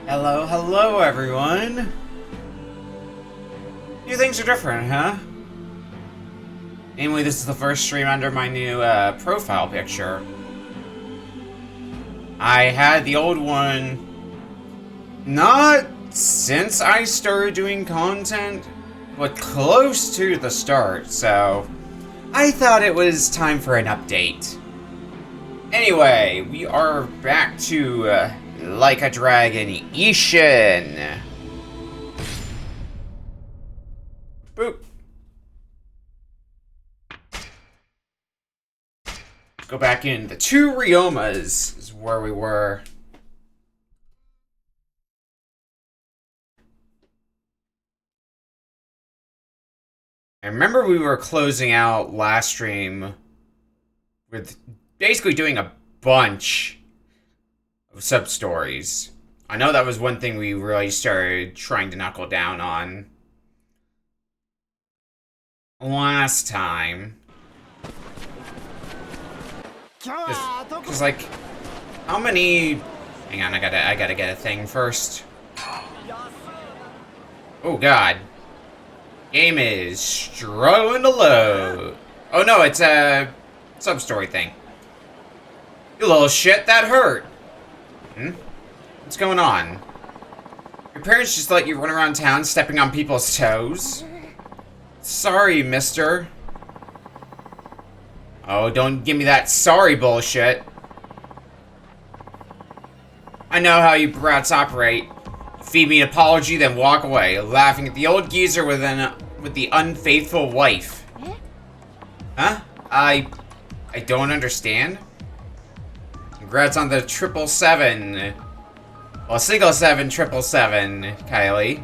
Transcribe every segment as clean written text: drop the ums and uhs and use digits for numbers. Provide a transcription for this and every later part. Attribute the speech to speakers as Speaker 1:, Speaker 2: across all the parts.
Speaker 1: Hello, hello everyone! New things are different, huh? Namely, this is the first stream under my new profile picture. I had the old one not since I started doing content, but close to the start, so I thought it was time for an update. Anyway, we are back to Like a Dragon Ishin. Boop. Go back in. The two Ryomas is where we were. I remember we were closing out last stream with basically doing a bunch of sub-stories. I know that was one thing we really started trying to knuckle down on last time. Cause like, how many... Hang on, I gotta get a thing first. Oh god. Game is struggling to load. Oh no, it's a sub-story thing. You little shit, that hurt. What's going on? Your parents just let you run around town stepping on people's toes? Sorry, mister. Oh, don't give me that sorry bullshit. I know how you brats operate. Feed me an apology, then walk away, laughing at the old geezer with the unfaithful wife. Huh? I don't understand. Congrats on the 777. Well, single 777, Kylie.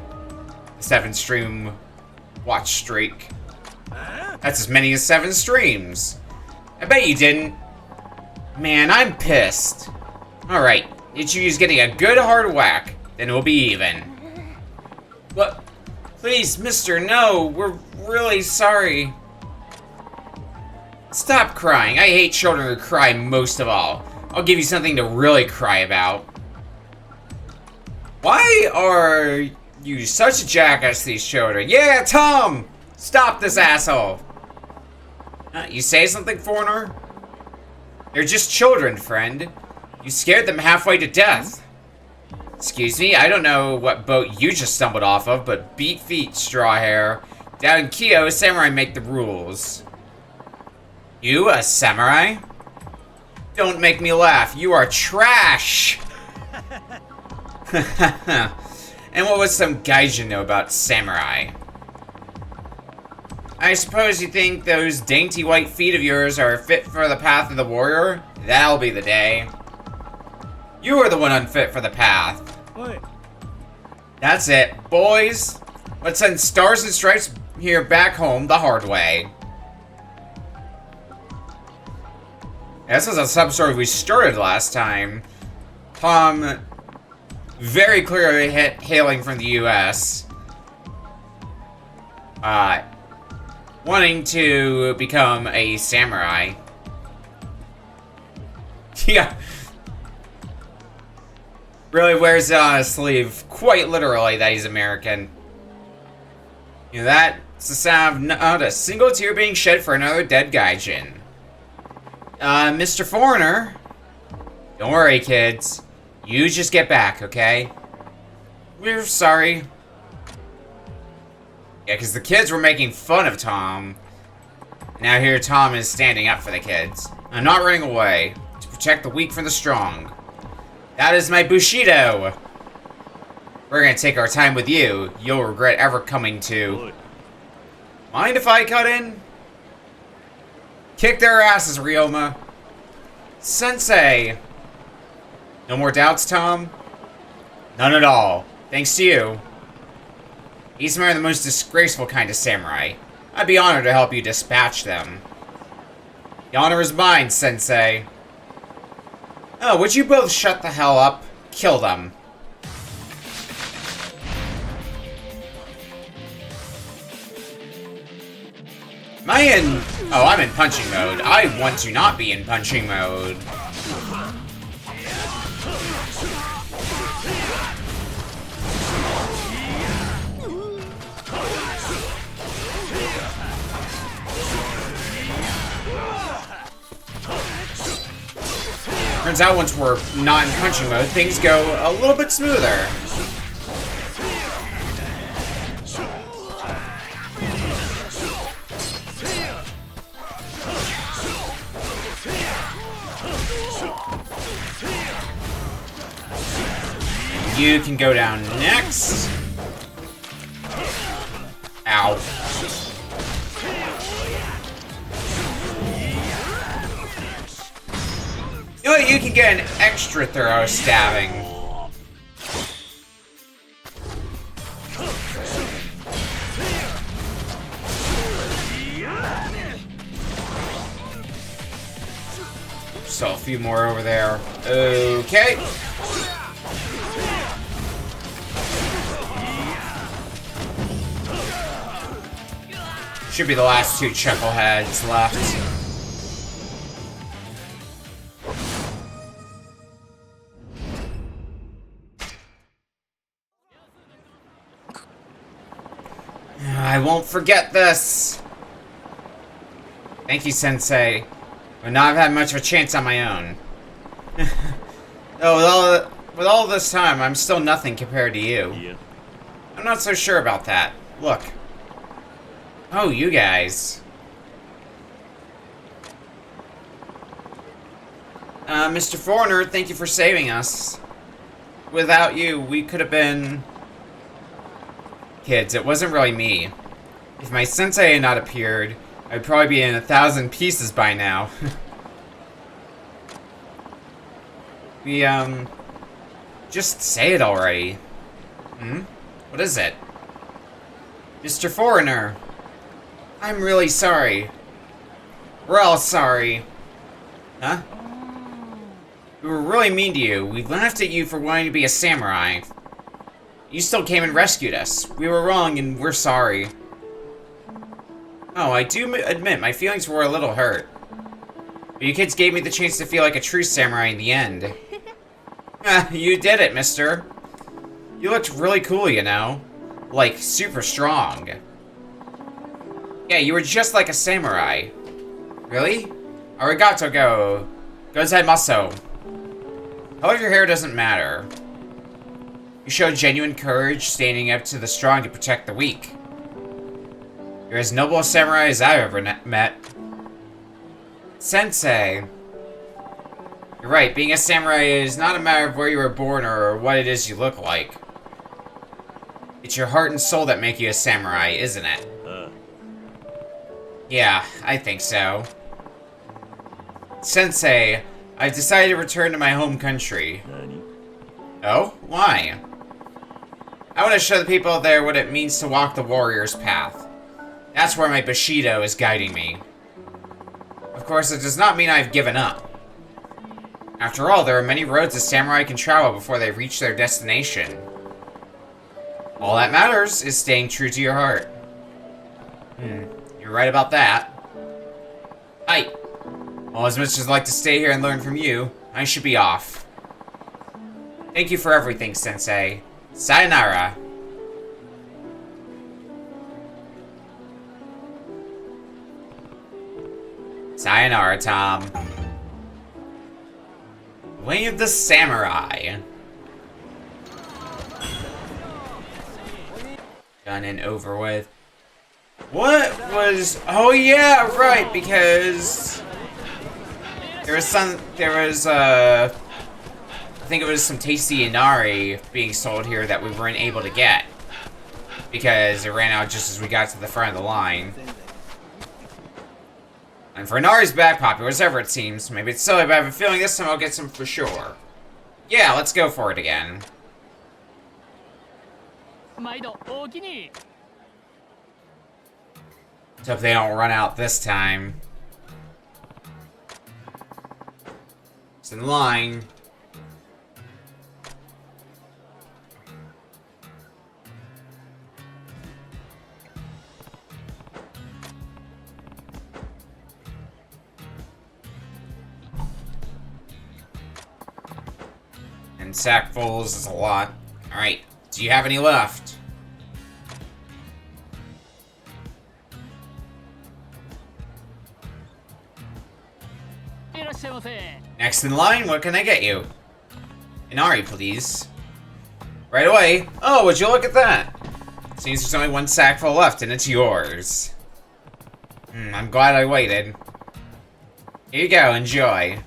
Speaker 1: The 7-stream watch streak. That's as many as 7 streams. I bet you didn't. Man, I'm pissed. Alright, it's you getting a good hard whack, then we'll be even. What? Please, mister, no, we're really sorry. Stop crying. I hate children who cry most of all. I'll give you something to really cry about. Why are you such a jackass to these children? Yeah, Tom! Stop this asshole! You say something, foreigner? They're just children, friend. You scared them halfway to death. Excuse me, I don't know what boat you just stumbled off of, but beat feet, straw hair. Down in Kyoto, samurai make the rules. You, a samurai? Don't make me laugh. You are trash! And what would some gaijin know about samurai? I suppose you think those dainty white feet of yours are fit for the path of the warrior? That'll be the day. You are the one unfit for the path. What? That's it, boys. Let's send Stars and Stripes here back home the hard way. This was a sub-story we started last time. Tom, very clearly hailing from the US. Wanting to become a samurai. Yeah. Really wears it on his sleeve, quite literally, that he's American. You know, that's the sound of not a single tear being shed for another dead gaijin. Mr. Foreigner. Don't worry, kids. You just get back, okay? We're sorry. Yeah, because the kids were making fun of Tom. Now here Tom is standing up for the kids. I'm not running away. To protect the weak from the strong. That is my Bushido. We're gonna take our time with you. You'll regret ever coming to... Mind if I cut in? Kick their asses, Ryoma. Sensei. No more doubts, Tom? None at all. Thanks to you. He's the most disgraceful kind of samurai. I'd be honored to help you dispatch them. The honor is mine, Sensei. Oh, would you both shut the hell up? Kill them. Am I in... Oh, I'm in punching mode. I want to not be in punching mode. Turns out once we're not in punching mode, things go a little bit smoother. You can go down next. Ow. You know what? You can get an extra thorough stabbing. Still a few more over there. Okay. Should be the last two chuckleheads left. I won't forget this. Thank you, Sensei. But now I've had much of a chance on my own. Oh, with all this time, I'm still nothing compared to you.
Speaker 2: Yeah.
Speaker 1: I'm not so sure about that. Look. Oh, you guys. Mr. Foreigner, thank you for saving us. Without you, we could have been... Kids, it wasn't really me. If my sensei had not appeared, I'd probably be in 1,000 pieces by now. Just say it already. What is it? Mr. Foreigner. I'm really sorry. We're all sorry. Huh? We were really mean to you. We laughed at you for wanting to be a samurai. You still came and rescued us. We were wrong and we're sorry. Oh, I do admit my feelings were a little hurt. But you kids gave me the chance to feel like a true samurai in the end. You did it, mister. You looked really cool, you know. Like, super strong. Yeah, you were just like a samurai. Really? Arigato go. Gozaimasu. Color of your hair doesn't matter. You showed genuine courage, standing up to the strong to protect the weak. You're as noble a samurai as I've ever met. Sensei. You're right, being a samurai is not a matter of where you were born or what it is you look like. It's your heart and soul that make you a samurai, isn't it? Yeah, I think so. Sensei, I've decided to return to my home country. Oh? Why? I want to show the people there what it means to walk the warrior's path. That's where my Bushido is guiding me. Of course, it does not mean I've given up. After all, there are many roads a samurai can travel before they reach their destination. All that matters is staying true to your heart. You're right about that. Aye. Well, as much as I'd like to stay here and learn from you, I should be off. Thank you for everything, Sensei. Sayonara. Sayonara, Tom. Way of the Samurai. Done and over with. What was... Oh yeah, right, because... I think it was some tasty inari being sold here that we weren't able to get. Because it ran out just as we got to the front of the line. And for Inari's back popular, as ever it seems. Maybe it's silly, but I have a feeling this time I'll get some for sure. Yeah, let's go for it again. Let's hope they don't run out this time. It's in line. And sackfuls is a lot. Alright, do you have any left? Next in line, what can I get you? Inari, please. Right away. Oh, would you look at that? Seems there's only one sack full left, and it's yours. I'm glad I waited. Here you go, enjoy.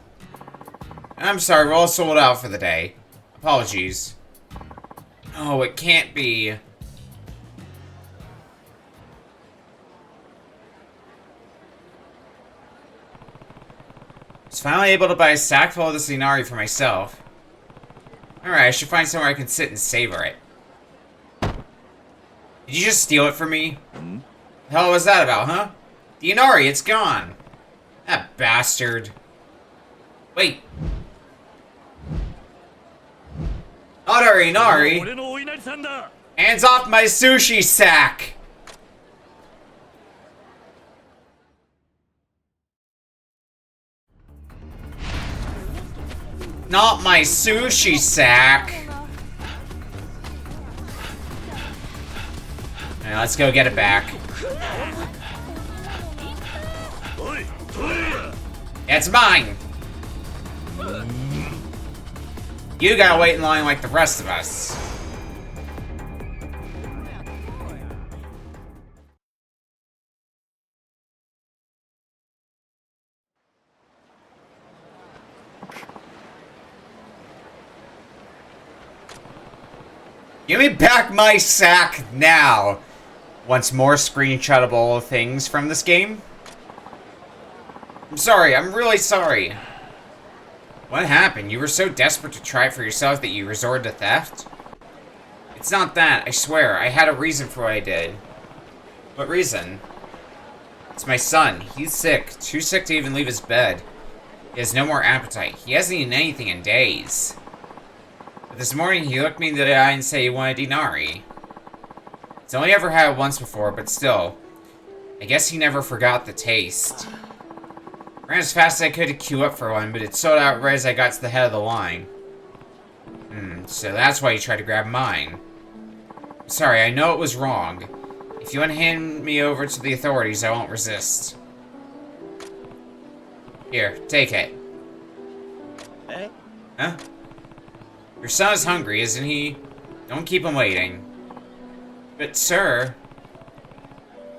Speaker 1: I'm sorry, we're all sold out for the day. Apologies. Oh, it can't be. I was finally able to buy a sack full of this Inari for myself. Alright, I should find somewhere I can sit and savor it. Did you just steal it from me? The hell was that about, huh? The Inari, it's gone. That bastard. Wait. Not our Inari. Hands off my sushi sack. Not my sushi sack. Alright, let's go get it back. It's mine! You gotta wait in line like the rest of us. Give me back my sack now! Wants more screenshotable things from this game? I'm sorry, I'm really sorry. What happened? You were so desperate to try it for yourself that you resorted to theft? It's not that, I swear. I had a reason for what I did. What reason? It's my son. He's sick. Too sick to even leave his bed. He has no more appetite. He hasn't eaten anything in days. But this morning he looked me in the eye and said he wanted Inari. He's only ever had it once before, but still. I guess he never forgot the taste. Ran as fast as I could to queue up for one, but it sold out right as I got to the head of the line. So that's why you tried to grab mine. Sorry, I know it was wrong. If you want to hand me over to the authorities, I won't resist. Here, take it.
Speaker 2: Eh?
Speaker 1: Huh? Your son is hungry, isn't he? Don't keep him waiting. But, sir...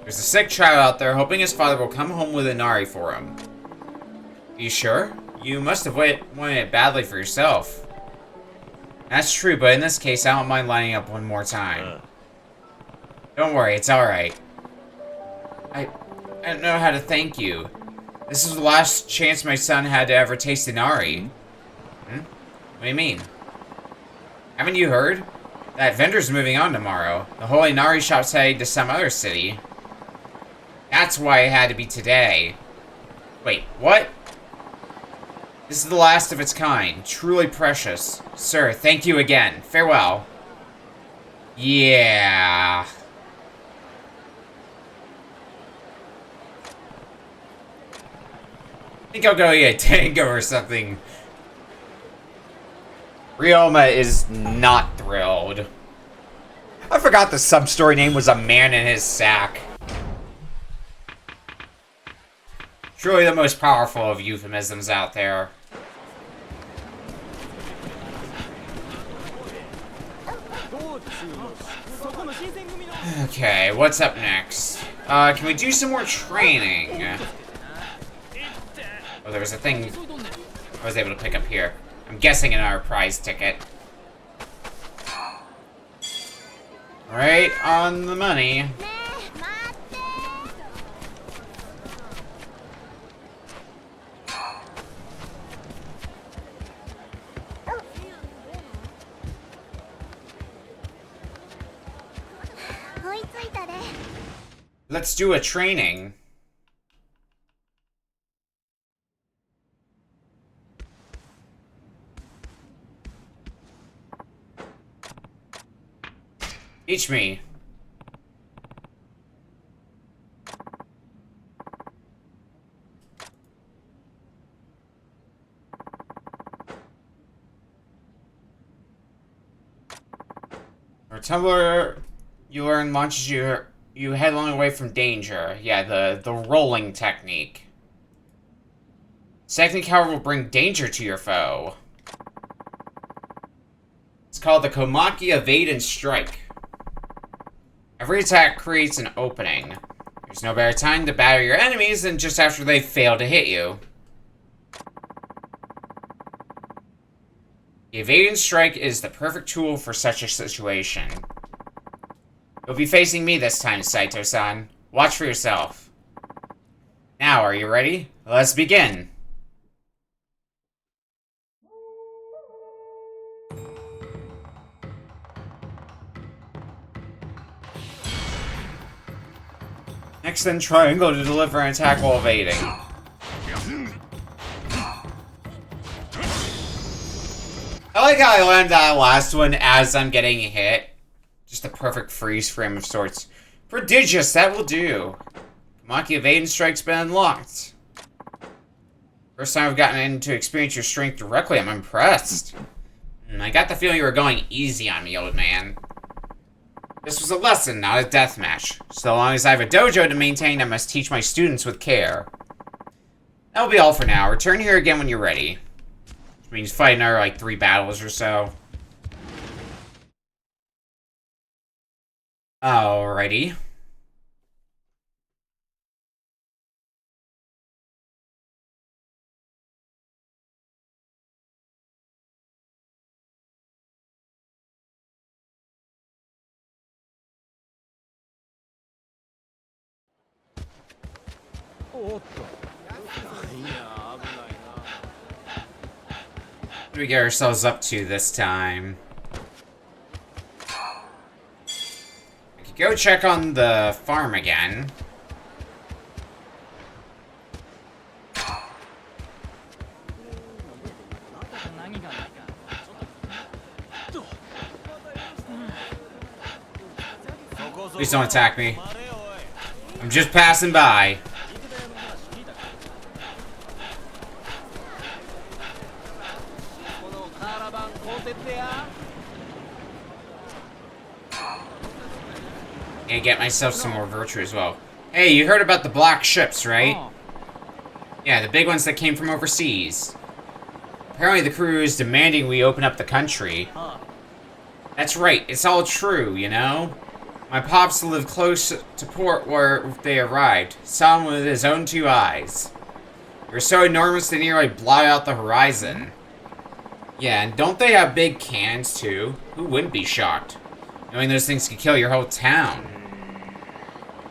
Speaker 1: There's a sick child out there hoping his father will come home with Inari for him. Are you sure? You must have wanted it badly for yourself. That's true, but in this case, I don't mind lining up one more time. Don't worry, it's alright. I don't know how to thank you. This is the last chance my son had to ever taste Inari. What do you mean? Haven't you heard? That vendor's moving on tomorrow. The whole Inari shop's heading to some other city. That's why it had to be today. Wait, what? This is the last of its kind. Truly precious. Sir, thank you again. Farewell. Yeah. I think I'll go eat a tango or something. Ryoma is not thrilled. I forgot the sub-story name was A Man in His Sack. Truly the most powerful of euphemisms out there. Okay, what's up next? Can we do some more training? Oh, there was a thing I was able to pick up here. I'm guessing in our prize ticket. Right on the money. Let's do a training. Teach me. Our tumbler you learn launches you headlong away from danger. Yeah, the rolling technique. This technique, however, will bring danger to your foe. It's called the Komaki Evade and Strike. Every attack creates an opening. There's no better time to batter your enemies than just after they fail to hit you. The Evade and Strike is the perfect tool for such a situation. You'll be facing me this time, Saito-san. Watch for yourself. Now, are you ready? Let's begin. Next, then triangle to deliver an attack while evading. I like how I learned that last one as I'm getting hit. Just a perfect freeze frame of sorts. Prodigious, that will do. Komaki Evade and Strike's been unlocked. First time I've gotten to experience your strength directly, I'm impressed. I got the feeling you were going easy on me, old man. This was a lesson, not a death match. So long as I have a dojo to maintain, I must teach my students with care. That'll be all for now. Return here again when you're ready. Which means fight another, like, 3 battles or so. Alrighty. What do we get ourselves up to this time? We could go check on the farm again. Please don't attack me. I'm just passing by. And get myself some more virtue as well. Hey, you heard about the black ships, right? Yeah, the big ones that came from overseas. Apparently the crew is demanding we open up the country. That's right, it's all true, you know? My pops lived close to port where they arrived. Saw them with his own 2 eyes. They were so enormous they nearly blot out the horizon. Yeah, and don't they have big cannons too? Who wouldn't be shocked? Knowing those things could kill your whole town.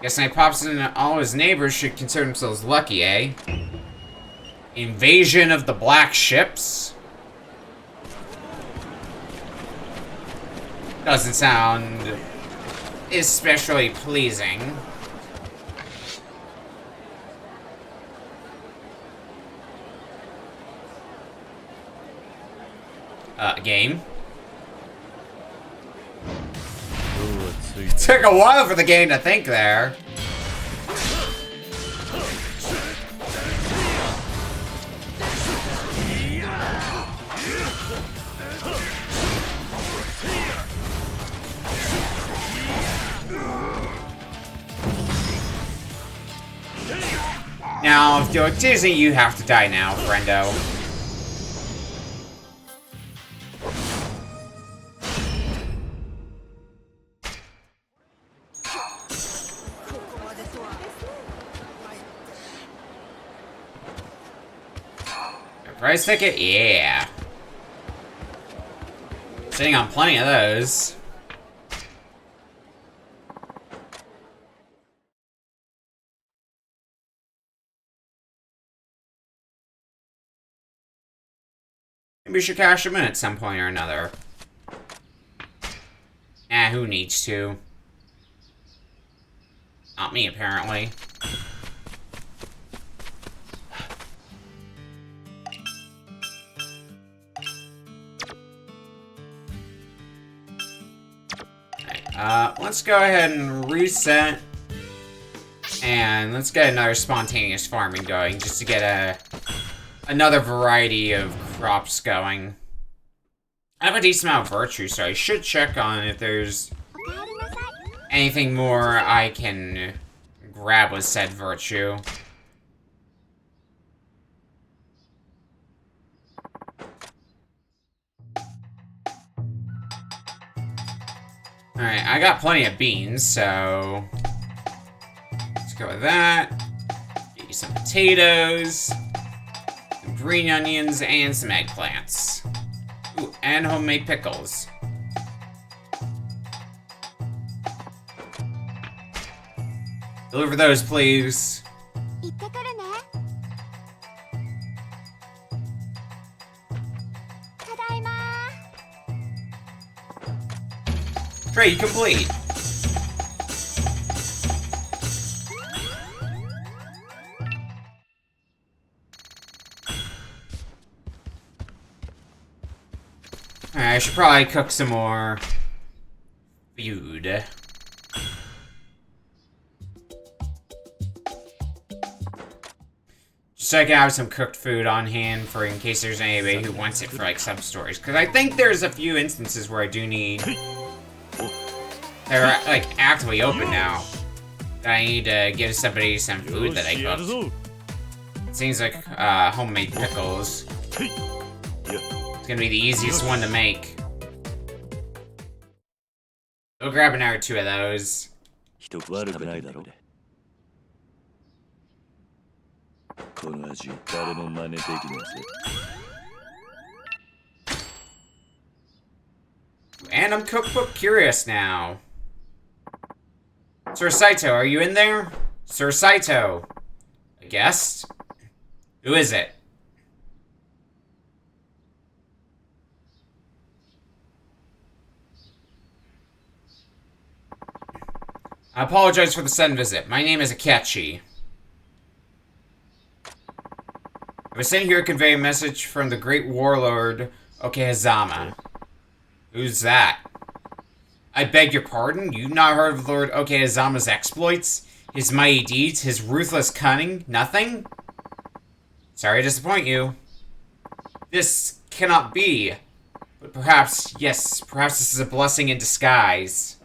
Speaker 1: Guess my pops and all his neighbors should consider themselves lucky, eh? Invasion of the black ships? Doesn't sound especially pleasing. Game. It took a while for the game to think there. Now, if you're Disney, you have to die now, friendo. Price ticket? Yeah. Sitting on plenty of those. Maybe we should cash them in at some point or another. Who needs to? Not me, apparently. Let's go ahead and reset. And let's get another spontaneous farming going, just to get another variety of crops going. I have a decent amount of virtue, so I should check on if there's anything more I can grab with said virtue. Alright, I got plenty of beans, so... let's go with that. Get you some potatoes, some green onions, and some eggplants. Ooh, and homemade pickles. Deliver those, please. Trade complete. Alright, I should probably cook some more food. Just so I can have some cooked food on hand for in case there's anybody who wants it for like sub-stories. Because I think there's a few instances where I do need... they're like actively open now. That I need to give somebody some food that I cooked. It seems like homemade pickles. It's gonna be the easiest one to make. Go grab another 2 of those. And I'm cookbook curious now. Sir Saito, are you in there? Sir Saito. A guest? Who is it? I apologize for the sudden visit. My name is Akechi. I was sent here to convey a message from the great warlord Okehazama. Who's that? I beg your pardon? You've not heard of Lord Okehazama's exploits? His mighty deeds? His ruthless cunning? Nothing? Sorry to disappoint you. This cannot be. But perhaps, yes, perhaps this is a blessing in disguise.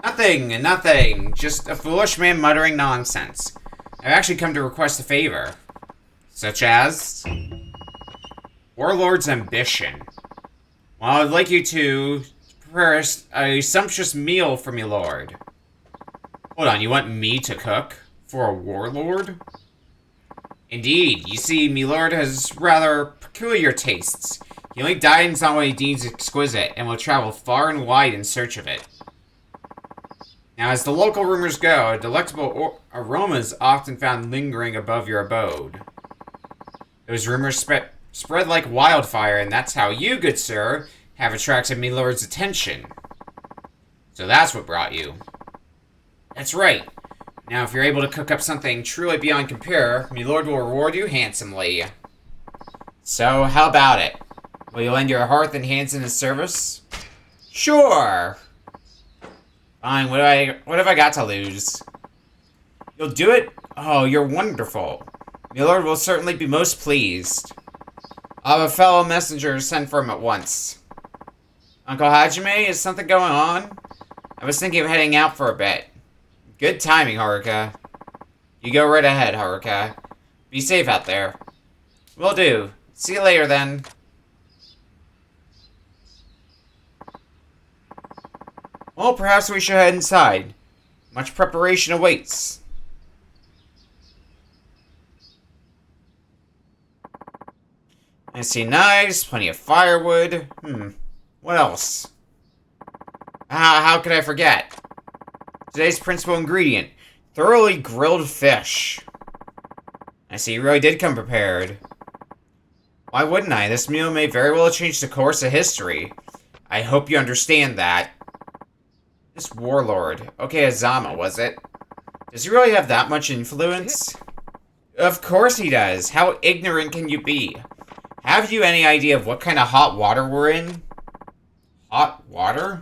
Speaker 1: Nothing. Just a foolish man muttering nonsense. I've actually come to request a favor. Such as... Warlord's ambition. Well, I'd like you to prepare a sumptuous meal for me, Lord. Hold on, you want me to cook? For a warlord? Indeed. You see, me lord has rather peculiar tastes. He only dines on what he deems exquisite, and will travel far and wide in search of it. Now, as the local rumors go, delectable aromas often found lingering above your abode. Those rumors spread like wildfire, and that's how you, good sir, have attracted me lord's attention. So that's what brought you. That's right. Now, if you're able to cook up something truly beyond compare, me lord will reward you handsomely. So, how about it? Will you lend your hearth and hands in his service? Sure! Fine, what have I got to lose? You'll do it? Oh, you're wonderful. My lord will certainly be most pleased. I'll have a fellow messenger sent for him at once. Uncle Hajime, is something going on? I was thinking of heading out for a bit. Good timing, Haruka. You go right ahead, Haruka. Be safe out there. Will do. See you later, then. Well, perhaps we should head inside. Much preparation awaits. I see knives, plenty of firewood. What else? How could I forget? Today's principal ingredient, thoroughly grilled fish. I see you really did come prepared. Why wouldn't I? This meal may very well change the course of history. I hope you understand that. This warlord, Okehazama, was it? Does he really have that much influence? Of course he does. How ignorant can you be? Have you any idea of what kind of hot water we're in? Hot water?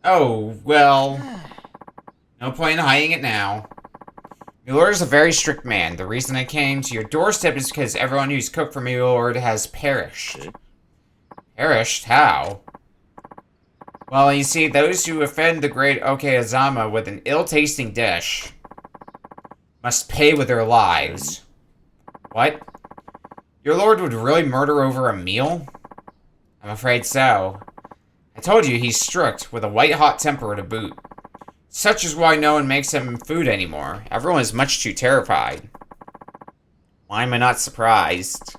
Speaker 1: Oh, well... No point in hiding it now. Your lord is a very strict man. The reason I came to your doorstep is because everyone who's cooked for me, lord, has perished. Perished? How? Well, you see, those who offend the great Okehazama with an ill-tasting dish must pay with their lives. What? Your lord would really murder over a meal? I'm afraid so. I told you he's strict, with a white-hot temper to boot. Such is why no one makes him food anymore. Everyone is much too terrified. Why am I not surprised?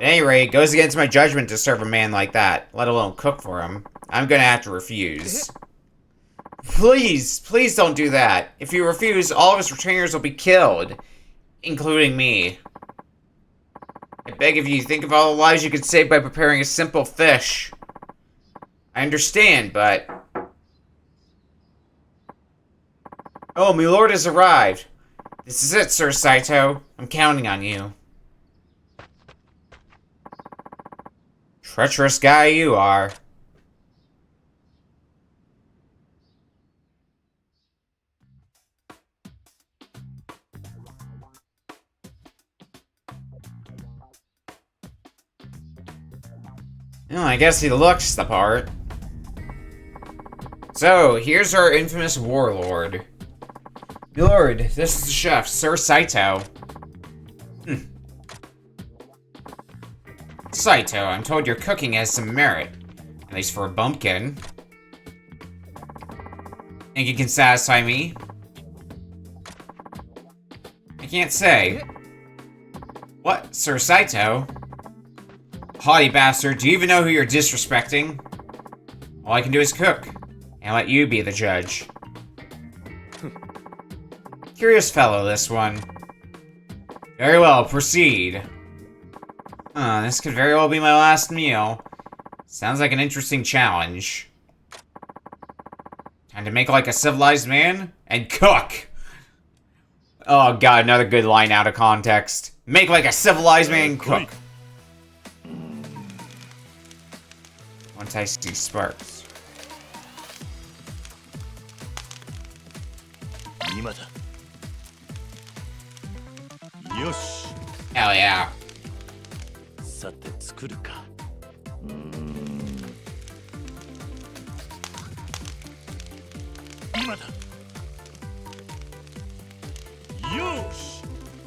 Speaker 1: At any rate, it goes against my judgment to serve a man like that, let alone cook for him. I'm gonna have to refuse. Please, please don't do that. If you refuse, all of his retainers will be killed, including me. I beg of you, think of all the lives you could save by preparing a simple fish. I understand, but... Oh, my lord has arrived. This is it, Sir Saito. I'm counting on you. Treacherous guy you are. Well, I guess he looks the part. So, here's our infamous warlord. Lord, this is the chef, Sir Saito. Saito, I'm told your cooking has some merit. At least for a bumpkin. Think you can satisfy me? I can't say. What, Sir Saito? Haughty bastard, do you even know who you're disrespecting? All I can do is cook, and let you be the judge. Curious fellow, this one. Very well, proceed. This could very well be my last meal. Sounds like an interesting challenge. Time to make like a civilized man and cook! Oh god, another good line out of context. Make like a civilized man and cook. Once I see sparks. Hell yeah.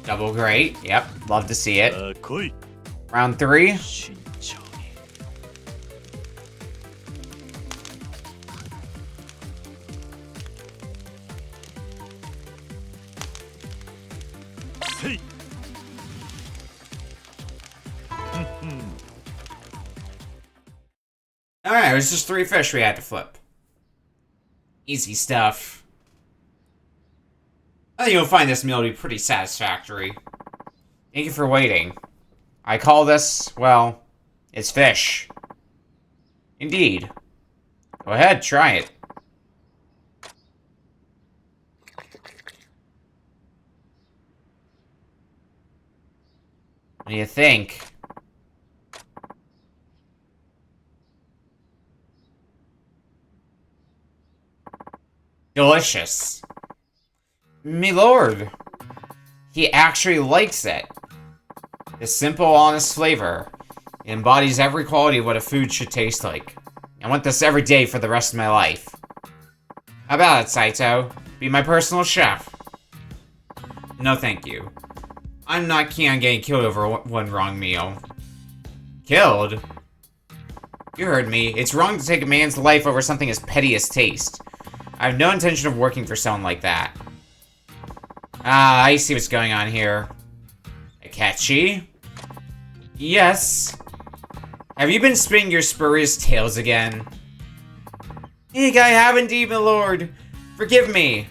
Speaker 1: Double great. Yep, love to see it. Round 3. Alright, it was just 3 fish we had to flip. Easy stuff. I think you'll find this meal to be pretty satisfactory. Thank you for waiting. I call this, well, it's fish. Indeed. Go ahead, try it. What do you think? Delicious. Me lord. He actually likes it. The simple, honest flavor. It embodies every quality of what a food should taste like. I want this every day for the rest of my life. How about it, Saito? Be my personal chef. No thank you. I'm not keen on getting killed over one wrong meal. Killed? You heard me. It's wrong to take a man's life over something as petty as taste. I have no intention of working for someone like that. Ah, I see what's going on here. Akechi? Yes? Have you been spinning your spurious tales again? I have indeed, my lord. Forgive me.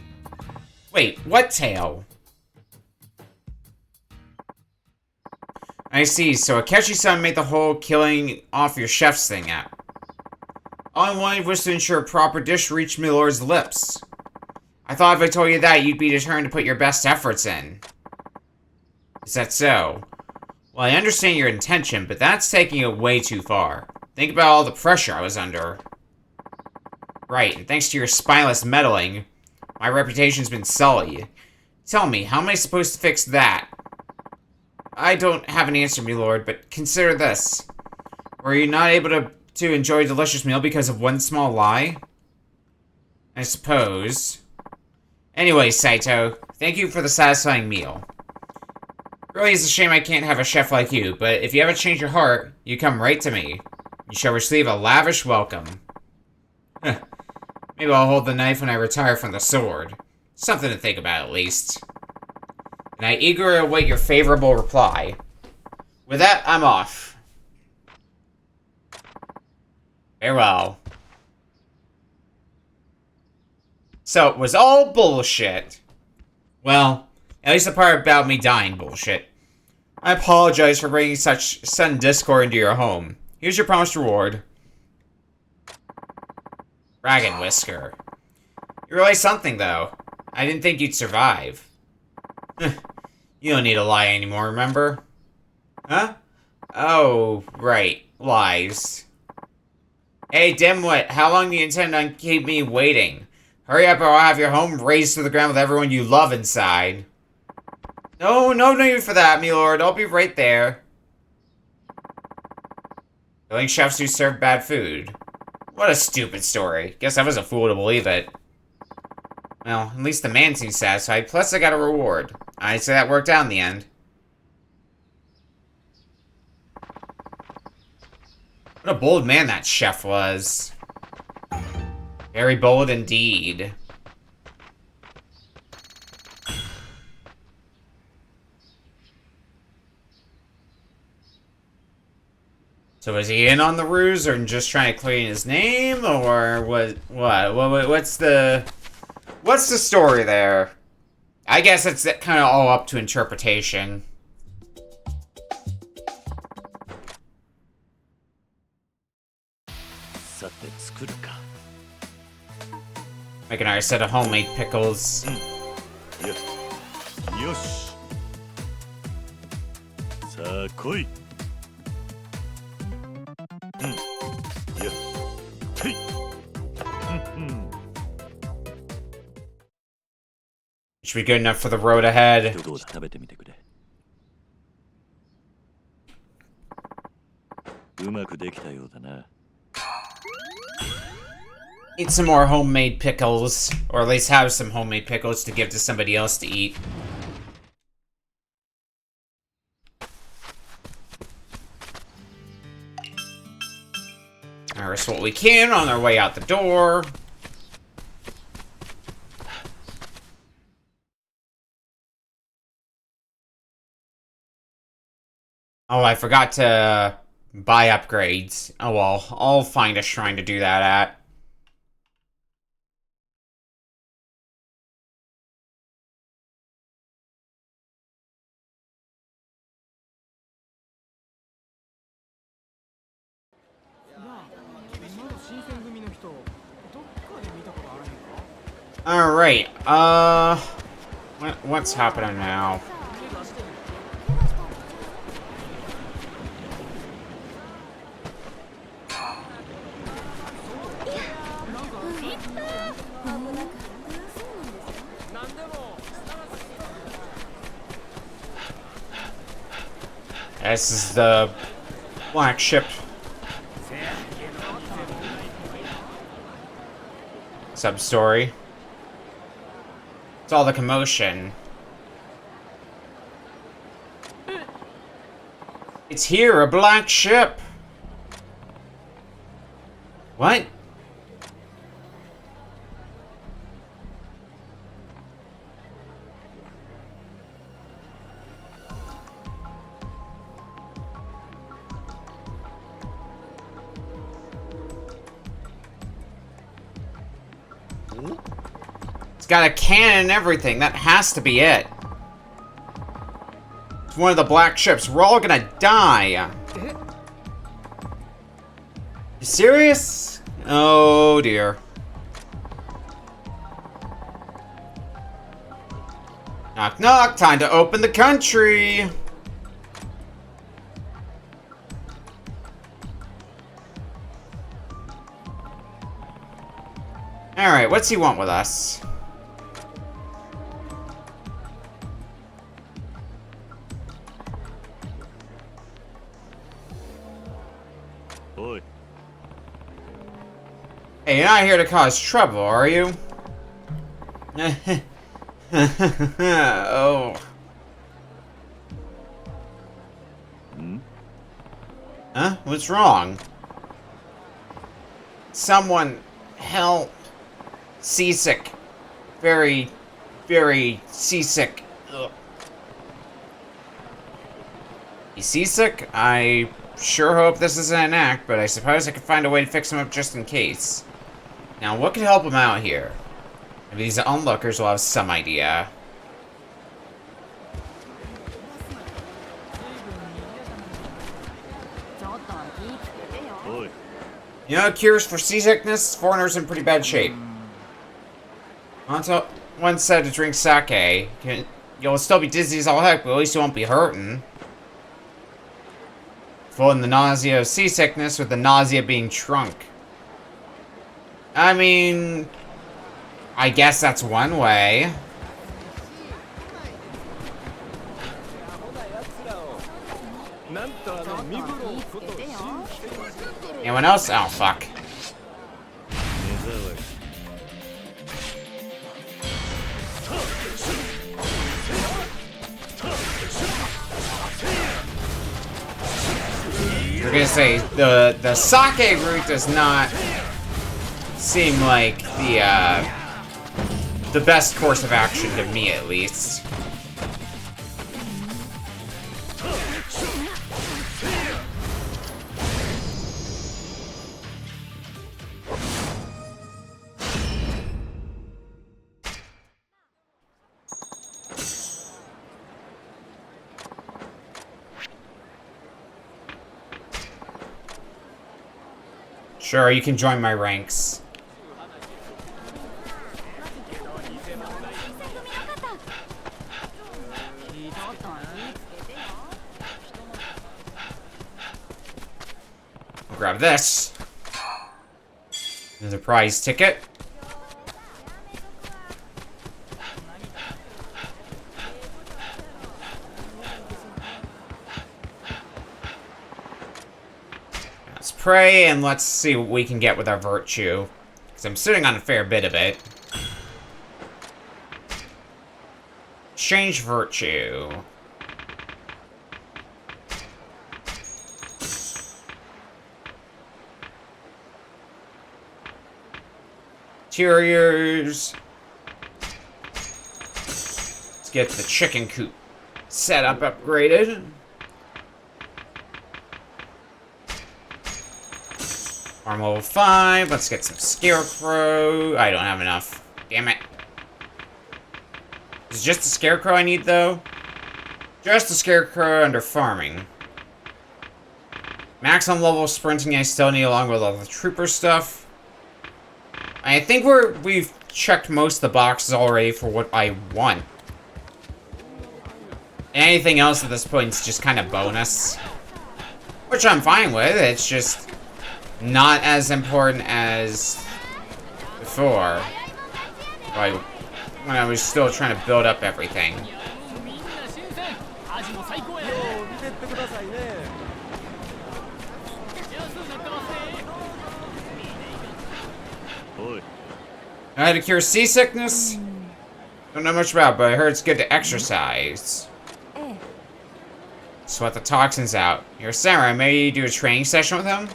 Speaker 1: Wait, what tale? I see, so Akechi-san made the whole killing off your chef's thing up. All I wanted was to ensure a proper dish reached my lord's lips. I thought if I told you that, you'd be determined to put your best efforts in. Is that so? Well, I understand your intention, but that's taking it way too far. Think about all the pressure I was under. Right, and thanks to your spineless meddling, my reputation's been sullied. Tell me, how am I supposed to fix that? I don't have an answer, my lord, but consider this. Were you not able to enjoy a delicious meal because of one small lie? I suppose. Anyway, Saito, thank you for the satisfying meal. Really is a shame I can't have a chef like you, but if you ever change your heart, you come right to me. You shall receive a lavish welcome. Maybe I'll hold the knife when I retire from the sword. Something to think about, at least. And I eagerly await your favorable reply. With that, I'm off. Farewell. So, it was all bullshit. Well, at least the part about me dying bullshit. I apologize for bringing such sudden discord into your home. Here's your promised reward. Dragon Whisker. You're really something, though. I didn't think you'd survive. You don't need to lie anymore, remember? Huh? Oh, right. Lies. Hey, dimwit, how long do you intend on keep me waiting? Hurry up or I'll have your home razed to the ground with everyone you love inside. No need for that, me lord. I'll be right there. Killing chefs who serve bad food. What a stupid story. Guess I was a fool to believe it. Well, at least the man seems satisfied, plus I got a reward. I'd say that worked out in the end. What a bold man that chef was. Very bold indeed. So is he in on the ruse, or just trying to clean his name, or what's the story there? I guess it's kind of all up to interpretation. Making our set of homemade pickles.
Speaker 2: Yosh. Sa koi.
Speaker 1: Should be good enough for the road ahead. Eat some more homemade pickles, or at least have some homemade pickles to give to somebody else to eat. Rest what we can on our way out the door. Oh, I forgot to buy upgrades. Oh well, I'll find a shrine to do that at. Alright, what's happening now? This is the black ship. Sub-story. It's all the commotion. It's here, a black ship. What? It's got a cannon and everything. That has to be it. It's one of the black ships. We're all gonna die. You serious? Oh dear. Knock knock, time to open the country. Alright, what's he want with us?
Speaker 2: Oi.
Speaker 1: Hey, you're not here to cause trouble, are you? Oh.
Speaker 2: Hmm?
Speaker 1: Huh? What's wrong? Someone help. Seasick. Very, very seasick. Ugh. You seasick? I sure hope this isn't an act, but I suppose I could find a way to fix him up just in case. Now, what could help him out here? Maybe these onlookers will have some idea.
Speaker 2: Oi.
Speaker 1: You know, cures for seasickness? Foreigners in pretty bad shape. Until one said to drink sake. You'll still be dizzy as all heck, but at least you won't be hurting. Full in the nausea of seasickness, with the nausea being trunk. I mean, I guess that's one way. Anyone else? Oh, fuck. We're gonna say the sake route does not seem like the best course of action to me, at least. Sure, you can join my ranks. I'll grab this. There's a prize ticket. Let's pray and let's see what we can get with our virtue. Because I'm sitting on a fair bit of it. Exchange virtue. Interiors. Let's get the chicken coop set up, upgraded. Arm level 5. Let's get some scarecrow. I don't have enough. Damn it. Is it just the scarecrow I need, though? Just the scarecrow under farming. Maximum level sprinting I still need, along with all the trooper stuff. I think we've checked most of the boxes already for what I want. Anything else at this point is just kind of bonus. Which I'm fine with, it's just not as important as before. Like, when I was still trying to build up everything. I had to cure seasickness? Don't know much about it, but I heard it's good to exercise. Sweat the toxins out. You're a samurai, maybe do a training session with him?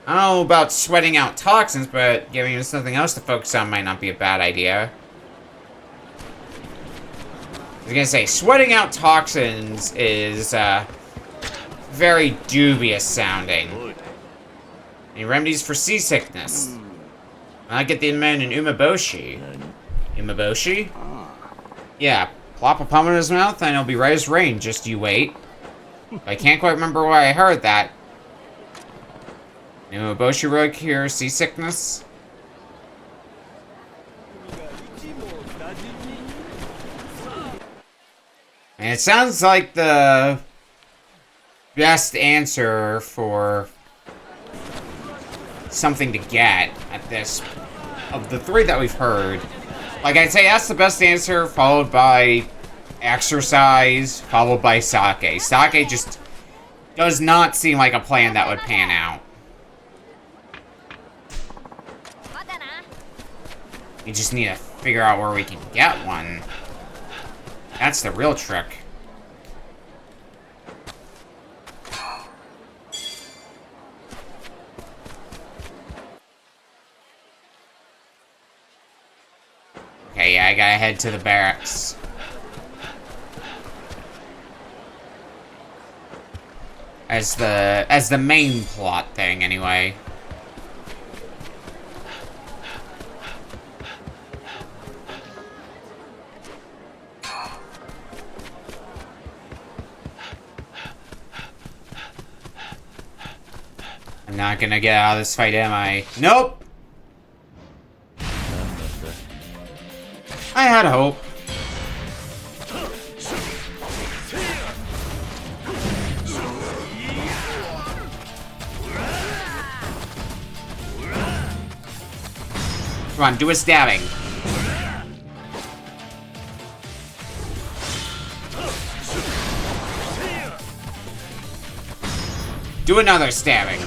Speaker 1: I don't know about sweating out toxins, but giving him something else to focus on might not be a bad idea. I was gonna say, sweating out toxins is, very dubious sounding. Any remedies for seasickness? I get the man in Umeboshi. Umeboshi? Yeah, plop a palm in his mouth and he'll be right as rain, just you wait. I can't quite remember why I heard that. Umeboshi road cure seasickness? And it sounds like the best answer for something to get at this, of the three that we've heard. Like, I'd say that's the best answer, followed by exercise, followed by sake. Sake just does not seem like a plan that would pan out. We just need to figure out where we can get one. That's the real trick. head to the barracks. As the main plot thing, anyway. I'm not gonna get out of this fight, am I? Nope! I had hope. Come on, do a stabbing. Do another stabbing.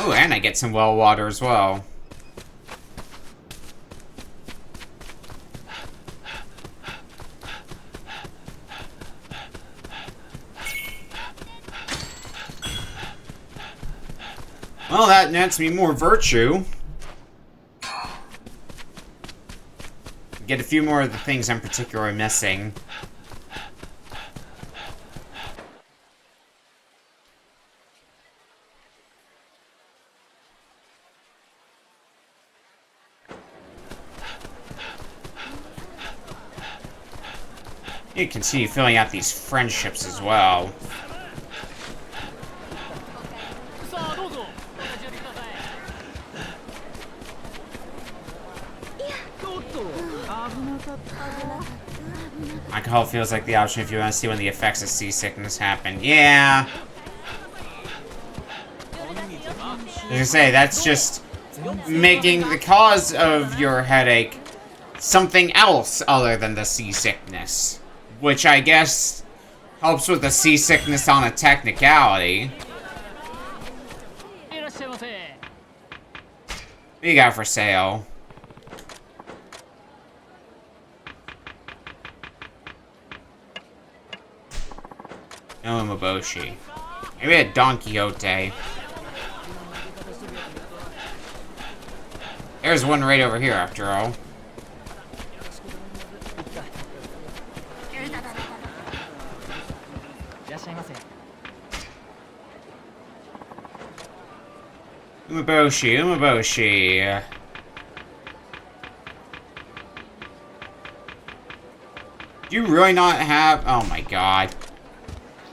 Speaker 1: Oh, and I get some well water as well. Well, that nets me more virtue. Get a few more of the things I'm particularly missing. You can see filling out these friendships as well. Alcohol feels like the option if you want to see when the effects of seasickness happen. Yeah. As I say, that's just making the cause of your headache something else other than the seasickness. Which I guess helps with the seasickness on a technicality. What do you got for sale? No Umaboshi. Maybe a Don Quixote. There's one right over here, after all. Umaboshi, Umaboshi. Do you really not have... Oh my god.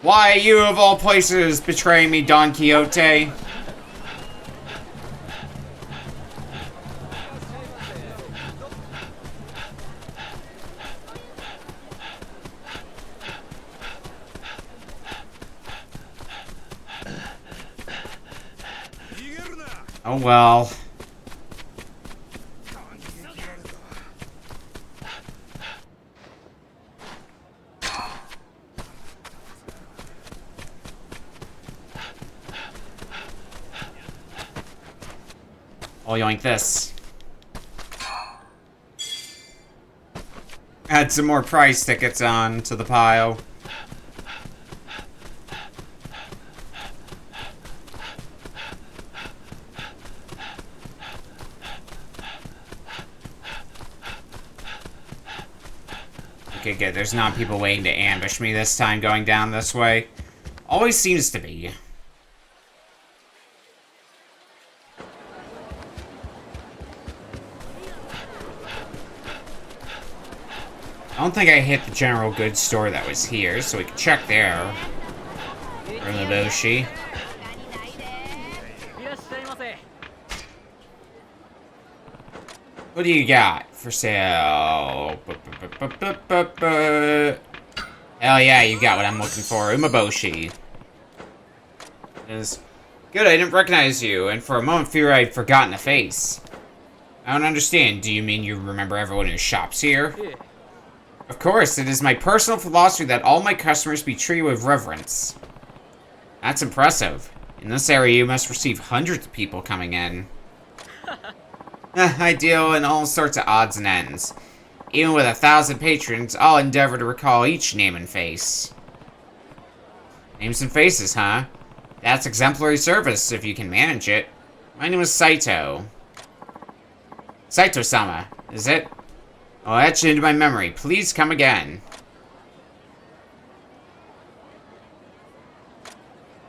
Speaker 1: Why you of all places betray me, Don Quixote? Oh well. I'll yoink this. Add some more price tickets on to the pile. Okay, good. There's not people waiting to ambush me this time going down this way. Always seems to be. I don't think I hit the general goods store that was here, so we can check there. Umaboshi. What do you got for sale? Hell yeah, you got what I'm looking for. Umaboshi. Is good, I didn't recognize you, and for a moment fear I'd forgotten the face. I don't understand. Do you mean you remember everyone who shops here?
Speaker 3: Yeah.
Speaker 1: Of course, it is my personal philosophy that all my customers be treated with reverence. That's impressive. In this area, you must receive hundreds of people coming in. I deal in all sorts of odds and ends. Even with 1,000 patrons, I'll endeavor to recall each name and face. Names and faces, huh? That's exemplary service, if you can manage it. My name is Saito. Saito-sama, is it? I'll etch it into my memory. Please come again.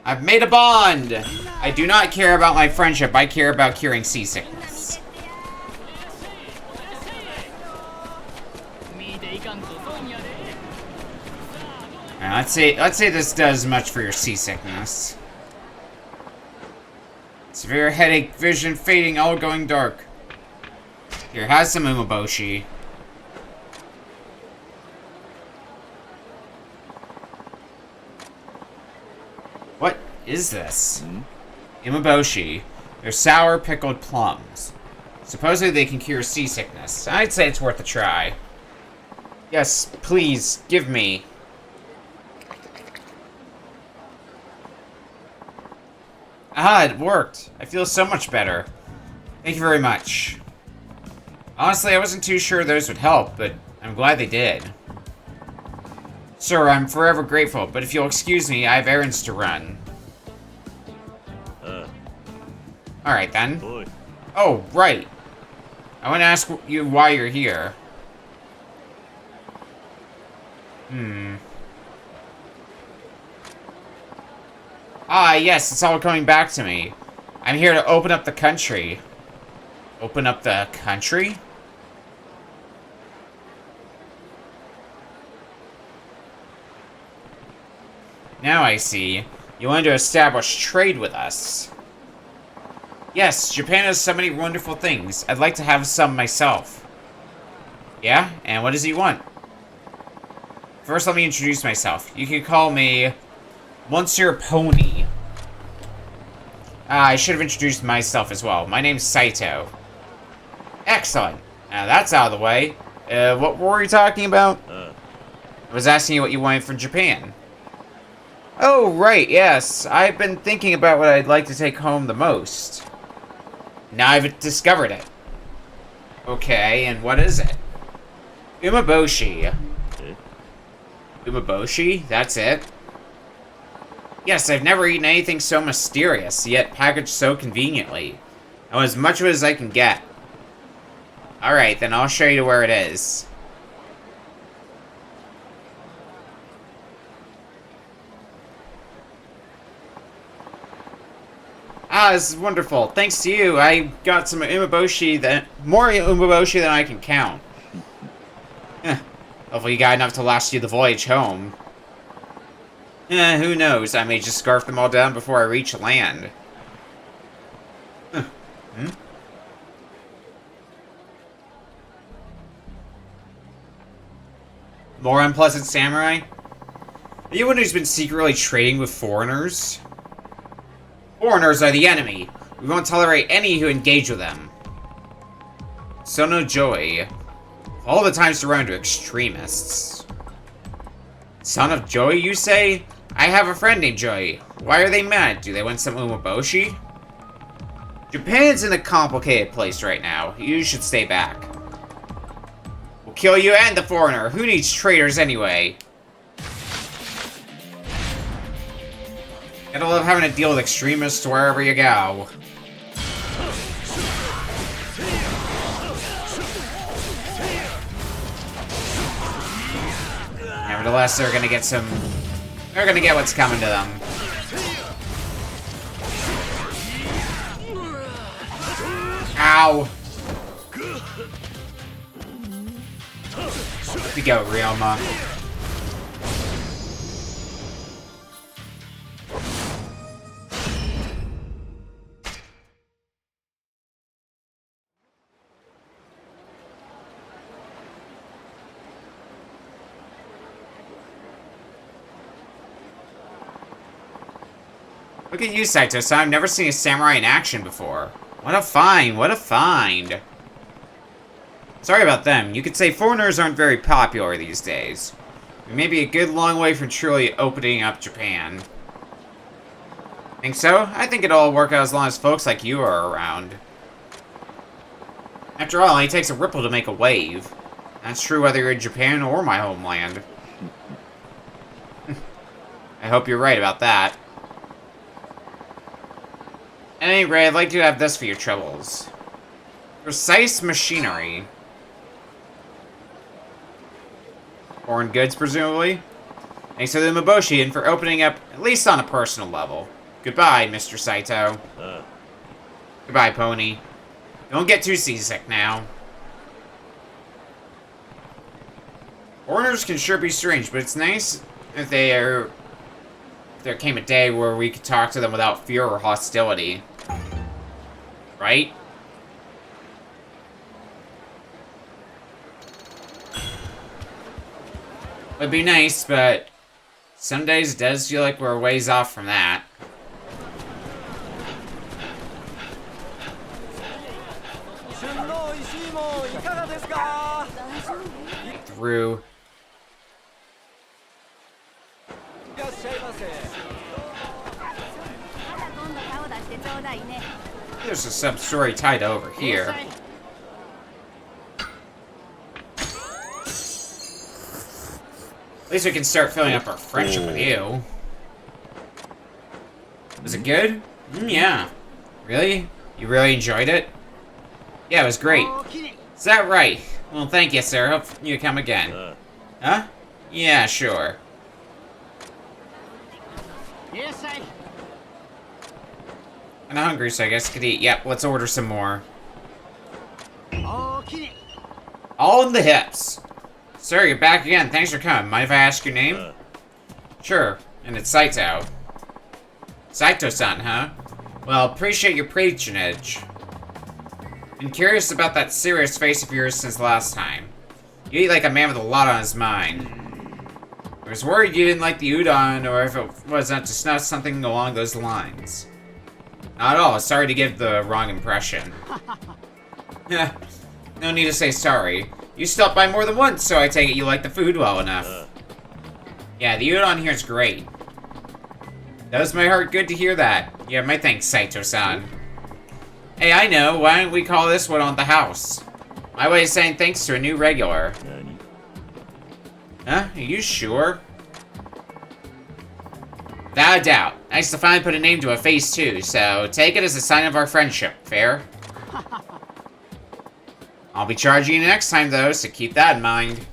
Speaker 1: I've made a bond! I do not care about my friendship, I care about curing seasickness. Now, let's say this does much for your seasickness. Severe headache, vision fading, all going dark. Here, have some umeboshi. What is this? Umeboshi. They're sour pickled plums. Supposedly they can cure seasickness. I'd say it's worth a try. Yes, please, give me. Ah, it worked. I feel so much better. Thank you very much. Honestly, I wasn't too sure those would help, but I'm glad they did. Sir, I'm forever grateful, but if you'll excuse me, I have errands to run. Alright then.
Speaker 3: Boy.
Speaker 1: Oh, right. I want to ask you why you're here. Ah, yes, it's all coming back to me. I'm here to open up the country. Open up the country? Now I see. You want to establish trade with us. Yes, Japan has so many wonderful things. I'd like to have some myself. Yeah? And what does he want? First, let me introduce myself. You can call me Monsieur Pony. I should have introduced myself as well. My name's Saito. Excellent. Now that's out of the way. What were you talking about? I was asking you what you wanted from Japan. Oh, right, yes. I've been thinking about what I'd like to take home the most. Now I've discovered it. Okay, and what is it? Umeboshi. Umeboshi? That's it? Yes, I've never eaten anything so mysterious, yet packaged so conveniently. I want as much of it as I can get. Alright, then I'll show you where it is. Ah, this is wonderful. Thanks to you, I got some umeboshi more umeboshi than I can count. Hopefully you got enough to last you the voyage home. Who knows? I may just scarf them all down before I reach land. More unpleasant samurai? Are you one who's been secretly trading with foreigners? Foreigners are the enemy. We won't tolerate any who engage with them. Sono Joy. All the times to run to extremists. Son of Joy, you say? I have a friend named Joy. Why are they mad? Do they want some umeboshi? Japan's in a complicated place right now. You should stay back. We'll kill you and the foreigner. Who needs traitors anyway? Gotta love having to deal with extremists wherever you go. Nevertheless, they're gonna get some... They're gonna get what's coming to them. Ow! Here we go, Ryoma. Look at you, Saito-san. I've never seen a samurai in action before. What a find! What a find! Sorry about them. You could say foreigners aren't very popular these days. We may be a good long way from truly opening up Japan. Think so? I think it'll all work out as long as folks like you are around. After all, it only takes a ripple to make a wave. That's true whether you're in Japan or my homeland. I hope you're right about that. At any rate, I'd like to have this for your troubles. Precise machinery. Foreign goods, presumably? Thanks to the Meboshi and for opening up, at least on a personal level. Goodbye, Mr. Saito. Goodbye, Pony. Don't get too seasick now. Foreigners can sure be strange, but it's nice if there came a day where we could talk to them without fear or hostility. Right? Would be nice, but some days it does feel like we're a ways off from that. Through. There's a sub-story tied over here. At least we can start filling up our friendship with you. Was it good? Yeah. Really? You really enjoyed it? Yeah, it was great. Is that right? Well, thank you, sir. Hope you come again. Huh? Yeah, sure.
Speaker 2: Yes, I.
Speaker 1: I'm hungry, so I guess I could eat. Yep, let's order some more. All in the hips. Sir, you're back again. Thanks for coming. Mind if I ask your name? Sure, and it's Saito. Saito-san, huh? Well, appreciate your patronage. Been curious about that serious face of yours since last time. You eat like a man with a lot on his mind. I was worried you didn't like the udon, or if it wasn't just not something along those lines. Not at all. Sorry to give the wrong impression. No need to say sorry. You stopped by more than once, so I take it you like the food well enough. Yeah, the udon here is great. Does my heart good to hear that. Yeah, my thanks, Saito-san. Hey, I know. Why don't we call this one on the house? My way of saying thanks to a new regular. Huh? Are you sure? Without a doubt. Nice to finally put a name to a face, too, so take it as a sign of our friendship. Fair? I'll be charging you next time, though, so keep that in mind.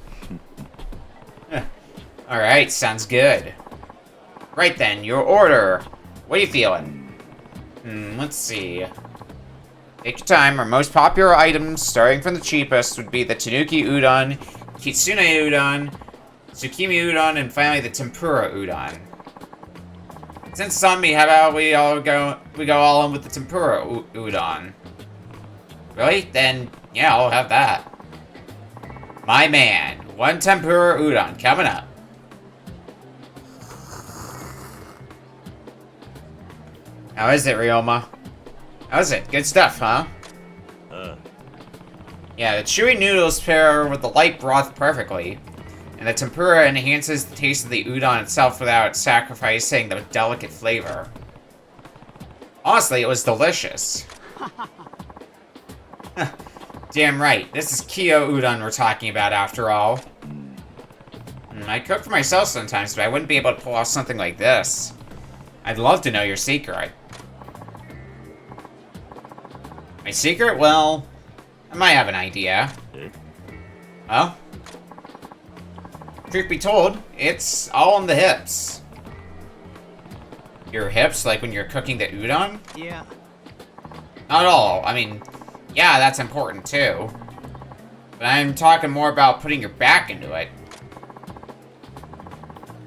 Speaker 1: Alright, sounds good. Right then, your order. What are you feeling? Let's see. Take your time. Our most popular items, starting from the cheapest, would be the Tanuki Udon, Kitsune Udon, Tsukimi Udon, and finally the Tempura Udon. Since it's on me, how about we go all in with the Tempura Udon? Really? Then, yeah, I'll have that. My man, one Tempura Udon coming up. How is it, Ryoma? How's it? Good stuff, huh? Yeah, the chewy noodles pair with the light broth perfectly. And the tempura enhances the taste of the udon itself without sacrificing the delicate flavor. Honestly, it was delicious. Damn right. This is Kyo udon we're talking about after all. I cook for myself sometimes, but I wouldn't be able to pull off something like this. I'd love to know your secret. My secret? Well, I might have an idea. Well, truth be told, it's all in the hips. Your hips, like when you're cooking the udon?
Speaker 2: Yeah.
Speaker 1: Not all. I mean, yeah, that's important too. But I'm talking more about putting your back into it.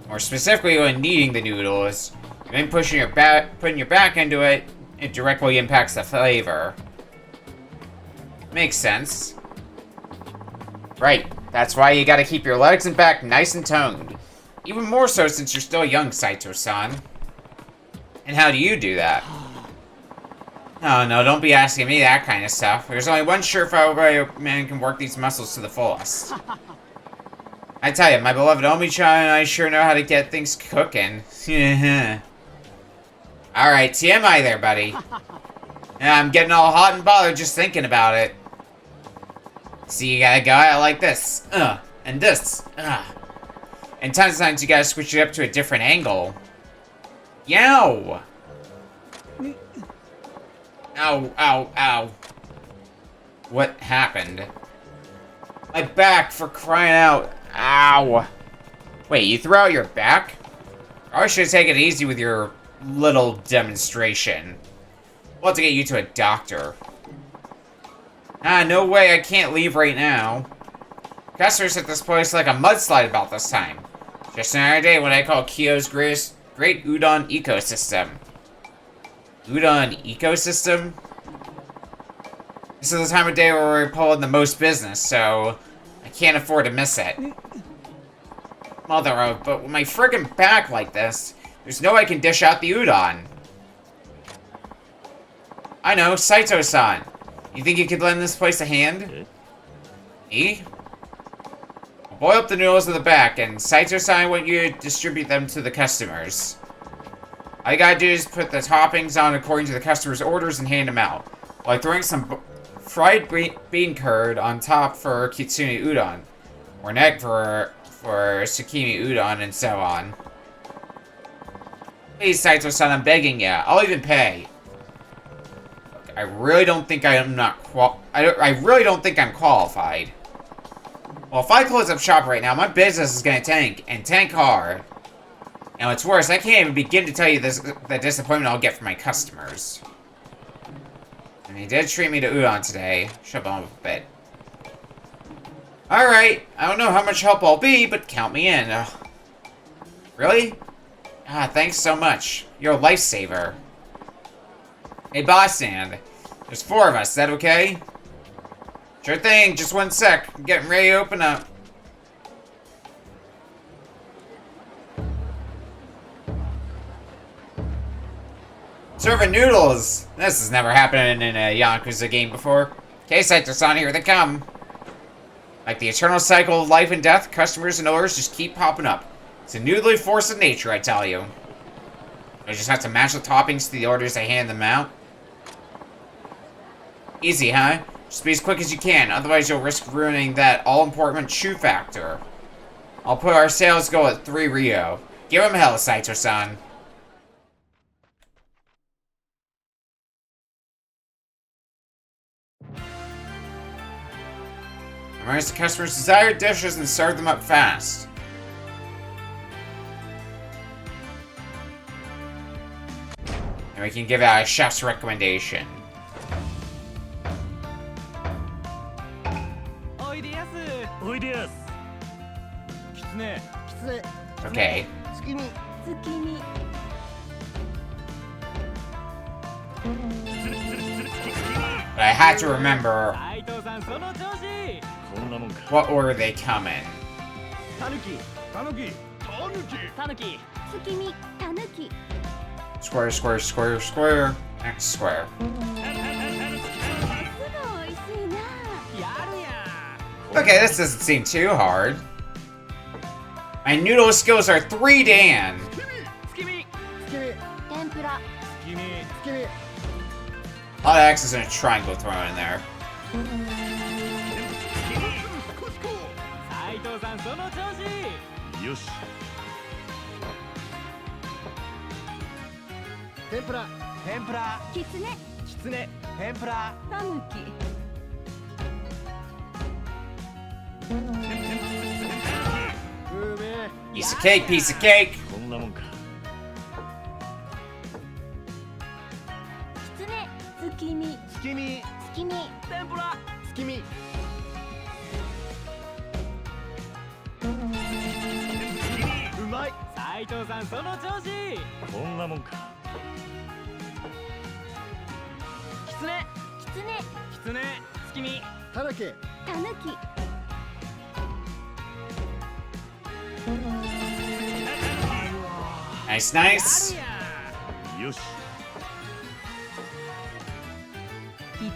Speaker 1: More specifically, when kneading the noodles, and then putting your back into it, it directly impacts the flavor. Makes sense. Right. That's why you gotta keep your legs and back nice and toned. Even more so since you're still young, Saito-san. And how do you do that? Oh no, don't be asking me that kind of stuff. There's only one surefire way a man can work these muscles to the fullest. I tell you, my beloved Omi-chan and I sure know how to get things cooking. Alright, TMI there, buddy. Yeah, I'm getting all hot and bothered just thinking about it. See, you gotta go out like this. And this. And sometimes you gotta switch it up to a different angle. Yow! Ow, ow, ow. What happened? My back, for crying out. Ow. Wait, you threw out your back? I should take it easy with your little demonstration. We'll have to get you to a doctor. No way, I can't leave right now. Customers at this place like a mudslide about this time. Just another day what I call Kyo's great udon ecosystem. Udon ecosystem? This is the time of day where we're pulling the most business, so I can't afford to miss it. Mother of, but with my friggin' back like this, there's no way I can dish out the udon. I know, Saito-san. You think you could lend this place a hand? Me? I'll boil up the noodles in the back, and Saito-san, I want you to distribute them to the customers. All you gotta do is put the toppings on according to the customer's orders and hand them out. Like throwing some fried bean curd on top for kitsune udon. Or an egg for tsukimi udon, and so on. Please, Saito-san, I'm begging ya. I'll even pay. Look, I really don't think I'm qualified. Well, if I close up shop right now, my business is gonna tank, and tank hard. And what's worse, I can't even begin to tell you the disappointment I'll get from my customers. And he did treat me to udon today. Shove on a bit. Alright, I don't know how much help I'll be, but count me in. Really? Thanks so much. You're a lifesaver. Hey, boss stand. There's 4 of us, is that okay? Sure thing, just one sec. I'm getting ready to open up. Serving noodles! This has never happened in a Yakuza game before. Okay, Saito-san, here they come. Like the eternal cycle of life and death, customers and orders just keep popping up. It's a noodly force of nature, I tell you. I just have to match the toppings to the orders I hand them out. Easy, huh? Just be as quick as you can, otherwise you'll risk ruining that all-important chew factor. I'll put our sales goal at 3 Rio. Give him hell, Saito-san. Memorize the customer's desired dishes and serve them up fast. And we can give out a chef's recommendation. Okay. But I had to remember what order they come in. Square, square, square, square. Next square. Okay, this doesn't seem too hard. My noodle skills are 3 Dan. A lot of X's and a triangle thrown in there.
Speaker 3: Tempura, tempura, kitsune, kitsune, tempura, tanuki.
Speaker 1: Piece of cake, piece of cake.
Speaker 3: Tsukimi, tsukimi, tsukimi, tempura, tsukimi. Umai. Saito-san, その調子。こんなもんか。Kitsune, kitsune, kitsune, tsukimi, tanuki, tanuki.
Speaker 1: Nice, nice.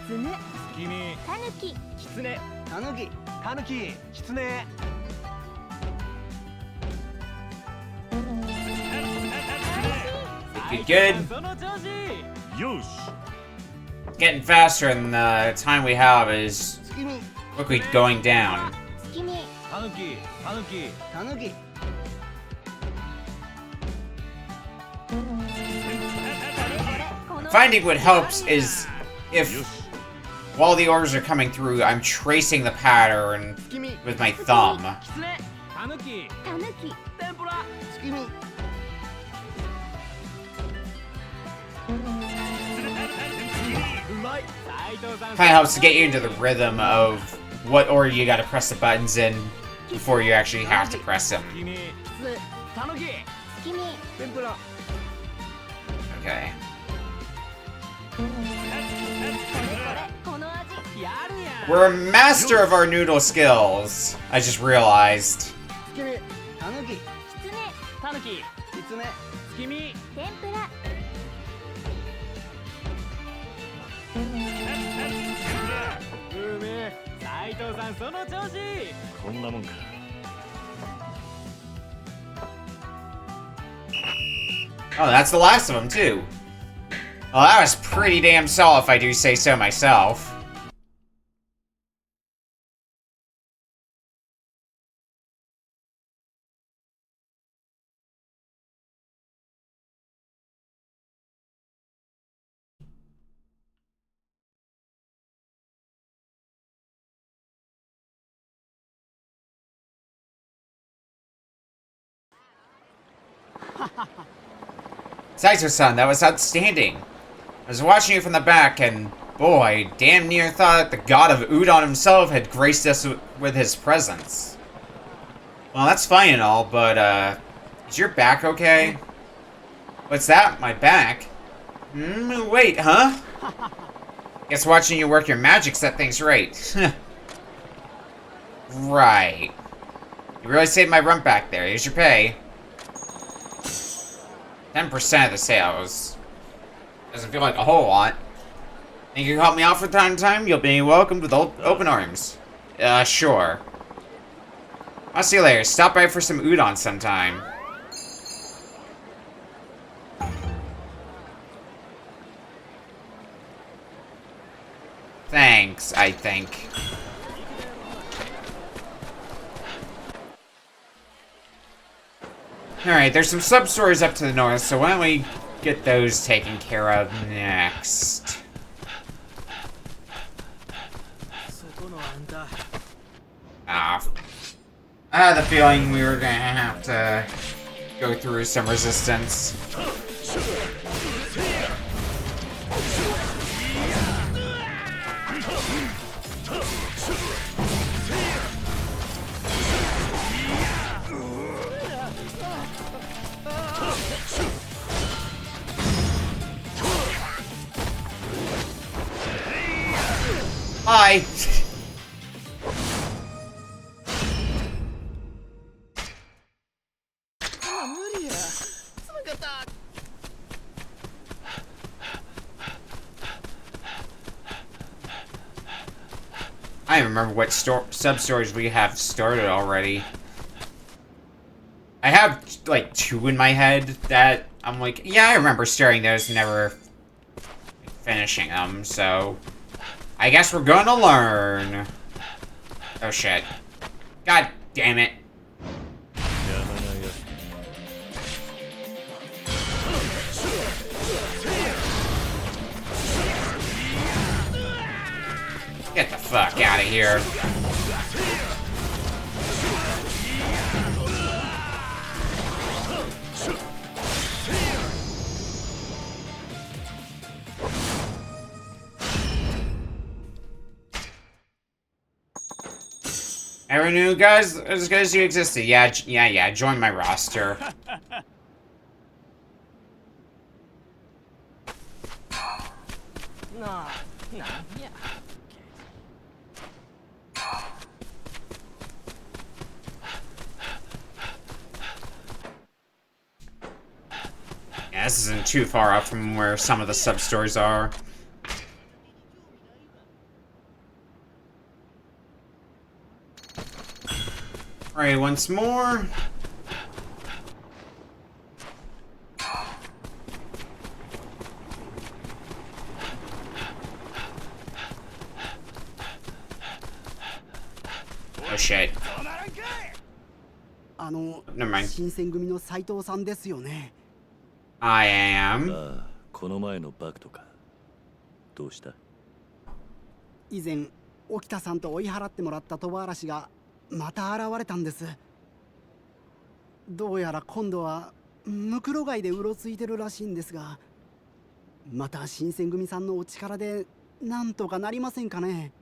Speaker 2: 犬
Speaker 3: 君
Speaker 2: タヌキ
Speaker 3: 狐
Speaker 4: タヌキ
Speaker 3: タヌキ狐
Speaker 1: Good, good.
Speaker 3: その調子
Speaker 4: よし
Speaker 1: Getting faster, and the time we have is
Speaker 4: 月見
Speaker 1: quickly going down.
Speaker 2: 月見
Speaker 3: タヌキタヌキ
Speaker 4: タヌキ
Speaker 1: Finding what helps is if, while the orders are coming through, I'm tracing the pattern
Speaker 4: 月見
Speaker 1: with my thumb.
Speaker 3: 狐タヌキ
Speaker 2: タヌキ
Speaker 3: 天ぷら
Speaker 4: 月見
Speaker 3: うまい斉藤さん
Speaker 1: Kind of helps to get you into the rhythm of what order you gotta press the buttons in before you actually have to press them.
Speaker 3: 君
Speaker 4: 狐
Speaker 3: タヌキ
Speaker 2: 月見
Speaker 4: 天ぷら
Speaker 1: Okay.
Speaker 2: この味
Speaker 3: やるやん
Speaker 1: We're a master of our noodle skills, I just realized.
Speaker 4: 月見タヌキ
Speaker 2: キツネ
Speaker 3: タヌキ
Speaker 4: キツネ
Speaker 3: 月見
Speaker 2: 天ぷら
Speaker 3: うめえ斉藤さんその調子
Speaker 4: こんなもんか
Speaker 1: Oh, that's the last of them, too. Well, that was pretty damn solid, if I do say so myself. Saito-san, that was outstanding. I was watching you from the back, and boy, damn near thought the god of Udon himself had graced us with his presence. Well, that's fine and all, but, is your back okay? What's that? My back? Wait, huh? Guess watching you work your magic set things right. Right. You really saved my rump back there. Here's your pay. 10% of the sales. Doesn't feel like a whole lot. Think you can help me out from time to time? You'll be welcomed with open arms. Sure. I'll see you later. Stop by for some udon sometime. Thanks, I think. Alright, there's some sub-stories up to the north, so why don't we get those taken care of next? Ah. I had the feeling we were gonna have to go through some resistance. Hi. I don't remember what sub-stories we have started already. I have, like, 2 in my head that I'm like, yeah, I remember starting those and never finishing them, so I guess we're gonna learn. Oh, shit. God damn it. Get the fuck out of here. Ever knew guys as good as you existed? Yeah, join my roster. Yeah, this isn't too far off from where some of the sub-stories are. Alright, once more. Oh shit. Never mind.
Speaker 5: 新選組の斉藤さんですよね。
Speaker 1: I am.
Speaker 4: ああ、この前のバクとかどうした？
Speaker 5: 以前沖田さんと追い払ってもらった鳥羽嵐がまた現れたんです。どうやら今度はムクロ街でうろついてるらしいんですが、また新選組さんのお力でなんとかなりませんかね。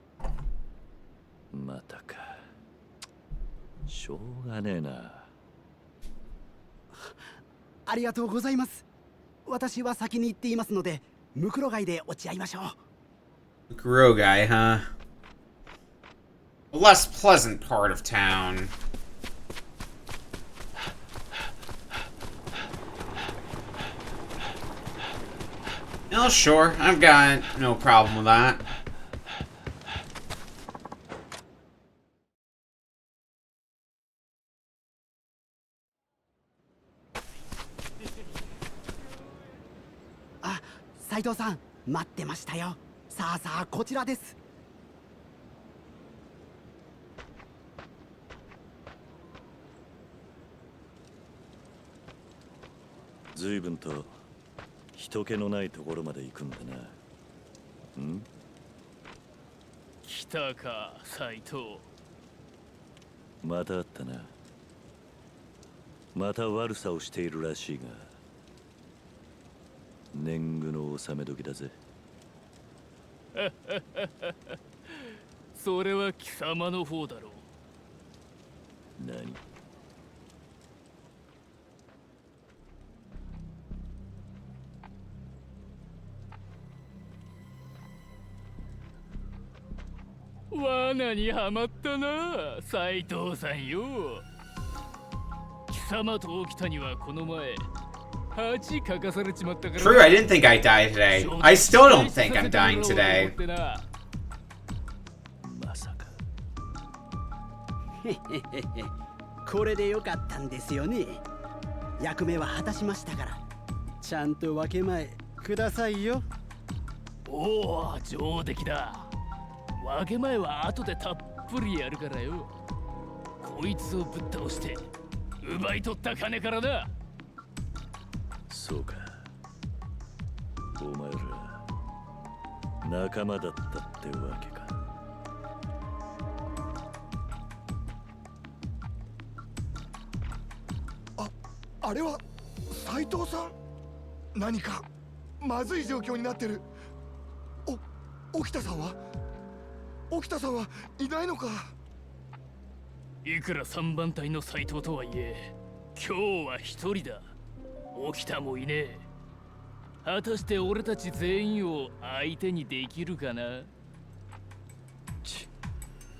Speaker 4: またか。しょうがねえな。
Speaker 5: ありがとうございます。私は先に行っていますので、ムクロ街で落ち合いましょう。
Speaker 1: Grow guy, huh? A less pleasant part of town. Oh, sure. I've got no problem with that.
Speaker 5: Ah, 斉藤さん、待ってましたよ。さあさあ、こちらです。
Speaker 4: 随分と人気のないところまで行くんだな。ん？
Speaker 3: 来たか、斉藤。
Speaker 4: またあったな。また悪さをしているらしいが、年貢の納め時だぜ。
Speaker 3: それは貴様の方だろう。
Speaker 4: 何？
Speaker 3: 罠にはまったな、斉藤さんよ。貴様と沖田にはこの前恥かかされちまったから。
Speaker 1: True, I didn't think I'd die today. I still don't think I'm dying today.
Speaker 4: まさか。
Speaker 5: これでよかったんですよね。役目は果たしましたから、ちゃんと分け前くださいよ。
Speaker 3: おお、上出来だ。分け前は後でたっぷりやるからよ。こいつをぶっ倒して奪い取った金からだ。
Speaker 4: そうか。お前ら仲間だったってわけか。
Speaker 6: あれは斉藤さん。何かまずい状況になってる。沖田さんはいないのか。
Speaker 3: いくら3番隊の斉藤とはいえ、今日は一人だ。沖田もいねえ。果たして俺たち全員を相手にできるかな。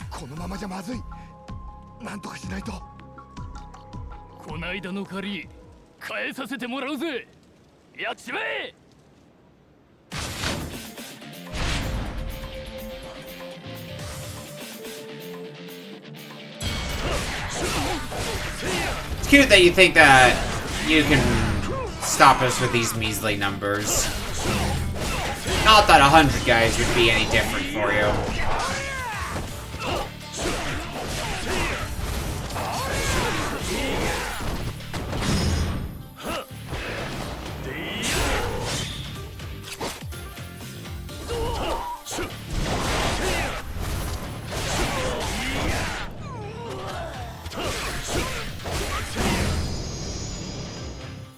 Speaker 6: このままじゃまずい。なんとかしないと。
Speaker 3: こないだの借り返させてもらうぜ。やっちまえ。
Speaker 1: It's cute that you think that you can stop us with these measly numbers. Not that 100 guys would be any different for you.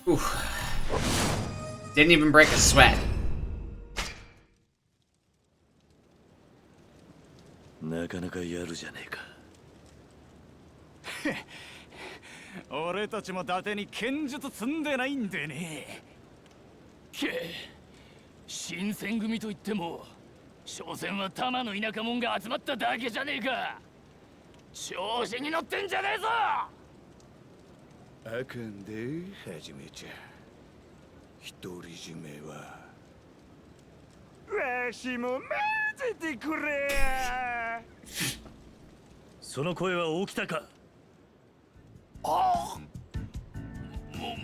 Speaker 1: Oof. Didn't even break a sweat.
Speaker 4: なかなかやるじゃねえか。
Speaker 3: 俺たちも伊達に剣術積んでないんでね。新選組といっても所詮は玉の田舎者が集まっただけじゃねえか。調子に乗ってんじゃねえぞ。
Speaker 6: あかんで、はじめちゃん。独り占めはわしも混ぜてくれや。
Speaker 4: その声は起きたか。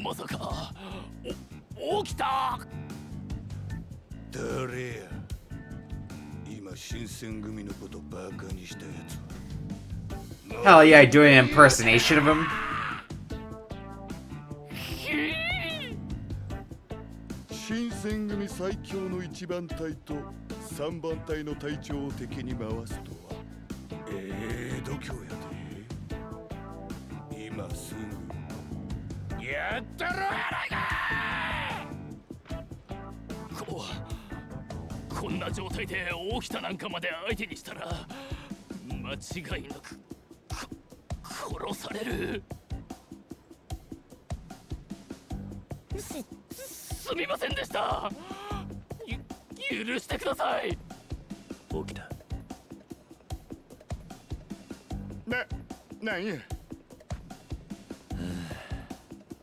Speaker 3: まさか起きた。
Speaker 6: 誰や今新選組のことバカにしたやつは。
Speaker 1: Hell yeah, doing an impersonation of him.
Speaker 6: 新選組最強の1番隊と3番隊の隊長を敵に回すとは度胸やで。今すぐやったろやないか。
Speaker 3: こんな状態で起きたなんかまで相手にしたら間違いなく殺される。すみませんでした。許してください。
Speaker 4: 起きた。
Speaker 6: なんや。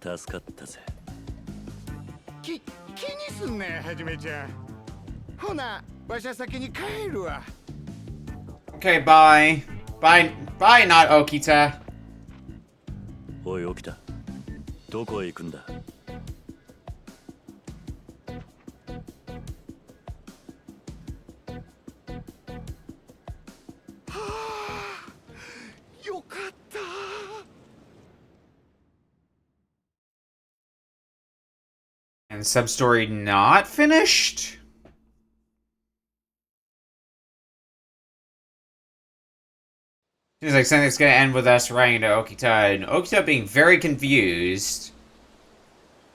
Speaker 4: 助かったぜ。
Speaker 6: 気にすんなよはじめちゃん。ほな馬車先に帰るわ。
Speaker 1: Okay, bye. Bye, not Okita.
Speaker 4: おい起きた。どこへ行くんだ。
Speaker 6: よかった。
Speaker 1: And sub-story not finished? Seems like something's gonna end with us running to Okita and Okita being very confused.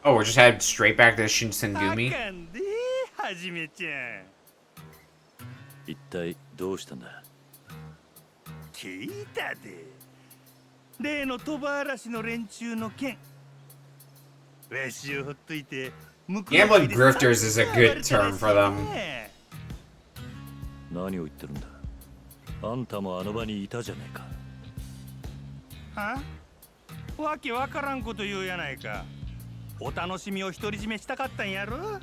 Speaker 1: Oh, we're just headed straight back to the Shinsengumi?
Speaker 7: はじめちゃん。
Speaker 4: 一体どうしたんだ。
Speaker 7: 聞いたで。例の鳥羽嵐の連中の件。わしをほっといて。
Speaker 1: Gambling grifters is a good term for them.
Speaker 4: 何を言ってるんだ。あんたもあの場にいたじゃねえか。
Speaker 7: は？わけわからんこと言うやないか。お楽しみを独り占めしたかったんやろ。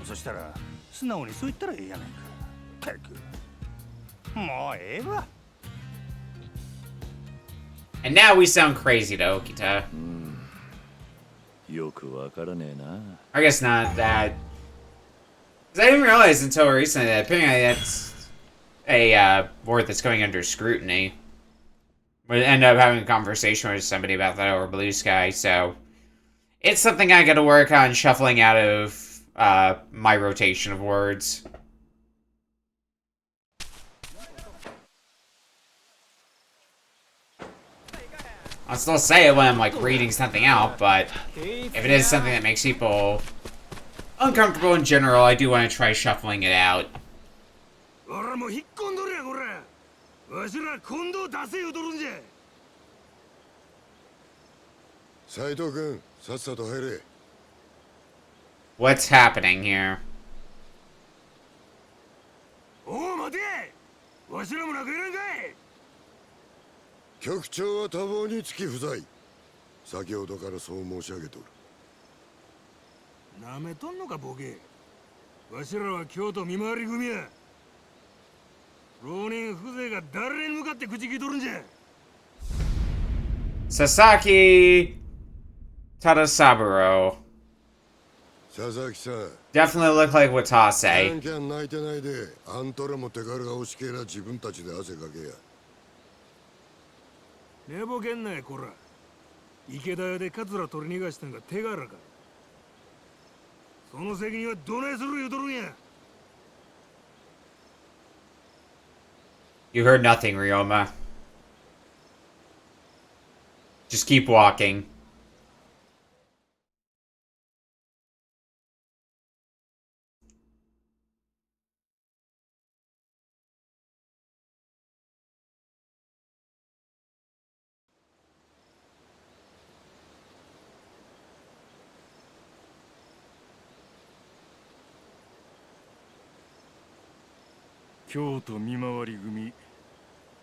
Speaker 7: そしたら素直にそう言ったらええやないか。たく。もうええわ。
Speaker 1: And now we sound crazy to Okita.
Speaker 4: よくわからねえな。
Speaker 1: I guess not that. Because I didn't realize until recently that apparently that's a word that's going under scrutiny. Would end up having a conversation with somebody about that over Blue Sky, so it's something I gotta work on shuffling out of my rotation of words. I'll still say it when I'm like reading something out, but if it is something that makes people uncomfortable in general, I do want to try shuffling it out.
Speaker 7: 俺も引っ込んどるやこら。わしら今度出せよとるんじゃ。
Speaker 6: 斉藤君、さっさと入れ。
Speaker 1: What's happening here?
Speaker 7: おお待て。わしらも仲いらんかい。
Speaker 6: 局長は多忙につき不在。先ほどからそう申し上げとる。
Speaker 7: なめとんのかボケ。わしらは京都見回り組や。浪人風情が誰に向かって口聞いとるんじゃ。
Speaker 1: Sasaki Tadasaburo.
Speaker 6: 佐々木さん。
Speaker 1: Definitely look like
Speaker 6: キャ
Speaker 1: Watase.
Speaker 6: ンキャン泣いてないで。あんたらも手軽が欲しけりゃ自分たちで汗かけや。
Speaker 7: 寝ぼけんなやこら。池田屋でカツラ取り逃がしたんが手柄か。その責任はどないする言うとるんや。
Speaker 1: You heard nothing, Ryoma. Just keep walking.
Speaker 4: "京都見回り組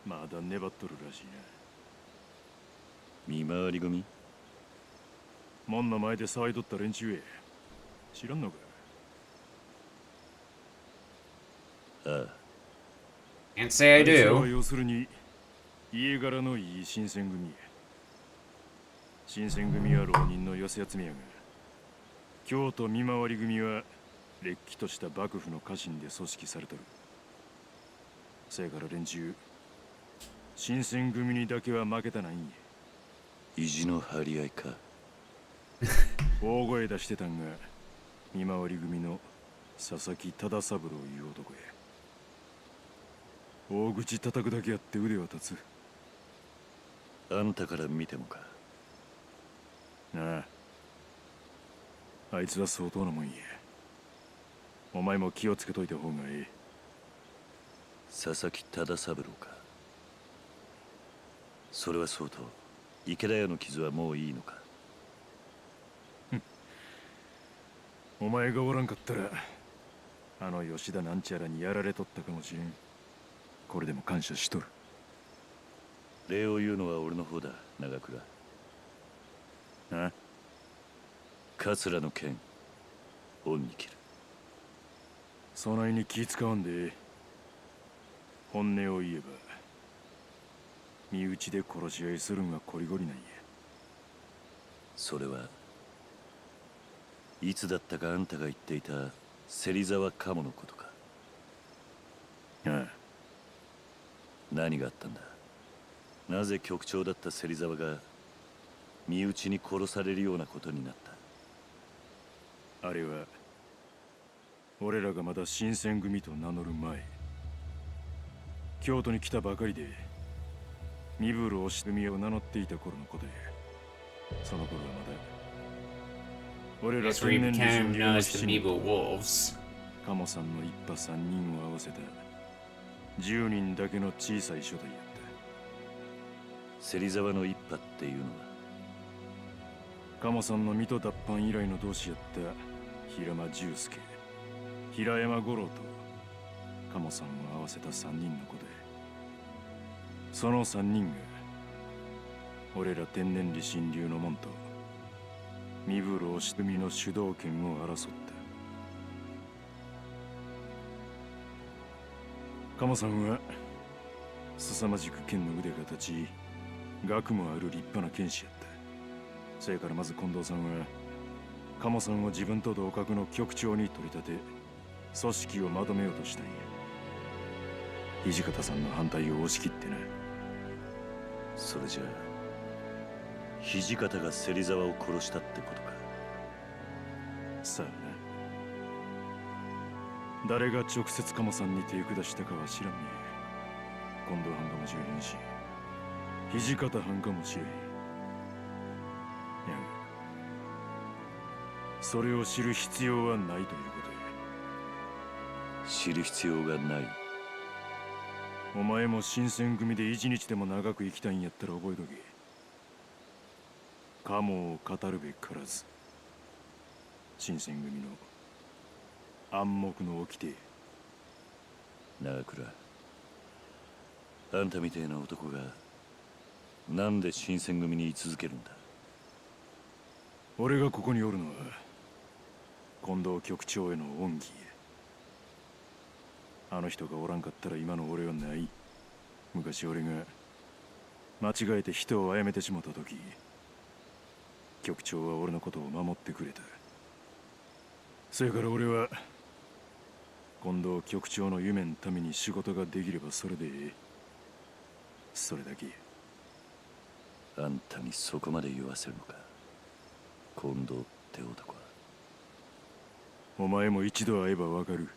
Speaker 4: まだ粘っとるらしいな。見回り組門の前で騒いどった連中へ知らんのか。ああ。
Speaker 1: Can't say I
Speaker 4: あいつらは
Speaker 1: do.
Speaker 4: 要するに家柄のいい新選組や。新選組は浪人の寄せ集めやが、京都見回り組はれっきとした幕府の家臣で組織されとる。せやから連中、新選組にだけは負けたないんや。
Speaker 8: 意地の張り合いか。
Speaker 4: 大声出してたんが見回り組の佐々木忠三郎いう男や。大口叩くだけあって腕は立つ。
Speaker 8: あんたから見てもか。
Speaker 4: なあ、あいつは相当なもんや。お前も気をつけといた方がええ。
Speaker 8: 佐々木忠三郎か。それはそうと、池田屋の傷はもういいのか。
Speaker 4: お前がおらんかったらあの吉田なんちゃらにやられとったかもしれん。これでも感謝しとる。
Speaker 8: 礼を言うのは俺の方だ、長倉。
Speaker 4: なあ、
Speaker 8: 桂の剣恩に切る。
Speaker 4: そないに気使わんで本音を言えば身内で殺し合いするんがこりごりなんや。
Speaker 8: それはいつだったかあんたが言っていた芹沢鴨のことか。
Speaker 4: ああ、
Speaker 8: 何があったんだ。なぜ局長だった芹沢が身内に殺されるようなことになった。
Speaker 4: あれは俺らがまだ新選組と名乗る前、京都に来たばかりで身分押し組を名乗っていた頃のことや。その頃はまだ俺ら
Speaker 1: That's where he
Speaker 4: 天然
Speaker 1: became
Speaker 4: 理人
Speaker 1: known
Speaker 4: の
Speaker 1: as the
Speaker 4: 七
Speaker 1: Meeble
Speaker 4: 人、
Speaker 1: Wolves.
Speaker 4: 鴨さんの一派3人を合わせた10人だけの小さい所帯やった。
Speaker 8: 芹沢の一派っていうのは。
Speaker 4: 鴨さんの水戸脱藩以来の同志やった平間重介、平山五郎と鴨さんを合わせた3人のことや。その3人が俺ら天然理心流の門と身分押し組の主導権を争った。鴨さんは凄まじく剣の腕が立ち、学もある立派な剣士やった。そやからまず近藤さんは鴨さんを自分と同格の局長に取り立て組織をまとめようとしたんや。土方さんの反対を押し切ってな。
Speaker 8: それじゃあ土方が芹沢を殺したってことか。
Speaker 4: さあな、誰が直接鴨さんに手下したかは知らんねえ。近藤藩かもしれへんし、土方藩かもしれへん。やがそれを知る必要はないということや。
Speaker 8: 知る必要がない。
Speaker 4: お前も新選組で一日でも長く生きたいんやったら覚えとけ。鴨を語るべからず、新選組の暗黙の掟。
Speaker 8: 長倉、あんたみてえな男がなんで新選組に居続けるんだ。
Speaker 4: 俺がここにおるのは近藤局長への恩義や。あの人がおらんかったら今の俺はない。昔俺が間違えて人を殺めてしまった時、局長は俺のことを守ってくれた。それから俺は近藤局長の夢のために仕事ができればそれでええ。それだけや。
Speaker 8: あんたにそこまで言わせるのか、近藤って男は。
Speaker 4: お前も一度会えばわかる。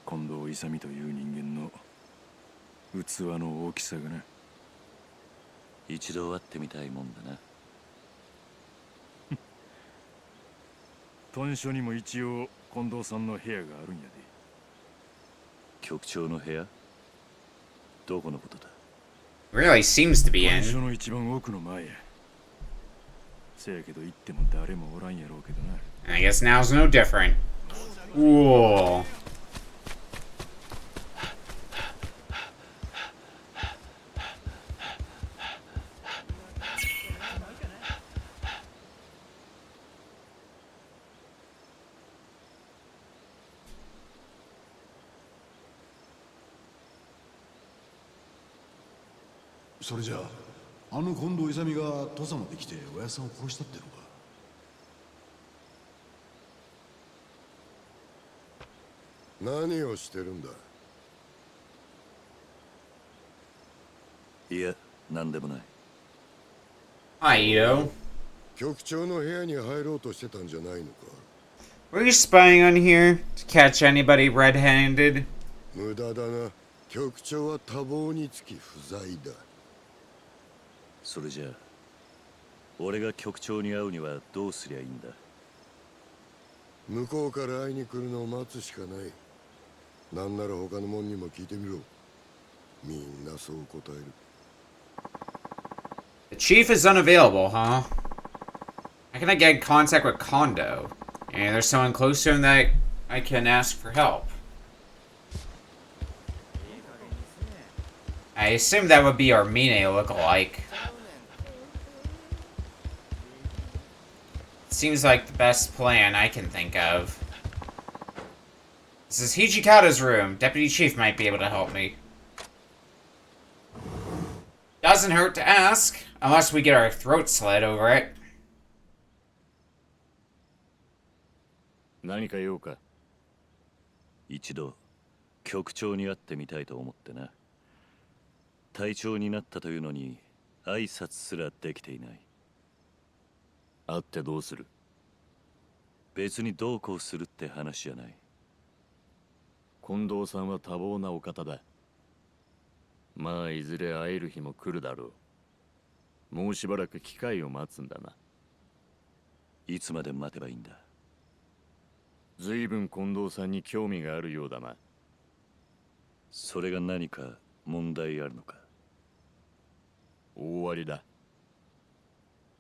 Speaker 4: 近藤勇という人間の器の大きさがな。
Speaker 8: 一度会ってみたいもんだな。
Speaker 4: 屯所にも一応近藤さんの部屋があるんやで。
Speaker 8: 局長の部屋？どこのことだ？
Speaker 1: Really seems to be
Speaker 4: 屯所
Speaker 1: in.
Speaker 4: の一番奥の前や。せやけど行っても誰もおらんやろうけどな。
Speaker 1: I guess now's no different. Whoa.
Speaker 6: それじゃあ
Speaker 9: あの近藤勇が土佐まで来ておやさんを殺したってのか。
Speaker 10: 何をしてるんだ。
Speaker 8: いや、なんでもない。
Speaker 1: Hi, Ito.
Speaker 10: 局長の部屋に入ろうとしてたんじゃないのか。
Speaker 1: Were you spying on here to catch anybody red-handed?
Speaker 10: 無駄だな。局長は多忙につき不在だ。
Speaker 8: それじゃあ俺が局長に会うにはどうすりゃいいんだ。
Speaker 10: 向こうから会いに来るのを待つしかない。なんなら他の者にも聞いてみろ。みんなそう答える。
Speaker 1: The chief is unavailable, huh? How can I get in contact with Kondo? And there's someone close to him that I can ask for help. I assume that would be Armine look-alike. Seems like the best plan I can think of. This is Hijikata's room. Deputy Chief might be able to help me. Doesn't hurt to ask, unless we get our throat slit over it.
Speaker 8: 何か用か。一度局長に会ってみたいと思ってな。隊長になったというのに挨拶すらできていない。会ってどうする。別にどうこうするって話じゃない。
Speaker 11: 近藤さんは多忙なお方だ。まあいずれ会える日も来るだろう。もうしばらく機会を待つんだな。
Speaker 8: いつまで待てばいいんだ。
Speaker 11: ずいぶん近藤さんに興味があるようだな。
Speaker 8: それが何か問題あるのか。
Speaker 11: 大ありだ。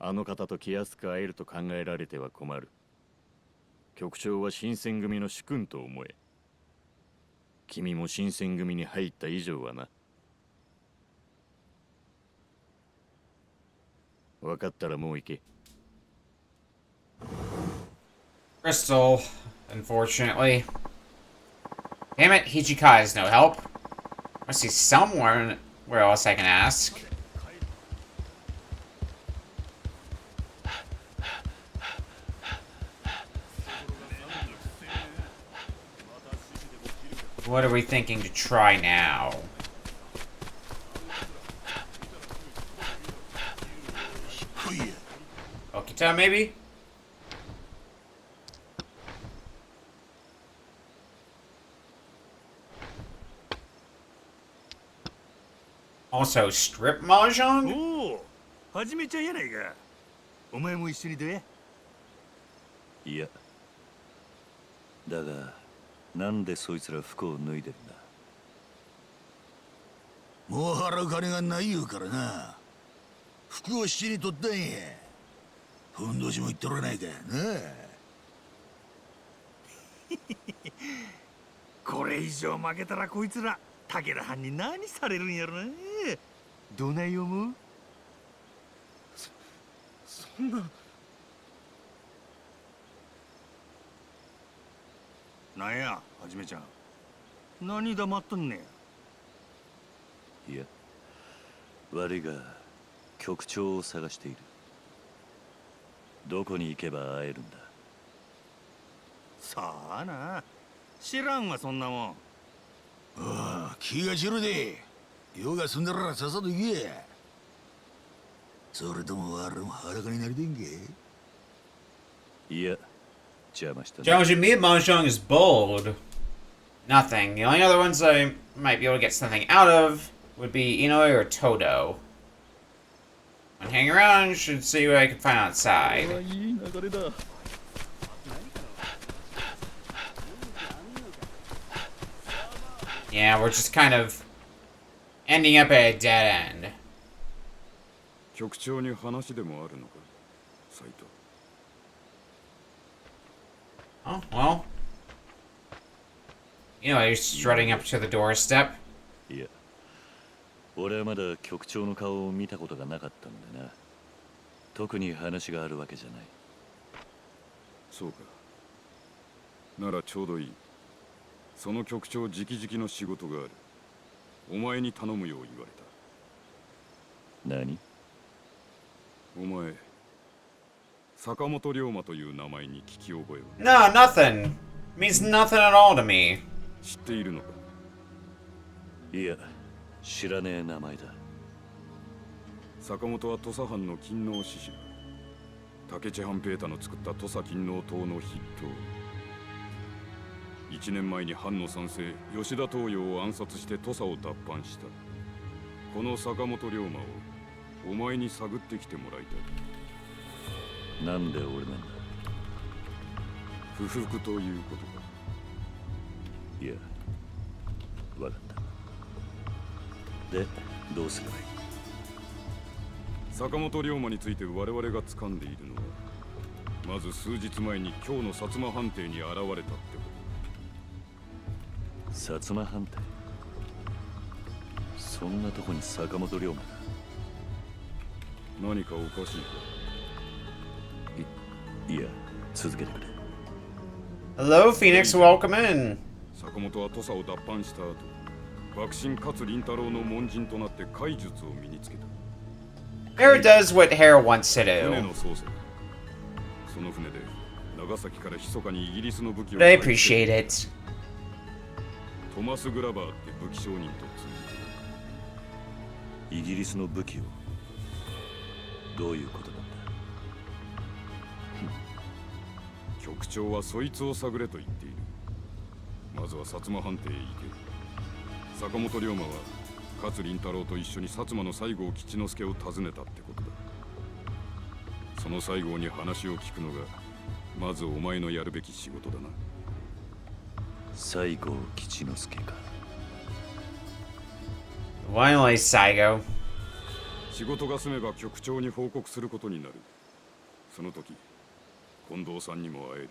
Speaker 11: あの方と気安く会えると考えられては困る。局長は新選組の主君と思え。君も新選組に入った以上はな。分かったらもう行け。
Speaker 1: Crystal, unfortunately. Damn it, Hichikai is no help. Must be somewhere where else I can ask. What are we thinking to try now? Okita, maybe? Also, strip mahjong?
Speaker 7: おお、はじめちゃんやないか。お前も一緒にどや。
Speaker 8: いや。だが、なんでそいつら服を脱いでるんだ。
Speaker 6: もう払う金がない言うからな。服を七に取ったんや。ふんどしも言っとらないかな。
Speaker 7: これ以上負けたらこいつら武田藩に何されるんやろな。どない思う。
Speaker 6: そんな。
Speaker 7: なんや、はじめちゃん。何黙っとんねん。
Speaker 8: いや、悪いが局長を探している。どこに行けば会えるんだ。
Speaker 7: さあな、知らんわそんなもん。
Speaker 6: ああ、気が散るで。用が済んだらさっさと行け。それとも我々も裸になりてんけ。
Speaker 8: いや、邪魔した。
Speaker 1: Challenging me at Mahjong is bold. Nothing. The only other ones I might be able to get something out of would be Inoue or Todo. When hang around, should see what I can find outside. Yeah, we're just kind of ending up at a dead end.
Speaker 4: 局長に話でもあるのか、斉藤。
Speaker 1: Oh, well. You know, he's strutting up to the doorstep.
Speaker 8: いや、俺はまだ局長の顔を見たことがなかったんでな。特に話があるわけじゃない。
Speaker 4: そうか。ならちょうどいい。その局長直々の仕事がある。お前に頼むよう言われた。
Speaker 8: 何？
Speaker 4: お前、坂本龍馬という名前に聞き覚え
Speaker 1: No, nothing. Means nothing at all to me.
Speaker 4: 知っているのか？
Speaker 8: いや、知らねえ名前だ。
Speaker 4: 坂本は土佐藩の勤王志士。竹地半平太の作った土佐勤王党の筆頭。1年前に藩の賛成吉田東洋を暗殺して土佐を奪還した。この坂本龍馬をお前に探ってきてもらいたい。
Speaker 8: なんで俺なんだ？
Speaker 4: 不服ということか？
Speaker 8: いや、わかった。で、どうすればいい？
Speaker 4: 坂本龍馬について我々が掴んでいるのは、まず数日前に今日の薩摩藩邸に現れたってこと。
Speaker 8: 薩摩藩邸？そんなとこに坂本龍馬が。
Speaker 4: 何かおかしいか？
Speaker 8: いや、続けてくれ。
Speaker 1: Hello, Phoenix. Welcome in.
Speaker 4: 坂本は土佐を奪還した後、幕臣勝麟太郎の門人となって怪術を身につけた。
Speaker 1: Hera does what Hera wants to
Speaker 4: 船
Speaker 1: do.
Speaker 4: の操作。その船で長崎から密かにイギリスの武器を
Speaker 1: But I appreciate it.
Speaker 4: トマス・グラバーって武器商人と通
Speaker 8: イギリスの武器を。どういうことなんだ？
Speaker 4: 局長はそいつを探れと言っている。まずは薩摩藩邸へ行け。坂本龍馬は勝麟太郎と一緒に薩摩の西郷吉之助を訪ねたってことだ。その西郷に話を聞くのがまずお前のやるべき仕事だな。
Speaker 8: 西郷吉之助か。
Speaker 1: Finally, Saigo.
Speaker 4: 仕事が済めば局長に報告することになる。その時近藤さんにも会える。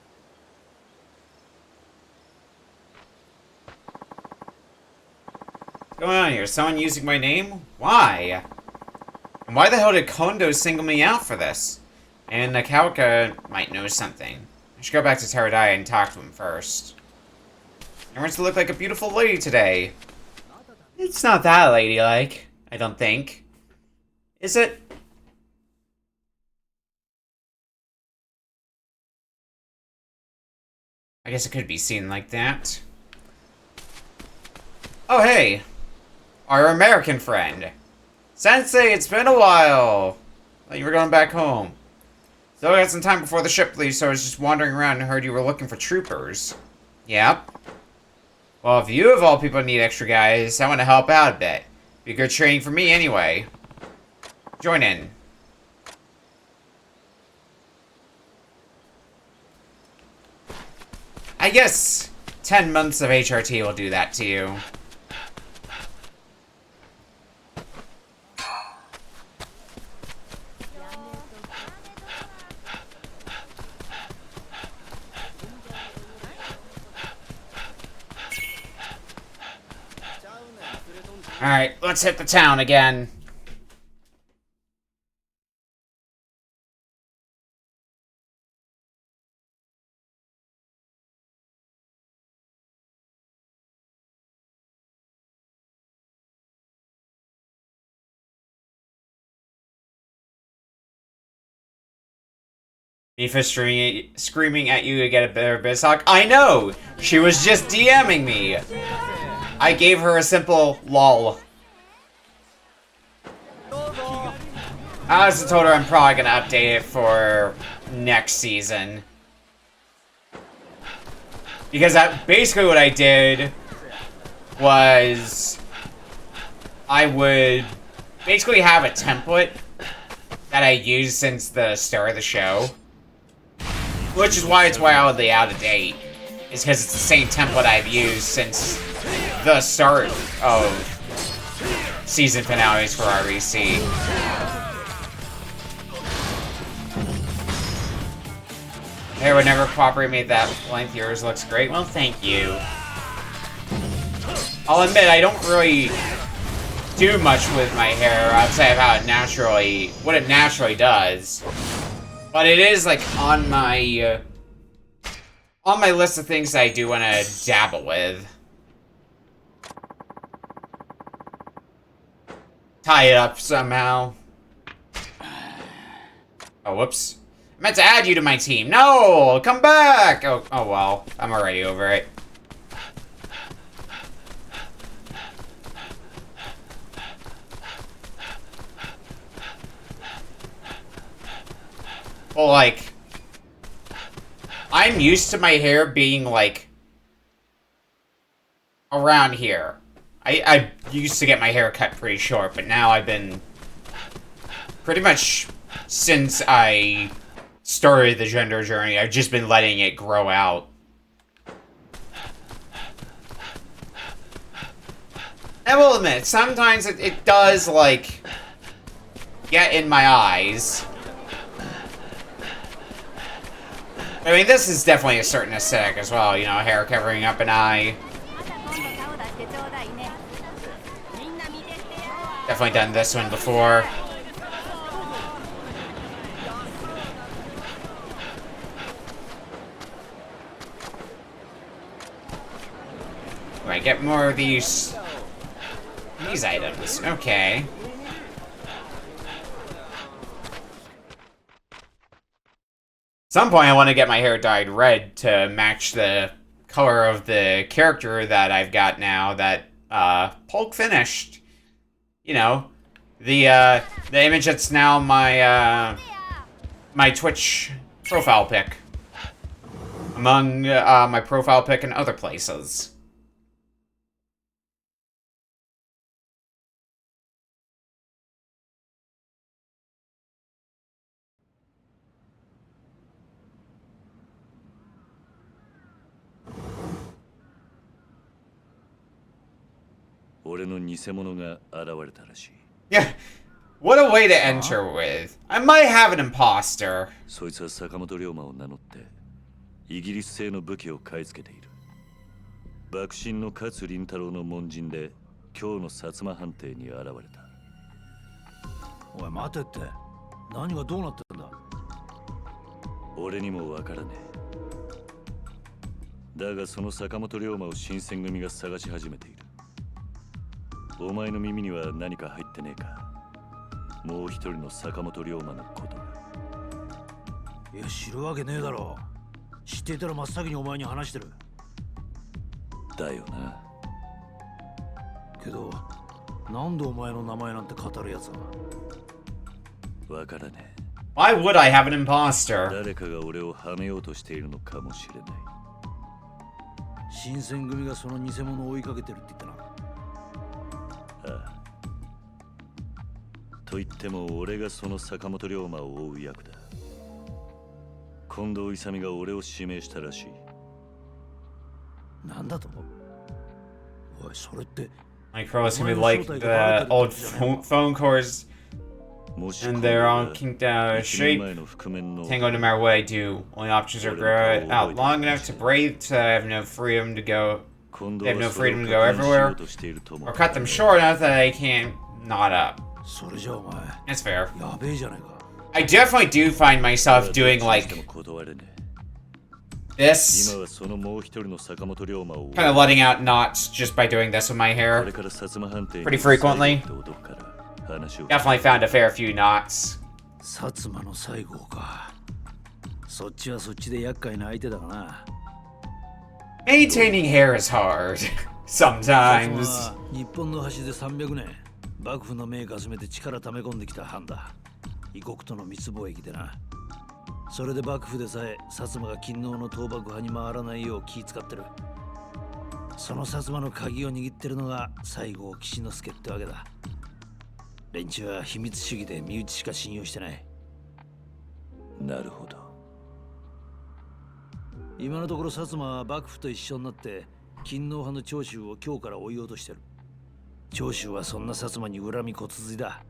Speaker 1: What's going on here? Someone using my name? Why? And why the hell did Kondo single me out for this? And Nakauka might know something. I should go back to Teradai and talk to him first. Everyone's to look like a beautiful lady today. It's not that ladylike, I don't think. Is it? I guess it could be seen like that. Oh, hey! Our American friend. Sensei, it's been a while! Thought you were going back home. Still got some time before the ship leaves, so I was just wandering around and heard you were looking for troopers. Yep. Well, if you of all people need extra guys, I want to help out a bit. Be good training for me anyway. Join in. I guess 10 months of HRT will do that to you. Alright, let's hit the town again. Mifa screaming at you to get a better Bizhawk. I know! She was just DMing me! I gave her a simple lol. I also told her I'm probably gonna update it for next season. Because basically what I did was I would basically have a template that I used since the start of the show. Which is why it's wildly out of date. Is because it's the same template I've used since the start of season finales for REC. Hair would never cooperate made that length. Yours looks great. Well, thank you. I'll admit, I don't really do much with my hair outside of how it naturally, what it naturally does. But it is like on my list of things that I do want to dabble with. Tie it up somehow. Oh, whoops. I meant to add you to my team. No! Come back! Oh well. I'm already over it. Well, like... I'm used to my hair being, like... around here. I used to get my hair cut pretty short, but now I've been... pretty much since I started the gender journey, I've just been letting it grow out. I will admit, sometimes it does, like, get in my eyes. I mean, this is definitely a certain aesthetic as well, you know, hair covering up an eye. Definitely done this one before. Right, get more of these items. Okay. At some point I want to get my hair dyed red to match the color of the character that I've got now that Polk finished. You know, the image that's now my my Twitch profile pic. Among my profile pic and other places. Yeah, what a way to enter with. I might have an imposter.
Speaker 8: そいつは坂本龍馬を名乗ってイギリス製の武器を買い付けている。幕臣の勝麟太郎の門人で今日の薩摩藩邸に現れた。
Speaker 11: おい待てって。何がどうなってんだ。
Speaker 8: 俺にもわからねえ。だがその坂本龍馬を新選組が探し始めている。お前の耳には何か入ってねえか。もう一人の坂本龍馬のことが。
Speaker 11: いや知るわけねえだろ。知っていたら真っ先にお前に話してる。
Speaker 8: だよな。
Speaker 11: けどなんでお前の名前なんて語るやつが。
Speaker 8: わからねえ。
Speaker 1: Why would I have an imposter?
Speaker 8: 誰かが俺をはめようとしているのかもしれない。
Speaker 11: 新選組がその偽物を追いかけてるって言ったな。
Speaker 8: ああ。と言っても俺がその坂本龍馬を追う役だ。近藤勇が俺を指名したらしい。
Speaker 11: なんだと？おい、それって。
Speaker 1: Like, bro, it's gonna be like the old phone calls, and they're all kinked out of shape. Tango, no matter what I do, only options are grow out long enough to breathe, so I have no freedom to go. They have no freedom to go everywhere, or cut them short enough that I can't knot up. That's fair. I definitely do find myself doing like this, kind of letting out knots just by doing this with my hair pretty frequently. Definitely found a fair few knots.
Speaker 11: 薩摩の西郷か。そっちはそっちで厄介な相手だがな。
Speaker 1: Maintaining hair is hard sometimes.
Speaker 11: 日本の端で300年、幕府の命かすめて力溜め込んできた藩だ。異国との密貿易でな。それで幕府でさえ薩摩が勤王の倒幕派に回らないよう気使ってる。その薩摩の鍵を握ってるのが西郷岸之助ってわけだ。連中は秘密主義で身内しか信用してない。
Speaker 8: なるほど。
Speaker 11: 今のところ薩摩は幕府と一緒になって勤王派の長州を京から追いようとしてる。長州はそんな薩摩に恨み骨髄だ。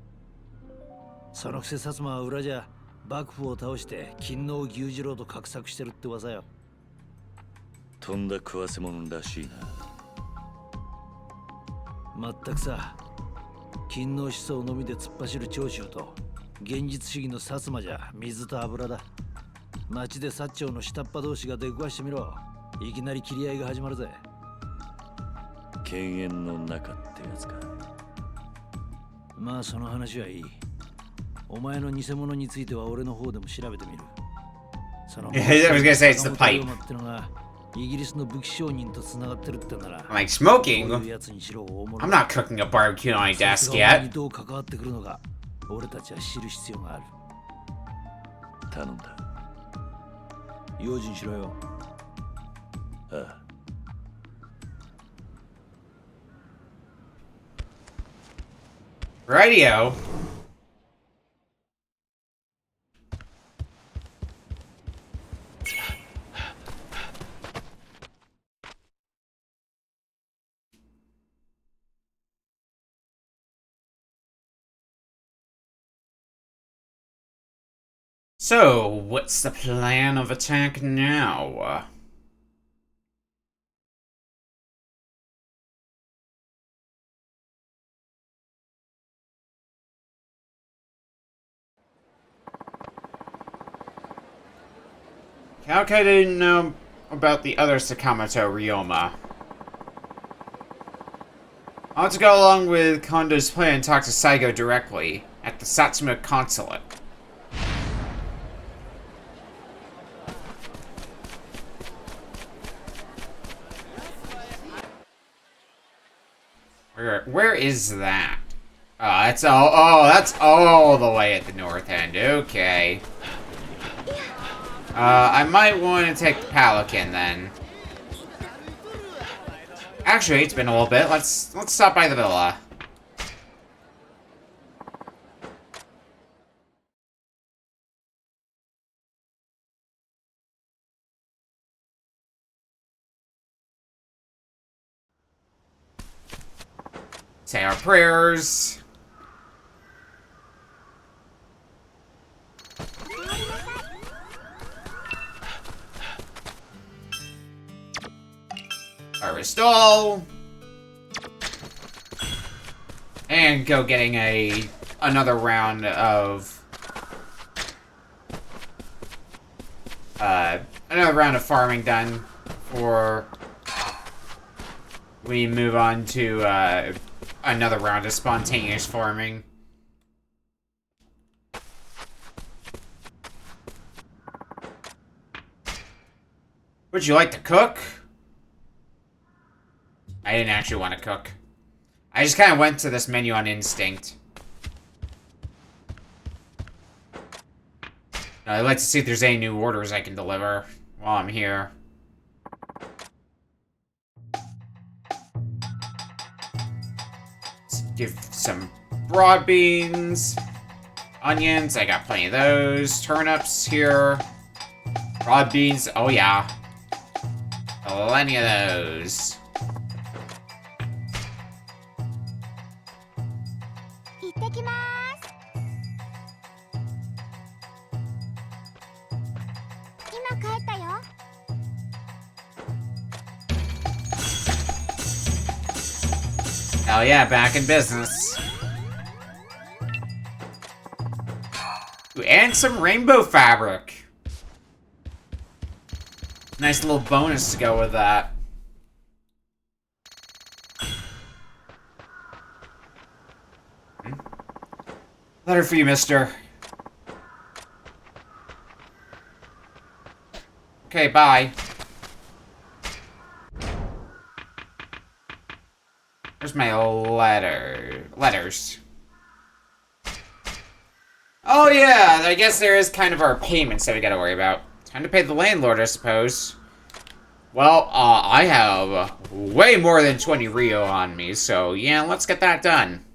Speaker 11: そのくせ薩摩は裏じゃ幕府を倒して勤王牛次郎と画策してるって噂よ。
Speaker 8: とんだ食わせ者らしいな。
Speaker 11: まったくさ、勤王思想のみで突っ走る長州と現実主義の薩摩じゃ水と油だ。町で薩長の下っ端同士が出くわしてみろ。いきなり切り合いが始まるぜ。
Speaker 8: 犬猿の中ってやつか。
Speaker 11: まあその話はいい。
Speaker 3: お前の偽物については俺の方でも調べてみる。その
Speaker 1: I was gonna say it's the pipe.
Speaker 3: ってのがイギリスの武器商人と繋がってるってなら。
Speaker 1: Like smoking?
Speaker 3: こういうやつにしろ大物。
Speaker 1: I'm not cooking a barbecue on my
Speaker 3: そい
Speaker 1: desk
Speaker 3: つがお前に
Speaker 1: yet.
Speaker 3: どう関わってくるのか、俺たちは知る必要がある。
Speaker 8: 頼んだ。
Speaker 3: 用心しろよ。
Speaker 8: ああ。
Speaker 1: Radio. So, what's the plan of attack now? How can I didn't know about the other Sakamoto Ryoma? I want to go along with Kondo's plan and talk to Saigo directly at the Satsuma consulate. Where is that? Oh, that's all the way at the north end. Okay. I might want to take the Pelican then. Actually, it's been a little bit. Let's stop by the villa. Say our prayers. Restall. And go getting another round of farming done before we move on to another round of spontaneous farming. Would you like to cook? I didn't actually want to cook. I just kind of went to this menu on instinct. I'd like to see if there's any new orders I can deliver while I'm here. Let's give some broad beans, onions, I got plenty of those, turnips here, broad beans, oh yeah, plenty of those.
Speaker 2: 行ってきます。今帰ったよ。
Speaker 1: Hell yeah, back in business. Ooh, and some rainbow fabric. Nice little bonus to go with that. Letter for you, mister. Okay, bye. Where's my letters? Oh yeah, I guess there is kind of our payments that we gotta worry about. Time to pay the landlord, I suppose. Well, I have way more than 20 Rio on me, so yeah, let's get that done.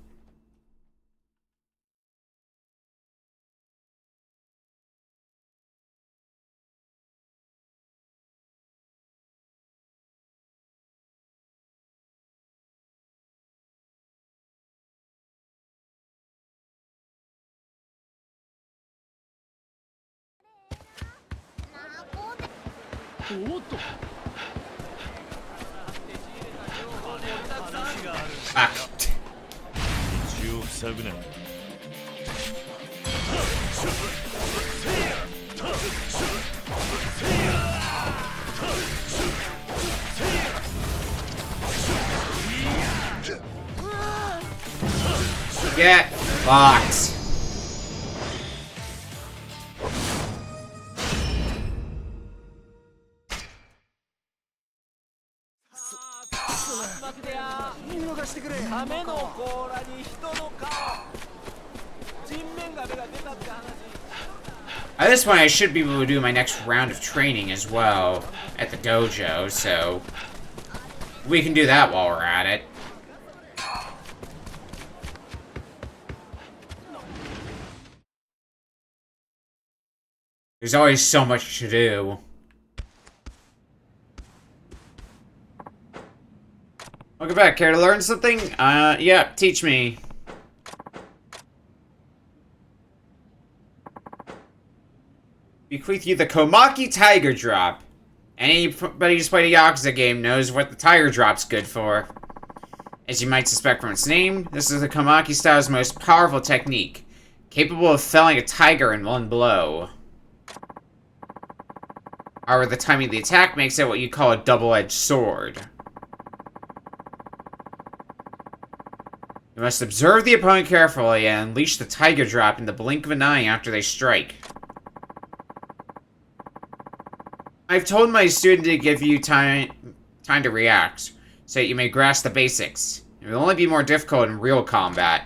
Speaker 1: Ah. Get fucked. At this point, I should be able to do my next round of training as well at the dojo, so we can do that while we're at it. There's always so much to do. Welcome back. Care to learn something? Yeah, teach me. Bequeath you the Komaki Tiger Drop. Anybody who's played a Yakuza game knows what the Tiger Drop's good for. As you might suspect from its name, this is the Komaki style's most powerful technique, capable of felling a tiger in one blow. However, the timing of the attack makes it what you call a double-edged sword. You must observe the opponent carefully and unleash the Tiger Drop in the blink of an eye after they strike. I've told my student to give you time to react, so that you may grasp the basics. It will only be more difficult in real combat.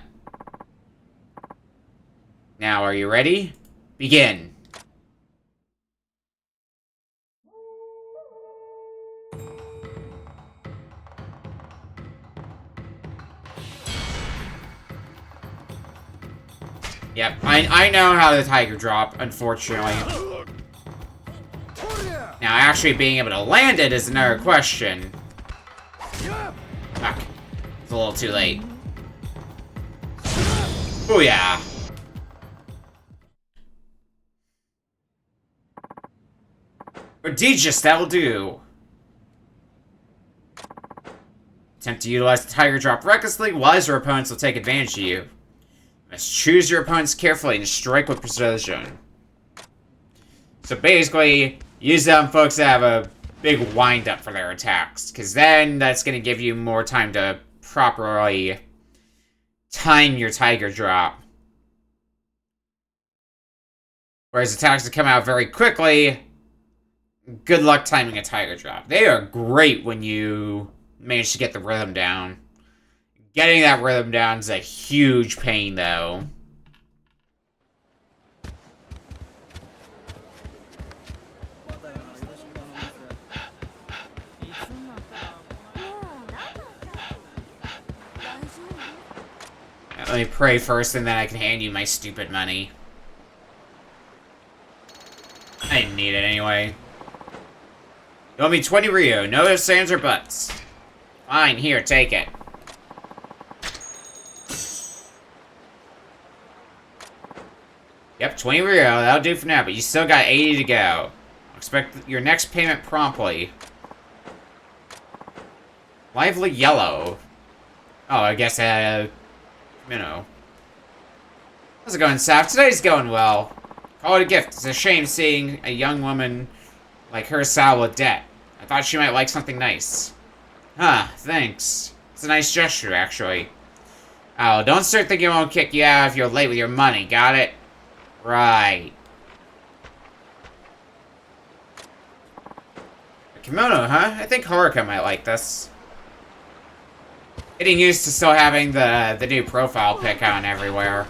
Speaker 1: Now, are you ready? Begin. Yep, I know how to Tiger Drop, unfortunately. Now, actually being able to land it is another question. Fuck. It's a little too late. Booyah! Prodigious, that'll do. Attempt to utilize the Tiger Drop recklessly, wiser opponents will take advantage of you. You must choose your opponents carefully and strike with precision. So basically, use them folks that have a big wind-up for their attacks, because then that's going to give you more time to properly time your Tiger Drop. Whereas attacks that come out very quickly, good luck timing a Tiger Drop. They are great when you manage to get the rhythm down. Getting that rhythm down is a huge pain, though. Let me pray first, and then I can hand you my stupid money. I didn't need it anyway. You owe me 20 Rio. No ifs, ands, or buts. Fine, here, take it. Yep, 20 Rio. That'll do for now, but you still got 80 to go. Expect your next payment promptly. Lively yellow. Oh, I guess, you know. How's it going, Saf? Today's going well. Call it a gift. It's a shame seeing a young woman like her saddle with debt. I thought she might like something nice. Huh, thanks. It's a nice gesture, actually. Oh, don't start thinking I won't kick you out if you're late with your money, got it? Right. A kimono, huh? I think Haruka might like this. Getting used to still having the new profile pic on everywhere.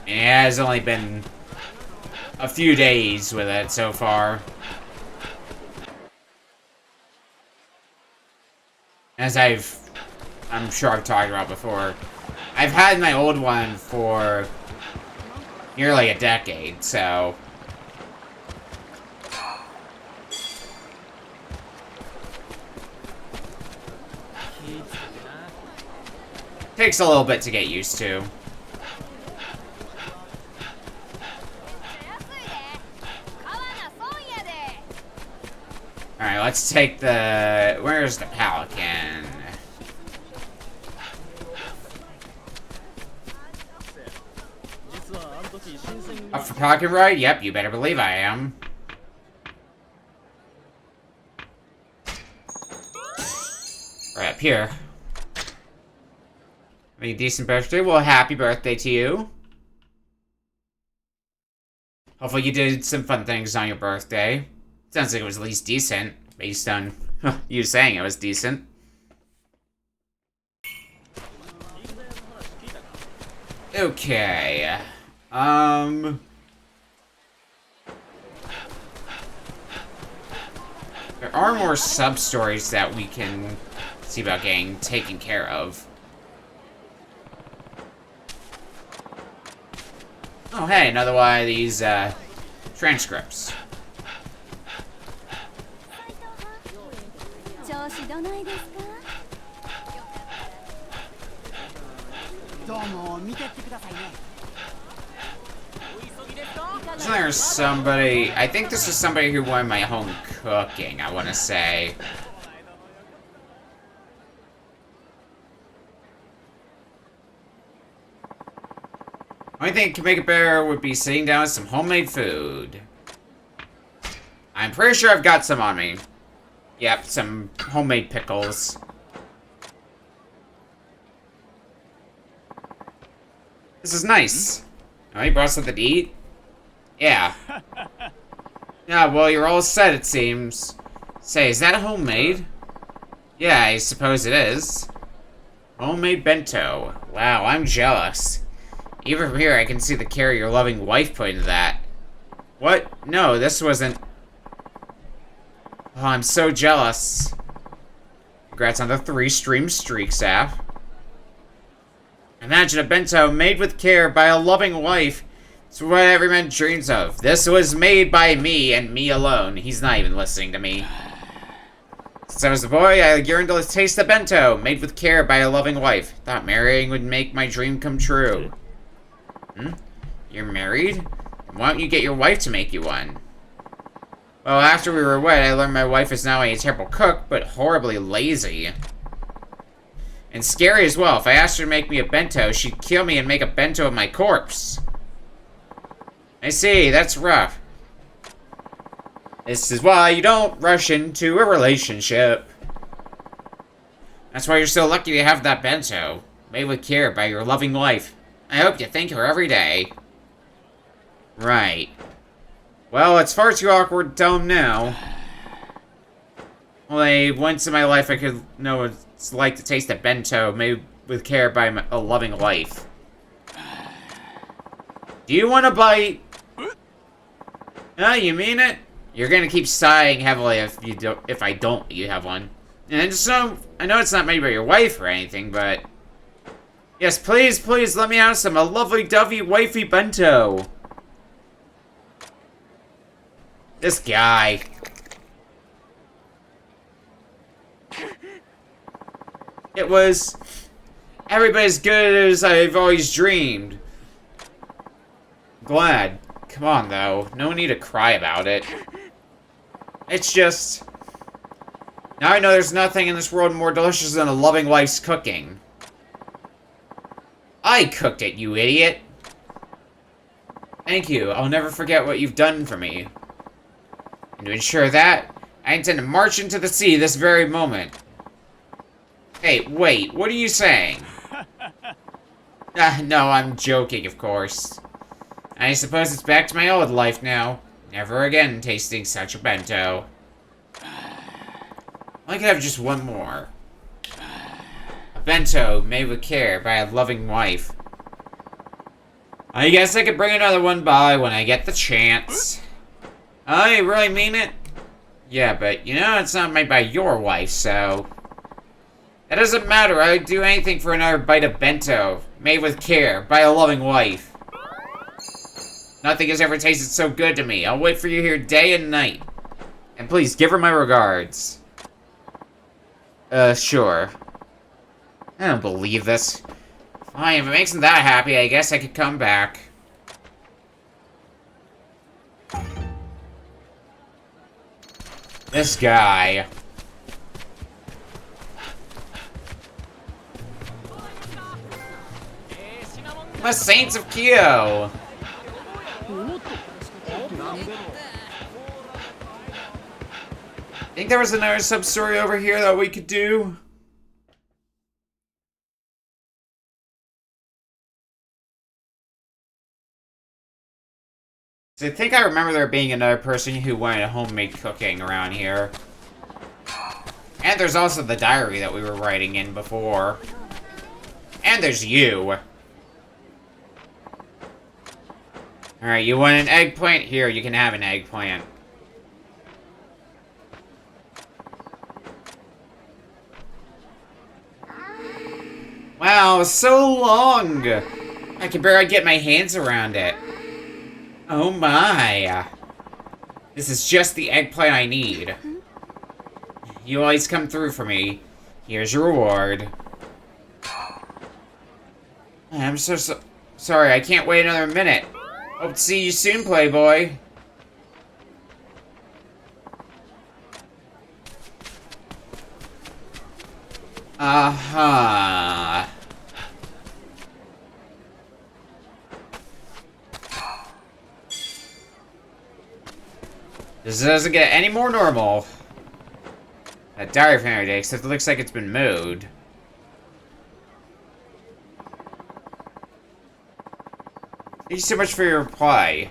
Speaker 1: It has only been a few days with it so far. As I'm sure I've talked about before, I've had my old one for nearly a decade, so... Takes a little bit to get used to. Alright, let's take the... Where's the Pelican? Up for Pelican ride? Yep, you better believe I am. Right up here. Having a decent birthday? Well, happy birthday to you. Hopefully you did some fun things on your birthday. Sounds like it was at least decent, based on You saying it was decent. Okay. There are more sub-stories that we can see about getting taken care of. Oh, hey, another one of these, transcripts.
Speaker 2: 調子どないですか？
Speaker 5: どうも見てってくださいね。
Speaker 1: Isn't there somebody... I think this is somebody who wanted my home cooking, I want to say. Only thing that could make it better would be sitting down with some homemade food. I'm pretty sure I've got some on me. Yep, some homemade pickles. This is nice. Oh, you brought something to eat? Yeah. Yeah, well, you're all set, it seems. Say, is that homemade? Yeah, I suppose it is. Homemade bento. Wow, I'm jealous. Even from here, I can see the care your loving wife put into that. What? No, this wasn't... Oh, I'm so jealous. Congrats on the 3-stream streak, Saf. Imagine a bento made with care by a loving wife. It's what every man dreams of. This was made by me and me alone. He's not even listening to me. Since I was a boy, I yearned to taste the bento, made with care by a loving wife. Thought marrying would make my dream come true. Hmm? You're married? Why don't you get your wife to make you one? Well, after we were wed, I learned my wife is not only a terrible cook, but horribly lazy. And scary as well. If I asked her to make me a bento, she'd kill me and make a bento of my corpse. I see, that's rough. This is why you don't rush into a relationship. That's why you're so lucky to have that bento, made with care by your loving wife. I hope you think her every day. Right. Well, it's far too awkward to tell him now. Only once in my life I could know what it's like to taste a bento made with care by a loving wife. Do you want a bite? You mean it? You're gonna keep sighing heavily if I don't let you have one. And so, I know it's not made by your wife or anything, but... Yes, please, please, let me have some. A lovely, dovey, wifey bento. This guy. It was every bit as good as I've always dreamed. Glad. Come on, though. No need to cry about it. It's just... Now I know there's nothing in this world more delicious than a loving wife's cooking. I cooked it, you idiot. Thank you. I'll never forget what you've done for me. And to ensure that, I intend to march into the sea this very moment. Hey, wait, what are you saying? No, I'm joking, of course. I suppose it's back to my old life now. Never again tasting such a bento. I could have just one more. A bento made with care by a loving wife. I guess I could bring another one by when I get the chance. Oh, you really mean it? Yeah, but you know it's not made by your wife, so... That doesn't matter, I'd do anything for another bite of bento, made with care, by a loving wife. Nothing has ever tasted so good to me. I'll wait for you here day and night. And please, give her my regards. Sure. I don't believe this. Fine, if it makes him that happy, I guess I could come back. This guy. The Saints of Kyo. Think there was another sub-story over here that we could do? So I think I remember there being another person who wanted homemade cooking around here. And there's also the diary that we were writing in before. And there's you. Alright, you want an eggplant? Here, you can have an eggplant. Wow, so long! I can barely get my hands around it. Oh my. This is just the eggplant I need. You always come through for me. Here's your reward. I'm so sorry, I can't wait another minute. Hope to see you soon, Playboy. Uh-huh. This doesn't get any more normal. That diary from the other day, except it looks like it's been moved. Thank you so much for your reply.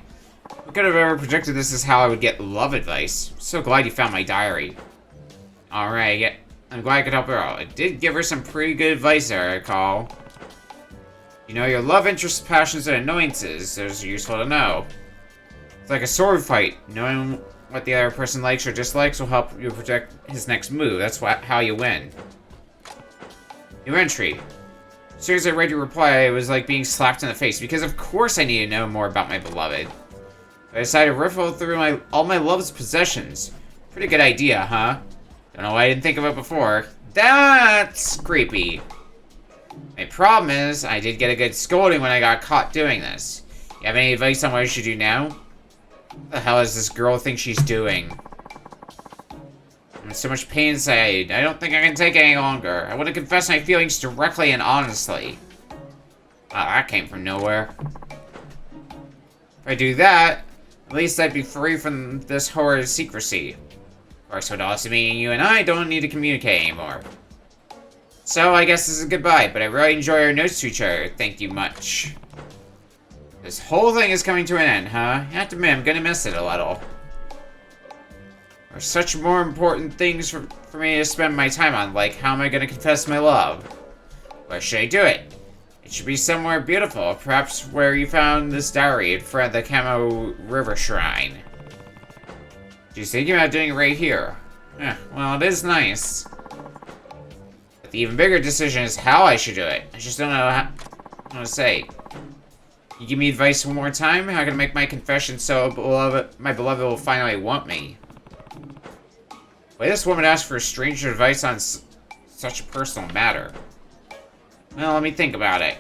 Speaker 1: Who could have ever predicted this is how I would get love advice? I'm so glad you found my diary. Alright, I'm glad I could help her out. I did give her some pretty good advice there, I recall. You know, your love interests, passions, and annoyances. Those are useful to know. It's like a sword fight. Knowing what the other person likes or dislikes will help you project his next move. That's how you win. New entry. As soon as I read your reply, it was like being slapped in the face, because of course I need to know more about my beloved. I decided to riffle through all my love's possessions. Pretty good idea, huh? Don't know why I didn't think of it before. That's creepy. My problem is, I did get a good scolding when I got caught doing this. You have any advice on what I should do now? What the hell does this girl think she's doing? I'm in so much pain inside. I don't think I can take it any longer. I want to confess my feelings directly and honestly. Wow, that came from nowhere. If I do that, at least I'd be free from this horrid secrecy. Of course, it would also mean you and I don't need to communicate anymore. So, I guess this is goodbye, but I really enjoy our notes to each other. Thank you much. This whole thing is coming to an end, huh? I have to admit, I'm gonna miss it a little. There are such more important things for me to spend my time on, like how am I gonna confess my love? Where should I do it? It should be somewhere beautiful, perhaps where you found this diary in front of the Camo River Shrine. Do you think about doing it right here? Well, it is nice. But the even bigger decision is how I should do it. I just don't know how to say. You give me advice one more time? How can I make my confession so my beloved will finally want me? Why this woman asked for stranger advice on such a personal matter? Well, let me think about it.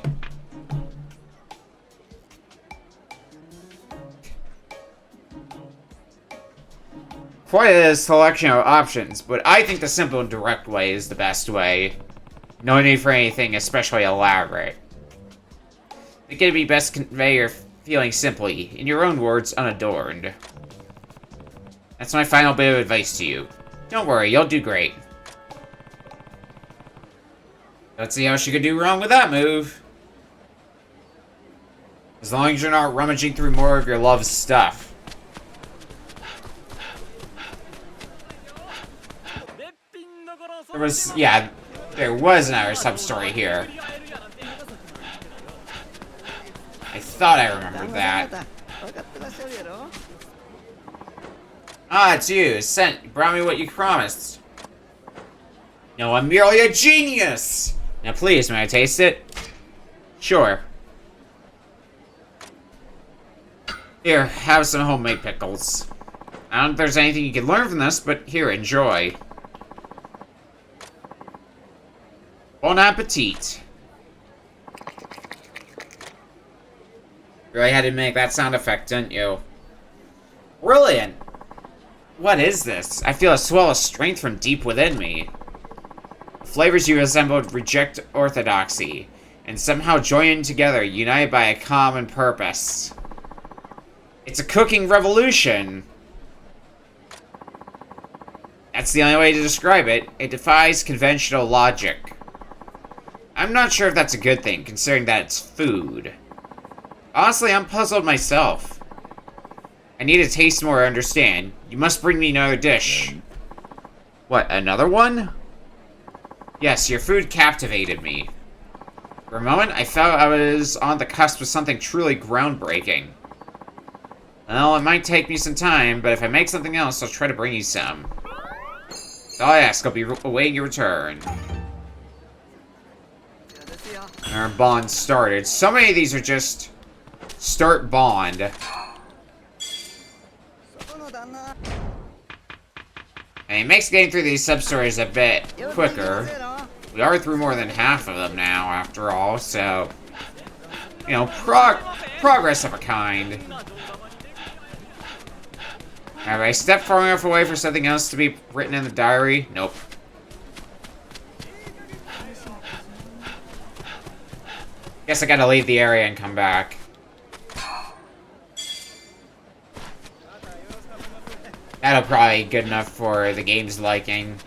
Speaker 1: Quite a selection of options, but I think the simple and direct way is the best way. No need for anything especially elaborate. It can be best convey your feelings simply, in your own words, unadorned. That's my final bit of advice to you. Don't worry, you'll do great. Let's see how she could do wrong with that move. As long as you're not rummaging through more of your love's stuff. There was another sub-story here. I thought I remembered that. Ah, it's you. Sent. You brought me what you promised. No, I'm merely a genius! Now please, may I taste it? Sure. Here, have some homemade pickles. I don't know if there's anything you can learn from this, but here, enjoy. Bon appetit. Really had to make that sound effect, didn't you? Brilliant! What is this? I feel a swell of strength from deep within me. The flavors you assembled reject orthodoxy, and somehow join together, united by a common purpose. It's a cooking revolution! That's the only way to describe it. It defies conventional logic. I'm not sure if that's a good thing, considering that it's food. Honestly, I'm puzzled myself. I need to taste more to understand. You must bring me another dish. What, another one? Yes, your food captivated me. For a moment, I felt I was on the cusp of something truly groundbreaking. Well, it might take me some time, but if I make something else, I'll try to bring you some. That's all I ask. I'll be awaiting your return. Our bond started. So many of these are just start bond. And it makes getting through these sub-stories a bit quicker. We are through more than half of them now, after all, so... You know, progress of a kind. Have I stepped far enough away for something else to be written in the diary? Nope. Guess I gotta leave the area and come back. That'll probably be good enough for the game's liking.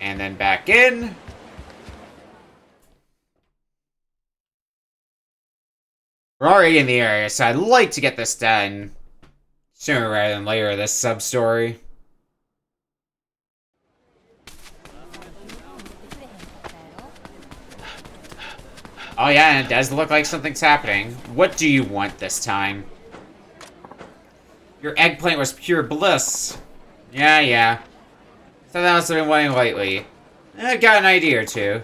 Speaker 1: And then back in. We're already in the area, so I'd like to get this done sooner rather than later, this sub-story. Oh yeah, and it does look like something's happening. What do you want this time? Your eggplant was pure bliss. Yeah. Something else I've been wanting lately. I've got an idea or two.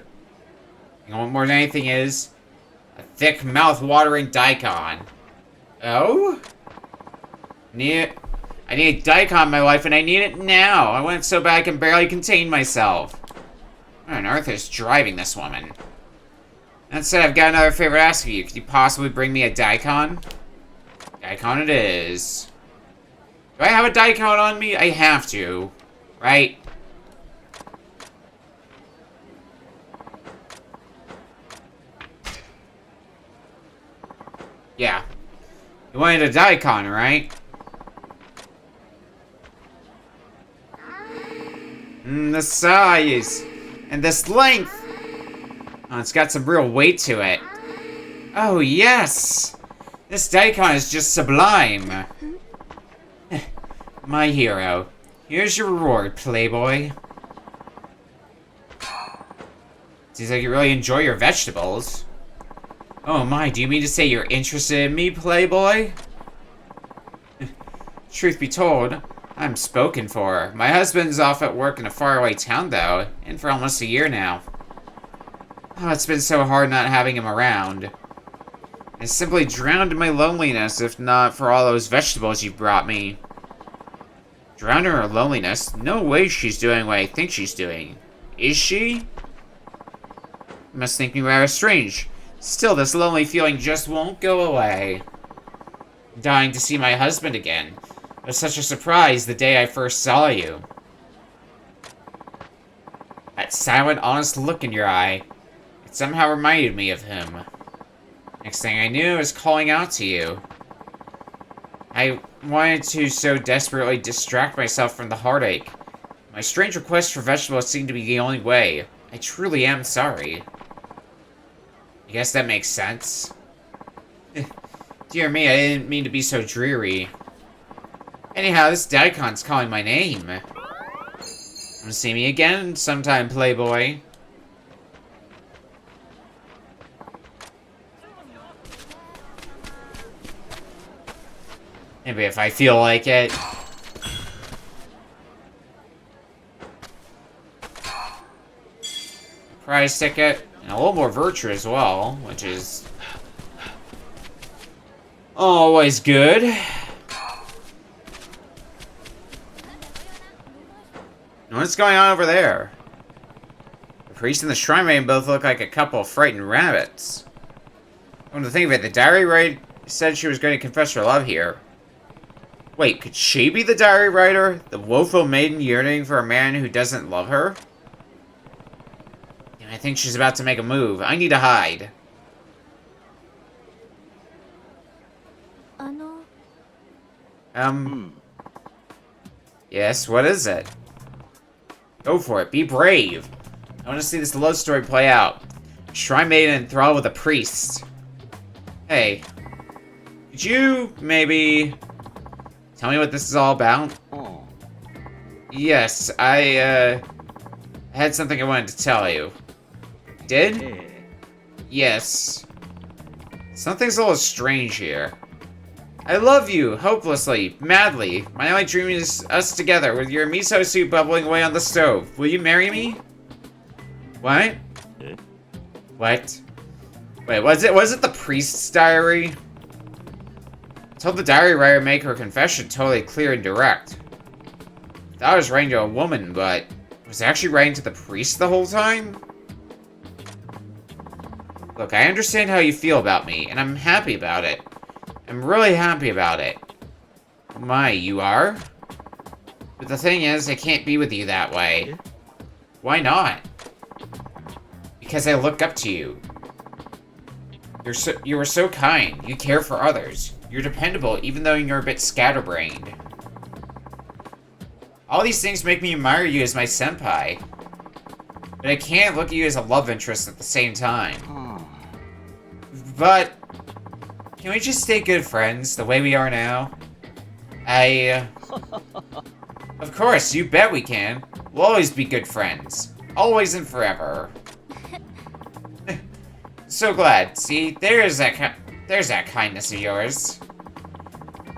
Speaker 1: You know what more than anything is? A thick, mouth-watering daikon. Oh? I need a daikon in my life, and I need it now. I want it so bad I can barely contain myself. What on earth is driving this woman? That said, I've got another favor to ask of you. Could you possibly bring me a daikon? Daikon it is. Do I have a daikon on me? I have to. Right? Yeah. You wanted a daikon, right? The size. And this length. Oh, it's got some real weight to it. Oh, yes! This daikon is just sublime. My hero. Here's your reward, playboy. Seems like you really enjoy your vegetables. Oh my, do you mean to say you're interested in me, playboy? Truth be told, I'm spoken for. My husband's off at work in a faraway town, though, and for almost a year now. Oh, it's been so hard not having him around. I simply drowned in my loneliness, if not for all those vegetables you brought me. Drowned in her loneliness? No way she's doing what I think she's doing. Is she? You must think me rather strange. Still, this lonely feeling just won't go away. I'm dying to see my husband again. It was such a surprise the day I first saw you. That silent, honest look in your eye. It somehow reminded me of him. Next thing I knew, I was calling out to you. I wanted to so desperately distract myself from the heartache. My strange request for vegetables seemed to be the only way. I truly am sorry. I guess that makes sense. Dear me, I didn't mean to be so dreary. Anyhow, this daikon's calling my name. Wanna see me again sometime, playboy? Maybe if I feel like it. Prize ticket. And a little more virtue as well, which is always good. What's going on over there? The priest and the shrine maiden both look like a couple of frightened rabbits. Come to think of it, the diary said she was going to confess her love here. Wait, could she be the diary writer? The woeful maiden yearning for a man who doesn't love her? I think she's about to make a move. I need to hide. Yes, what is it? Go for it. Be brave. I want to see this love story play out. Shrine maiden enthralled with a priest. Hey. Could you maybe tell me what this is all about? Yes, I had something I wanted to tell you. Did? Yes. Something's a little strange here. I love you, hopelessly, madly. My only dream is us together, with your miso soup bubbling away on the stove. Will you marry me? What? What? Wait, was it the priest's diary? I told the diary writer to make her confession totally clear and direct. I thought I was writing to a woman, but was I actually writing to the priest the whole time? Look, I understand how you feel about me, and I'm happy about it. I'm really happy about it. My, you are? But the thing is, I can't be with you that way. Why not? Because I look up to you. You are so kind. You care for others. You're dependable, even though you're a bit scatterbrained. All these things make me admire you as my senpai. But I can't look at you as a love interest at the same time. But can we just stay good friends, the way we are now? Of course, you bet we can. We'll always be good friends. Always and forever. So glad. See, there's that kindness of yours.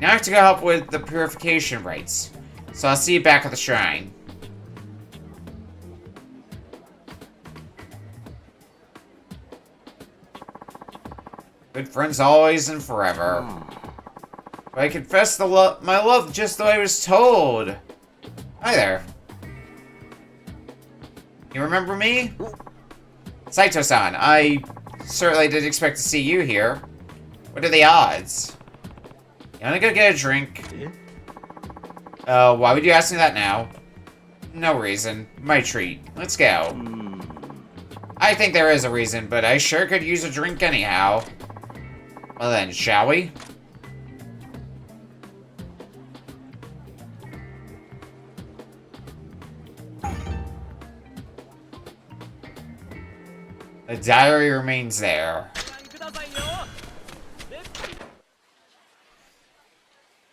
Speaker 1: Now I have to go help with the purification rites. So I'll see you back at the shrine. Good friends always and forever. But I confess my love just the way I was told. Hi there. You remember me? Saito-san, I certainly didn't expect to see you here. What are the odds? You wanna go get a drink? Why would you ask me that now? No reason. My treat. Let's go. I think there is a reason, but I sure could use a drink anyhow. Well then, shall we? The diary remains there.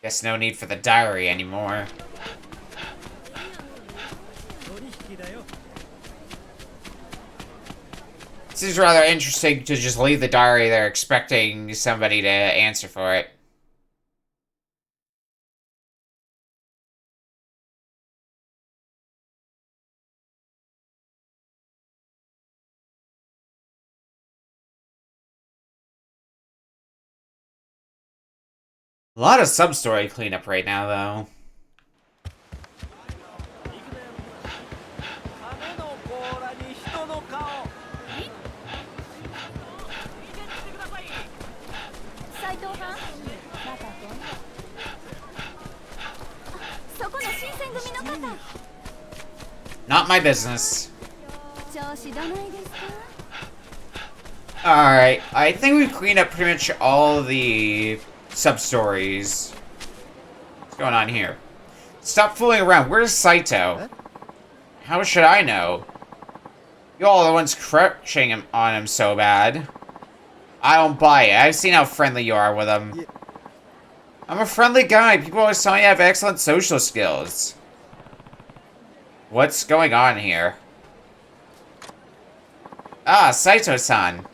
Speaker 1: Guess no need for the diary anymore. This is rather interesting to just leave the diary there expecting somebody to answer for it. A lot of sub-story cleanup right now, though. Not my business. Alright, I think we've cleaned up pretty much all the sub-stories. What's going on here? Stop fooling around. Where's Saito? How should I know? You all are the ones crushing him on him so bad. I don't buy it. I've seen how friendly you are with him. I'm a friendly guy. People always tell me I have excellent social skills. What's going on here? Ah, Saito-san.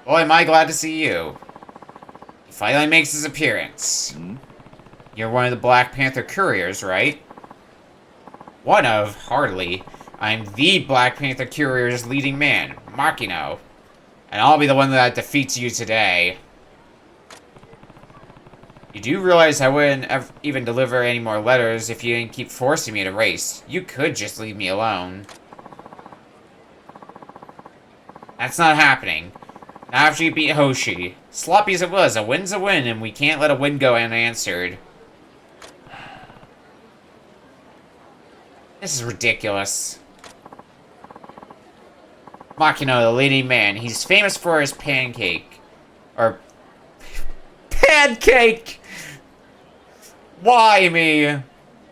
Speaker 1: Boy, am I glad to see you. He finally makes his appearance. You're one of the Black Panther couriers, right? One of, hardly. I'm the Black Panther courier's leading man, Makino. And I'll be the one that defeats you today. You do realize I wouldn't even deliver any more letters if you didn't keep forcing me to race. You could just leave me alone. That's not happening. Not after you beat Hoshi. Sloppy as it was, a win's a win, and we can't let a win go unanswered. This is ridiculous. Makino, the leading man. He's famous for his pancake. Or... pancake! Why me?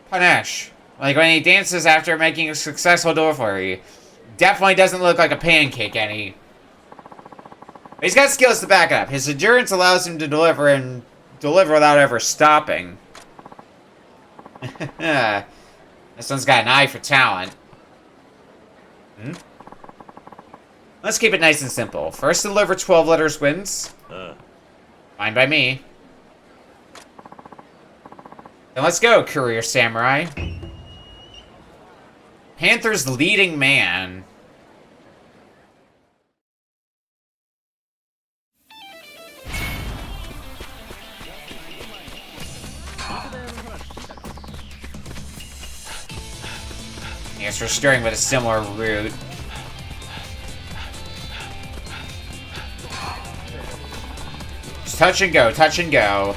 Speaker 1: Panache. Like when he dances after making a successful delivery. Definitely doesn't look like a pancake any. But he's got skills to back it up. His endurance allows him to deliver and deliver without ever stopping. This one's got an eye for talent. Let's keep it nice and simple. First deliver 12 letters wins. Fine by me. Then let's go, Courier Samurai. Panther's leading man. Yes, we're starting with a similar route. Just touch and go, touch and go.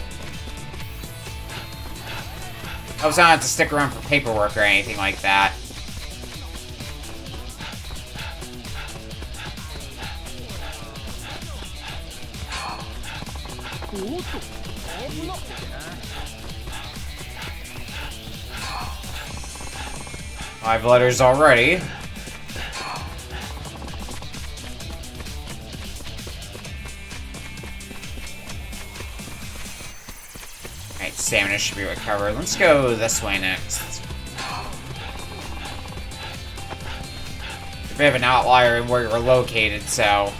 Speaker 1: I was not have to stick around for paperwork or anything like that. Five letters already. Alright, stamina should be recovered. Let's go this way next. A bit of an outlier in where you're located, so...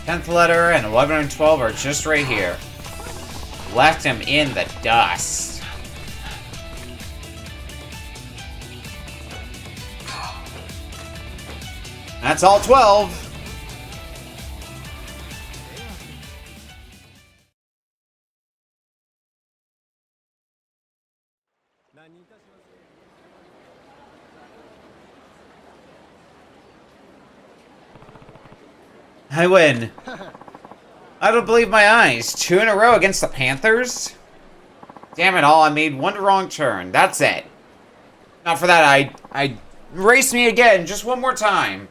Speaker 1: 10th letter and 11 and 12 are just right here. Left him in the dust. That's all 12. I win. I don't believe my eyes. 2 in a row against the Panthers? Damn it all, I made one wrong turn. That's it. Not for that, I race me again, just one more time.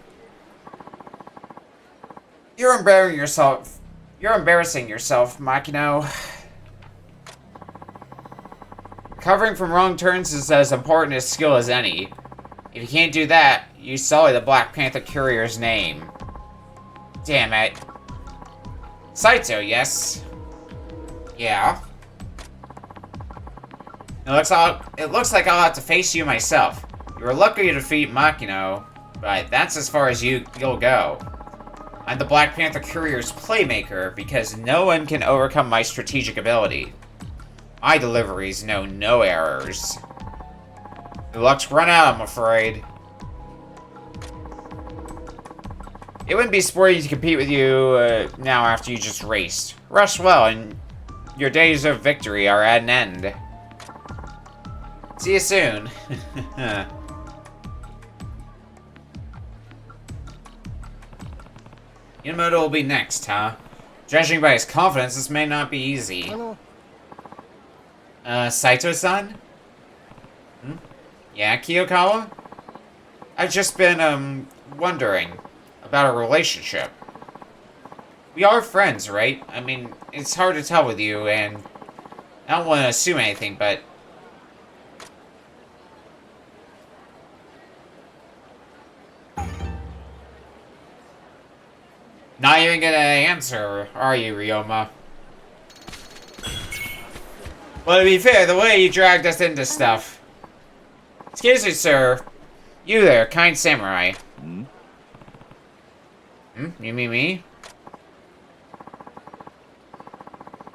Speaker 1: You're embarrassing yourself. You're embarrassing yourself, Makino. Recovering from wrong turns is as important a skill as any. If you can't do that, you sully the Black Panther Courier's name. Damn it. Saito, yes. Yeah. It looks like I'll have to face you myself. You were lucky to defeat Makino, but that's as far as you'll go. I'm the Black Panther Courier's playmaker because no one can overcome my strategic ability. My deliveries know no errors. The luck's run out, I'm afraid. It wouldn't be sporty to compete with you now after you just raced. Rush well, and your days of victory are at an end. See you soon. Inamoto will be next, huh? Judging by his confidence, this may not be easy.
Speaker 6: Hello.
Speaker 1: Saito-san? Yeah, Kiyokawa? I've just been, wondering about our relationship. We are friends, right? I mean, it's hard to tell with you, and I don't want to assume anything, but... Not even gonna answer, are you, Ryoma? Well, to be fair, the way you dragged us into stuff. Excuse me, sir. You there, kind samurai. You mean me?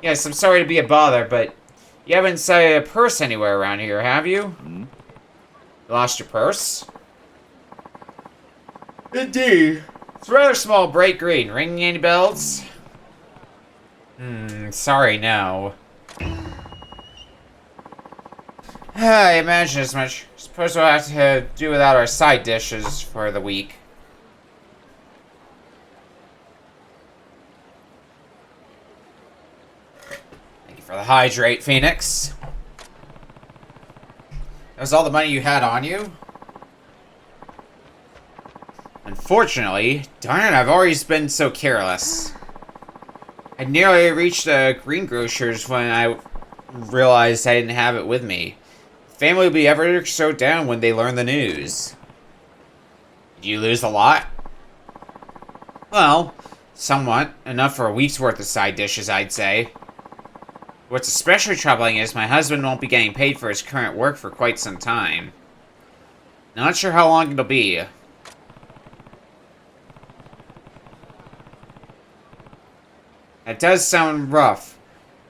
Speaker 1: Yes, I'm sorry to be a bother, but you haven't sighted a purse anywhere around here, have you? You lost your purse? Indeed. It's rather small, bright green. Ringing any bells? Sorry, no. I imagine as much. Suppose we'll have to do without our side dishes for the week. Thank you for the hydrate, Phoenix. That was all the money you had on you? Unfortunately, darn it, I've always been so careless. I nearly reached the greengrocer's when I realized I didn't have it with me. The family will be ever so down when they learn the news. Did you lose a lot? Well, somewhat. Enough for a week's worth of side dishes, I'd say. What's especially troubling is my husband won't be getting paid for his current work for quite some time. Not sure how long it'll be. That does sound rough.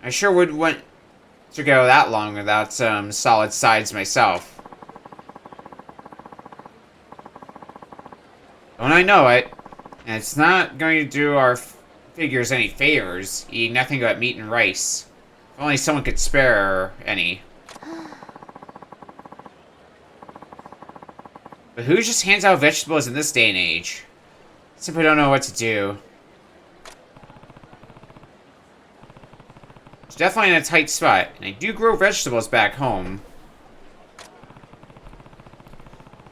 Speaker 1: I sure wouldn't want to go that long without some solid sides myself. Don't I know it? And it's not going to do our figures any favors, eating nothing but meat and rice. If only someone could spare any. But who just hands out vegetables in this day and age? Simply don't know what to do. It's definitely in a tight spot, and I do grow vegetables back home.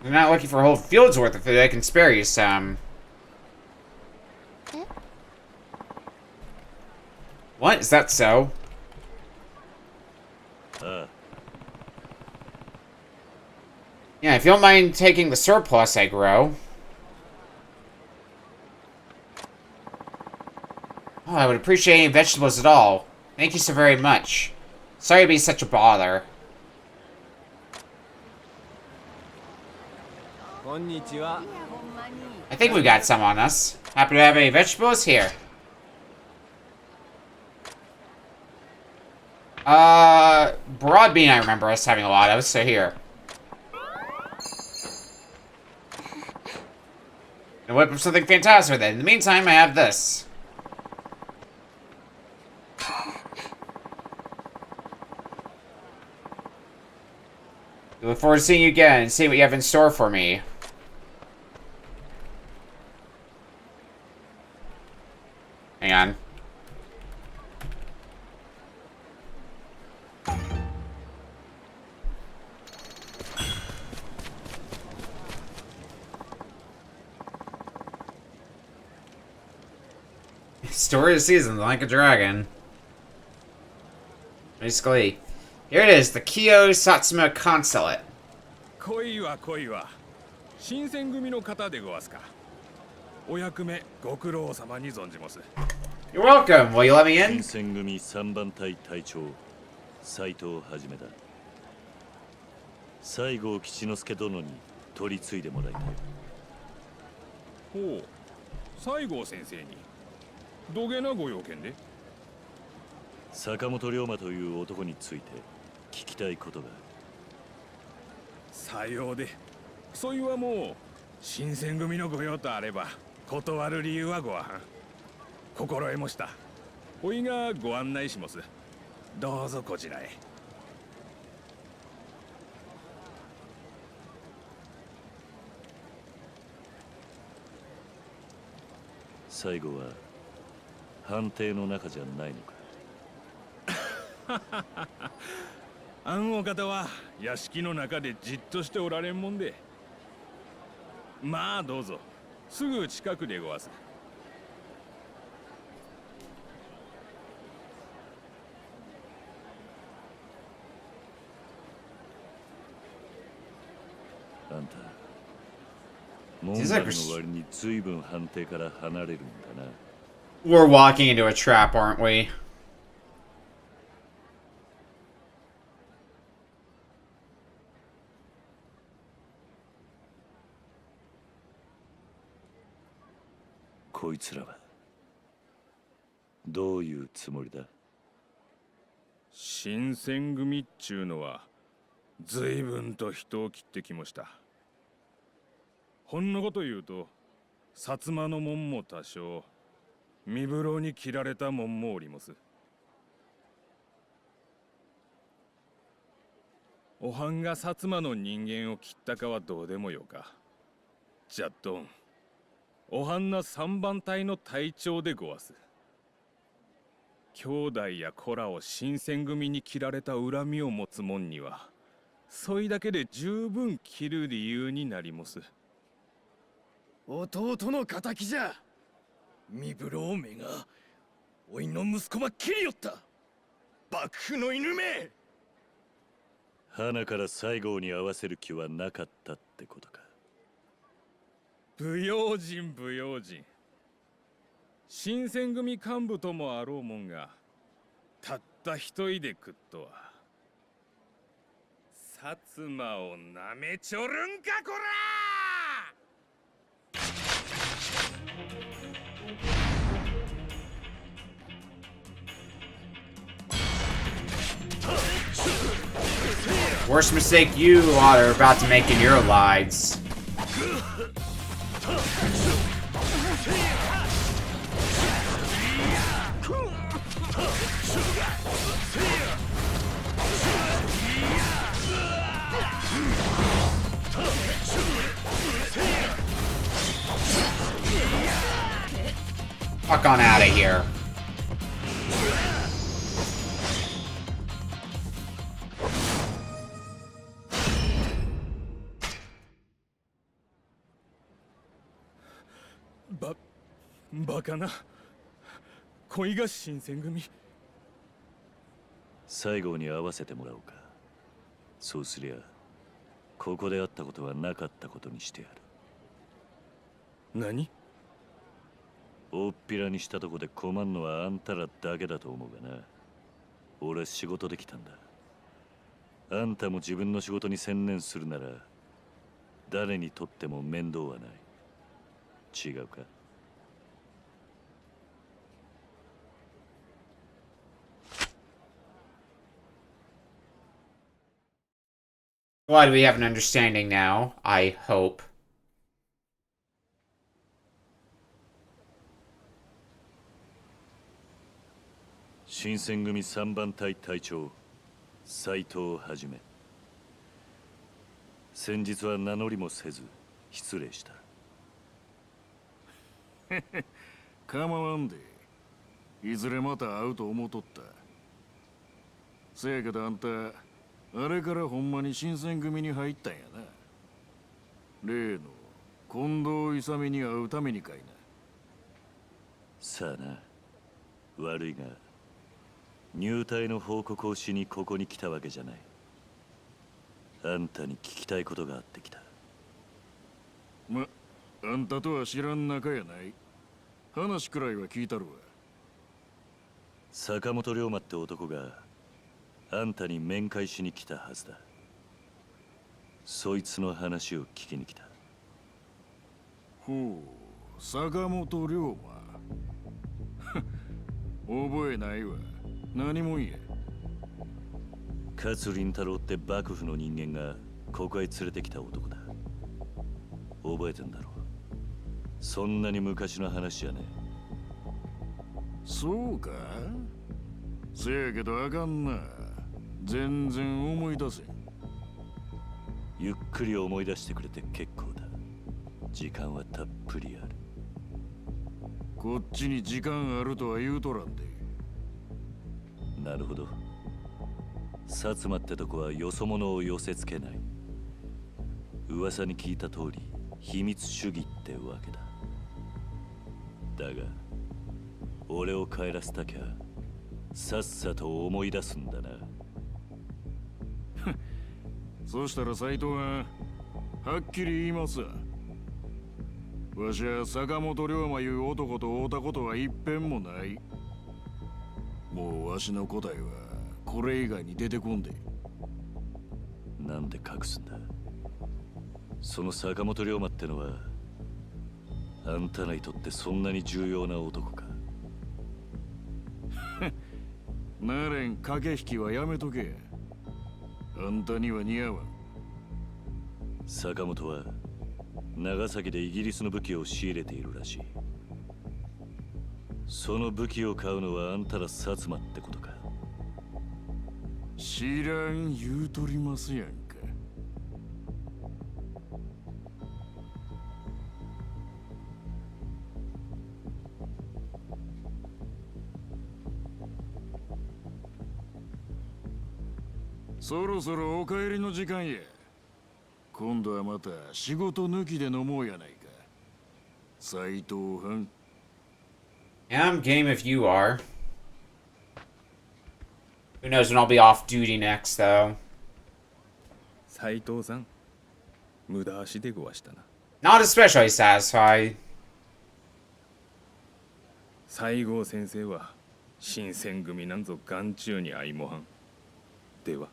Speaker 1: I'm not looking for a whole field's worth of food. I can spare you some. What? Is that so? Yeah, if you don't mind taking the surplus I grow. Oh, I would appreciate any vegetables at all. Thank you so very much. Sorry to be such a bother. I think we got some on us. Happen to have any vegetables here? Broad bean I remember us having a lot of, so here. And whip up something fantastic with it. In the meantime, I have this. I look forward to seeing you again and seeing what you have in store for me. Hang on. Story of the season, like a dragon. Basically, here it is, the Kyo Satsuma Consulate.
Speaker 12: 恋は恋は新選組の方でごわすか。お役目ご苦労様に存じます。
Speaker 1: You're welcome. Will you let me in?
Speaker 8: 新選組3番隊隊長斉藤はじめだ。西郷吉之助殿に取り継いでもらいたい。
Speaker 12: ほう、西郷先生にどげなご用件で？
Speaker 8: 坂本龍馬という男について聞きたいことが。
Speaker 12: さようで、そいはもう新選組の御用とあれば断る理由はごわはん。心得もした。おいがご案内します。どうぞこちらへ。
Speaker 8: 最後は判定の中じゃないのか。
Speaker 12: あんお方は屋敷の中でじっとしておられんもんで。まあどうぞ、すぐ近くでごわす。
Speaker 8: あんたモンバルの割に随分判定から離れるんだな。
Speaker 1: We're walking into a trap, aren't we?
Speaker 8: こいつらはどういうつもりだ？
Speaker 12: 新選組っちゅうのは随分と人を切ってきました。ほんのこと言うと薩摩の門も多少、身風呂に切られた門もおります。おはんが薩摩の人間を切ったかはどうでもよか。じゃっどん、おはんな三番隊の隊長でごわす。兄弟や子らを新選組に切られた恨みを持つ者には、そいだけで十分切る理由になります。
Speaker 3: 弟の仇じゃ。身分郎めがおいの息子ば切りよった。幕府の犬め。
Speaker 8: 花から西郷に合わせる気はなかったってことか。
Speaker 12: 不用心不用心。新選組幹部ともあろうもんが、たった一人で食っとは。薩摩をなめちょるんかこら
Speaker 1: Worst mistake you are about to make in your lives. Fuck on out of here.
Speaker 12: バカな。恋が新選組。
Speaker 8: 西郷に合わせてもらおうか。そうすりゃここで会ったことはなかったことにしてやる。
Speaker 12: 何？
Speaker 8: 大っぴらにしたとこで困んのはあんたらだけだと思うがな。俺仕事できたんだ。あんたも自分の仕事に専念するなら誰にとっても面倒はない。違うか？
Speaker 1: Glad we have an understanding now, I hope.
Speaker 8: 新選組三番隊隊長斉藤はじめ。先日は名乗りもせず失礼した。
Speaker 11: 構わんで。いずれまた会うと思うとった。せやけどあんたあれからほんまに新選組に入ったんやな。例の近藤勇に会うためにかいな。
Speaker 8: さあな。悪いが入隊の報告をしにここに来たわけじゃない。あんたに聞きたいことがあってきた。
Speaker 11: あんたとは知らん仲やない。話くらいは聞いたるわ。
Speaker 8: 坂本龍馬って男があんたに面会しに来たはずだ。そいつの話を聞きに来た。
Speaker 11: ほう、坂本龍馬。覚えないわ。何も言え。
Speaker 8: 勝麟太郎って幕府の人間がここへ連れてきた男だ。覚えてんだろう。そんなに昔の話じゃねえ。
Speaker 11: そうか？せやけどあかんな。全然思い出せん。
Speaker 8: ゆっくり思い出してくれて結構だ。時間はたっぷりある。
Speaker 11: こっちに時間あるとは言うとらんで。
Speaker 8: なるほど。薩摩ってとこはよそ者を寄せつけない。噂に聞いた通り秘密主義ってわけだ。だが俺を帰らせたきゃさっさと思い出すんだな。
Speaker 11: そしたら斎藤がはっきり言いますわ。わしは坂本龍馬いう男と会うたことは一遍もない。もうわしの答えはこれ以外に出てこんで。
Speaker 8: なんで隠すんだ。その坂本龍馬ってのはあんたらにとってそんなに重要な男か。
Speaker 11: なれん駆け引きはやめとけ。あんたには似合わん。
Speaker 8: 坂本は長崎でイギリスの武器を仕入れているらしい。その武器を買うのはあんたら薩摩ってことか。
Speaker 11: 知らん言うとりますやんか。そろそろお帰りの時間や。今度はまた仕事抜きで飲もうやないか。斎藤藩。
Speaker 1: Yeah, I'm game if you are. Who knows when I'll be off duty next, though.
Speaker 12: 斉藤さん、無駄足でごわしたな。
Speaker 1: Not especially satisfied.
Speaker 12: 西郷先生は新選組なんぞ眼中に相模藩。では。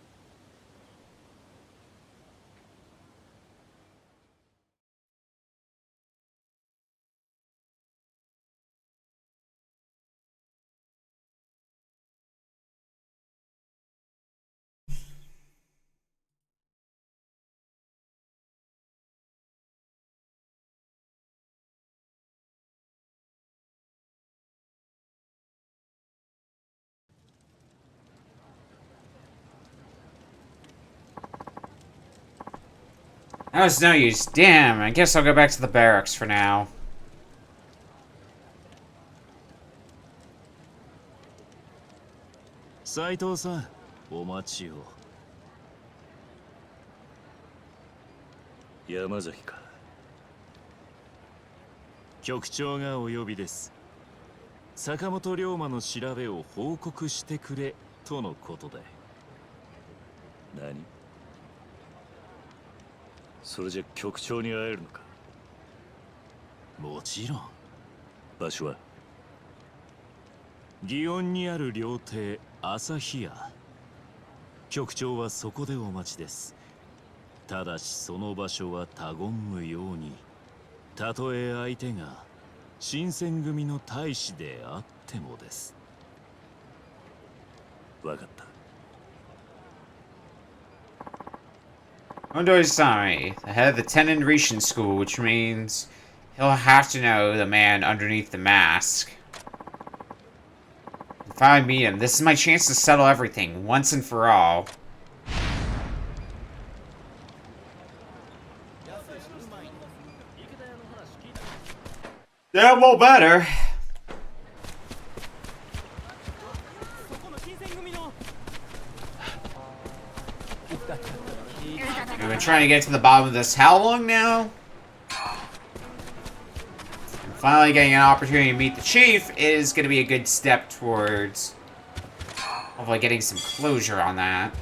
Speaker 1: That was no use. Damn, I guess I'll go back to the barracks for now.
Speaker 11: 斉藤さん、お待ちを。
Speaker 8: 山崎か。
Speaker 11: 局長がお呼びです。坂本龍馬の調べを報告してくれとのことで。
Speaker 8: 何？それじゃ局長に会えるのか？
Speaker 11: もちろん。
Speaker 8: 場所は？
Speaker 11: 祇園にある料亭朝日屋。局長はそこでお待ちです。ただしその場所は他言無用に。たとえ相手が新選組の大使であってもです。
Speaker 8: わかった。
Speaker 1: Hondo Isami, the head of the Tenon Rishin School, which means he'll have to know the man underneath the mask. If I meet him, this is my chance to settle everything, once and for all. Yeah, well, better. We've been trying to get to the bottom of this how long now? And finally getting an opportunity to meet the chief is going to be a good step towards hopefully getting some closure on that.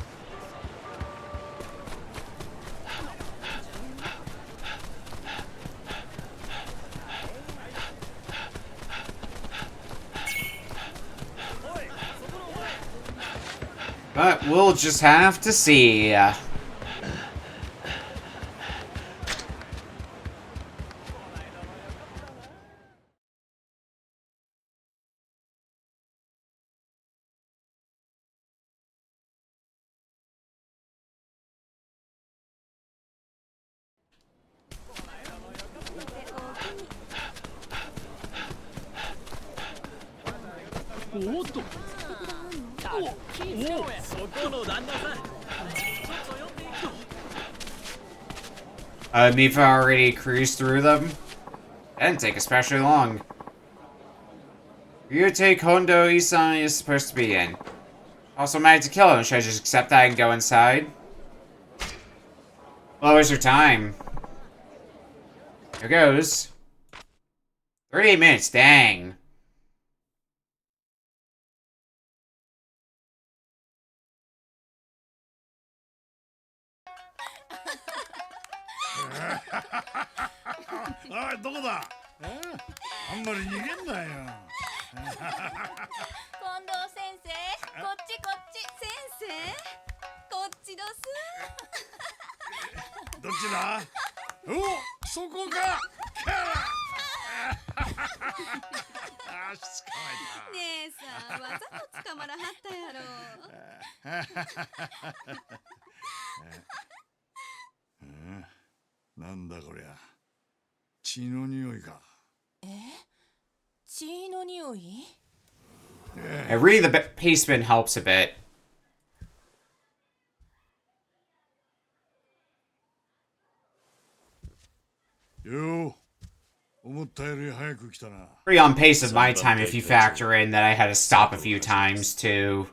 Speaker 1: But we'll just have to see. Mifa already cruised through them. That didn't take especially long. You take Hondo Isami is supposed to be in. Also managed to kill him. Should I just accept that and go inside? Well, where's your time? Here goes. 38 minutes, dang.
Speaker 13: Ah, どこだ？あんまり逃げんなよ。
Speaker 2: 近藤先生、こっちこっち、先生、こっちどす。
Speaker 13: どっちだ？お、そこか。あ、しつかまえた。
Speaker 2: 姉さん、わざと捕まらはったやろ。
Speaker 13: なんだこりゃ。血の匂いか。
Speaker 2: 血の匂い？
Speaker 1: Reading the paste bin helps a bit.
Speaker 13: よう、思ったより早く来たな。
Speaker 1: Pretty on pace of my time if you factor in that I had to stop a few times to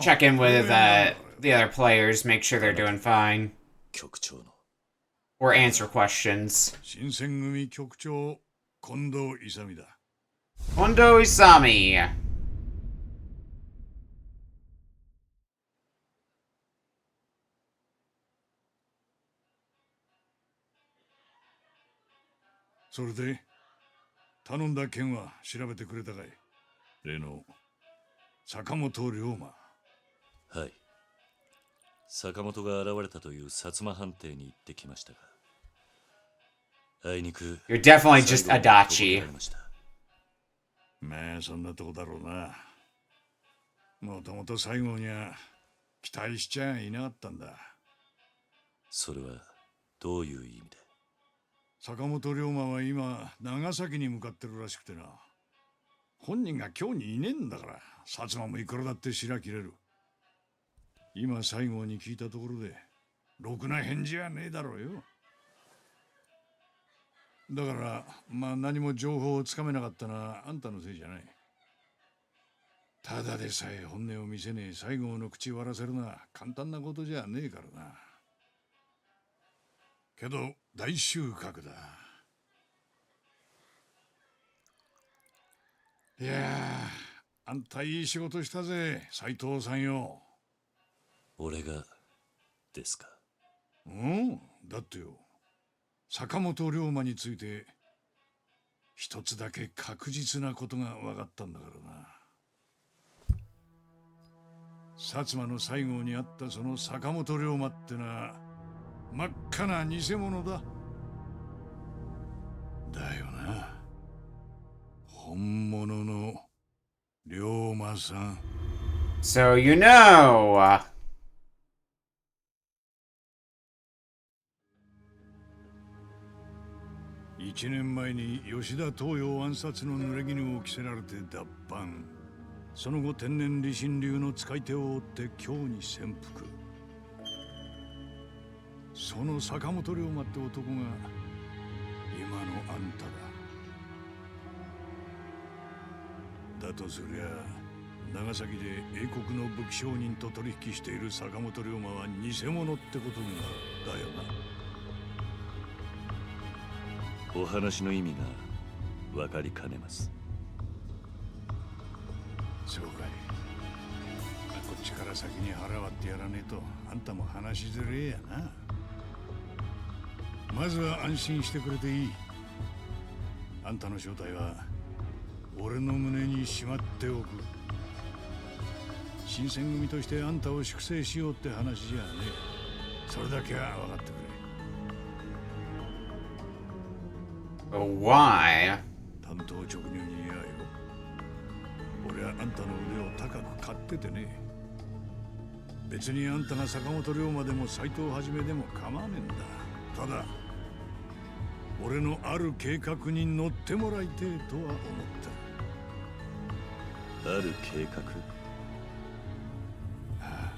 Speaker 1: check in with the other players, make sure they're doing fine. Or answer questions.
Speaker 13: 新選組局長近藤勇だ。
Speaker 1: Kondo Isami.
Speaker 13: それで頼んだ件は調べてくれたかい。例の坂本龍馬。
Speaker 8: はい。坂本が現れたという薩摩藩邸に行ってきましたが、あいにく
Speaker 1: You're definitely just Adachi.
Speaker 13: まあそんなとこだろうな。もともと西郷には期待しちゃいなかったんだ。
Speaker 8: それはどういう意味で？
Speaker 13: 坂本龍馬は今長崎に向かってるらしくてな。本人が今日にいねえんだから、薩摩もいくらだって白切れる。今西郷に聞いたところでろくな返事はねえだろうよ。だからまあ何も情報をつかめなかったのはあんたのせいじゃない。ただでさえ本音を見せねえ西郷の口割らせるのは簡単なことじゃねえからな。けど大収穫だ。いやあんたいい仕事したぜ斉藤さんよ。
Speaker 8: 俺がですか？
Speaker 13: うん、だってよ、坂本龍馬について一つだけ確実なことが分かったんだからな。薩摩の西郷にあったその坂本龍馬ってのは真っ赤な偽物だ。だよな。本物の龍馬さん。
Speaker 1: So you know.
Speaker 13: 1年前に吉田東洋暗殺の濡れ衣を着せられて脱藩。その後天然理心流の使い手を追って京に潜伏。その坂本龍馬って男が今のあんただ。だとすりゃ長崎で英国の武器商人と取引している坂本龍馬は偽物ってことになる。だよな。
Speaker 8: お話の意味が分かりかねます。
Speaker 13: そうかい。こっちから先に腹割ってやらねえとあんたも話しづれえやな。まずは安心してくれていい。あんたの正体は俺の胸にしまっておく。新選組としてあんたを粛清しようって話じゃねえ。それだけは分かってくれ。
Speaker 1: Why?
Speaker 13: 担当直入に言やよ。俺はあんたの腕を高く買っててね。別にあんたが坂本龍馬でも斎藤はじめでも構わねえんだ。ただ俺のある計画に乗ってもらいてえとは思って
Speaker 8: る。ある計画？
Speaker 13: ああ。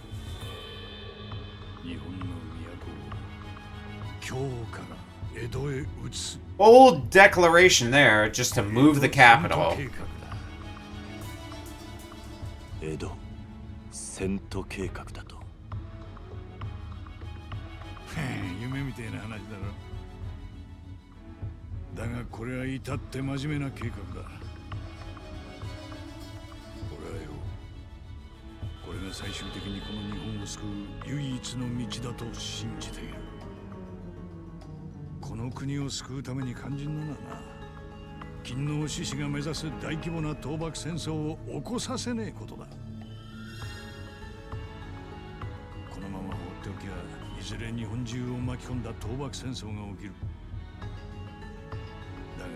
Speaker 13: 日本の都を今日から江戸へ移す。
Speaker 1: Bold declaration there, just to move the capital.
Speaker 8: 江戸遷都計画だと。
Speaker 13: 夢みたいな話だろ。だがこれは至って真面目な計画だ。俺はよ、これが最終的にこの日本を救う唯一の道だと信じている。この国を救うために肝心なのはな、勤王志士が目指す大規模な倒幕戦争を起こさせねえことだ。このまま放っておきゃいずれ日本中を巻き込んだ倒幕戦争が起きる。だが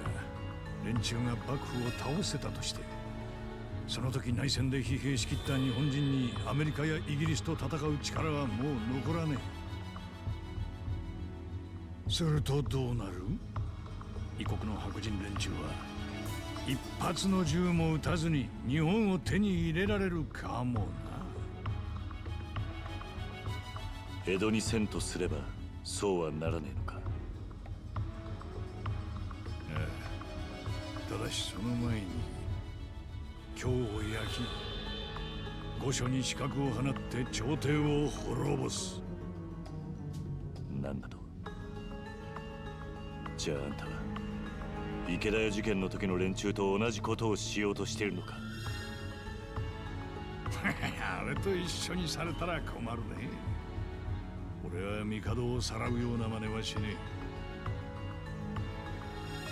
Speaker 13: 連中が幕府を倒せたとして、その時内戦で疲弊しきった日本人にアメリカやイギリスと戦う力はもう残らねえ。するとどうなる？異国の白人連中は一発の銃も撃たずに日本を手に入れられるかもな。
Speaker 8: 江戸に遷都すればそうはならねえのか。
Speaker 13: ただしその前に京を焼き御所に刺客を放って朝廷を滅ぼす。
Speaker 8: なんだと。じゃああんたは池田屋事件の時の連中と同じことをしようとしているのか。
Speaker 13: あれと一緒にされたら困るね。俺は帝をさらうような真似はしねえ。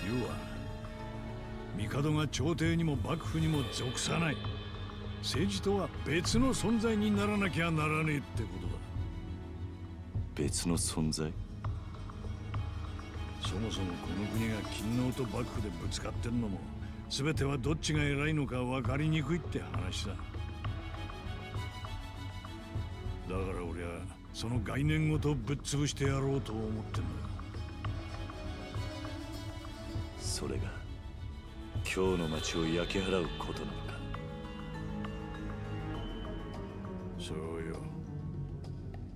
Speaker 13: 要は帝が朝廷にも幕府にも属さない政治とは別の存在にならなきゃならねえってことだ。
Speaker 8: 別の存在。
Speaker 13: そもそもこの国が勤王と幕府でぶつかってんのも全てはどっちが偉いのか分かりにくいって話だ。だから俺はその概念ごとぶっ潰してやろうと思ってんだ。
Speaker 8: それが今日の町を焼き払うことなのか。
Speaker 13: そうよ。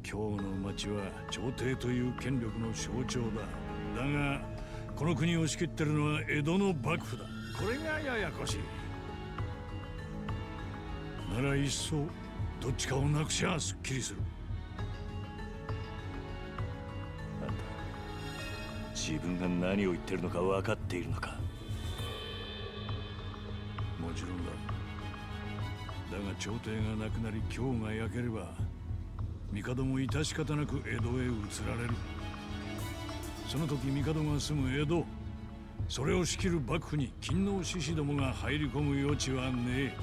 Speaker 13: 今日の町は朝廷という権力の象徴だ。だがこの国を仕切ってるのは江戸の幕府だ。これがややこしい。なら一層どっちかをなくしゃすっきりする。
Speaker 8: あんた自分が何を言ってるのか分かっているのか。
Speaker 13: もちろんだ。だが朝廷がなくなり京が焼ければ帝も致し方なく江戸へ移られる。その時帝が住む江戸、それを仕切る幕府に勤王志士どもが入り込む余地はねえ。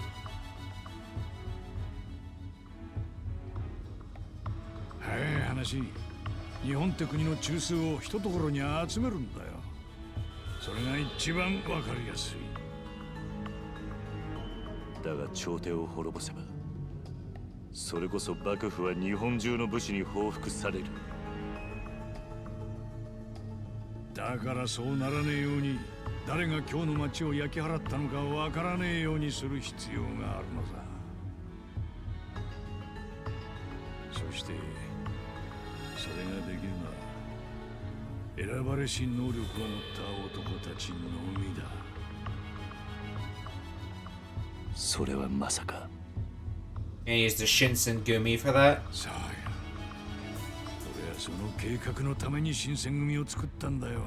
Speaker 13: 早い話、日本って国の中枢を一ところに集めるんだよ。それが一番わかりやすい。
Speaker 8: だが朝廷を滅ぼせばそれこそ幕府は日本中の武士に報復される。
Speaker 13: だからそうならねえように誰が今日の町を焼き払ったのかわからねえようにする必要があるのさ。そしてそれができるのは選ばれし能力を持った男たちのみだ。
Speaker 8: それはまさか。
Speaker 1: And use the Shinsen Gumi for that?
Speaker 13: さあや、俺はその計画のために新選組を作ったんだよ。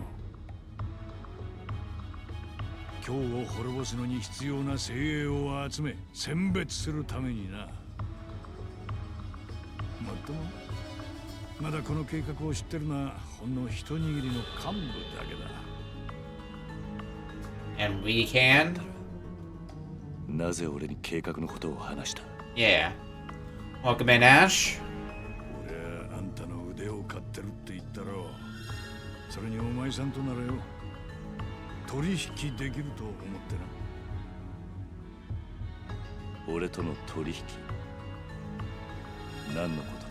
Speaker 13: 京を滅ぼすのに必要な精鋭を集め選別するためにな。もっともまだこの計画を知ってるのはほんの一握りの幹部だけだ。
Speaker 1: And we can?
Speaker 8: なぜ俺に計画のことを話した？
Speaker 1: Yeah. Welcome in, Ash.
Speaker 13: 俺はあんたの腕を買ってるって言ったろ。それにお前さんとならよ、取引できると思ってな。
Speaker 8: 俺との取引？何のこと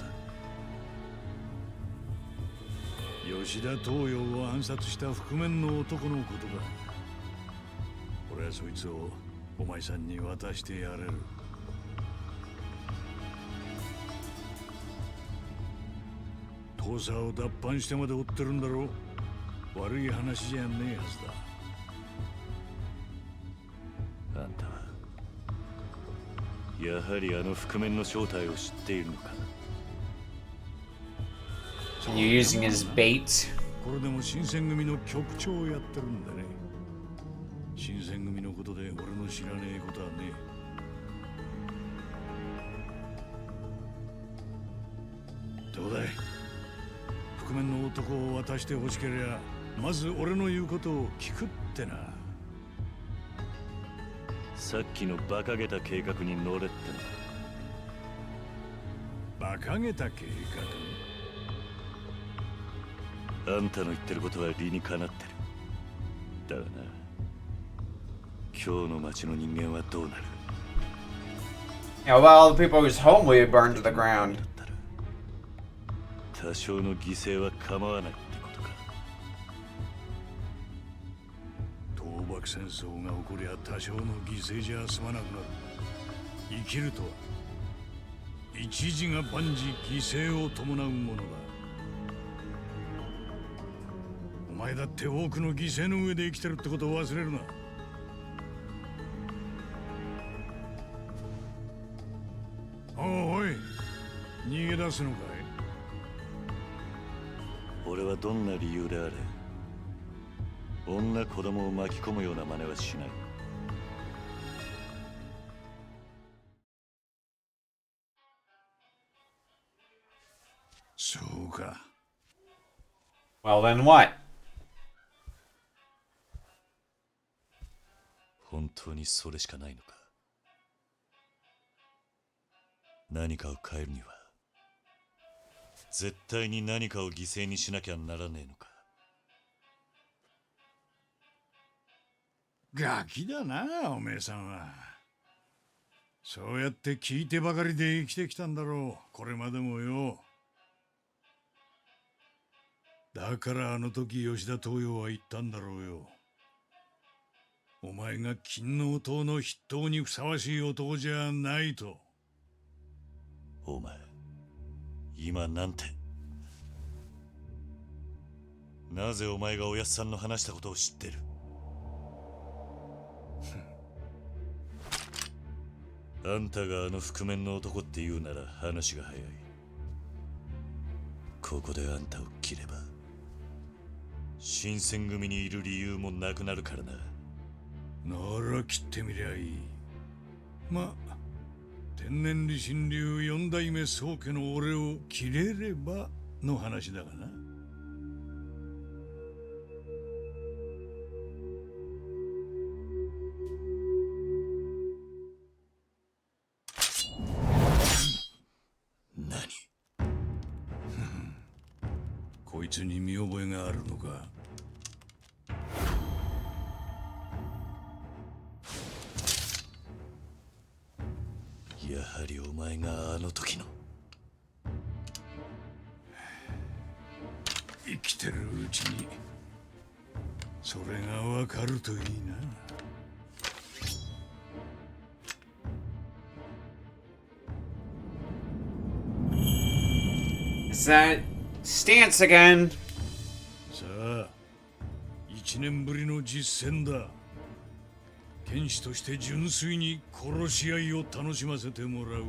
Speaker 8: だ？
Speaker 13: 吉田東洋を暗殺した覆面の男のことだ。俺はそいつをお前さんに渡してやれる。父さんを脱藩してまで追ってるんだろう。悪い話じゃねえはずだ。
Speaker 8: あんたはやはりあの覆面の正体を知っているのか。
Speaker 1: You're using his bait.
Speaker 13: これでも新選組の局長をやってるんだね。新選組のことで俺の知らねえことはねえ。どうだい、覆面の男を渡してほしけりゃまず俺の言うことを聞くってな。
Speaker 8: さっきの馬鹿げた計画に乗れって
Speaker 13: の。馬鹿げた計
Speaker 8: 画？あんたの言ってることは理にかなってる。だがな、今日の町の人間はどうなる？
Speaker 1: Yeah, well, all the people whose home we burned to the ground.
Speaker 8: 多少の犠牲は構わないってことか。
Speaker 13: 倒幕戦争が起こりゃ多少の犠牲じゃ済まなくなる。生きるとは一時が万事犠牲を伴うものだ。お前だって多くの犠牲の上で生きてるってことを忘れるな。逃げ出すのかい？
Speaker 8: 俺はどんな理由であれ女子供を巻き込むような真似はしない。
Speaker 13: そうか。
Speaker 1: Well, then what?
Speaker 8: 本当にそれしかないのか。何かを変えるには絶対に何かを犠牲にしなきゃならねえのか。
Speaker 13: ガキだな、おめえさんは。そうやって聞いてばかりで生きてきたんだろう、これまでもよ。だからあの時吉田東洋は言ったんだろうよ。お前が金王党の筆頭にふさわしい男じゃないと。
Speaker 8: お前今なんて。なぜお前がおやっさんの話したことを知ってる？あんたがあの覆面の男って言うなら話が早い。ここであんたを切れば新選組にいる理由もなくなるからな。
Speaker 13: なら切ってみりゃいい。まあ天然理心流四代目宗家の俺を切れればの話だがな。
Speaker 8: 何？
Speaker 13: こいつに見覚えがあるのか？
Speaker 8: やはりお前があの時の。
Speaker 13: 生きてるうちにそれがわかるといいな。
Speaker 1: Is that stance again?
Speaker 13: さあ、1年ぶりの実戦だ。剣士として純粋に殺し合いを楽しませてもらうよ。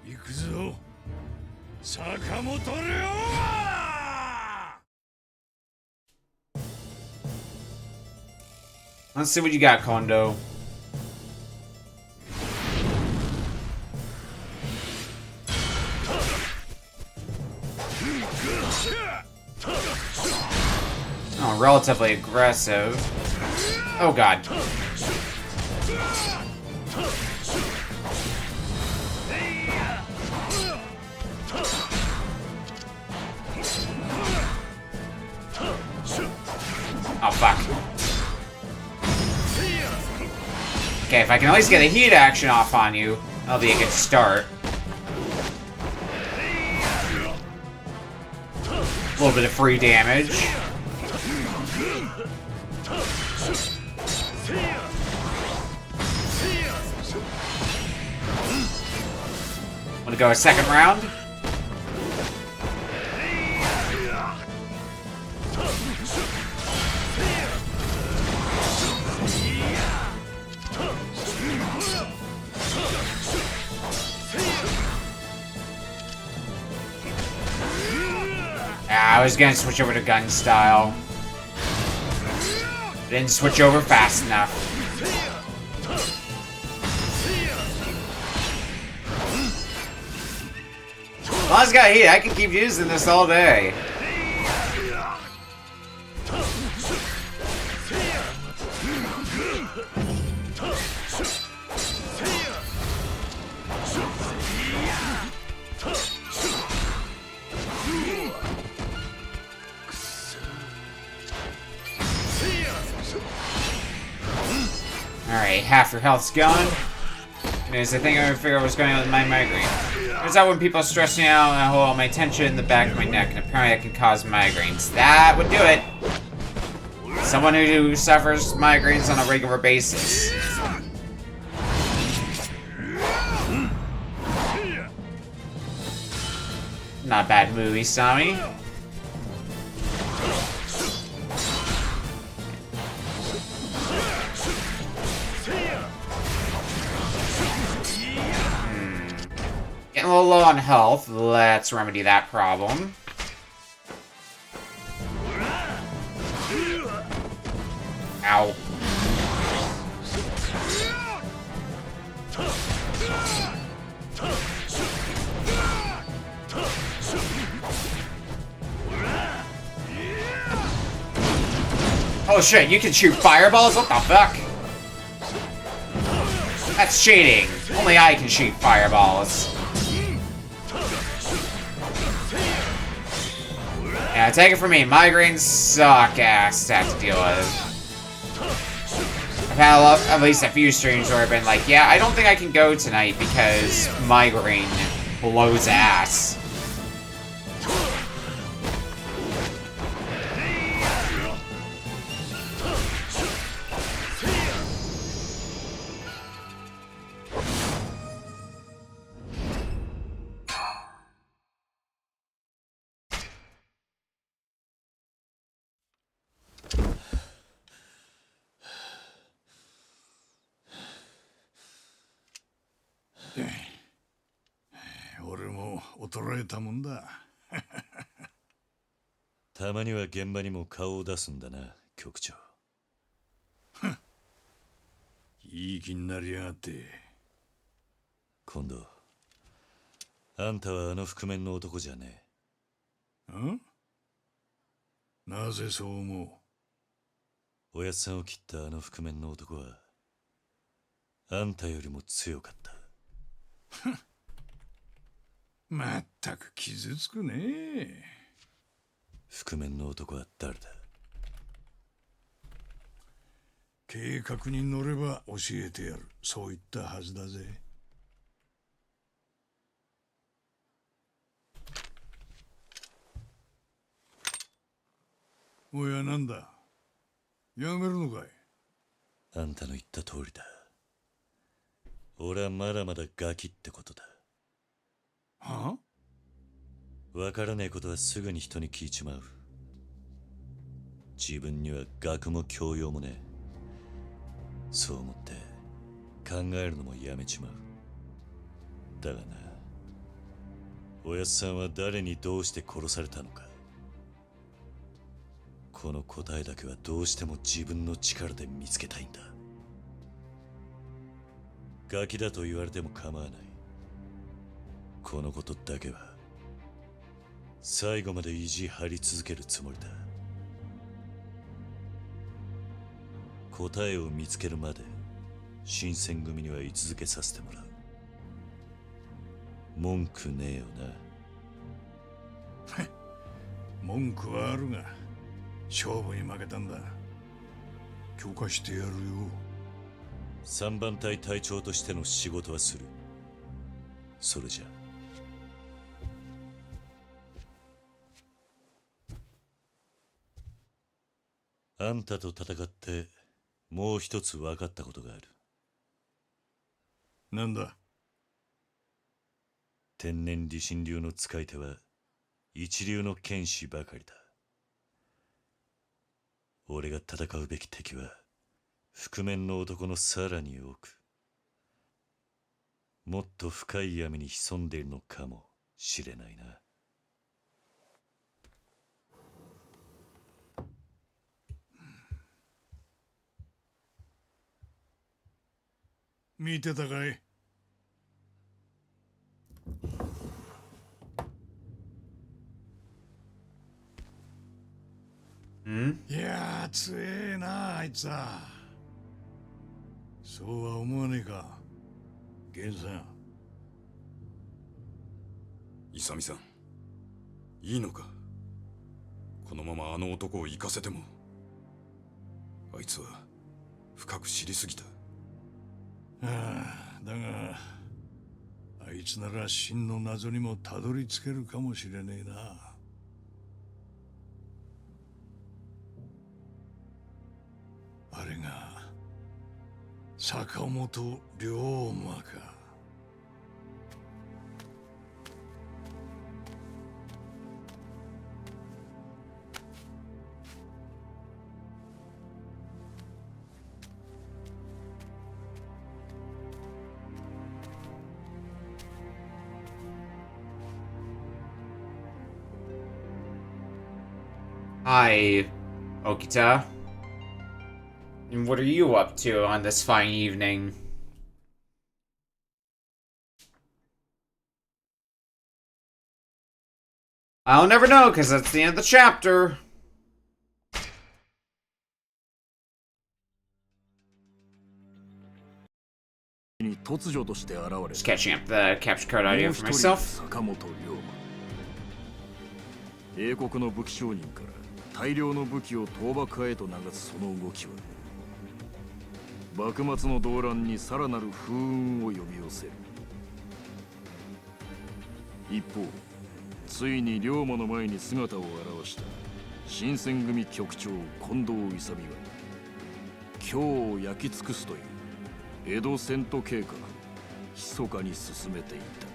Speaker 13: 行くぞ、坂本龍馬！
Speaker 1: Let's see what you got, Kondo. Oh, relatively aggressive. Oh god. Oh fuck. Okay, if I can at least get a heat action off on you, that'll be a good start. A little bit of free damage. Wanna go a second round? I was gonna switch over to gun style. Didn't switch over fast enough. As long as I got heat, I can keep using this all day. Alright, half your health's gone. Anyways, I think I would figure out what's going on with my migraine. Turns out when people stress me out, I hold all my tension in the back of my neck, and apparently that can cause migraines. That would do it! Someone who suffers migraines on a regular basis. Not a bad movie, Sami. getting a little low on health. Let's remedy that problem. Ow. Oh shit, you can shoot fireballs? What the fuck? That's cheating. Only I can shoot fireballs. Yeah, take it from me. Migraines suck ass to have to deal with. I've had at least a few streams where I've been like, yeah, I don't think I can go tonight because migraine blows ass.
Speaker 13: 衰えたもんだ。
Speaker 8: たまには現場にも顔を出すんだな、局長。
Speaker 13: いい気になりやがって。
Speaker 8: 今度、あんたはあの覆面の男じゃねえ。
Speaker 13: ん？なぜそう思う？
Speaker 8: おやっさんを切ったあの覆面の男は、あんたよりも強かった。
Speaker 13: まったく傷つくね。
Speaker 8: 覆面の男は誰だ？
Speaker 13: 計画に乗れば教えてやる。そう言ったはずだぜ。おや、なんだ？やめるのかい？
Speaker 8: あんたの言った通りだ。俺はまだまだガキってことだ。
Speaker 13: は
Speaker 8: あ？わからねえことはすぐに人に聞いちまう。自分には学も教養もねえ。そう思って考えるのもやめちまう。だがな、おやっさんは誰にどうして殺されたのか、この答えだけはどうしても自分の力で見つけたいんだ。ガキだと言われても構わない。このことだけは最後まで意地張り続けるつもりだ。答えを見つけるまで新選組には居続けさせてもらう。文句ねえよな。
Speaker 13: 文句はあるが勝負に負けたんだ。許可してやるよ。
Speaker 8: 3番隊隊長としての仕事はする。それじゃあんたと戦ってもう一つ分かったことがある。
Speaker 13: なんだ？
Speaker 8: 天然理心流の使い手は一流の剣士ばかりだ。俺が戦うべき敵は覆面の男のさらに多く、もっと深い闇に潜んでいるのかもしれないな。
Speaker 13: 見てたかい？いやー、強えなあいつは。そうは思わねえか、源さん。
Speaker 14: 勇さん、いいのか？このままあの男を行かせても。あいつは深く知りすぎた。
Speaker 13: ああ、だがあいつなら真の謎にもたどり着けるかもしれねえな。あれが坂本龍馬か。
Speaker 1: Hi, Okita. And what are you up to on this fine evening? I'll never know, because that's the end of the chapter. Just catching up the capture card audio for myself.
Speaker 11: 英国の武器商人から大量の武器を倒幕へと流すその動きは幕末の動乱にさらなる風雲を呼び寄せる。一方、ついに龍馬の前に姿を現した新選組局長近藤勇は京を焼き尽くすという江戸遷都計画を密かに進めていた。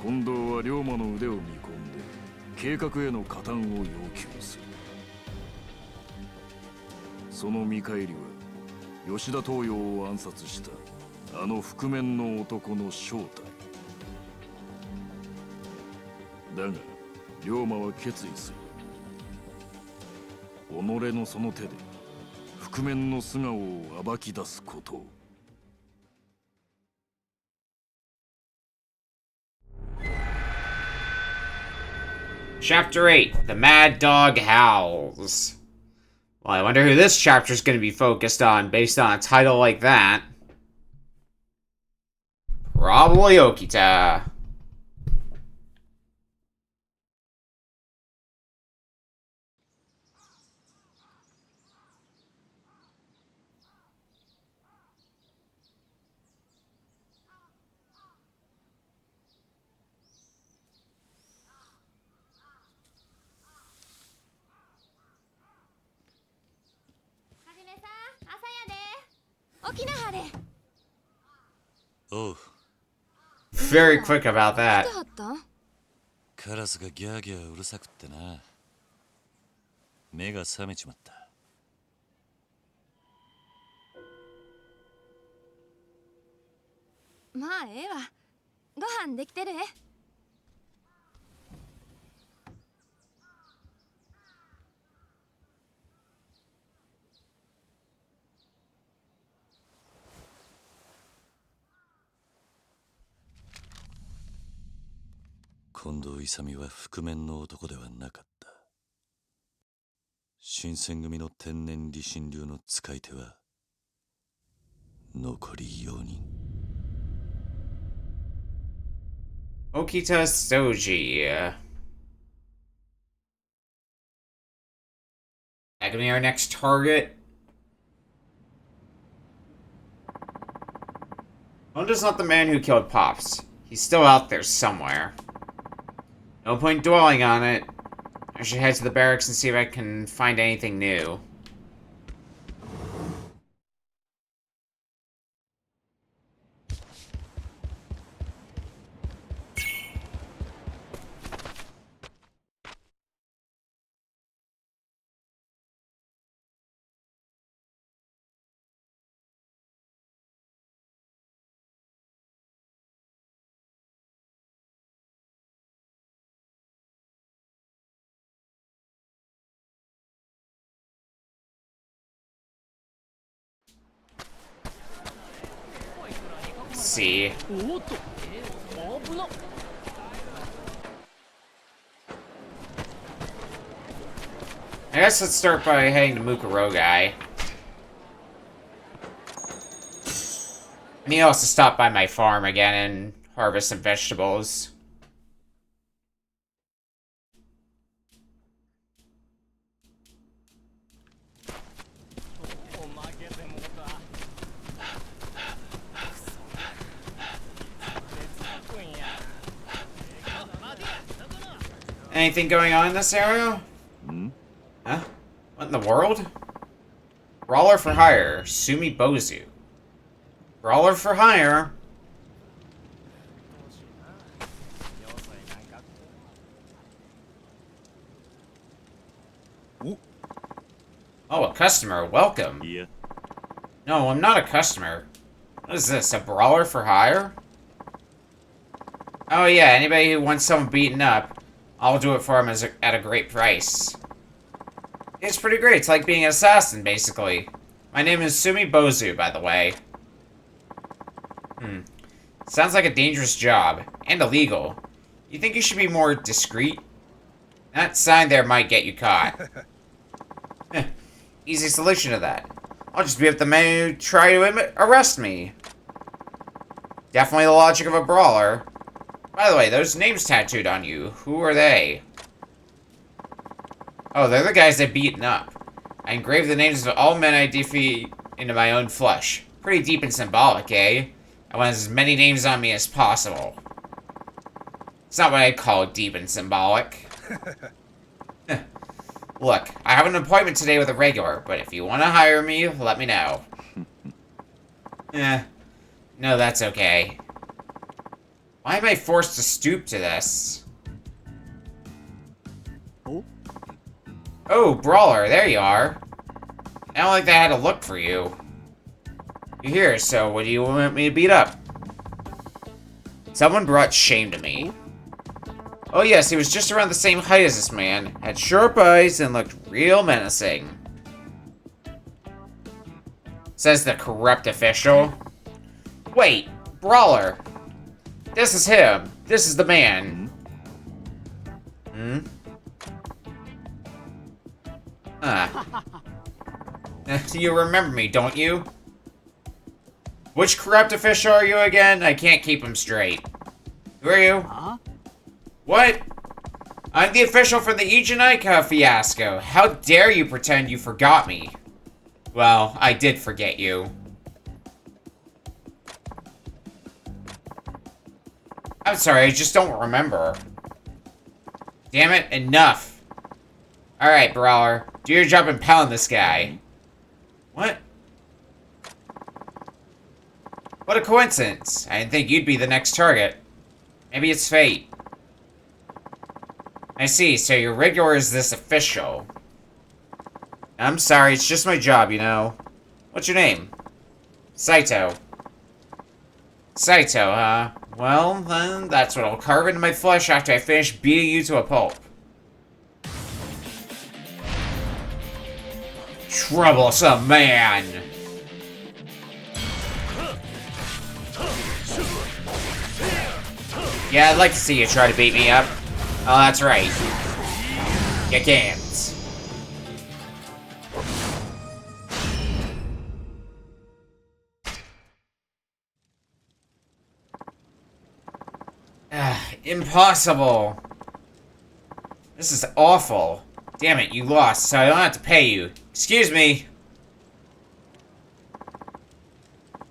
Speaker 11: 近藤は龍馬の腕を見込んで計画への加担を要求する。その見返りは吉田東洋を暗殺したあの覆面の男の正体だが、龍馬は決意する。己のその手で覆面の素顔を暴き出すことを。
Speaker 1: Chapter 8, The Mad Dog Howls. Well, I wonder who this chapter is going to be focused on based on a title like that. Probably Okita.
Speaker 8: Oh.
Speaker 1: Very quick about that.
Speaker 8: カラスがギャーギャーうるさくってな。目が覚めちまった。
Speaker 2: まあええわ。ご飯できてる？
Speaker 8: 近藤勇は覆面の男ではなかった。新選組の天然理心流の使い手は残り4人。
Speaker 1: Okita Soji. That gonna be our next target. Honda's not the man who killed Pops. He's still out there somewhere. No point dwelling on it. I should head to the barracks and see if I can find anything new. See. I guess let's start by heading to Mukurogai. I need also stop by my farm again and harvest some vegetables. Anything going on in this area? Huh? What in the world? Brawler for hire, Sumi Bozu. Brawler for hire? Oh, a customer, welcome.
Speaker 8: Yeah.
Speaker 1: No, I'm not a customer. What is this, a brawler for hire? Oh yeah, anybody who wants someone beaten up, I'll do it for him at a great price. It's pretty great. It's like being an assassin, basically. My name is Sumi Bozu, by the way. Sounds like a dangerous job. And illegal. You think you should be more discreet? That sign there might get you caught. Easy solution to that. I'll just be at the man who try to arrest me. Definitely the logic of a brawler. By the way, those names tattooed on you, who are they? Oh, they're the guys I've beaten up. I engraved the names of all men I defeat into my own flesh. Pretty deep and symbolic, eh? I want as many names on me as possible. It's not what I'd call deep and symbolic. Look, I have an appointment today with a regular, but if you want to hire me, let me know. No, that's okay. Why am I forced to stoop to this? Oh, Brawler, there you are. I don't like that I had to look for you. You're here, so what do you want me to beat up? Someone brought shame to me. Oh yes, he was just around the same height as this man, had sharp eyes, and looked real menacing. Says the corrupt official. Wait, Brawler. This is him. This is the man. You remember me, don't you? Which corrupt official are you again? I can't keep him straight. Who are you? What? I'm the official from the Ishin fiasco. How dare you pretend you forgot me? Well, I did forget you. I'm sorry, I just don't remember. Damn it, enough. Alright, Brawler. Do your job and pound this guy. What? What a coincidence. I didn't think you'd be the next target. Maybe it's fate. I see, so your regular is this official. I'm sorry, it's just my job, you know. What's your name? Saito. Saito, huh? Well, then, that's what I'll carve into my flesh after I finish beating you to a pulp. Troublesome man! Yeah, I'd like to see you try to beat me up. Oh, that's right. You can't. Impossible. This is awful. Damn it, you lost, so I don't have to pay you. Excuse me.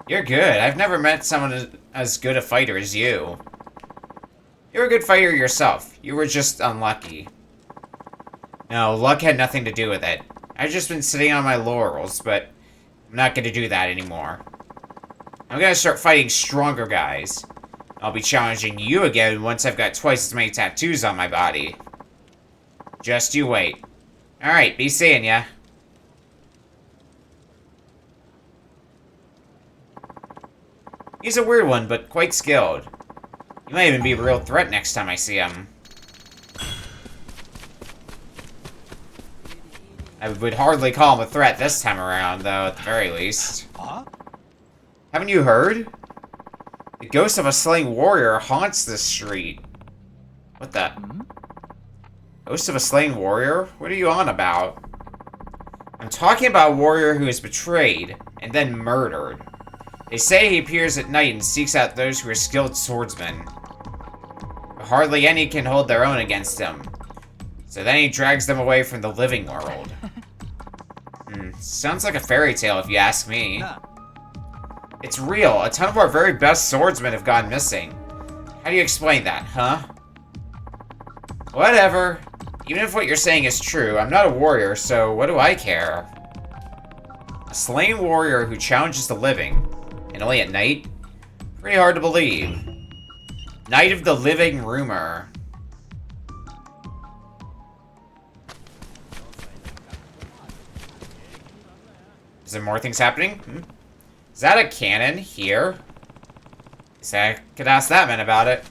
Speaker 1: You're good. I've never met someone as good a fighter as you. You're a good fighter yourself. You were just unlucky. No, luck had nothing to do with it. I've just been sitting on my laurels, but I'm not going to do that anymore. I'm going to start fighting stronger guys. I'll be challenging you again once I've got twice as many tattoos on my body. Just you wait. Alright, be seeing ya. He's a weird one, but quite skilled. He might even be a real threat next time I see him. I would hardly call him a threat this time around, though, at the very least. Haven't you heard? The ghost of a slain warrior haunts this street. What the? Ghost of a slain warrior? What are you on about? I'm talking about a warrior who is betrayed and then murdered. They say he appears at night and seeks out those who are skilled swordsmen. But hardly any can hold their own against him. So then he drags them away from the living world. Sounds like a fairy tale if you ask me. It's real. A ton of our very best swordsmen have gone missing. How do you explain that, huh? Whatever. Even if what you're saying is true, I'm not a warrior, so what do I care? A slain warrior who challenges the living, and only at night? Pretty hard to believe. Night of the Living Rumor. Is there more things happening? Is that a cannon here? Guess I could ask that man about it.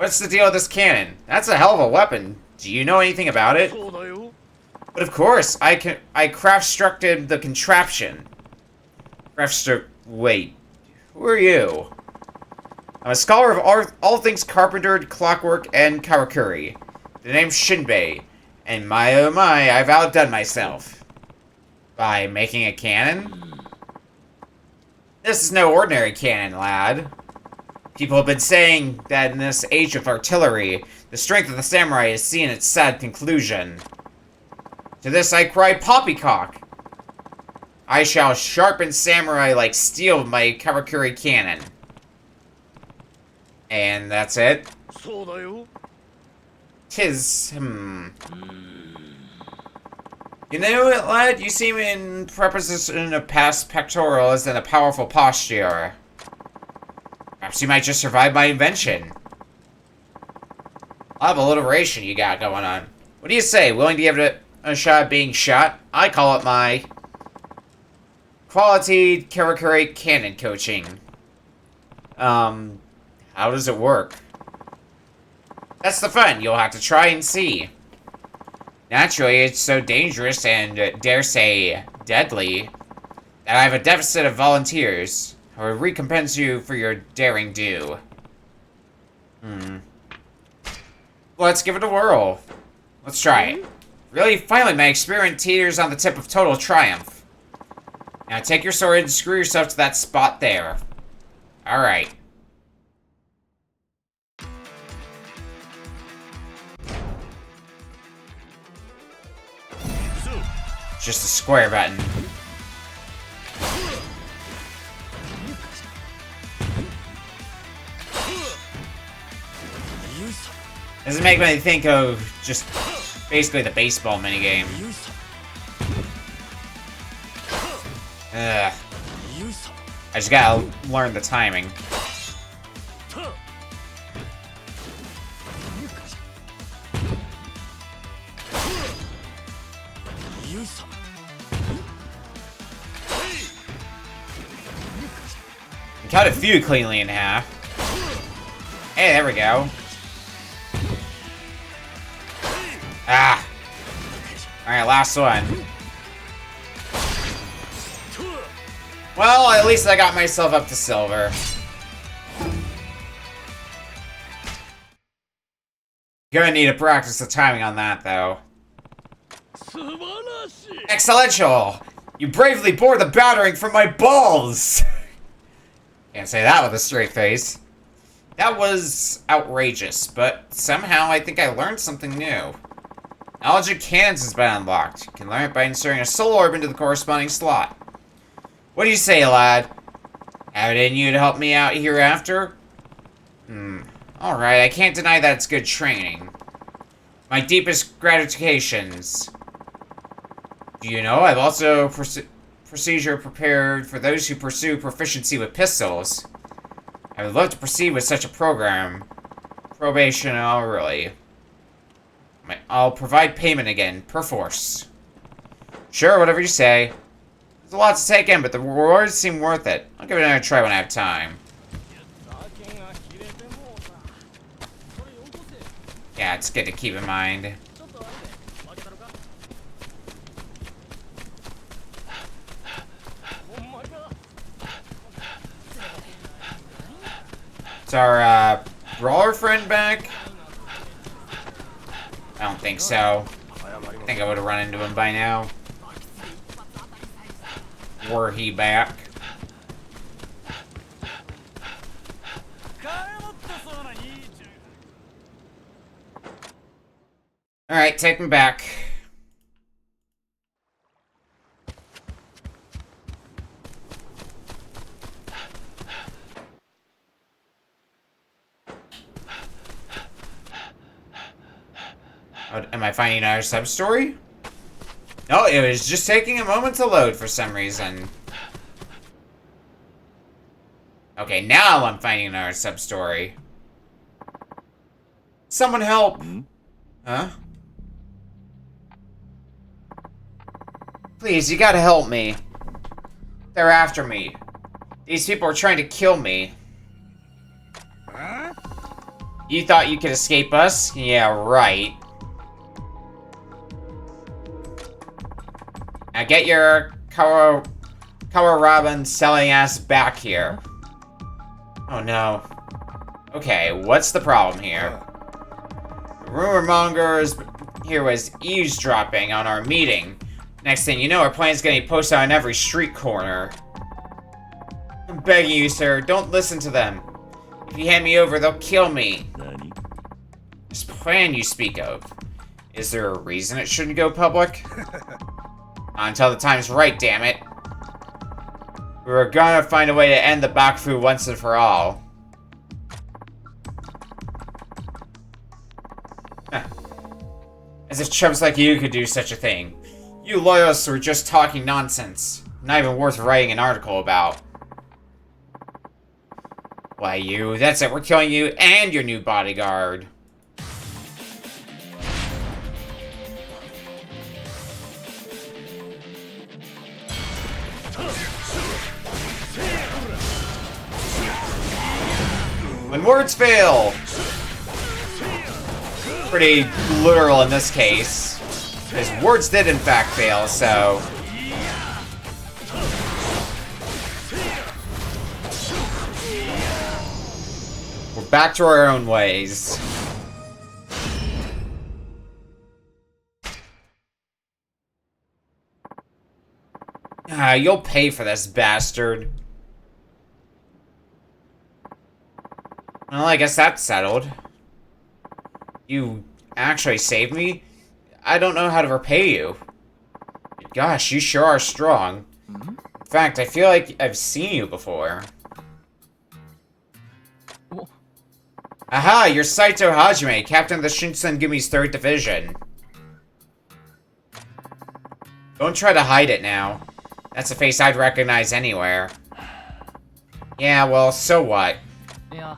Speaker 1: What's the deal with this cannon? That's a hell of a weapon. Do you know anything about it? But of course, I craft-structed the contraption. Wait. Who are you? I'm a scholar of all things carpenter, clockwork, and karakuri. The name's Shinbei, and my oh my, I've outdone myself. By making a cannon? This is no ordinary cannon, lad. People have been saying that in this age of artillery, the strength of the samurai is seeing its sad conclusion. To this I cry poppycock! I shall sharpen samurai like steel with my karakuri cannon. And that's it? Tis, You know what, lad? You seem in preposition of past pectoral as in a powerful posture. Perhaps you might just survive my invention. I'll have a alliteration you got going on. What do you say? Willing to give it a shot at being shot? I call it my quality karakuri cannon coaching. How does it work? That's the fun. You'll have to try and see. Naturally, it's so dangerous and, dare say, deadly, that I have a deficit of volunteers. I will recompense you for your daring do. Let's give it a whirl. Let's try it. Really, finally, my experience teeters on the tip of total triumph. Now take your sword and screw yourself to that spot there. Alright. Just a square button. Doesn't make me think of just basically the baseball minigame. Ugh. I just gotta learn the timing. Cut a few cleanly in half. Hey, there we go. Ah. Alright, last one. Well, at least I got myself up to silver. Gonna need to practice the timing on that, though. Excellential! You bravely bore the battering from my balls! Can't say that with a straight face. That was outrageous, but somehow I think I learned something new. Knowledge of cannons has been unlocked. You can learn it by inserting a soul orb into the corresponding slot. What do you say, lad? Have it in you to help me out hereafter? Alright, I can't deny that it's good training. My deepest gratifications. Do you know, I've also procedure prepared for those who pursue proficiency with pistols. I would love to proceed with such a program. Probation, really. I'll provide payment again, perforce. Sure, whatever you say. There's a lot to take in, but the rewards seem worth it. I'll give it another try when I have time. Yeah, it's good to keep in mind. Is our, brawler friend back? I don't think so. I think I would have run into him by now. Were he back? Alright, take him back. Am I finding another sub-story? No, it was just taking a moment to load for some reason. Okay, now I'm finding another sub-story. Someone help! Huh? Please, you gotta help me. They're after me. These people are trying to kill me.
Speaker 7: Huh?
Speaker 1: You thought you could escape us? Yeah, right. Now get your Kawarabin selling ass back here. Oh no. Okay, what's the problem here? The rumor mongers here was eavesdropping on our meeting. Next thing you know, our plan's getting posted on every street corner. I'm begging you, sir, don't listen to them. If you hand me over, they'll kill me. This plan you speak of, is there a reason it shouldn't go public? Not until the time's right, damn it. We're gonna find a way to end the Bakufu once and for all. Huh. As if chumps like you could do such a thing. You loyalists were just talking nonsense. Not even worth writing an article about. Why you? That's it, we're killing you and your new bodyguard. When words fail! Pretty literal in this case. Because words did in fact fail, so... we're back to our own ways. You'll pay for this, bastard. Well, I guess that's settled. You actually saved me? I don't know how to repay you. Gosh, you sure are strong. In fact, I feel like I've seen you before. Aha, you're Saito Hajime, captain of the Shinsengumi's 3rd Division. Don't try to hide it now. That's a face I'd recognize anywhere. Yeah, well, so what?
Speaker 3: Yeah.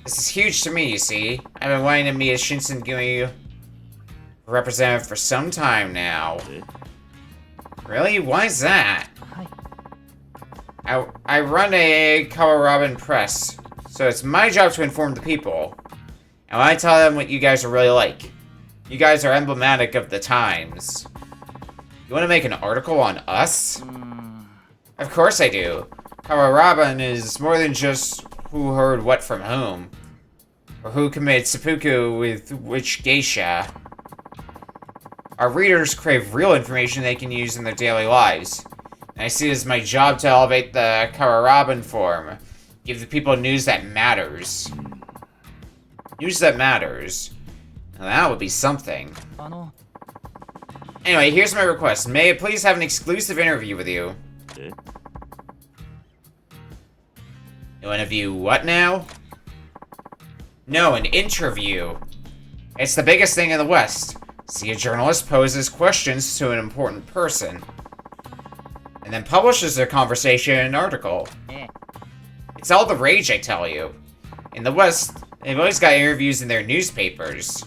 Speaker 1: This is huge to me, you see. I've been wanting to meet a Shinsengumi representative for some time now. Really? Why is that? I run a Kawarabin press, so it's my job to inform the people. And I tell them what you guys are really like. You guys are emblematic of the times. You want to make an article on us? Of course I do. Kawarabin is more than just who heard what from whom. Or who committed seppuku with which geisha. Our readers crave real information they can use in their daily lives. And I see it as my job to elevate the Kawarabin form. Give the people news that matters. News that matters. Now that would be something. Anyway, here's my request. May I please have an exclusive interview with you? You want to view what now? No, an interview. It's the biggest thing in the West. See, a journalist poses questions to an important person. And then publishes their conversation in an article. It's all the rage, I tell you. In the West, they've always got interviews in their newspapers.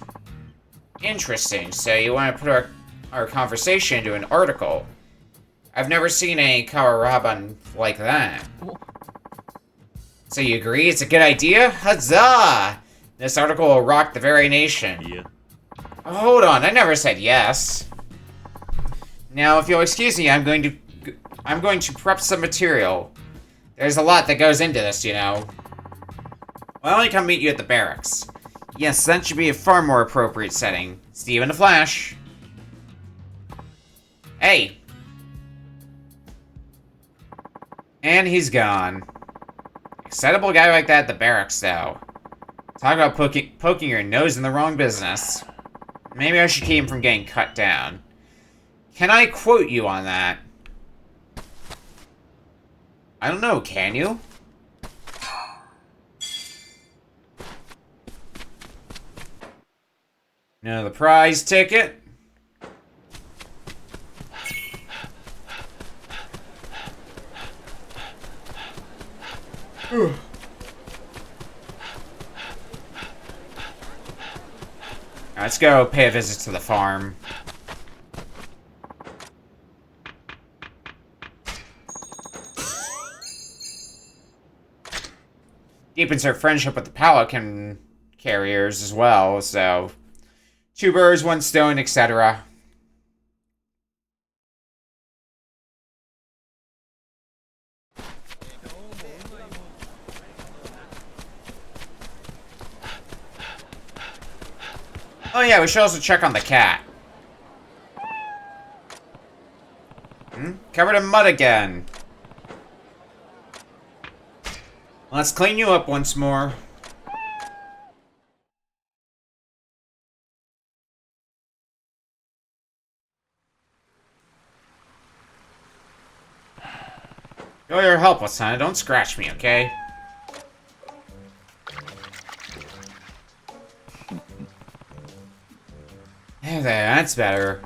Speaker 1: Interesting, so you want to put our conversation into an article. I've never seen a Kawarabin like that. So you agree it's a good idea? Huzzah! This article will rock the very nation.
Speaker 8: Yeah.
Speaker 1: Oh, hold on, I never said yes. Now, if you'll excuse me, I'm going to prep some material. There's a lot that goes into this, you know. Why don't I come meet you at the barracks? Yes, that should be a far more appropriate setting. See you in a flash. Hey! And he's gone. Excitable guy like that at the barracks, though. Talk about poking your nose in the wrong business. Maybe I should keep him from getting cut down. Can I quote you on that? I don't know, can you? No, the prize ticket? Let's go pay a visit to the farm. Deepens her friendship with the Pala can carriers as well, so 2 birds, 1 stone, etc. Oh yeah, we should also check on the cat. Covered in mud again. Let's clean you up once more. Oh, you're helpless, son. Don't scratch me, okay? There, that's better.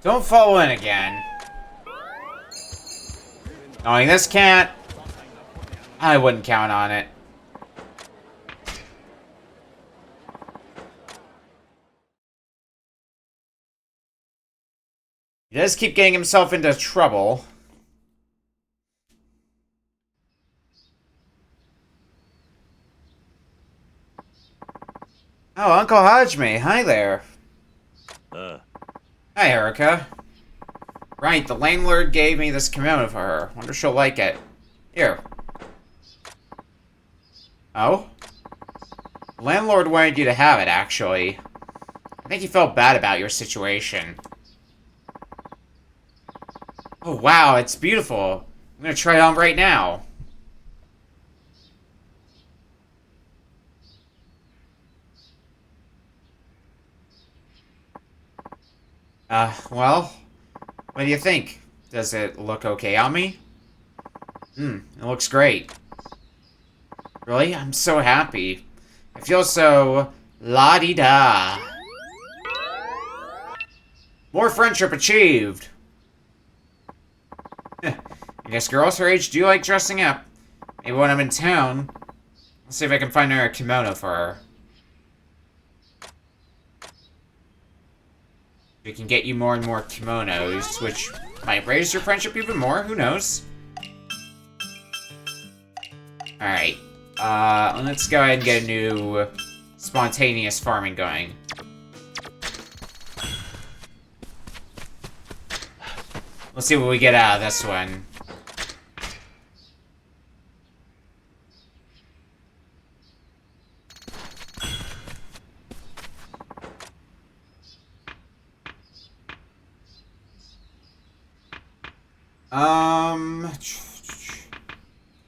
Speaker 1: Don't fall in again. Knowing this cat, I wouldn't count on it. He does keep getting himself into trouble. Oh, Uncle Hajime, hi there. Hi, Erica. Right, the landlord gave me this kimono for her. Wonder if she'll like it. Here. Oh? The landlord wanted you to have it, actually. I think he felt bad about your situation. Oh, wow, it's beautiful. I'm gonna try it on right now. Well, what do you think? Does it look okay on me? It looks great. Really? I'm so happy. I feel so la-di-da. More friendship achieved. I guess girls her age do like dressing up. Maybe when I'm in town, I'll see if I can find her a kimono for her. We can get you more and more kimonos, which might raise your friendship even more, who knows? Alright, let's go ahead and get a new spontaneous farming going. Let's see what we get out of this one.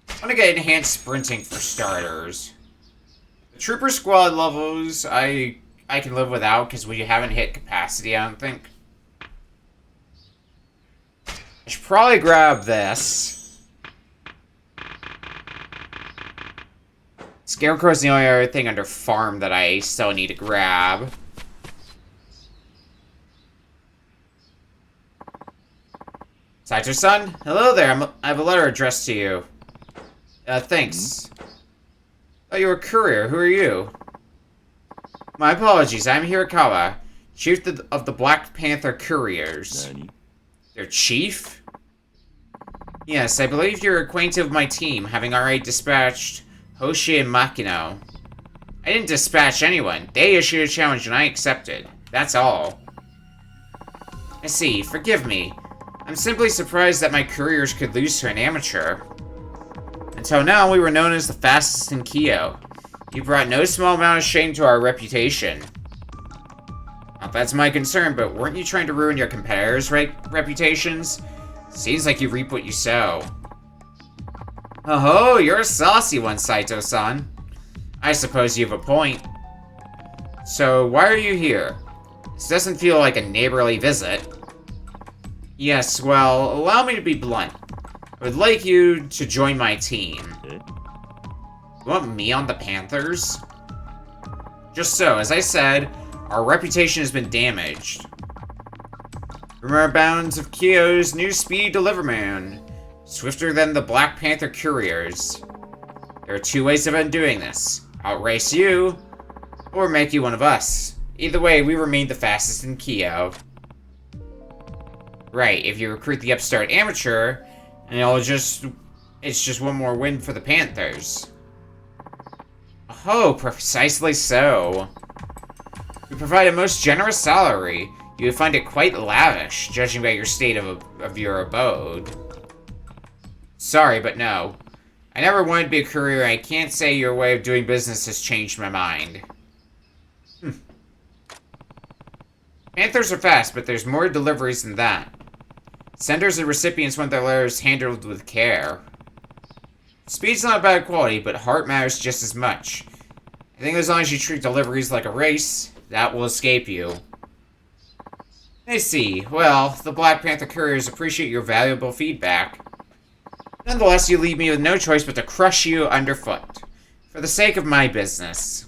Speaker 1: I'm gonna get enhanced sprinting for starters. The trooper squad levels I can live without because we haven't hit capacity, I don't think. I should probably grab this. Scarecrow's the only other thing under farm that I still need to grab. Saito-san? Hello there, I have a letter addressed to you. Thanks. Oh, you're a courier. Who are you? My apologies, I'm Hirakawa, chief of the Black Panther Couriers. Their chief? Yes, I believe you're acquainted with my team, having already dispatched Hoshi and Makino. I didn't dispatch anyone. They issued a challenge and I accepted. That's all. I see. Forgive me. I'm simply surprised that my couriers could lose to an amateur. Until now, we were known as the fastest in Kyo. You brought no small amount of shame to our reputation. Not that's my concern, but weren't you trying to ruin your competitors' reputations? Seems like you reap what you sow. Oh, you're a saucy one, Saito-san. I suppose you have a point. So, why are you here? This doesn't feel like a neighborly visit. Yes, well, allow me to be blunt. I would like you to join my team. You want me on the Panthers? Just so, as I said, Our reputation has been damaged. Rumor abounds of Kyo's new speed deliverman, swifter than the Black Panther couriers. There are two ways of undoing this. Outrace you, or make you one of us. Either way, we remain the fastest in Kyo. Right, if you recruit the upstart amateur, and it's just one more win for the Panthers. Oh, precisely so. We provide a most generous salary. You would find it quite lavish, judging by your state of your abode. Sorry, but no. I never wanted to be a courier, and I can't say your way of doing business has changed my mind. Panthers are fast, but there's more deliveries than that. Senders and recipients want their letters handled with care. Speed's not bad quality, but heart matters just as much. I think as long as you treat deliveries like a race, that will escape you. I see. Well, the Black Panther couriers appreciate your valuable feedback. Nonetheless, you leave me with no choice but to crush you underfoot. For the sake of my business.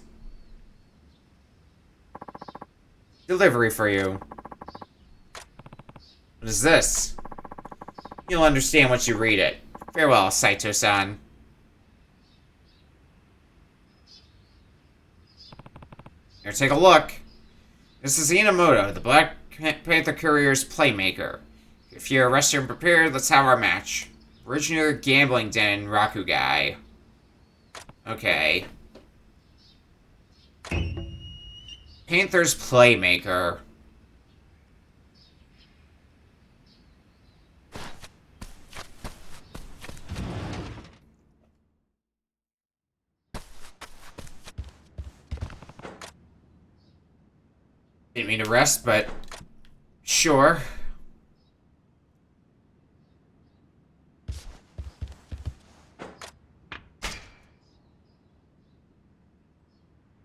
Speaker 1: Delivery for you. What is this? You'll understand once you read it. Farewell, Saito-san. Here, take a look. This is Inamoto, the Black Panther Courier's playmaker. If you're rested and prepared, let's have our match. Original gambling den Rakugai. Okay. Panther's playmaker. Didn't mean to rest, but sure.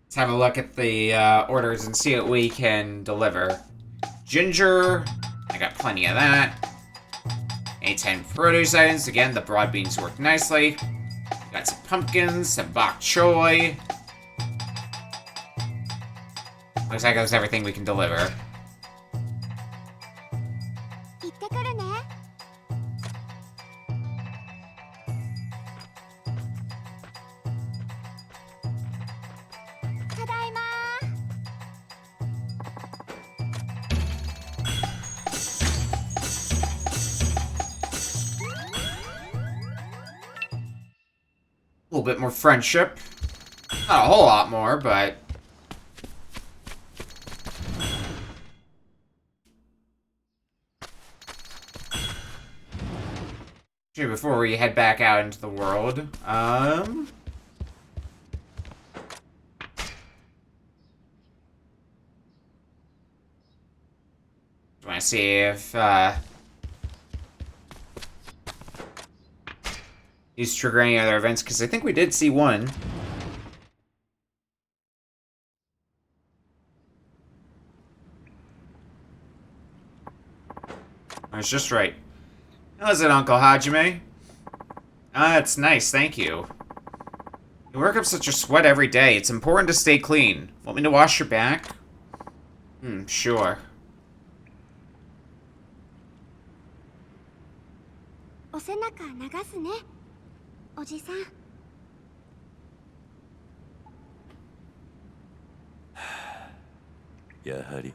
Speaker 1: Let's have a look at the orders and see what we can deliver. Ginger, I got plenty of that. A10 produce items, again, the broad beans work nicely. Got some pumpkins, some bok choy. Looks like that's everything we can deliver. A little bit more friendship. Not a whole lot more, but... before we head back out into the world, I want to see if, these trigger any other events, because I think we did see one. I was just right. How's it, Uncle Hajime? It's nice, thank you. You work up such a sweat every day. It's important to stay clean. Want me to wash your back? Sure.
Speaker 8: やはり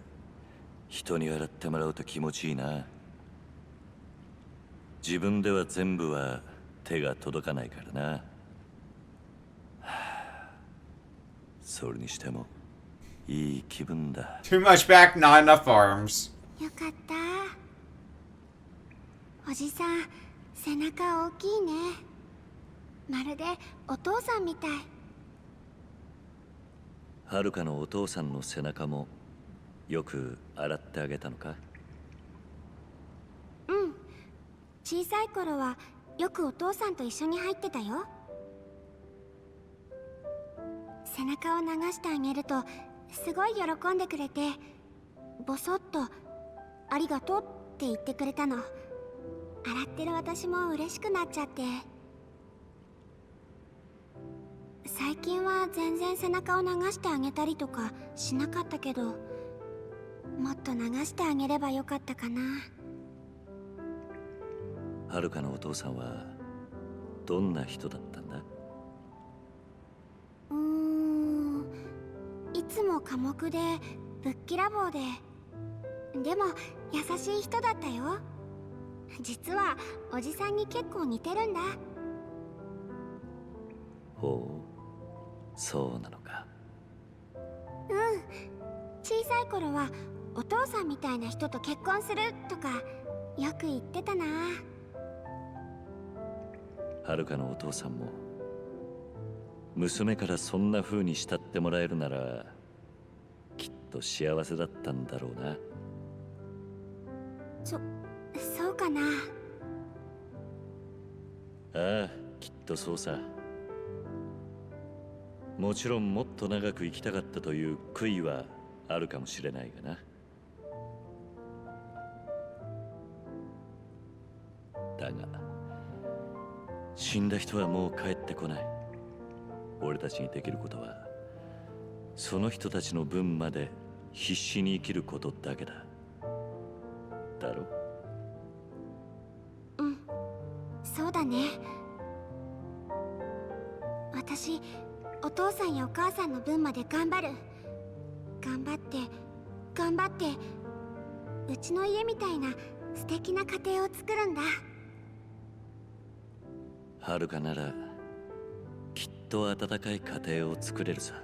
Speaker 8: 人に洗ってもらうと気持ちいいな。自分では全部は手が届かないからな。それにしてもいい気分だ。
Speaker 1: Too much back, not enough arms.
Speaker 15: よかった。おじさん、背中大きいね。まるでお父さんみたい。
Speaker 8: はるかのお父さんの背中もよく洗ってあげたのか？
Speaker 15: うん。小さい頃はよくお父さんと一緒に入ってたよ。背中を流してあげるとすごい喜んでくれて、ボソッと「ありがとう」って言ってくれたの。洗ってる私も嬉しくなっちゃって。最近は全然背中を流してあげたりとかしなかったけど、もっと流してあげればよかったかな。
Speaker 8: はるかのお父さんはどんな人だったんだ？
Speaker 15: いつも寡黙でぶっきらぼうで、でも優しい人だったよ。実はおじさんに結構似てるんだ。
Speaker 8: ほう、そうなのか。
Speaker 15: うん、小さい頃はお父さんみたいな人と結婚するとかよく言ってたな。
Speaker 8: はるかのお父さんも娘からそんな風に慕ってもらえるならきっと幸せだったんだろうな。
Speaker 15: そうかな。
Speaker 8: ああ、きっとそうさ。もちろんもっと長く生きたかったという悔いはあるかもしれないがな。だが死んだ人はもう帰ってこない。俺たちにできることはその人たちの分まで必死に生きることだけだ。だろ？
Speaker 15: うん、そうだね。私、お父さんやお母さんの分まで頑張る。頑張って、うちの家みたいな素敵な家庭を作るんだ。
Speaker 8: はるかならきっと温かい家庭を作れるさ。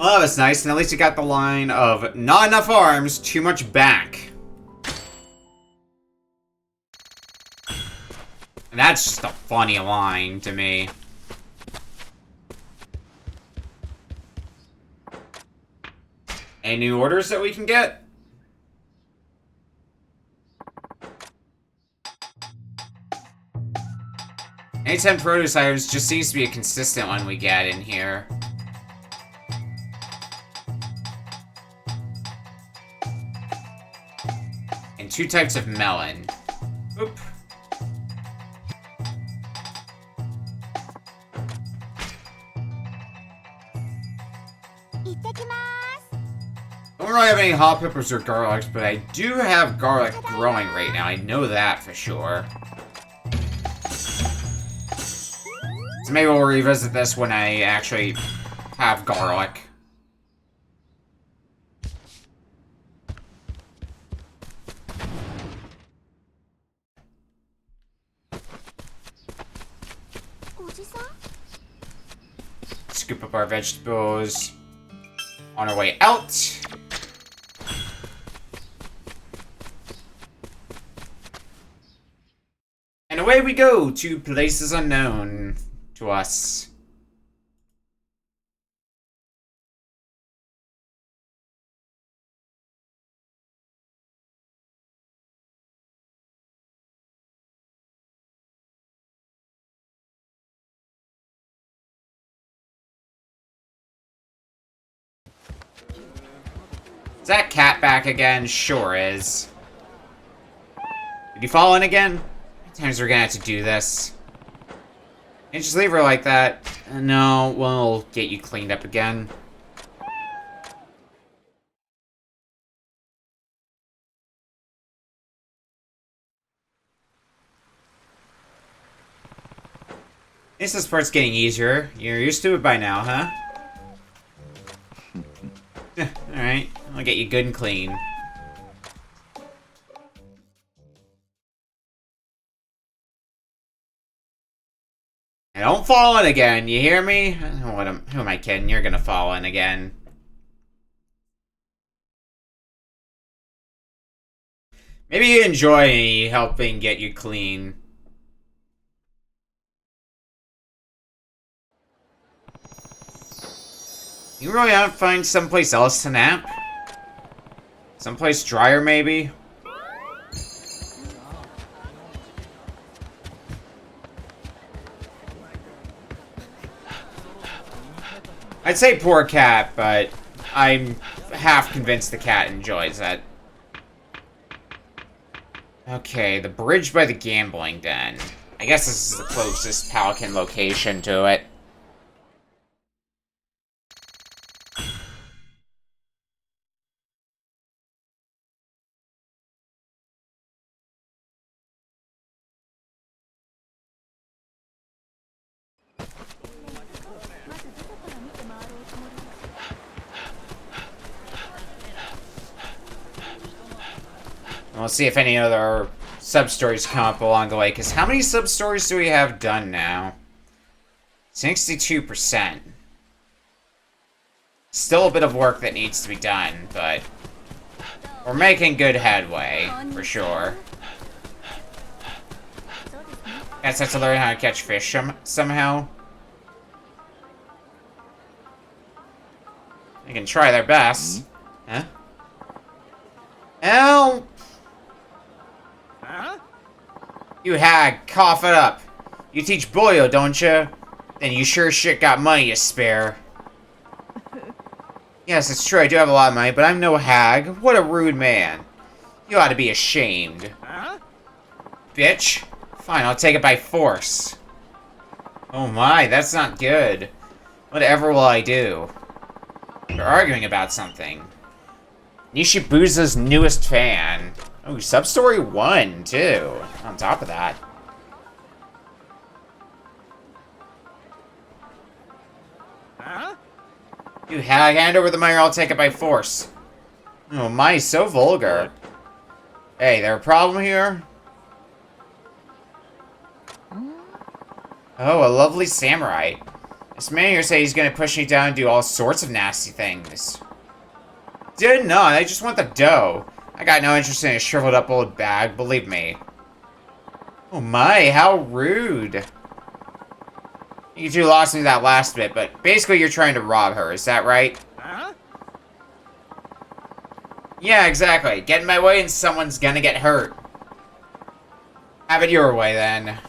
Speaker 1: Oh, that was nice, and at least you got the line of not enough arms, too much back. And that's just a funny line to me. Any new orders that we can get? Anytime produce items just seems to be a consistent one we get in here. And 2 types of melon. Oop. I don't really have any hot peppers or garlics, but I do have garlic growing right now. I know that for sure. So maybe we'll revisit this when I actually have garlic. Scoop up our vegetables on our way out. And away we go to places unknown to us. Is that cat back again? Sure is. Did you fall in again? How many times we're gonna have to do this? Can't just leave her like that. No, we'll get you cleaned up again. This part's getting easier. You're used to it by now, huh? Alright, I'll get you good and clean. And don't fall in again, you hear me? Who am I kidding? You're gonna fall in again. Maybe you enjoy me helping get you clean. You really want to find someplace else to nap? Someplace drier, maybe? I'd say poor cat, but I'm half convinced the cat enjoys that. Okay, the bridge by the gambling den. I guess this is the closest Pelican location to it. We'll see if any other sub-stories come up along the way, because how many sub-stories do we have done now? 62%. Still a bit of work that needs to be done, but we're making good headway, for sure. Guess I have to learn how to catch fish somehow. They can try their best. Huh? Help! You hag, cough it up. You teach Boyo, don't you? Then you sure shit got money to spare. Yes, it's true, I do have a lot of money, but I'm no hag. What a rude man. You ought to be ashamed. Bitch. Fine, I'll take it by force. Oh my, that's not good. Whatever will I do? They're arguing about something. Nishibusa's newest fan. Oh, sub-story 1, too. On top of that. You hag, hand over the money or I'll take it by force. Oh my, so vulgar. Hey, there a problem here? Oh, a lovely samurai. This man here said he's gonna push me down and do all sorts of nasty things. Did not, I just want the dough. I got no interest in a shriveled up old bag, believe me. Oh my, how rude. You two lost me that last bit, but basically you're trying to rob her, is that right? Yeah, exactly. Get in my way and someone's gonna get hurt. Have it your way, then.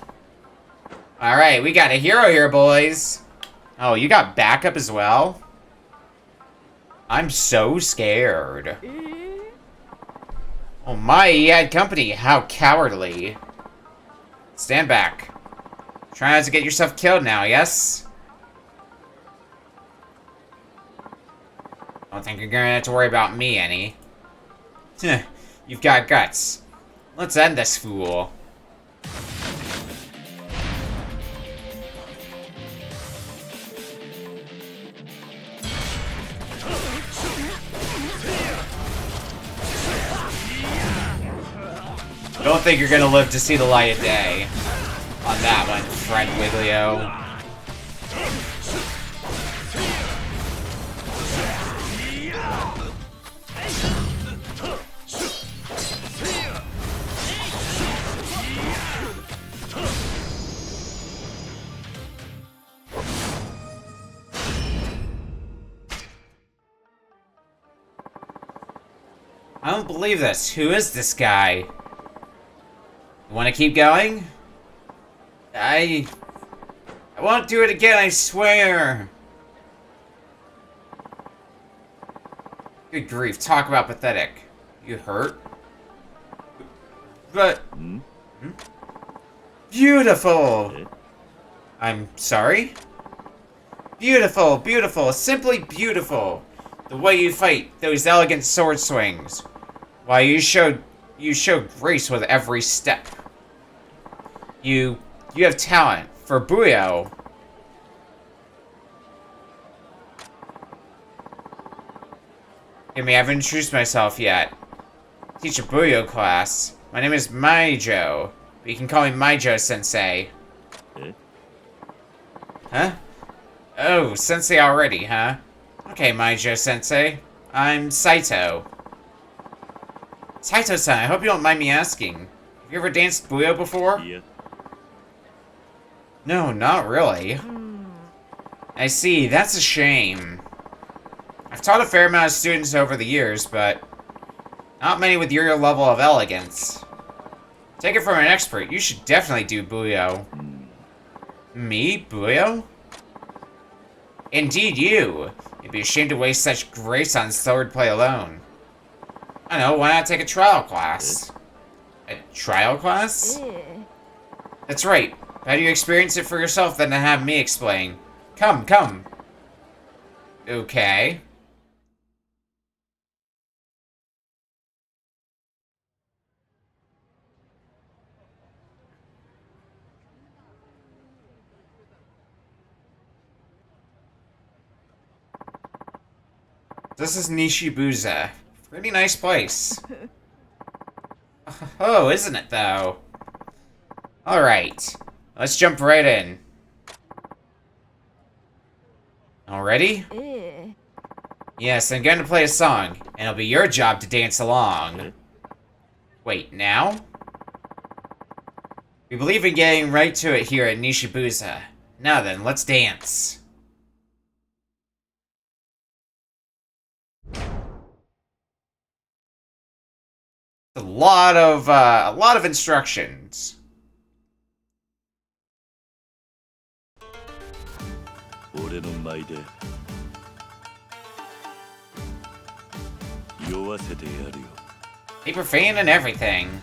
Speaker 1: Alright, we got a hero here, boys. Oh, you got backup as well? I'm so scared. Oh my, he had company. How cowardly. Stand back. Try not to get yourself killed now, yes? Don't think you're gonna have to worry about me any. You've got guts. Let's end this fool. Don't think you're gonna live to see the light of day. On that one, friend Wiglio. I don't believe this. Who is this guy? You want to keep going? I won't do it again, I swear. Good grief, talk about pathetic. You hurt? But... Beautiful! I'm sorry? Beautiful, beautiful, simply beautiful. The way you fight, those elegant sword swings. Why, you show grace with every step. You have talent for Buyo. I haven't introduced myself yet. Teach a Buyo class. My name is Maijo, but you can call me Maijo-sensei. Huh? Oh, sensei already, huh? Okay, Maijo-sensei. I'm Saito. Saito-san, I hope you don't mind me asking. Have you ever danced Buyo before? Yeah. No, not really. I see, that's a shame. I've taught a fair amount of students over the years, but not many with your level of elegance. Take it from an expert, you should definitely do Buyo. Me? Buyo? Indeed you. You'd be ashamed to waste such grace on swordplay alone. I know, why not take a trial class? A trial class? That's right. Better you experience it for yourself than to have me explain. Come, come. Okay. This is Nishibuza. Pretty nice place. Oh, isn't it though? Alright. Let's jump right in. All ready? Yes, I'm going to play a song, and it'll be your job to dance along. Wait, now? We believe in getting right to it here at Nishibuza. Now then, let's dance. A lot of instructions. Be profane and everything.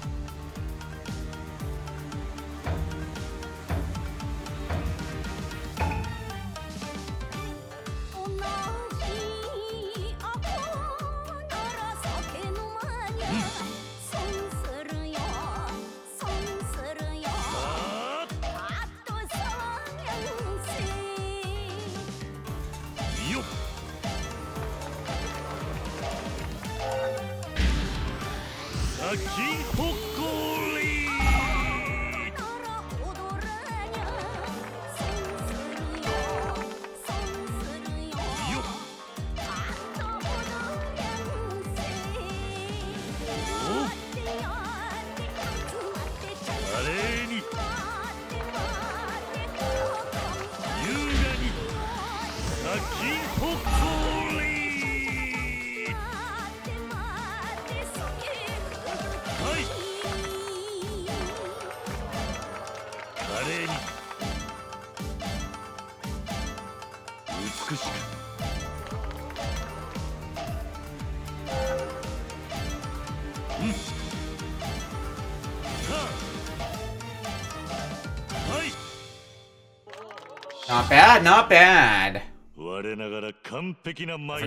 Speaker 1: Not bad, not bad. For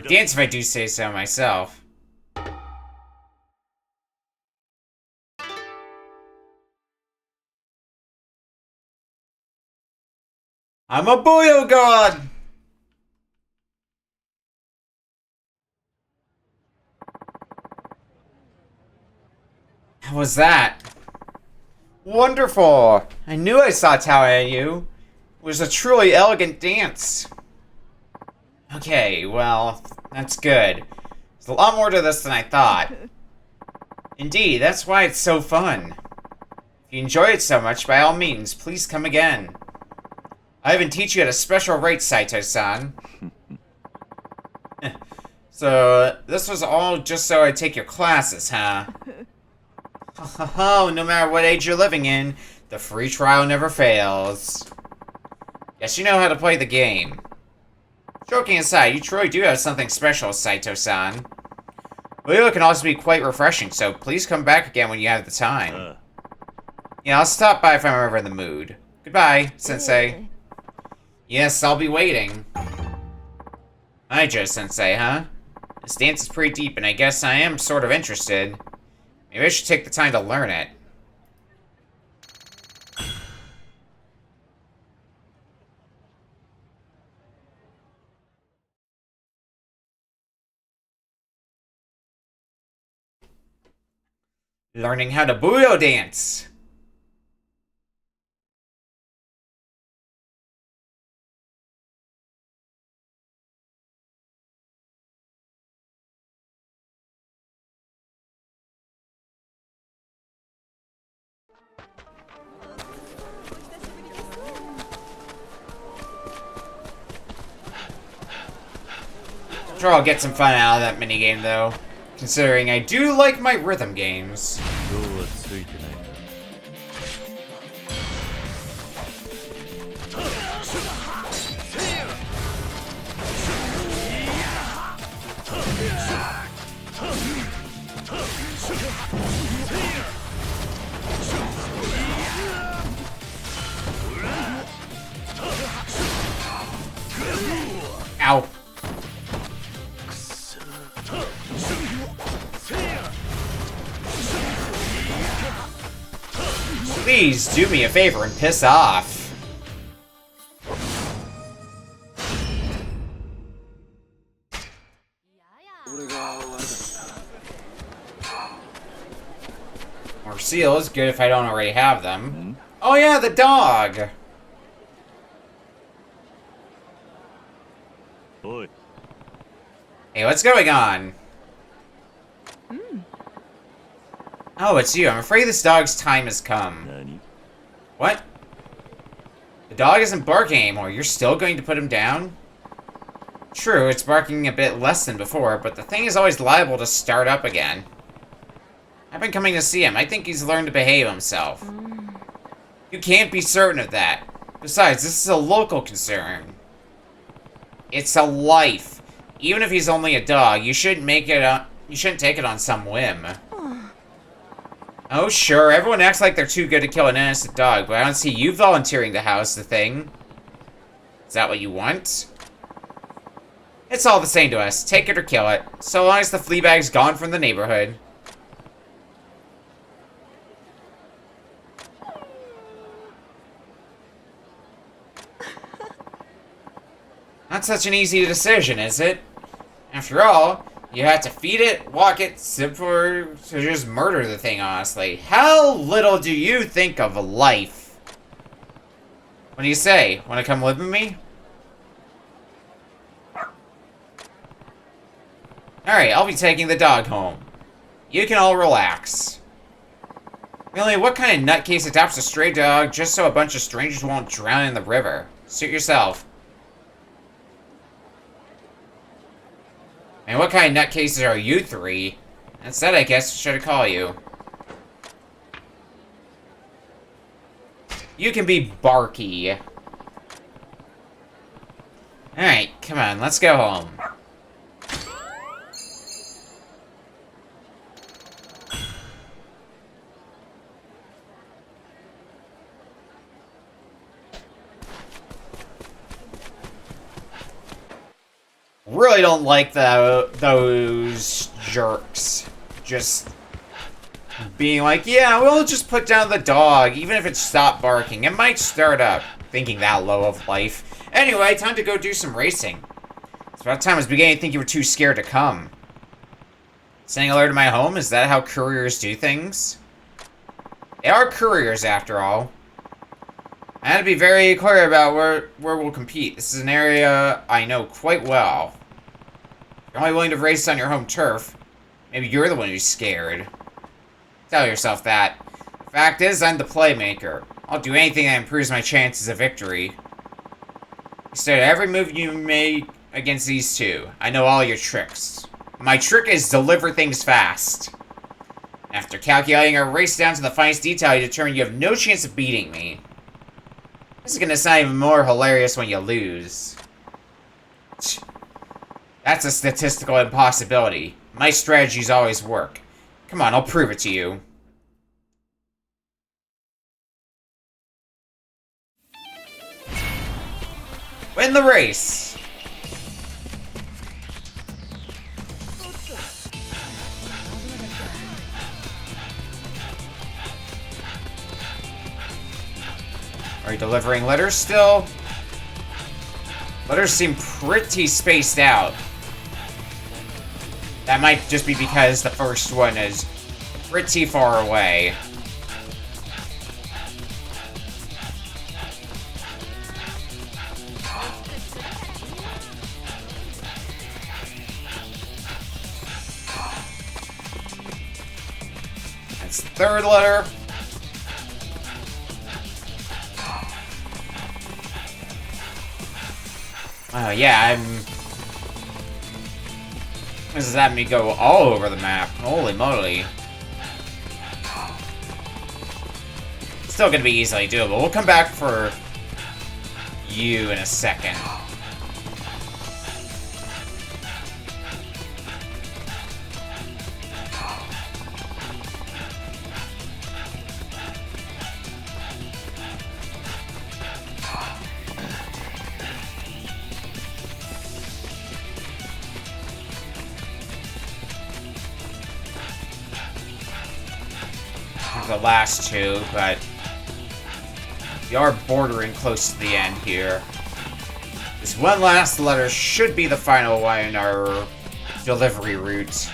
Speaker 1: dance if I do say so myself. I'm a Boyo God! How was that? Wonderful! I knew I saw Tao at you. It was a truly elegant dance. Okay, well, that's good. There's a lot more to this than I thought. Indeed, that's why it's so fun. If you enjoy it so much, by all means, please come again. I even teach you at a special rate, Saito-san. So, this was all just so I'd take your classes, huh? Oh, no matter what age you're living in, the free trial never fails. Guess you know how to play the game. Joking aside, you truly do have something special, Saito-san. Boyo can also be quite refreshing, so please come back again when you have the time. Yeah, I'll stop by if I'm ever in the mood. Goodbye, Sensei. Yes, I'll be waiting. Hi, Joe-sensei, huh? This dance is pretty deep, and I guess I am sort of interested. Maybe I should take the time to learn it. Learning how to Budo dance! I'm sure I'll get some fun out of that minigame, though. Considering I do like my rhythm games. Ow. Please do me a favor and piss off. More seals, good if I don't already have them. Oh yeah, the dog!
Speaker 8: Boy.
Speaker 1: Hey, what's going on? Oh, it's you. I'm afraid this dog's time has come. What? The dog isn't barking anymore. You're still going to put him down? True, it's barking a bit less than before, but the thing is always liable to start up again. I've been coming to see him. I think he's learned to behave himself. You can't be certain of that. Besides, this is a local concern. It's a life. Even if he's only a dog, you shouldn't take it on some whim. Oh, sure, everyone acts like they're too good to kill an innocent dog, but I don't see you volunteering to house the thing. Is that what you want? It's all the same to us. Take it or kill it. So long as the flea bag's gone from the neighborhood. Not such an easy decision, is it? After all, you have to feed it, walk it, simpler to just murder the thing, honestly. How little do you think of life? What do you say? Want to come live with me? Alright, I'll be taking the dog home. You can all relax. Really, what kind of nutcase adopts a stray dog just so a bunch of strangers won't drown in the river? Suit yourself. And what kind of nutcases are you three? Instead, I guess, should I call you? You can be Barky. Alright, come on, let's go home. Really don't like those jerks just being like, yeah, we'll just put down the dog, even if it stopped barking. It might start up. Thinking that low of life. Anyway, time to go do some racing. It's about time I was beginning to think you were too scared to come. Sending a letter to my home? Is that how couriers do things? They are couriers, after all. I had to be very clear about where we'll compete. This is an area I know quite well. You're only willing to race on your home turf. Maybe you're the one who's scared. Tell yourself that. The fact is, I'm the playmaker. I'll do anything that improves my chances of victory. Instead of every move you make against these two, I know all your tricks. My trick is deliver things fast. After calculating our race down to the finest detail, you determine you have no chance of beating me. This is gonna sound even more hilarious when you lose. That's a statistical impossibility. My strategies always work. Come on, I'll prove it to you. Win the race! Are you delivering letters still? Letters seem pretty spaced out. That might just be because the first one is pretty far away. That's the third letter. Oh, yeah, This is having me go all over the map. Holy moly. Still gonna be easily doable. We'll come back for you in a second. the last two, but we are bordering close to the end here. This one last letter should be the final one in our delivery route.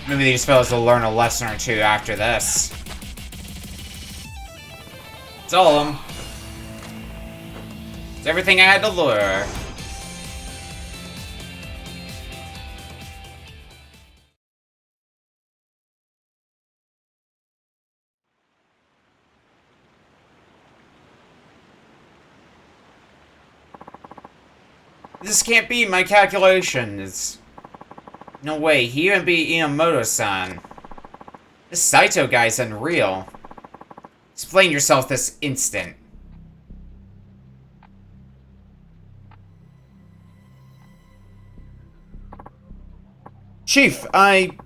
Speaker 1: Maybe these fellas will learn a lesson or two after this. It's all of them. It's everything I had to lure. This can't be my calculations. No way, he even beat Inamoto-san. This Saito guy's unreal. Explain yourself this instant. Chief, I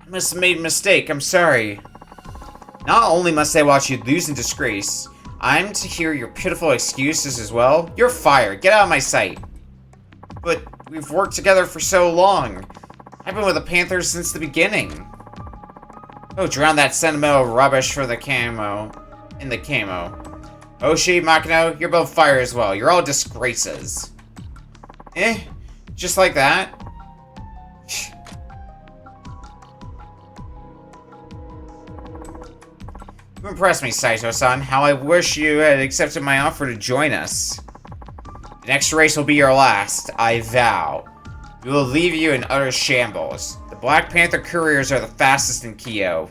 Speaker 1: must have made a mistake. I'm sorry. Not only must I watch you lose in disgrace, I'm to hear your pitiful excuses as well. You're fired. Get out of my sight. But we've worked together for so long. I've been with the Panthers since the beginning. Oh, drown that sentimental rubbish for the camo. In the camo. Oshi, Makino, you're both fired as well. You're all disgraces. Just like that? You impressed me, Saito-san. How I wish you had accepted my offer to join us. The next race will be your last, I vow. We will leave you in utter shambles. The Black Panther couriers are the fastest in Kyo.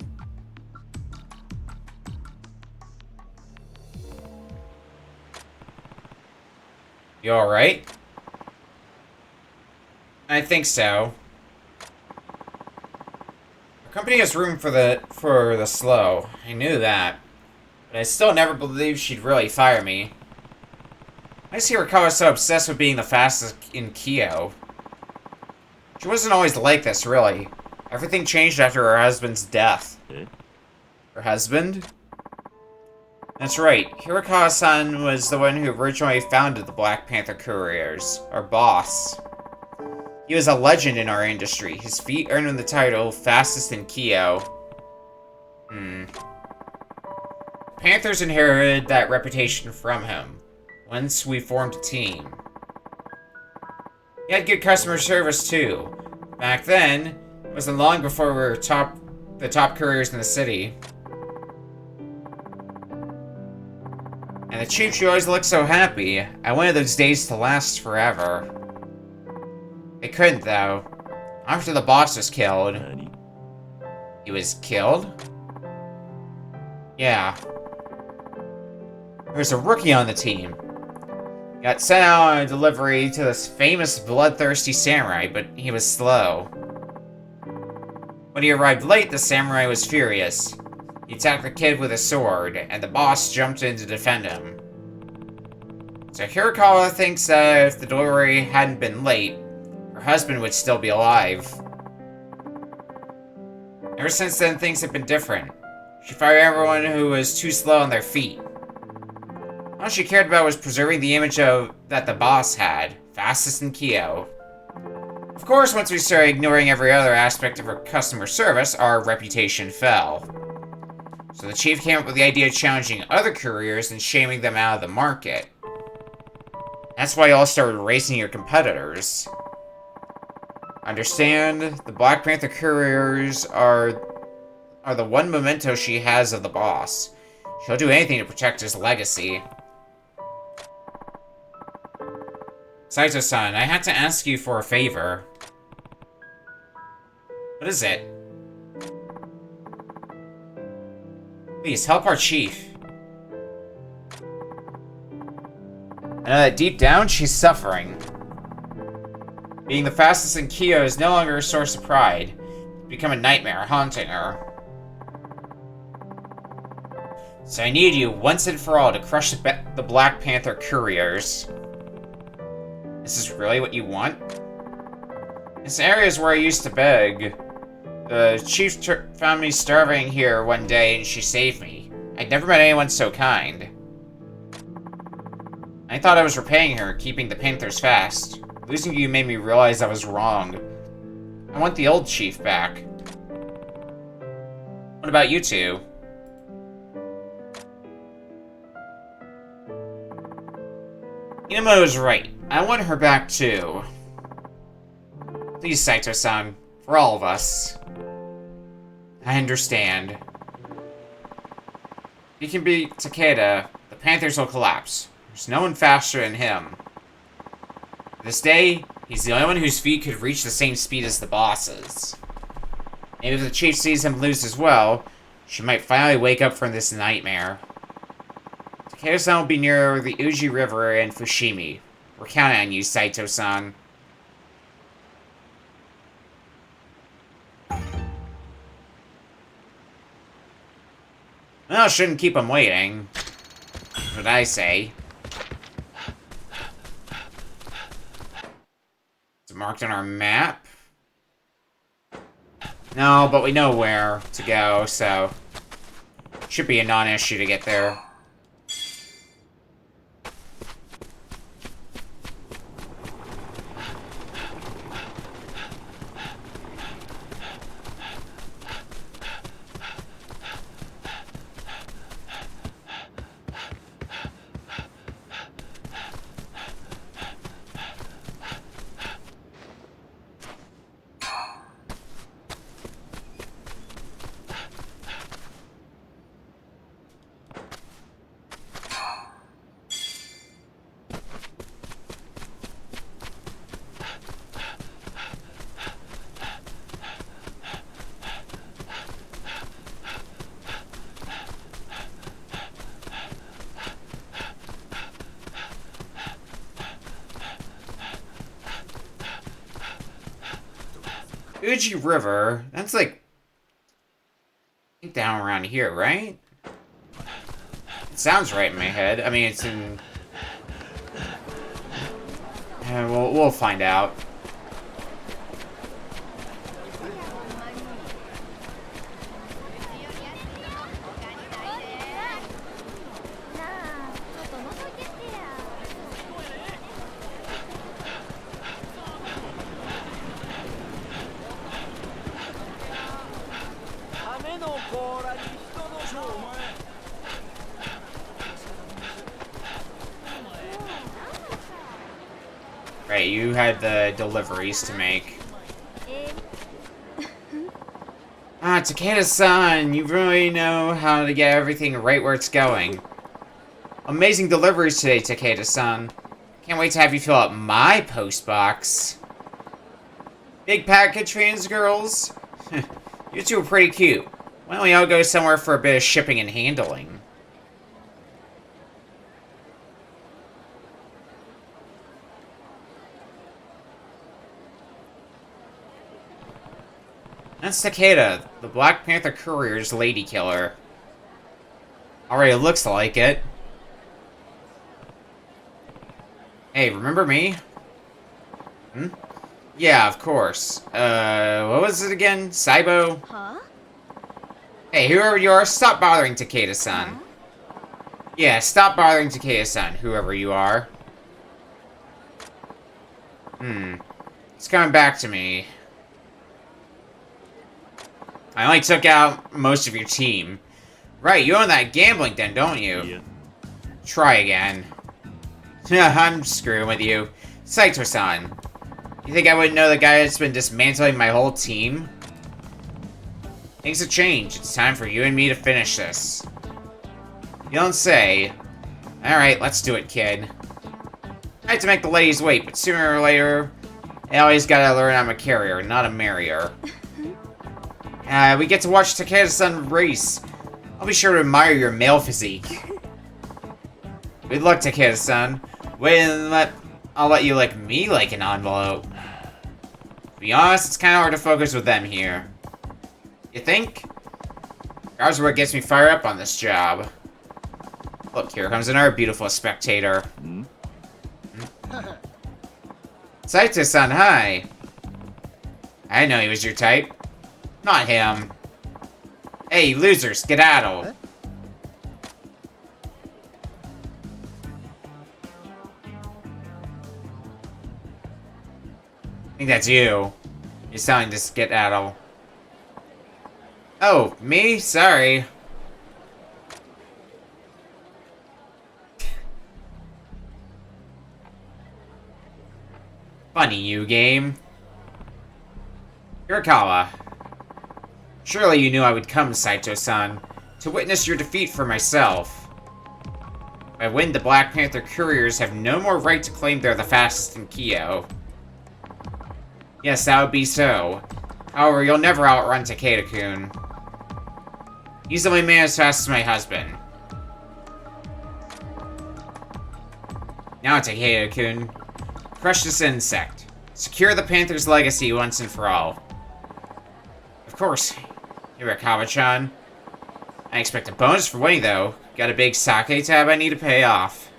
Speaker 1: You alright? I think so. Our company has room for the slow. I knew that. But I still never believed she'd really fire me. I see Hirakawa so obsessed with being the fastest in Kyo. She wasn't always like this, really. Everything changed after her husband's death. Her husband? That's right. Hirakawa-san was the one who originally founded the Black Panther Couriers. Our boss. He was a legend in our industry. His feat earned him the title fastest in Kyo. Panthers inherited that reputation from him. Once we formed a team. He had good customer service too. Back then, it wasn't long before we were the top couriers in the city. And the chief, she always looked so happy. I wanted those days to last forever. They couldn't though. After the boss was killed. He was killed? Yeah. There was a rookie on the team. Got sent out on a delivery to this famous bloodthirsty samurai, but he was slow. When he arrived late, the samurai was furious. He attacked the kid with a sword, and the boss jumped in to defend him. So Hirakawa thinks that if the delivery hadn't been late, her husband would still be alive. Ever since then, things have been different. She fired everyone who was too slow on their feet. All she cared about was preserving the image that the boss had, fastest in Kyo. Of course, once we started ignoring every other aspect of her customer service, our reputation fell. So the chief came up with the idea of challenging other couriers and shaming them out of the market. That's why y'all started racing your competitors. Understand? The Black Panther couriers are the one memento she has of the boss. She'll do anything to protect his legacy. Saito-san, I had to ask you for a favor. What is it? Please, help our chief. I know that deep down, she's suffering. Being the fastest in Kyo is no longer a source of pride. It's become a nightmare haunting her. So I need you, once and for all, to crush the Black Panther couriers. This is really what you want? This area is where I used to beg. The chief found me starving here one day and she saved me. I'd never met anyone so kind. I thought I was repaying her, keeping the Panthers fast. Losing you made me realize I was wrong. I want the old chief back. What about you two? Inamo is right. I want her back too. Please, Saito-san. For all of us. I understand. If he can beat Takeda, the Panthers will collapse. There's no one faster than him. This day, he's the only one whose feet could reach the same speed as the boss's. Maybe if the chief sees him lose as well, she might finally wake up from this nightmare. Takeda-san will be near the Uji River and Fushimi. We're counting on you, Saito-san. Well, shouldn't keep him waiting. That's what I say. Is it marked on our map? No, but we know where to go, so... should be a non-issue to get there. Uji River, that's like down around here, right? It sounds right in my head. I mean, it's in... yeah, we'll find out. Right, you had the deliveries to make. Ah, Takeda-san, you really know how to get everything right where it's going. Amazing deliveries today, Takeda-san. Can't wait to have you fill out my post box. Big package fans, girls. You two are pretty cute. Why don't we all go somewhere for a bit of shipping and handling? That's Takeda, the Black Panther Courier's lady killer. Already looks like it. Hey, remember me? Hmm? Yeah, of course. What was it again? Saibo?
Speaker 2: Huh?
Speaker 1: Hey, whoever you are, stop bothering Takeda-san. Huh? Yeah, stop bothering Takeda-san, whoever you are. It's coming back to me. I only took out most of your team. Right, you own that gambling den, don't you? Yeah. Try again. I'm screwing with you. Saito-san. You think I wouldn't know the guy that's been dismantling my whole team? Things have changed. It's time for you and me to finish this. You don't say. Alright, let's do it, kid. I hate to make the ladies wait, but sooner or later, I always gotta learn I'm a carrier, not a marrier. We get to watch Takeda-san race. I'll be sure to admire your male physique. Good luck, Takeda-san. Wait and I'll let you like me like an envelope. To be honest, it's kind of hard to focus with them here. You think? That's what gets me fired up on this job. Look, here comes another beautiful spectator. Saito-san, hi. I didn't know he was your type. Not him. Hey, loser, skedaddle. think that's you. You're sounding to skedaddle. Oh, me? Sorry. Funny, you game. Hirakawa. Surely you knew I would come, Saito-san, to witness your defeat for myself. If I win, the Black Panther couriers have no more right to claim they're the fastest in Kyo. Yes, that would be so. However, you'll never outrun Takeda-kun. He's the only man as fast as my husband. Now, Takeda-kun, crush this insect. Secure the Panther's legacy once and for all. Of course, Hirakawa-chan. I expect a bonus for winning, though. Got a big sake tab I need to pay off.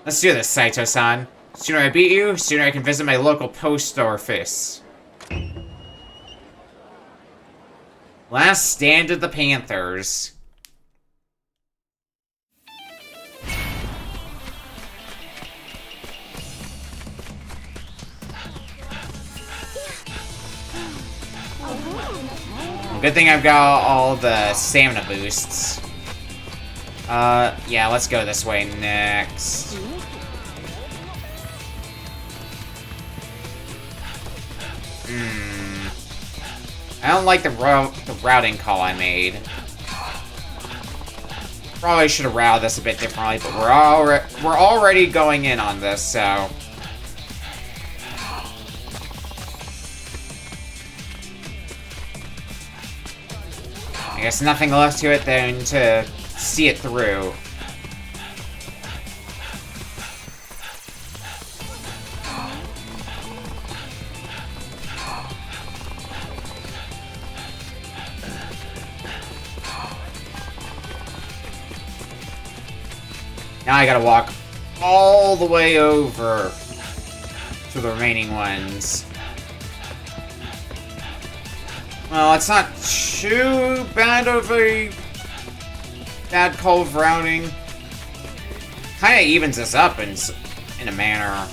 Speaker 1: Let's do this, Saito-san. Sooner I beat you, sooner I can visit my local post office. Last stand of the Panthers. Good thing I've got all the stamina boosts. Yeah, let's go this way next. I don't like the routing call I made. Probably should have routed this a bit differently, but we're already going in on this, so. I guess nothing left to it than to see it through. Now I gotta walk all the way over to the remaining ones. Well, it's not too bad of a bad call of routing. Kinda evens us up in a manner.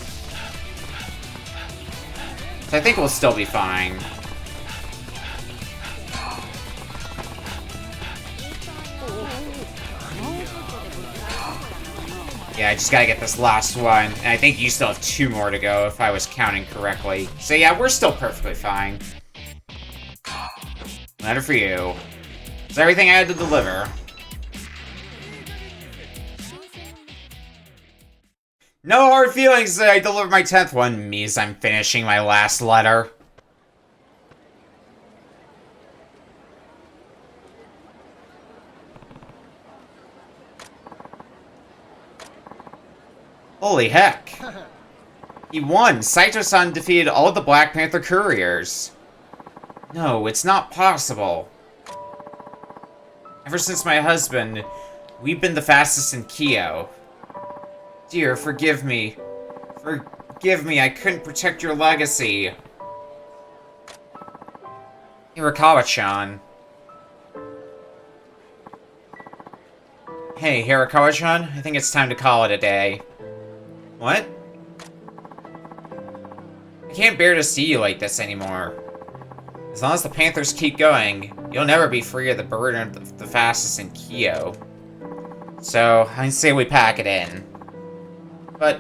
Speaker 1: So I think we'll still be fine. Yeah, I just gotta get this last one. And I think you still have 2 more to go, if I was counting correctly. So yeah, we're still perfectly fine. Letter for you. It's everything I had to deliver. No hard feelings that I delivered my 10th one, means I'm finishing my last letter. Holy heck. He won! Saito-san defeated all the Black Panther couriers. No, it's not possible. Ever since my husband, we've been the fastest in Kyo. Dear, forgive me. Forgive me, I couldn't protect your legacy. Hirakawa-chan. Hey, Hirakawa-chan, I think it's time to call it a day. What? I can't bear to see you like this anymore. As long as the Panthers keep going, you'll never be free of the burden of the fastest in Kyo. So, I say we pack it in. But,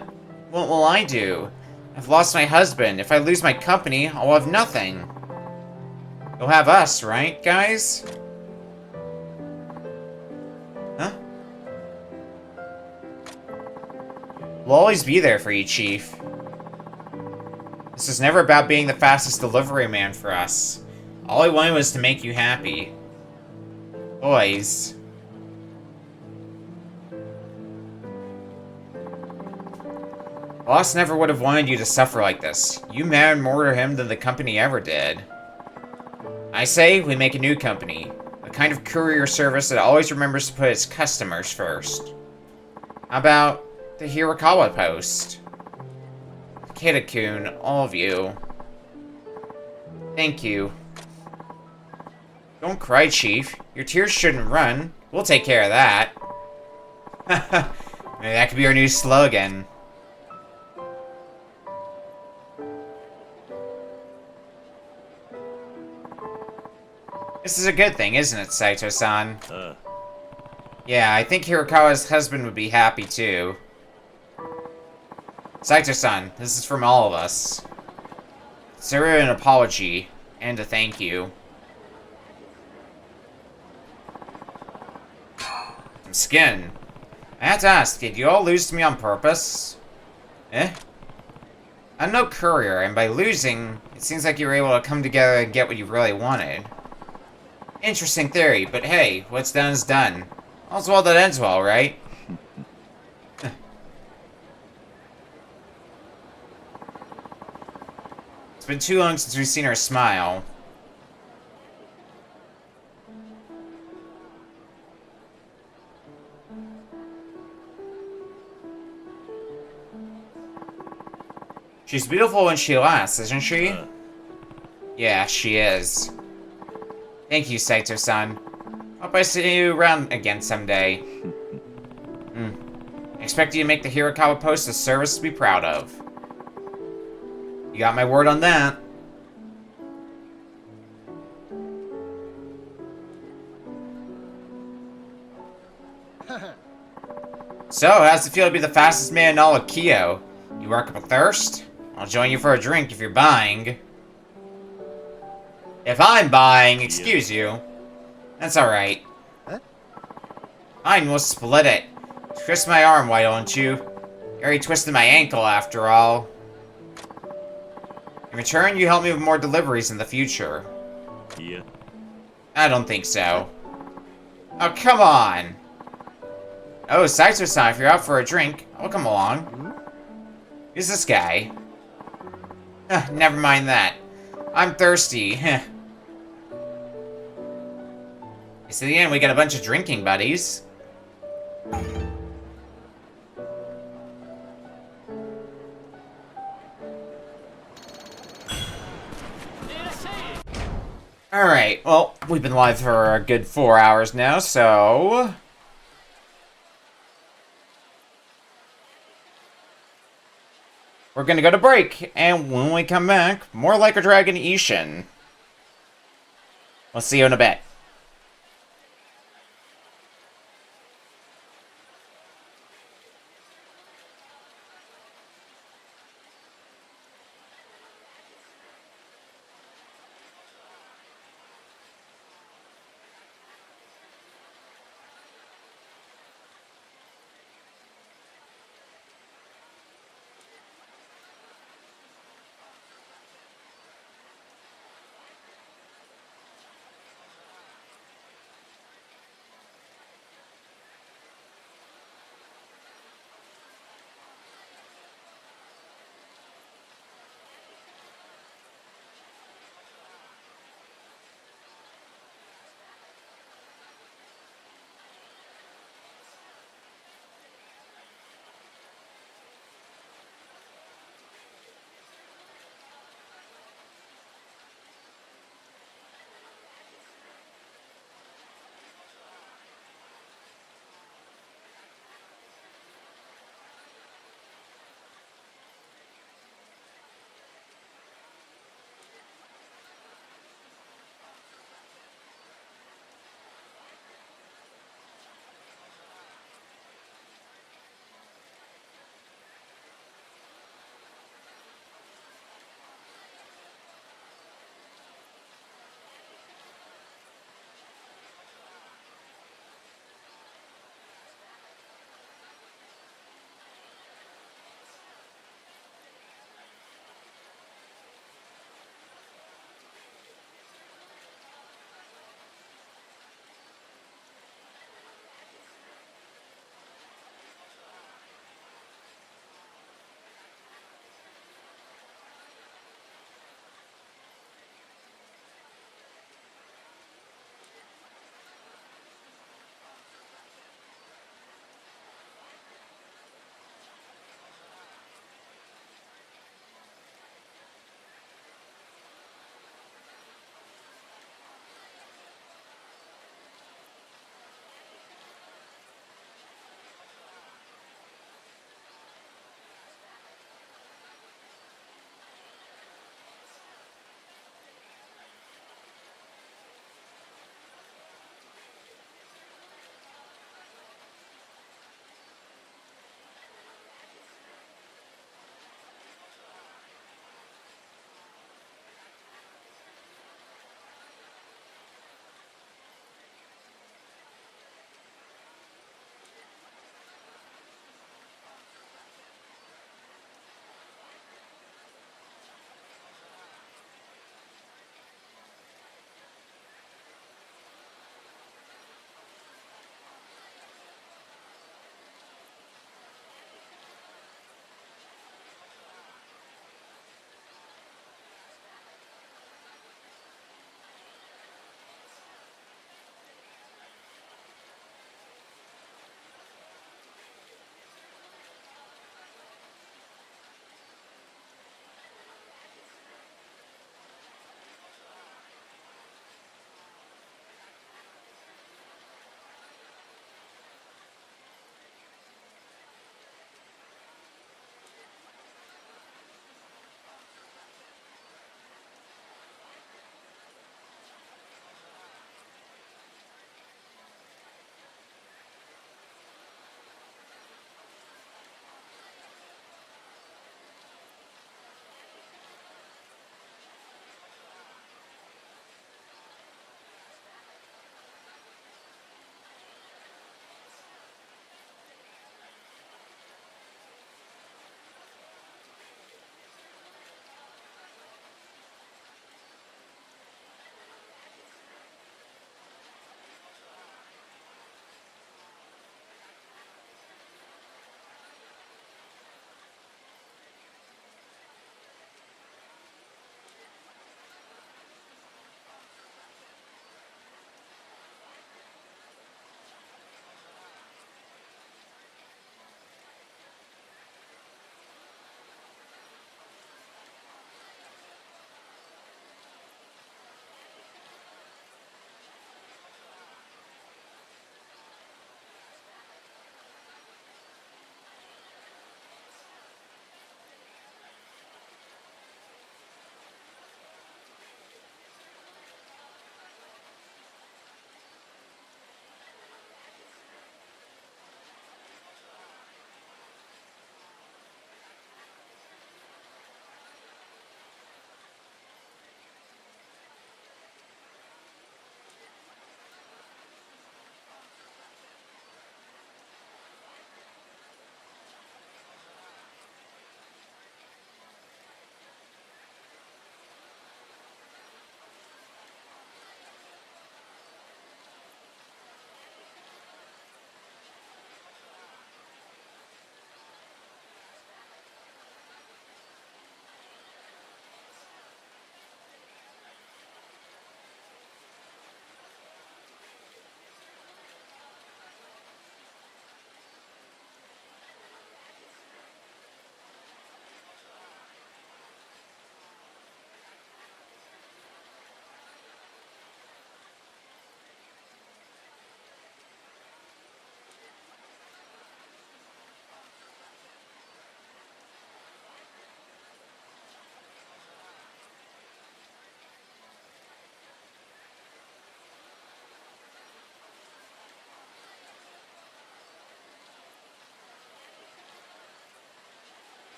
Speaker 1: what will I do? I've lost my husband. If I lose my company, I'll have nothing. You'll have us, right, guys? Huh? We'll always be there for you, Chief. This was never about being the fastest delivery man for us. All I wanted was to make you happy. Boys. Boss never would have wanted you to suffer like this. You mattered more to him than the company ever did. I say we make a new company. A kind of courier service that always remembers to put its customers first. How about the Hirakawa Post? Takeda-kun, all of you. Thank you. Don't cry, Chief. Your tears shouldn't run. We'll take care of that. Maybe that could be our new slogan. This is a good thing, isn't it, Saito-san? Yeah, I think Hirakawa's husband would be happy too. Saito-san, this is from all of us. Consider an apology, and a thank you. Some skin. I have to ask, did you all lose to me on purpose? Eh? I'm no courier, and by losing, it seems like you were able to come together and get what you really wanted. Interesting theory, but hey, what's done is done. All's well that ends well, right? It's been too long since we've seen her smile. She's beautiful when she laughs, isn't she? Yeah, she is. Thank you, Saito-san. Hope I see you around again someday. I expect you to make the Hirakawa Post a service to be proud of. You got my word on that. So, how's it feel to be the fastest man in all of Kyo? You work up a thirst? I'll join you for a drink if you're buying. If I'm buying, excuse you. That's alright. Fine, we'll split it. Twist my arm, why don't you? You already twisted my ankle, after all. In return, you help me with more deliveries in the future.
Speaker 8: Yeah.
Speaker 1: I don't think so. Oh, come on! Oh, Saito-san, if you're out for a drink, I'll come along. Who's this guy? Never mind that. I'm thirsty. So in the end, we got a bunch of drinking buddies. Alright, well, we've been live for a good 4 hours now, so... we're gonna go to break, and when we come back, more Like a Dragon Ishin. We'll see you in a bit.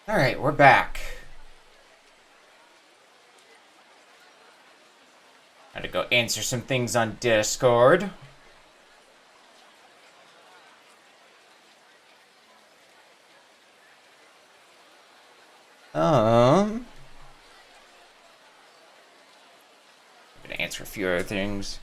Speaker 1: Alright, we're back. Gotta go answer some things on Discord. Gonna answer a few other things.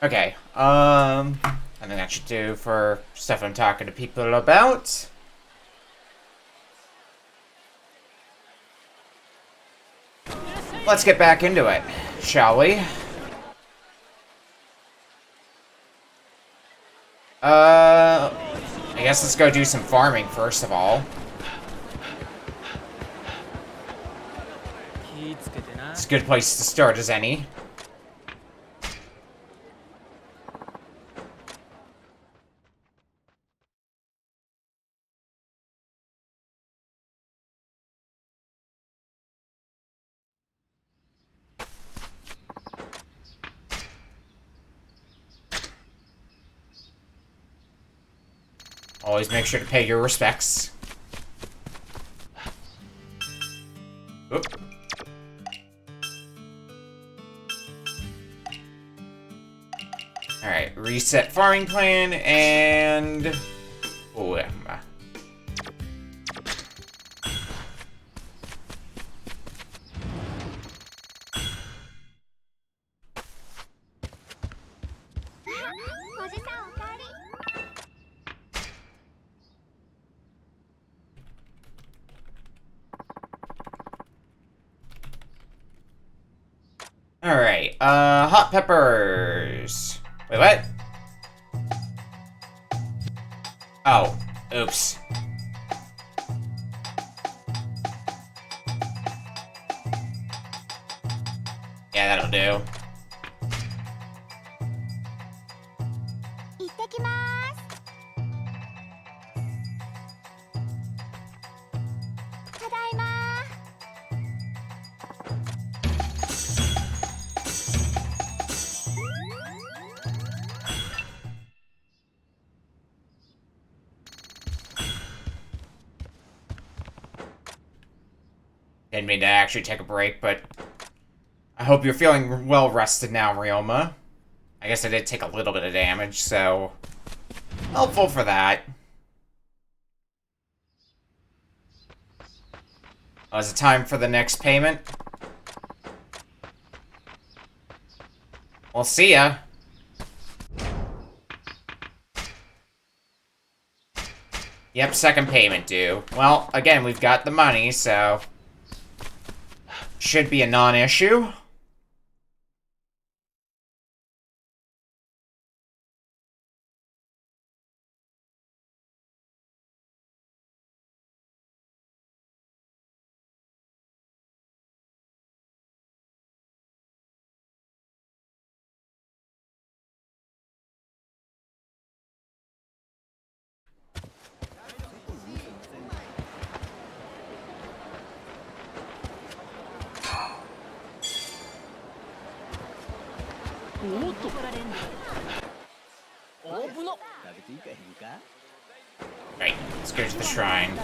Speaker 1: Okay, I think that should do for stuff I'm talking to people about. Let's get back into it, shall we? I guess let's go do some farming first of all. It's a good place to start as any. Always make sure to pay your respects. Oop. Alright, reset farming plan and... Oh, Alright, hot peppers. Wait, what? Oh, oops. Yeah, that'll do.
Speaker 15: 行ってきます。ただいま。
Speaker 1: Didn't mean to actually take a break, but I hope you're feeling well rested now, Ryoma. I guess I did take a little bit of damage, so helpful for that. Oh, is it time for the next payment? We'll see ya. Yep, second payment due. Well, again, we've got the money, so... should be a non-issue. Right, let's go to the shrine.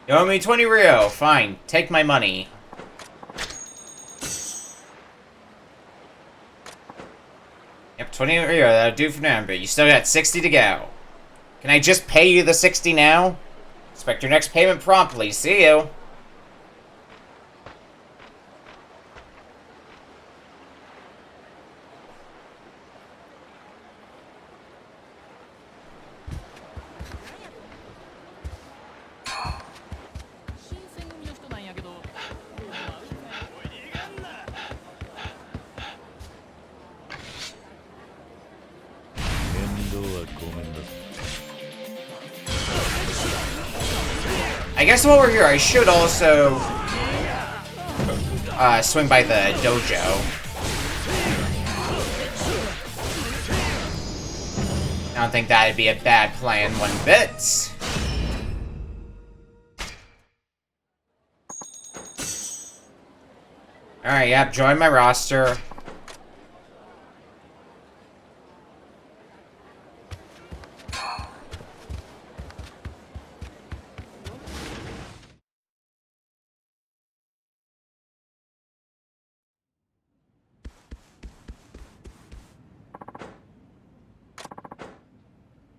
Speaker 1: You owe me 20 Rio. Fine, take my money. 20 euro, that'll do for now, but you still got 60 to go. Can I just pay you the 60 now? Expect your next payment promptly. See you. I guess while we're here, I should also swing by the dojo. I don't think that'd be a bad plan one bit. Alright, yep, join my roster.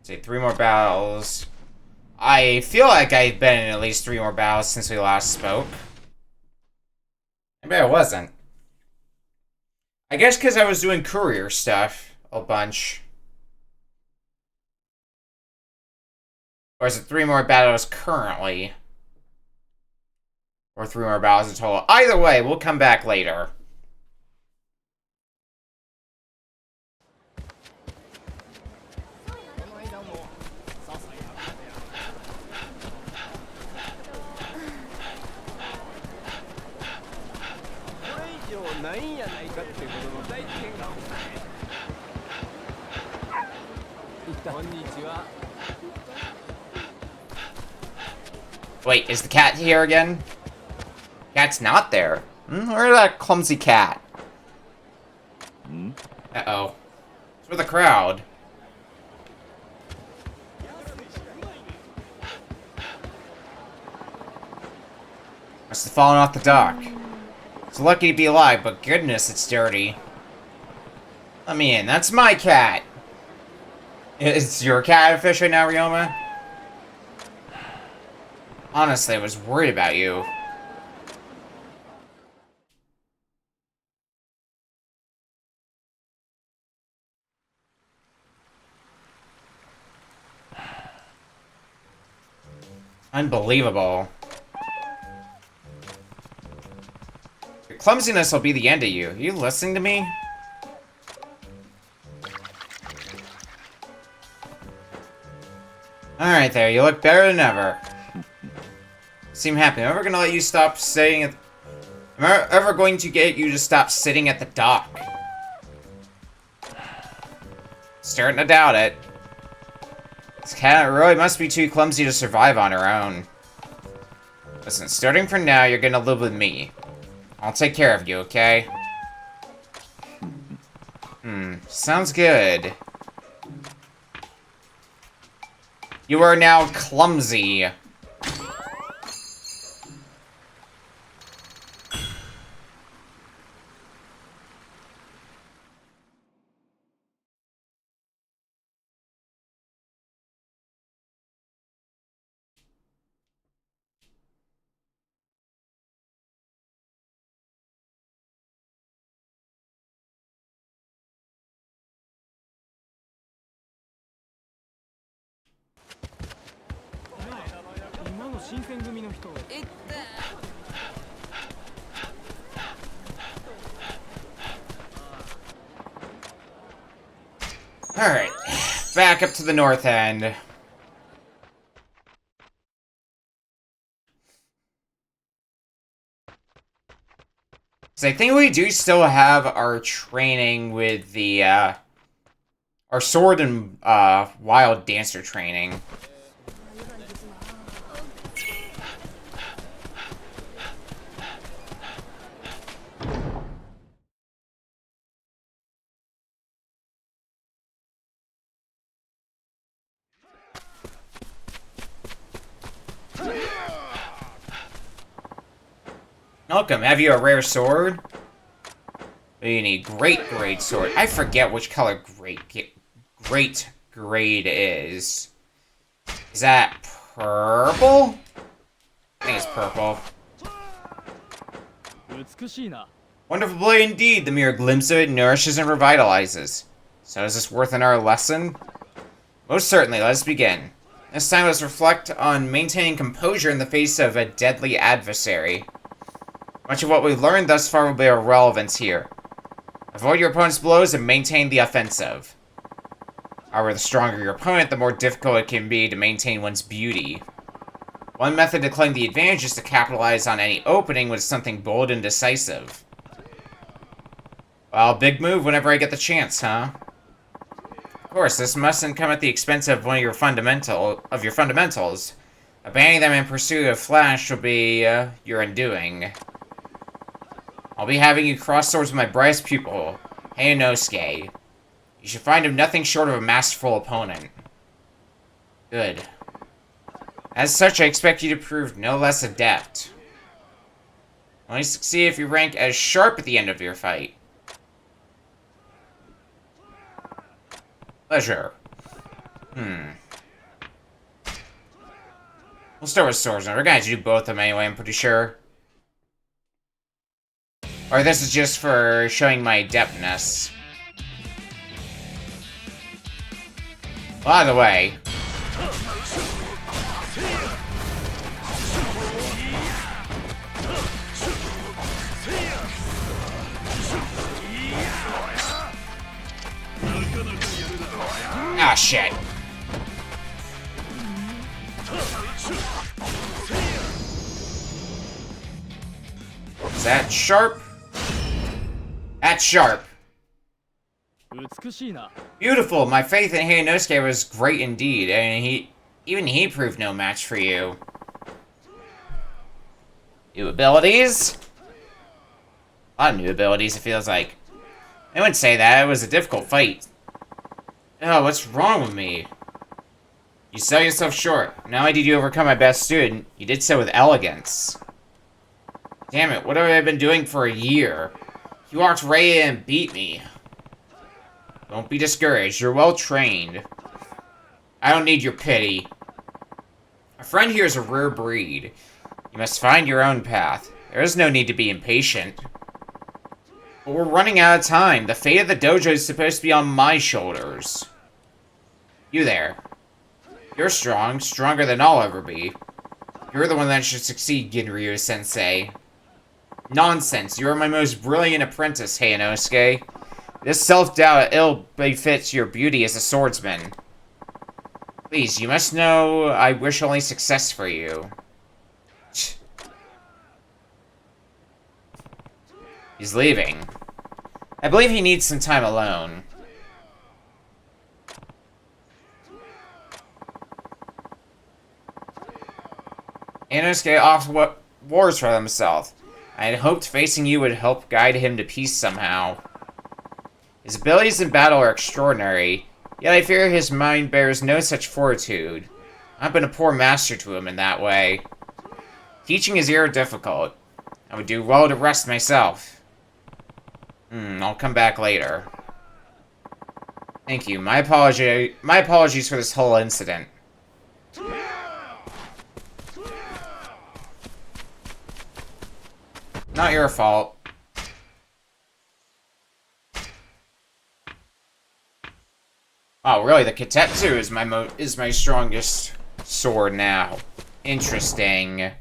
Speaker 1: Say 3 more battles. I feel like I've been in at least 3 more battles since we last spoke. Maybe I wasn't. I guess because I was doing courier stuff a bunch. Or is it 3 more battles currently? Or 3 more battles in total? Either way, we'll come back later. Wait, is the cat here again? Cat's not there. Where's that clumsy cat? Uh-oh. It's with the crowd. Must have fallen off the dock. It's lucky to be alive, but goodness, it's dirty. Let me in. That's my cat. Is your cat a fish right now, Ryoma? Honestly, I was worried about you. Unbelievable. Your clumsiness will be the end of you. Are you listening to me? Alright there, you look better than ever. Seem happy. I'm never gonna let you stop sitting at... I'm ever going to get you to stop sitting at the dock. Starting to doubt it. This cat really must be too clumsy to survive on her own. Listen, starting from now, you're gonna live with me. I'll take care of you, okay? Sounds good. You are now clumsy. Alright, back up to the north end. So I think we do still have our training with the, our sword and, wild dancer training. Welcome. Have you a rare sword? You need great grade sword. I forget which color great grade is. Is that purple? I think it's purple. Wonderful blade indeed. The mere glimpse of it nourishes and revitalizes. So is this worth another lesson? Most certainly, let us begin. This time let's reflect on maintaining composure in the face of a deadly adversary. Much of what we've learned thus far will be of relevance here. Avoid your opponent's blows and maintain the offensive. However, the stronger your opponent, the more difficult it can be to maintain one's beauty. One method to claim the advantage is to capitalize on any opening with something bold and decisive. Well, big move whenever I get the chance, huh? Of course, this mustn't come at the expense of one of your fundamentals. Abandoning them in pursuit of flash will be your undoing. I'll be having you cross swords with my brightest pupil, Hayanosuke. You should find him nothing short of a masterful opponent. Good. As such, I expect you to prove no less adept. Only succeed if you rank as sharp at the end of your fight. Pleasure. We'll start with swords now. We're gonna do both of them anyway, I'm pretty sure. Or this is just for showing my adeptness. By the way. Ah, shit. Is that sharp? That's sharp. Beautiful. My faith in Hayanosuke was great indeed, and even he proved no match for you. New abilities? A lot of new abilities, it feels like. I wouldn't say that. It was a difficult fight. Oh, what's wrong with me? You sell yourself short. Not only did you overcome my best student, you did so with elegance. Damn it, what have I been doing for a year? You walked right in and beat me. Don't be discouraged, you're well trained. I don't need your pity. A friend here is a rare breed. You must find your own path. There is no need to be impatient. But we're running out of time. The fate of the dojo is supposed to be on my shoulders. You there. You're strong, stronger than I'll ever be. You're the one that should succeed, Ginryu-sensei. Nonsense, you are my most brilliant apprentice, Hayanosuke. This self-doubt ill befits your beauty as a swordsman. Please, you must know I wish only success for you. He's leaving. I believe he needs some time alone. Inosuke often wars for himself. I had hoped facing you would help guide him to peace somehow. His abilities in battle are extraordinary, yet I fear his mind bears no such fortitude. I've been a poor master to him in that way. Teaching is difficult. I would do well to rest myself. I'll come back later. Thank you. My apologies for this whole incident. Not your fault. Oh, really? The Kitetsu is my strongest sword now. Interesting.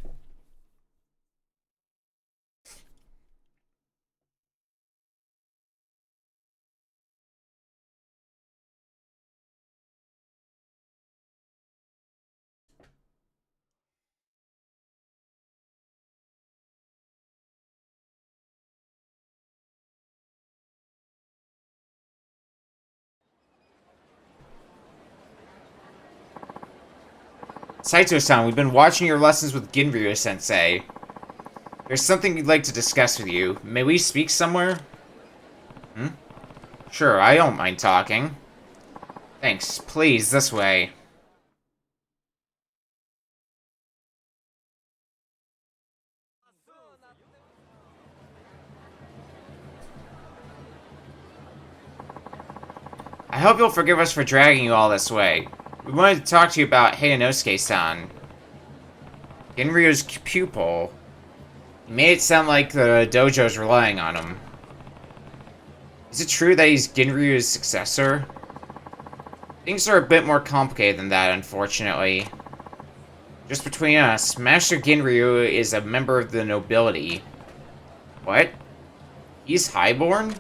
Speaker 1: Saito-san, we've been watching your lessons with Ginryu-sensei. There's something we'd like to discuss with you. May we speak somewhere? Sure, I don't mind talking. Thanks. Please, this way. hope you'll forgive us for dragging you all this way. We wanted to talk to you about Hayanosuke-san. Ginryu's pupil. He made it sound like the dojo's relying on him. Is it true that he's Ginryu's successor? Things are a bit more complicated than that, unfortunately. Just between us, Master Ginryu is a member of the nobility. What? He's highborn?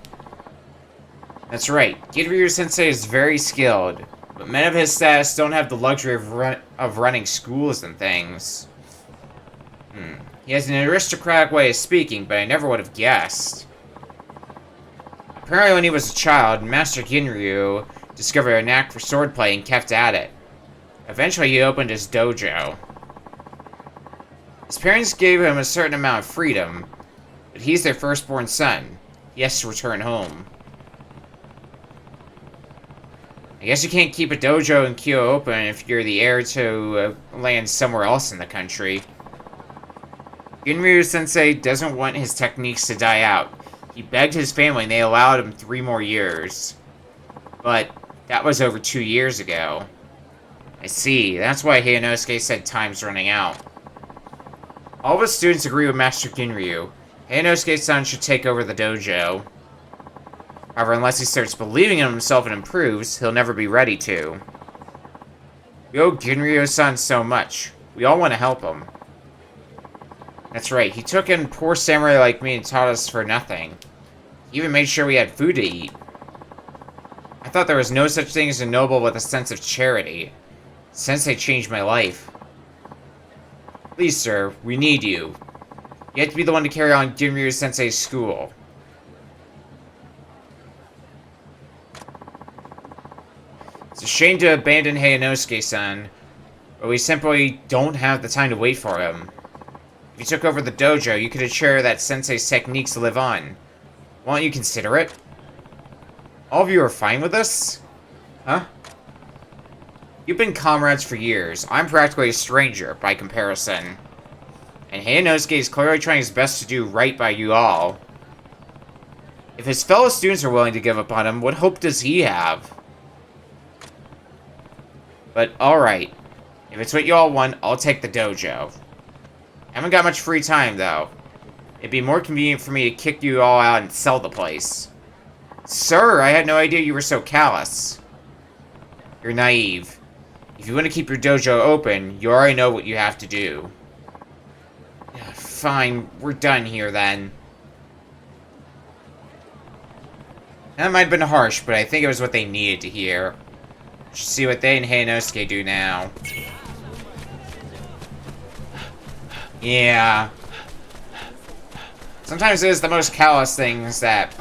Speaker 1: That's right, Ginryu-sensei is very skilled, but men of his status don't have the luxury of running schools and things. He has an aristocratic way of speaking, but I never would have guessed. Apparently when he was a child, Master Ginryu discovered a knack for swordplay and kept at it. Eventually he opened his dojo. His parents gave him a certain amount of freedom, but he's their firstborn son. He has to return home. I guess you can't keep a dojo in Kyoto open if you're the heir to land somewhere else in the country. Ginryu-sensei doesn't want his techniques to die out. He begged his family and they allowed him 3 more years. But that was over 2 years ago. I see, that's why Hayanosuke said time's running out. All of his students agree with Master Ginryu. Hayanosuke-san should take over the dojo. However, unless he starts believing in himself and improves, he'll never be ready to. We owe Ginryu-san so much. We all want to help him. That's right, he took in poor samurai like me and taught us for nothing. He even made sure we had food to eat. I thought there was no such thing as a noble with a sense of charity. Sensei changed my life. Please, sir, we need you. You have to be the one to carry on Ginryu-sensei's school. It's a shame to abandon Hayanosuke-san, but we simply don't have the time to wait for him. If you took over the dojo, you could ensure that Sensei's techniques live on. Why don't you consider it? All of you are fine with this? Huh? You've been comrades for years. I'm practically a stranger, by comparison. And Hayanosuke is clearly trying his best to do right by you all. If his fellow students are willing to give up on him, what hope does he have? But alright. If it's what you all want, I'll take the dojo. I haven't got much free time, though. It'd be more convenient for me to kick you all out and sell the place. Sir, I had no idea you were so callous. You're naive. If you want to keep your dojo open, you already know what you have to do. Fine, we're done here then. That might have been harsh, but I think it was what they needed to hear. Let's see what they and Hayanosuke do now. Yeah. Sometimes it is the most callous things that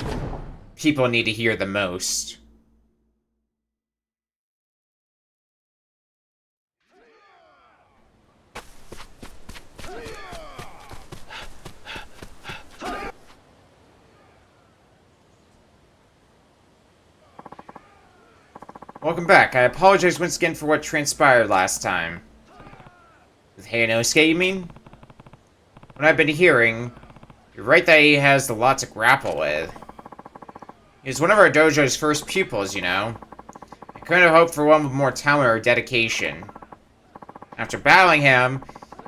Speaker 1: people need to hear the most. Welcome back. I apologize once again for what transpired last time. With Hayanosuke, you mean? What I've been hearing, you're right that he has a lot to grapple with. He was one of our dojo's first pupils, you know. I couldn't have hoped for one with more talent or dedication. After battling him,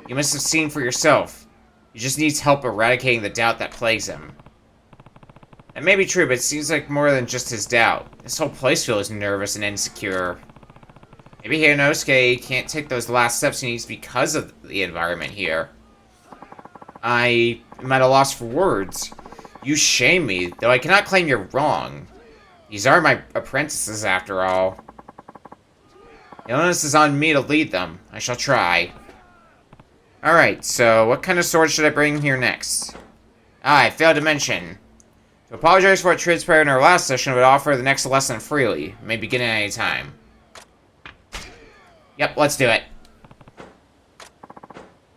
Speaker 1: you must have seen for yourself. He just needs help eradicating the doubt that plagues him. That may be true, but it seems like more than just his doubt. This whole place feels nervous and insecure. Maybe Hayanosuke can't take those last steps he needs because of the environment here. I am at a loss for words. You shame me, though I cannot claim you're wrong. These are my apprentices, after all. The onus is on me to lead them. I shall try. Alright, so what kind of sword should I bring here next? I failed to mention. To apologize for what transpired in our last session, I would offer the next lesson freely. It may begin at any time. Yep, let's do it.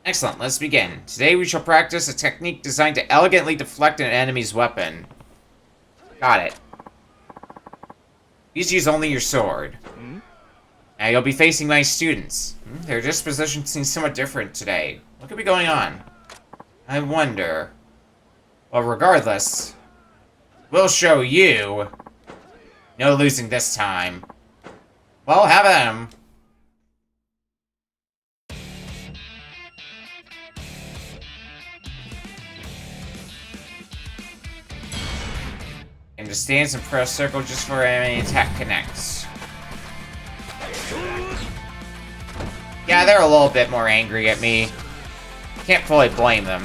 Speaker 1: Excellent, let's begin. Today we shall practice a technique designed to elegantly deflect an enemy's weapon. Got it. Please use only your sword. Now you'll be facing my students. Their disposition seems somewhat different today. What could be going on? I wonder. Well, regardless, we'll show you No losing this time. Well, have them. And just stands and press circle just for any attack connects. Yeah, they're a little bit more angry at me. Can't fully blame them.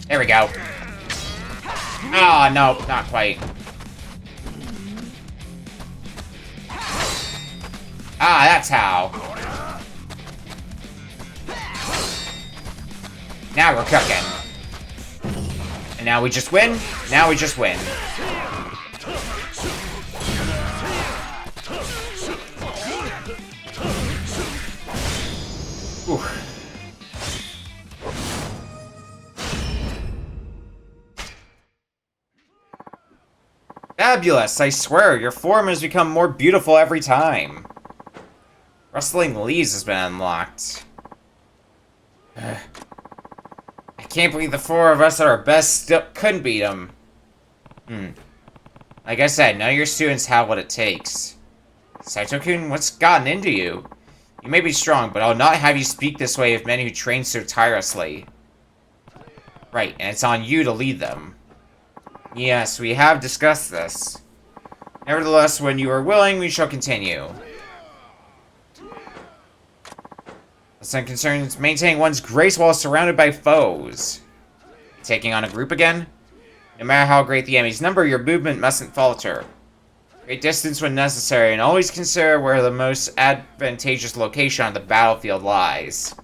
Speaker 1: There we go. Ah, oh, no, not quite. Ah, that's how. Now we're cooking. And now we just win. Now we just win. Ooh. Fabulous, I swear, your form has become more beautiful every time. Rustling Leaves has been unlocked. I can't believe the four of us at our best still couldn't beat him. Like I said, none of your students have what it takes. Saito-kun, what's gotten into you? You may be strong, but I'll not have you speak this way of men who train so tirelessly. Right, and it's on you to lead them. Yes, we have discussed this. Nevertheless, when you are willing, we shall continue. Some concerns maintaining one's grace while surrounded by foes. Taking on a group again? No matter how great the enemy's number, your movement mustn't falter. Great distance when necessary, and always consider where the most advantageous location on the battlefield lies.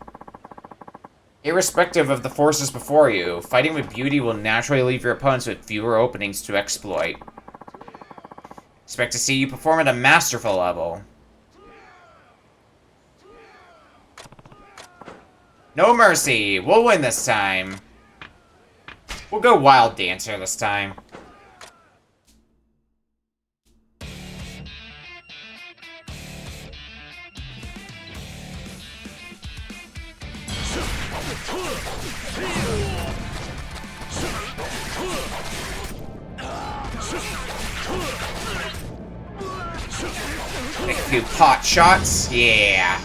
Speaker 1: Irrespective of the forces before you, fighting with beauty will naturally leave your opponents with fewer openings to exploit. Expect to see you perform at a masterful level. No mercy! We'll win this time. We'll go Wild Dancer this time. Make a few pot shots. Yeah.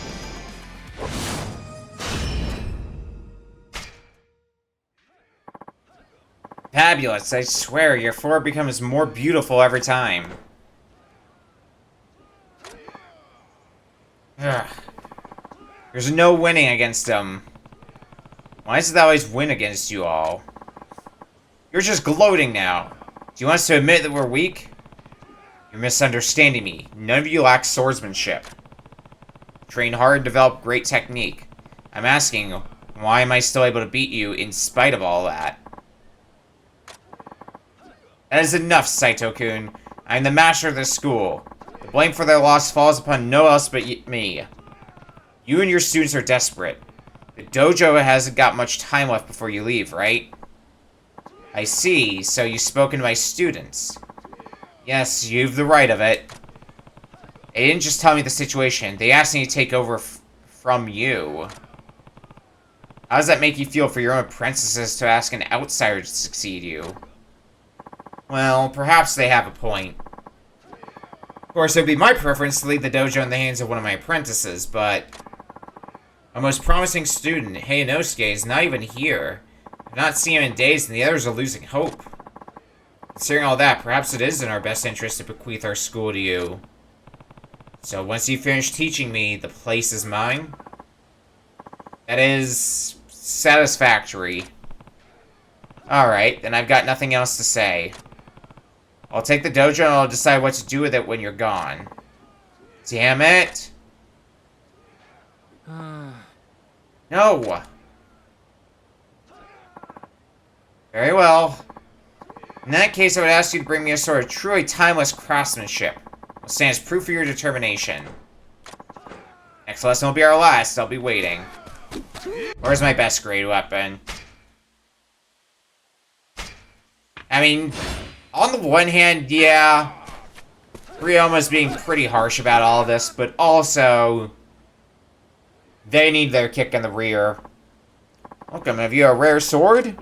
Speaker 1: Fabulous, I swear, your form becomes more beautiful every time. Ugh. There's no winning against him. Why does it always win against you all? You're just gloating now. Do you want us to admit that we're weak? You're misunderstanding me. None of you lack swordsmanship. Train hard and develop great technique. I'm asking, why am I still able to beat you in spite of all that? That is enough, Saito-kun. I am the master of this school. The blame for their loss falls upon no else but me. You and your students are desperate. The dojo hasn't got much time left before you leave, right? I see, so you've spoken to my students. Yes, you've the right of it. They didn't just tell me the situation, they asked me to take over from you. How does that make you feel for your own apprentices to ask an outsider to succeed you? Well, perhaps they have a point. Of course, it would be my preference to leave the dojo in the hands of one of my apprentices, but... our most promising student, Heinosuke, is not even here. I've not seen him in days, and the others are losing hope. Considering all that, perhaps it is in our best interest to bequeath our school to you. So once you finish teaching me, the place is mine? That is... satisfactory. Alright, then I've got nothing else to say. I'll take the dojo and I'll decide what to do with it when you're gone. Damn it! No! Very well. In that case, I would ask you to bring me a sword of truly timeless craftsmanship. Will stand as proof of your determination. Next lesson will be our last. I'll be waiting. Where's my best grade weapon? I mean, on the one hand, yeah, Ryoma's being pretty harsh about all of this, but also, They need their kick in the rear. Welcome, have you a rare sword?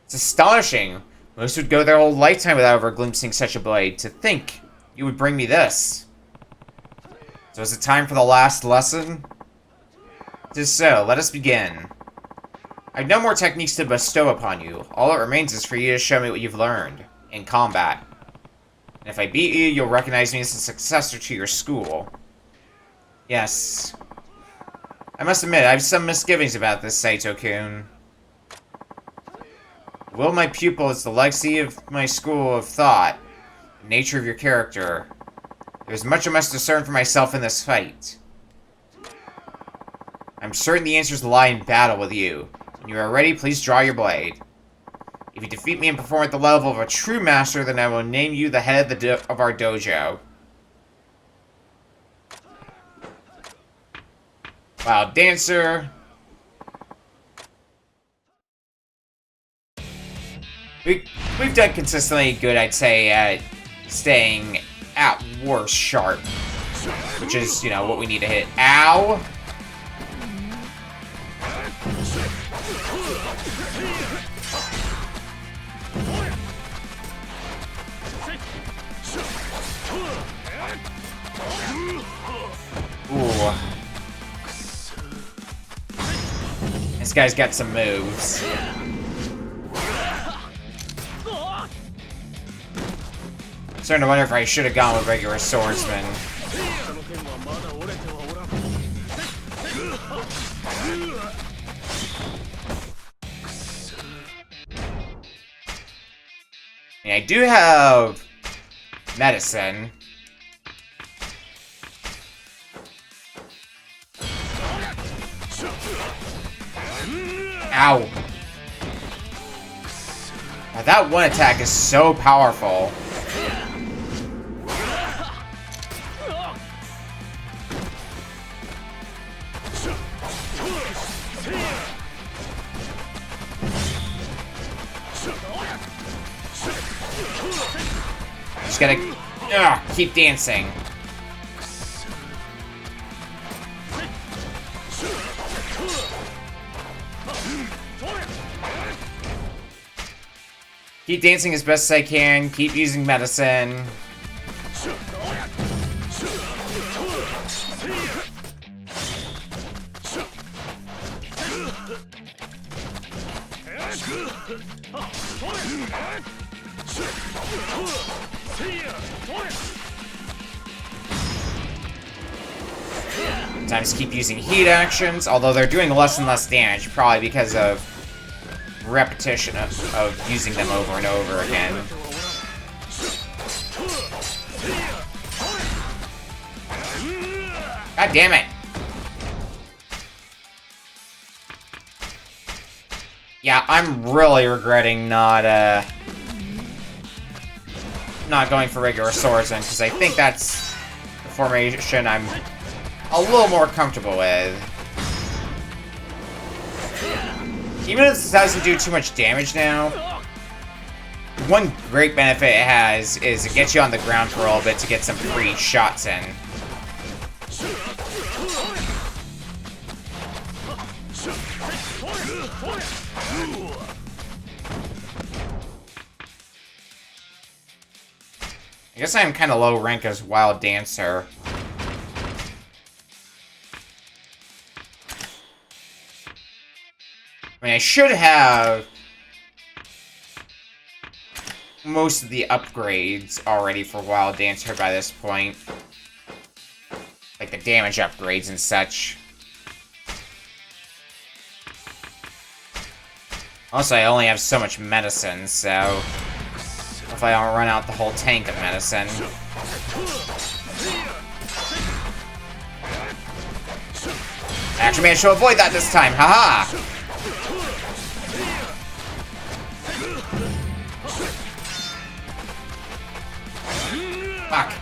Speaker 1: It's astonishing. Most would go their whole lifetime without ever glimpsing such a blade. To think you would bring me this. So is it time for the last lesson? It is so, let us begin. I have no more techniques to bestow upon you. All that remains is for you to show me what you've learned in combat. And if I beat you, you'll recognize me as a successor to your school. Yes. I must admit, I have some misgivings about this, Saito-kun. The will of my pupil is the legacy of my school of thought, the nature of your character. There's much I must discern for myself in this fight. I'm certain the answers lie in battle with you. When you are ready, please draw your blade. If you defeat me and perform at the level of a true master, then I will name you the head of our dojo. Wow, dancer. We've done consistently good, I'd say, at staying at worst sharp. Which is, you know, what we need to hit. Ow! Ooh. This guy's got some moves. I'm starting to wonder if I should have gone with regular swordsman. Yeah, I do have medicine. Ow. Now that one attack is so powerful. Just gotta keep dancing. Keep dancing as best as I can. Keep using medicine. Sometimes keep using heat actions, although they're doing less and less damage, probably because of repetition of using them over and over again. God damn it! Yeah, I'm really regretting not going for regular swordsman, because I think that's the formation I'm a little more comfortable with. Even if this doesn't do too much damage now, one great benefit it has is it gets you on the ground for a little bit to get some free shots in. I guess I'm kind of low rank as Wild Dancer. I mean, I should have most of the upgrades already for Wild Dancer by this point. Like the damage upgrades and such. Also, I only have so much medicine, so if I don't run out the whole tank of medicine. I actually managed to avoid that this time, haha! Fuck.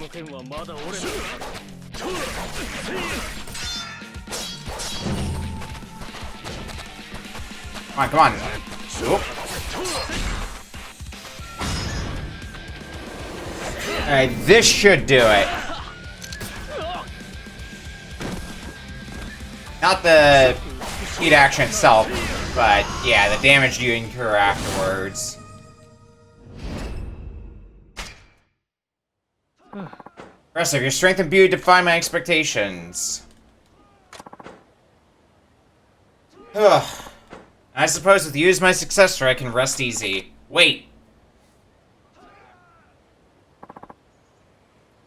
Speaker 3: の件はまだ俺の。
Speaker 1: Come on, come on. Oop. Alright, this should do it. Not the heat action itself, but yeah, the damage you incur afterwards. Impressive, your strength and beauty defy my expectations. Ugh. I suppose with you as my successor, I can rest easy. Wait.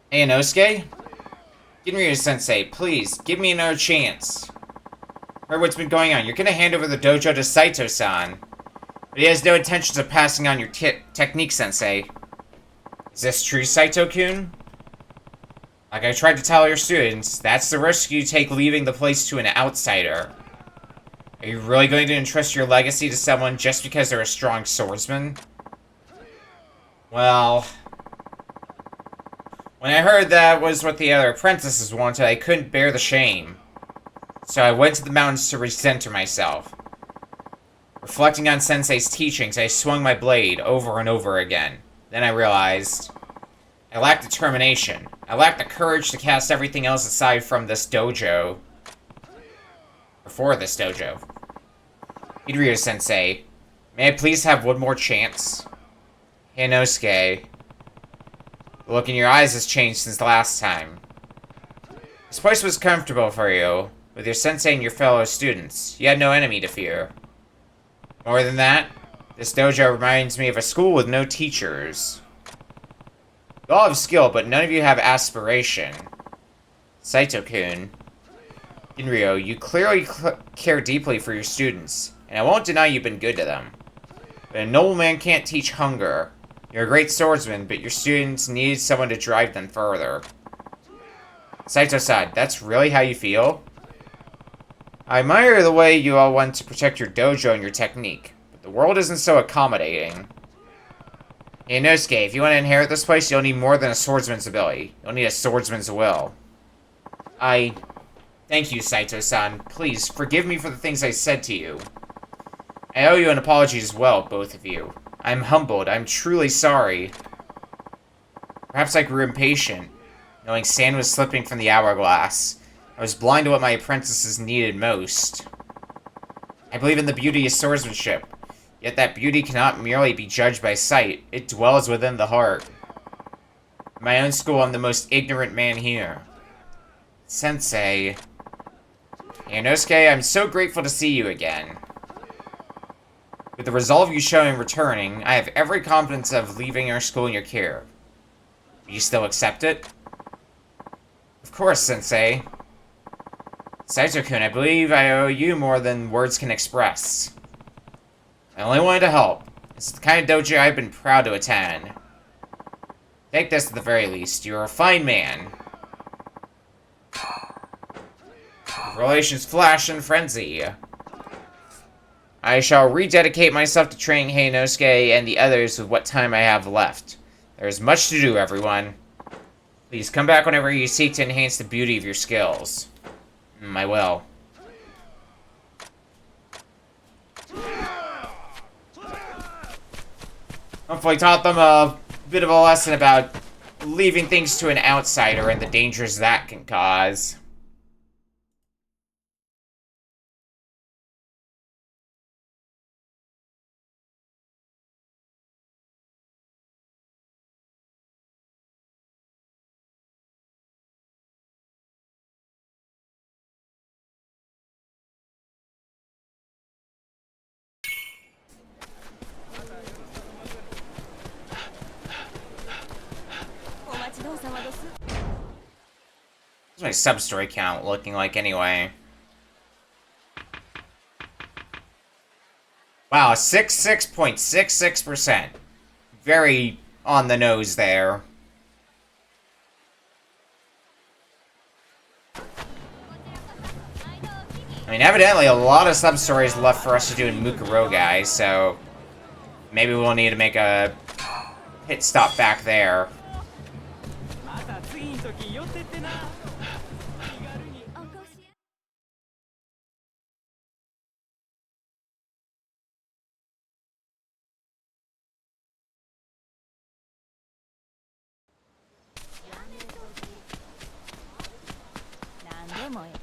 Speaker 1: Hey, Inosuke? Ginryu-sensei, please, give me another chance. Heard what's been going on. You're gonna hand over the dojo to Saito-san. But he has no intentions of passing on your technique, Sensei. Is this true, Saito-kun? Like I tried to tell your students, that's the risk you take leaving the place to an outsider. Are you really going to entrust your legacy to someone just because they're a strong swordsman? Well... When I heard that was what the other apprentices wanted, I couldn't bear the shame. So I went to the mountains to recenter myself. Reflecting on Sensei's teachings, I swung my blade over and over again. Then I realized... I lacked determination. I lacked the courage to cast everything else aside from this dojo. Before this dojo. Inosuke-sensei, may I please have one more chance? Inosuke, the look in your eyes has changed since the last time. This place was comfortable for you, with your sensei and your fellow students. You had no enemy to fear. More than that, this dojo reminds me of a school with no teachers. You all have skill, but none of you have aspiration. Saito-kun, Ginryu, you clearly care deeply for your students, and I won't deny you've been good to them. But a noble man can't teach hunger. You're a great swordsman, but your students need someone to drive them further. Saito-san, that's really how you feel? I admire the way you all want to protect your dojo and your technique, but the world isn't so accommodating. Hey, Inosuke, if you want to inherit this place, you'll need more than a swordsman's ability. You'll need a swordsman's will. Thank you, Saito-san. Please, forgive me for the things I said to you. I owe you an apology as well, both of you. I'm humbled. I'm truly sorry. Perhaps I grew impatient, knowing sand was slipping from the hourglass. I was blind to what my apprentices needed most. I believe in the beauty of swordsmanship, yet that beauty cannot merely be judged by sight. It dwells within the heart. In my own school, I'm the most ignorant man here. Sensei... Inosuke, I'm so grateful to see you again. With the resolve you show in returning, I have every confidence of leaving our school in your care. Will you still accept it? Of course, Sensei. Saito-kun, I believe I owe you more than words can express. I only wanted to help. It's the kind of dojo I've been proud to attend. Take this at the very least. You're a fine man. Relations flash in frenzy. I shall rededicate myself to training Inosuke and the others with what time I have left. There is much to do, everyone. Please come back whenever you seek to enhance the beauty of your skills. I will. Hopefully taught them a bit of a lesson about leaving things to an outsider and the dangers that can cause. What's my sub-story count looking like anyway? Wow, 66.66%. Very on the nose there. I mean, evidently a lot of sub-stories left for us to do in Mukurogai, so maybe we'll need to make a pit stop back there.
Speaker 3: 時寄ってってな。気軽に。
Speaker 2: お越し。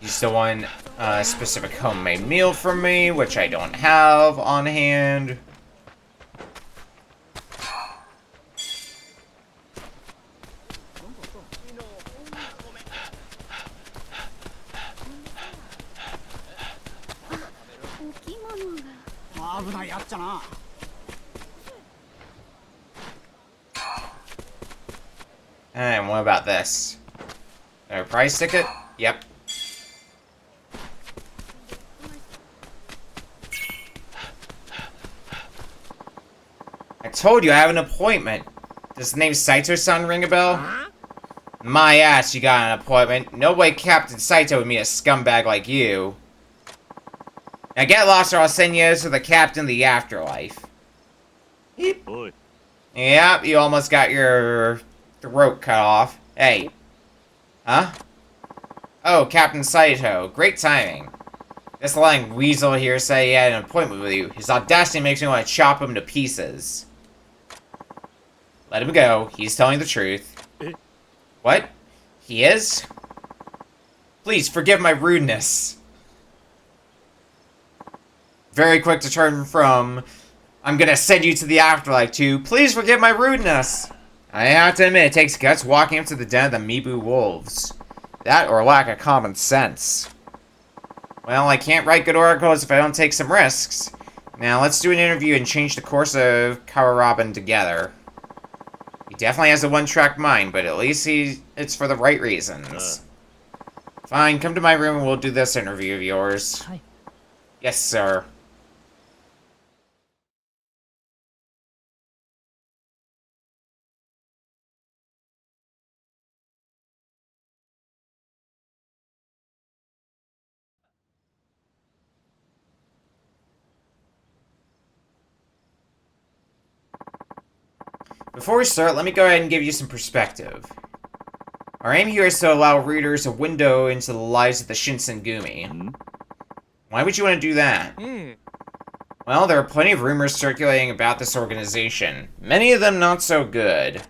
Speaker 1: You still want a specific homemade meal from me, which I don't have on hand. And what about this? A price ticket? Yep. I told you I have an appointment. Does the name Saito-san ring a bell? My ass, you got an appointment. No way Captain Saito would meet a scumbag like you. Now get lost or I'll send you to the captain of the afterlife. Yep. Yep, you almost got your throat cut off. Hey. Huh? Oh, Captain Saito. Great timing. This lying weasel here said he had an appointment with you. His audacity makes me want to chop him to pieces. Let him go. He's telling the truth. What? He is? Please, forgive my rudeness. Very quick to turn from, I'm gonna send you to the afterlife, to, please forgive my rudeness. I have to admit, it takes guts walking up to the den of the Mibu Wolves. That or lack of common sense. Well, I can't write good articles if I don't take some risks. Now, let's do an interview and change the course of Kawaraban together. He definitely has a one-track mind, but at least it's for the right reasons. Fine, come to my room and we'll do this interview of yours. Hi. Yes, sir. Before we start, let me go ahead and give you some perspective. Our aim here is to allow readers a window into the lives of the Shinsengumi. Why would you want to do that? Well, there are plenty of rumors circulating about this organization. Many of them not so good.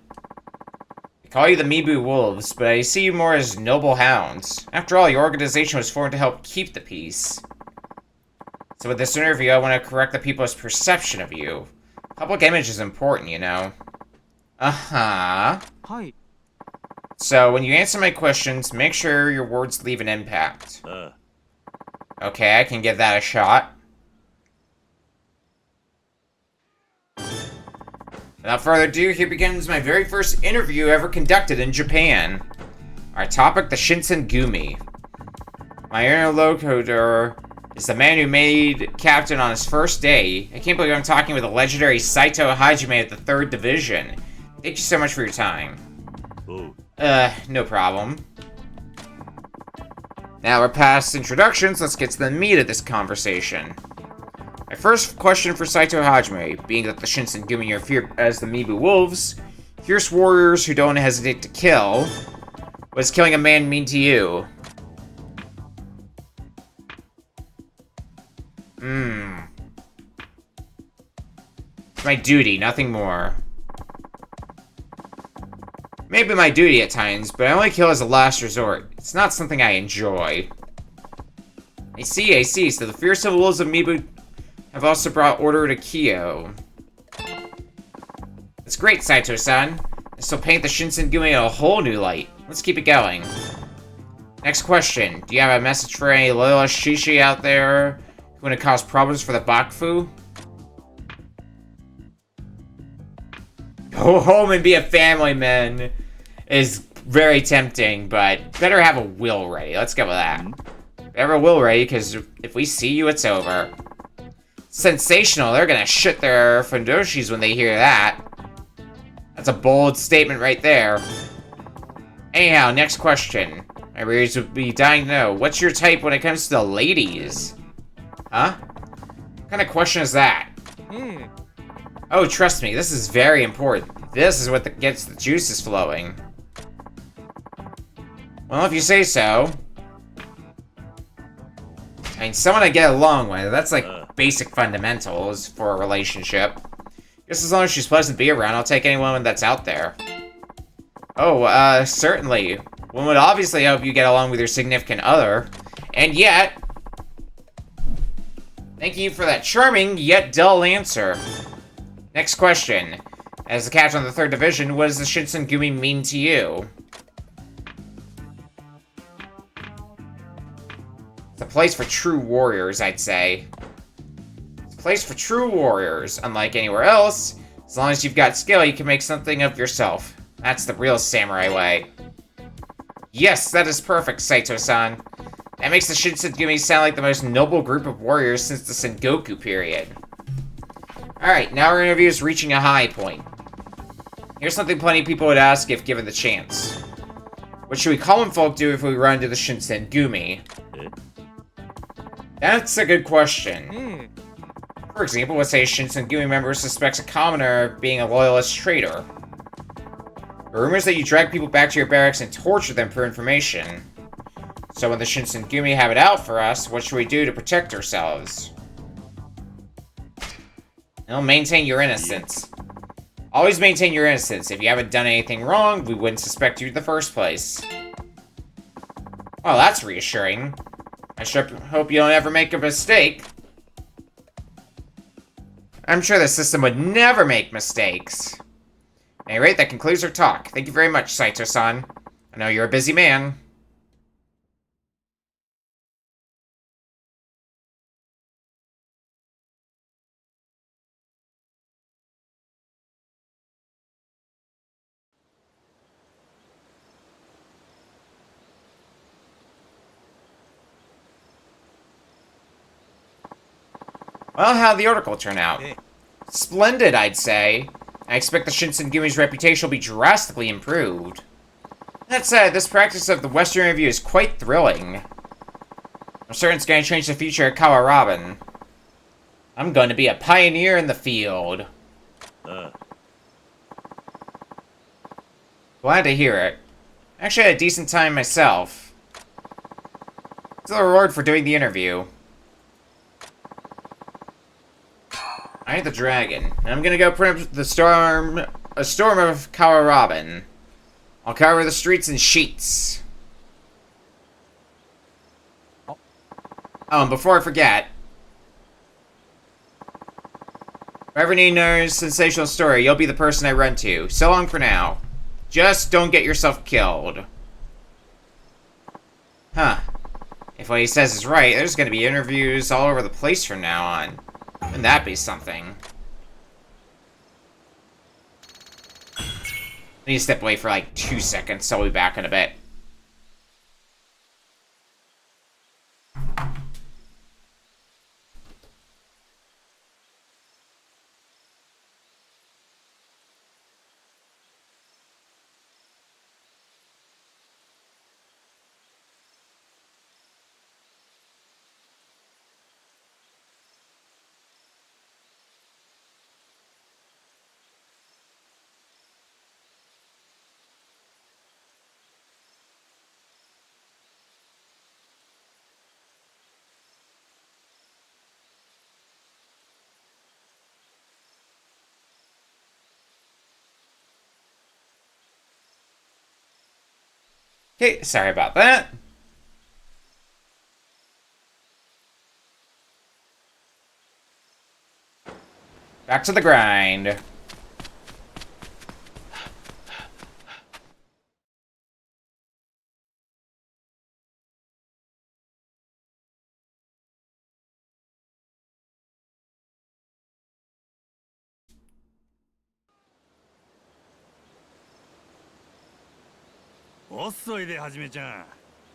Speaker 1: They call you the Mibu Wolves, but I see you more as noble hounds. After all, your organization was formed to help keep the peace. So with this interview, I want to correct the people's perception of you. Public image is important, you know. Uh-huh. Hi. So, when you answer my questions, make sure your words leave an impact. Okay, I can give that a shot. Without further ado, here begins my very first interview ever conducted in Japan. Our topic, the Shinsengumi. My interlocutor is the man who made captain on his first day. I can't believe I'm talking with the legendary Saito Hajime of the 3rd Division. Thank you so much for your time. No problem. Now we're past introductions, let's get to the meat of this conversation. My first question for Saito Hajime, being that the Shinsengumi are feared as the Mibu Wolves, fierce warriors who don't hesitate to kill, was killing a man mean to you? It's my duty, nothing more. Maybe my duty at times, but I only kill as a last resort. It's not something I enjoy. I see. So the fearsome wolves of Mibu have also brought order to Kyo. That's great, Saito-san. This will paint the Shinsengumi in a whole new light. Let's keep it going. Next question. Do you have a message for any loyal Shishi out there who want to cause problems for the Bakufu? Go home and be a family man is very tempting, but better have a will ready. Let's go with that. Better have a will ready, because if we see you, it's over. Sensational. They're gonna shit their fundoshis when they hear that. That's a bold statement right there. Anyhow, next question. My readers would be dying to know, what's your type when it comes to the ladies? Huh? What kind of question is that? Oh, trust me, this is very important. This is what gets the juices flowing. Well, if you say so. I mean, someone I get along with, that's like basic fundamentals for a relationship. Just as long as she's pleasant to be around, I'll take any woman that's out there. Oh, certainly. One would obviously hope you get along with your significant other. And yet... Thank you for that charming, yet dull answer. Next question. As the captain of the 3rd Division, what does the Shinsengumi mean to you? It's a place for true warriors, I'd say. It's a place for true warriors. Unlike anywhere else, as long as you've got skill, you can make something of yourself. That's the real samurai way. Yes, that is perfect, Saito-san. That makes the Shinsengumi sound like the most noble group of warriors since the Sengoku period. Alright, now our interview is reaching a high point. Here's something plenty of people would ask if given the chance. What should we common folk do if we run into the Shinsengumi? That's a good question. For example, let's say a Shinsengumi member suspects a commoner of being a loyalist traitor. Rumors that you drag people back to your barracks and torture them for information. So when the Shinsengumi have it out for us, what should we do to protect ourselves? Well, maintain your innocence. Always maintain your innocence. If you haven't done anything wrong, we wouldn't suspect you in the first place. Well, that's reassuring. I sure hope you don't ever make a mistake. I'm sure the system would never make mistakes. At any rate, that concludes our talk. Thank you very much, Saito-san. I know you're a busy man. Well, how'd the article turn out? Splendid, I'd say. I expect the Shinsengumi's reputation will be drastically improved. That said, this practice of the Western review is quite thrilling. I'm certain it's going to change the future of Kawarabin. I'm going to be a pioneer in the field. Glad to hear it. Actually, I had a decent time myself. It's the reward for doing the interview. I ain't the dragon. I'm gonna go print up a storm of Kawarabin. I'll cover the streets in sheets. Oh, and before I forget, if I ever need another sensational story, you'll be the person I run to. So long for now. Just don't get yourself killed. Huh. If what he says is right, there's gonna be interviews all over the place from now on. Wouldn't that be something? I need to step away for like 2 seconds, so I'll be back in a bit. Okay, sorry about that. Back to the grind.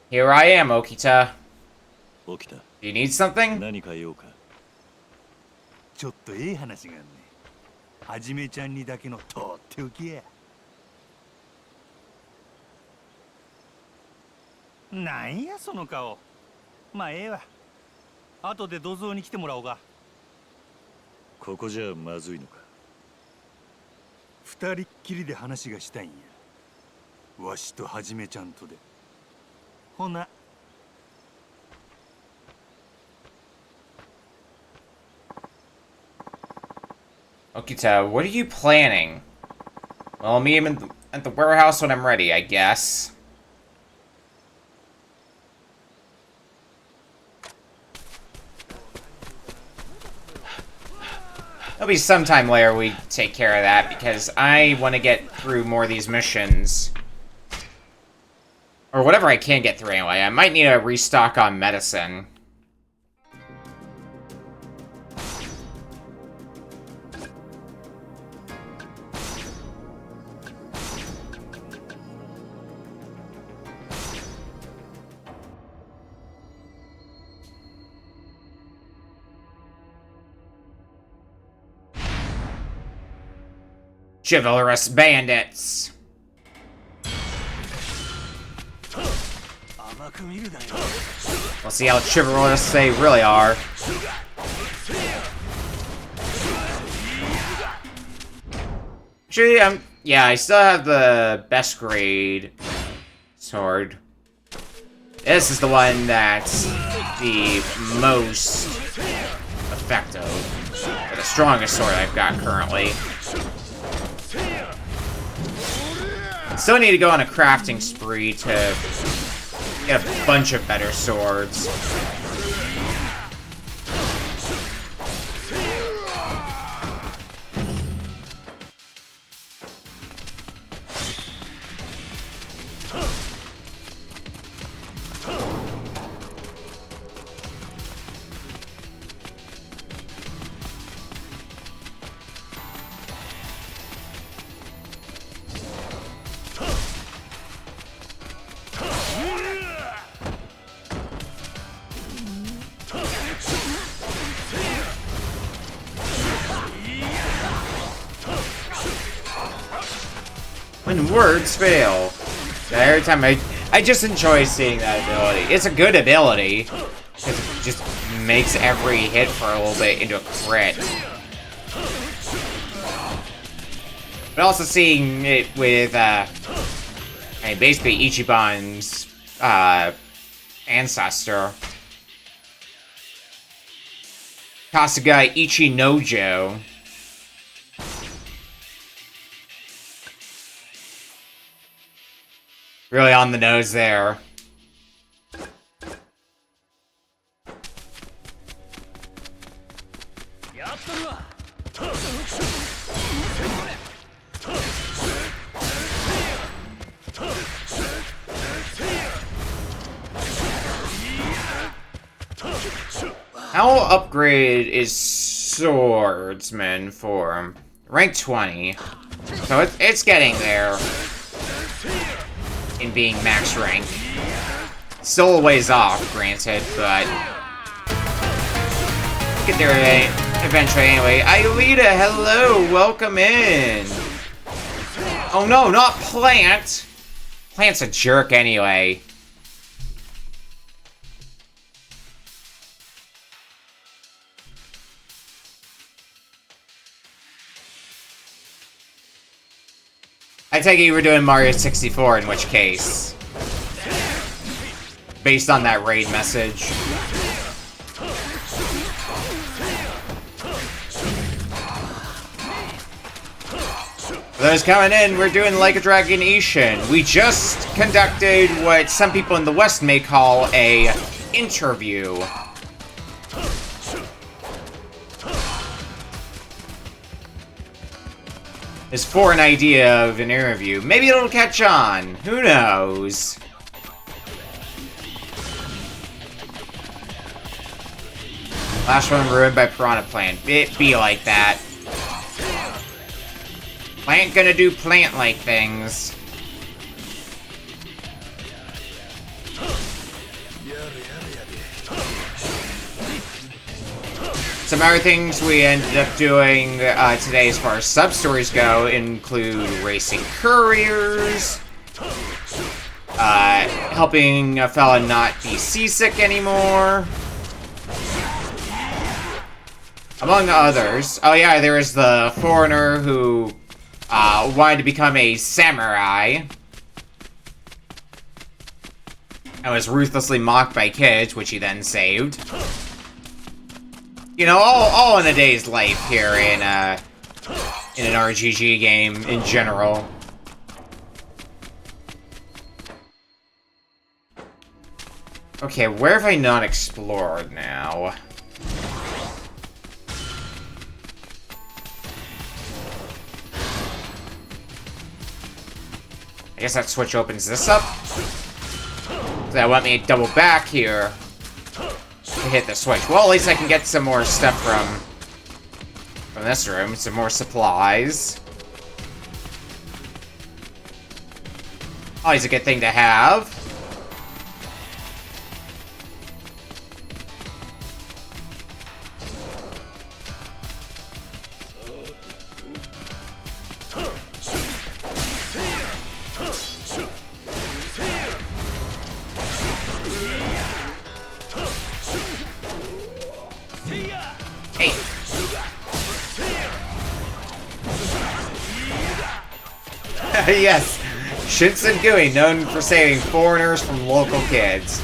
Speaker 1: Here I am, Okita.
Speaker 8: Okita.
Speaker 1: Do you need something?
Speaker 8: 何か用か。
Speaker 7: ちょっとええ話があんね。はじめちゃんにだけのとっておきや。なんやその顔。まあええわ。後で土蔵に来てもらおうか。
Speaker 8: ここじゃまずいのか。
Speaker 7: 二人っきりで話がしたいんや。わしとはじめちゃんとで。ほな。
Speaker 1: Okita, what are you planning? Well, I'll meet him at the warehouse when I'm ready, I guess. There'll be sometime later we take care of that, because I want to get through more of these missions. Or whatever I can get through anyway. I might need a restock on medicine. Chivalrous bandits. We'll see how chivalrous they really are. Actually, yeah, I still have the best grade sword. This is the one that's the most effective. Or the strongest sword I've got currently. Still need to go on a crafting spree to get a bunch of better swords. When words fail. Every time I just enjoy seeing that ability. It's a good ability. Because it just makes every hit for a little bit into a crit. But also seeing it with, basically Ichiban's, ancestor. Kasuga Ichinojo. Really on the nose there. How upgrade is swordsman for rank 20? So it's getting there. In being max rank. Still a ways off, granted, but get there eventually anyway. Aelita, hello, welcome in. Oh no, not Plant. Plant's a jerk anyway. I take it you were doing Mario 64, in which case. Based on that raid message. For those coming in, we're doing Like a Dragon Ishin. We just conducted what some people in the West may call a interview. Is for an idea of an interview. Maybe it'll catch on. Who knows? Last one ruined by Piranha Plant. It be like that. Plant gonna do plant-like things. Some other things we ended up doing today as far as sub-stories go include racing couriers, helping a fella not be seasick anymore, among others. Oh yeah, there was the foreigner who wanted to become a samurai. and was ruthlessly mocked by kids, which he then saved. You know, all in a day's life here in an RGG game in general. Okay, where have I not explored now? I guess that switch opens this up. So that want me to double back here to hit the switch. Well, at least I can get some more stuff from this room. Some more supplies. Always a good thing to have. Yes, Shinsengumi, known for saving foreigners from local kids.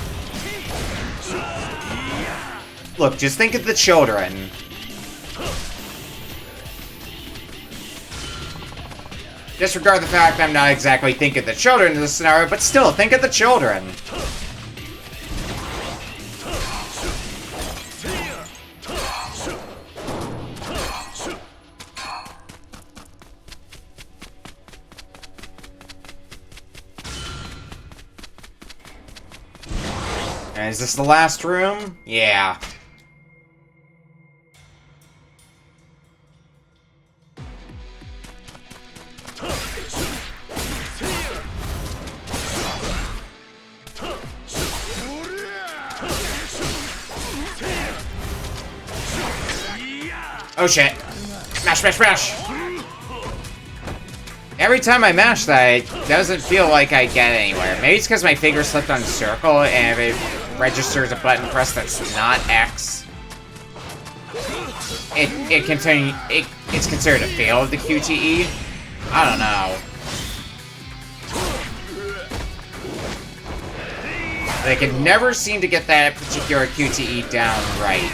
Speaker 1: Look, just think of the children. Disregard the fact I'm not exactly thinking of the children in this scenario, but still, think of the children. Is this the last room? Yeah. Oh shit. Smash, smash, smash! Every time I mash that, it doesn't feel like I get anywhere. Maybe it's because my finger slipped on circle, and if it registers a button press that's not X, it's considered a fail of the QTE. I don't know. They can never seem to get that particular QTE down right.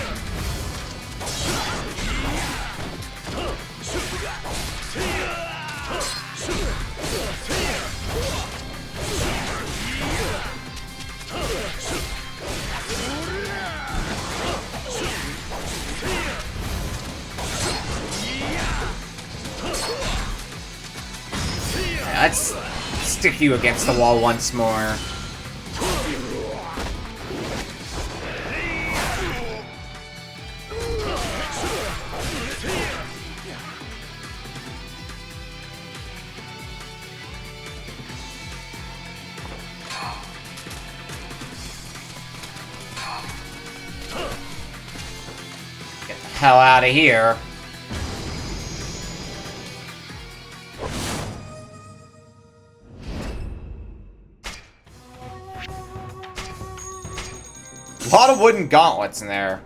Speaker 1: Let's stick you against the wall once more. Get the hell out of here. A lot of wooden gauntlets in there.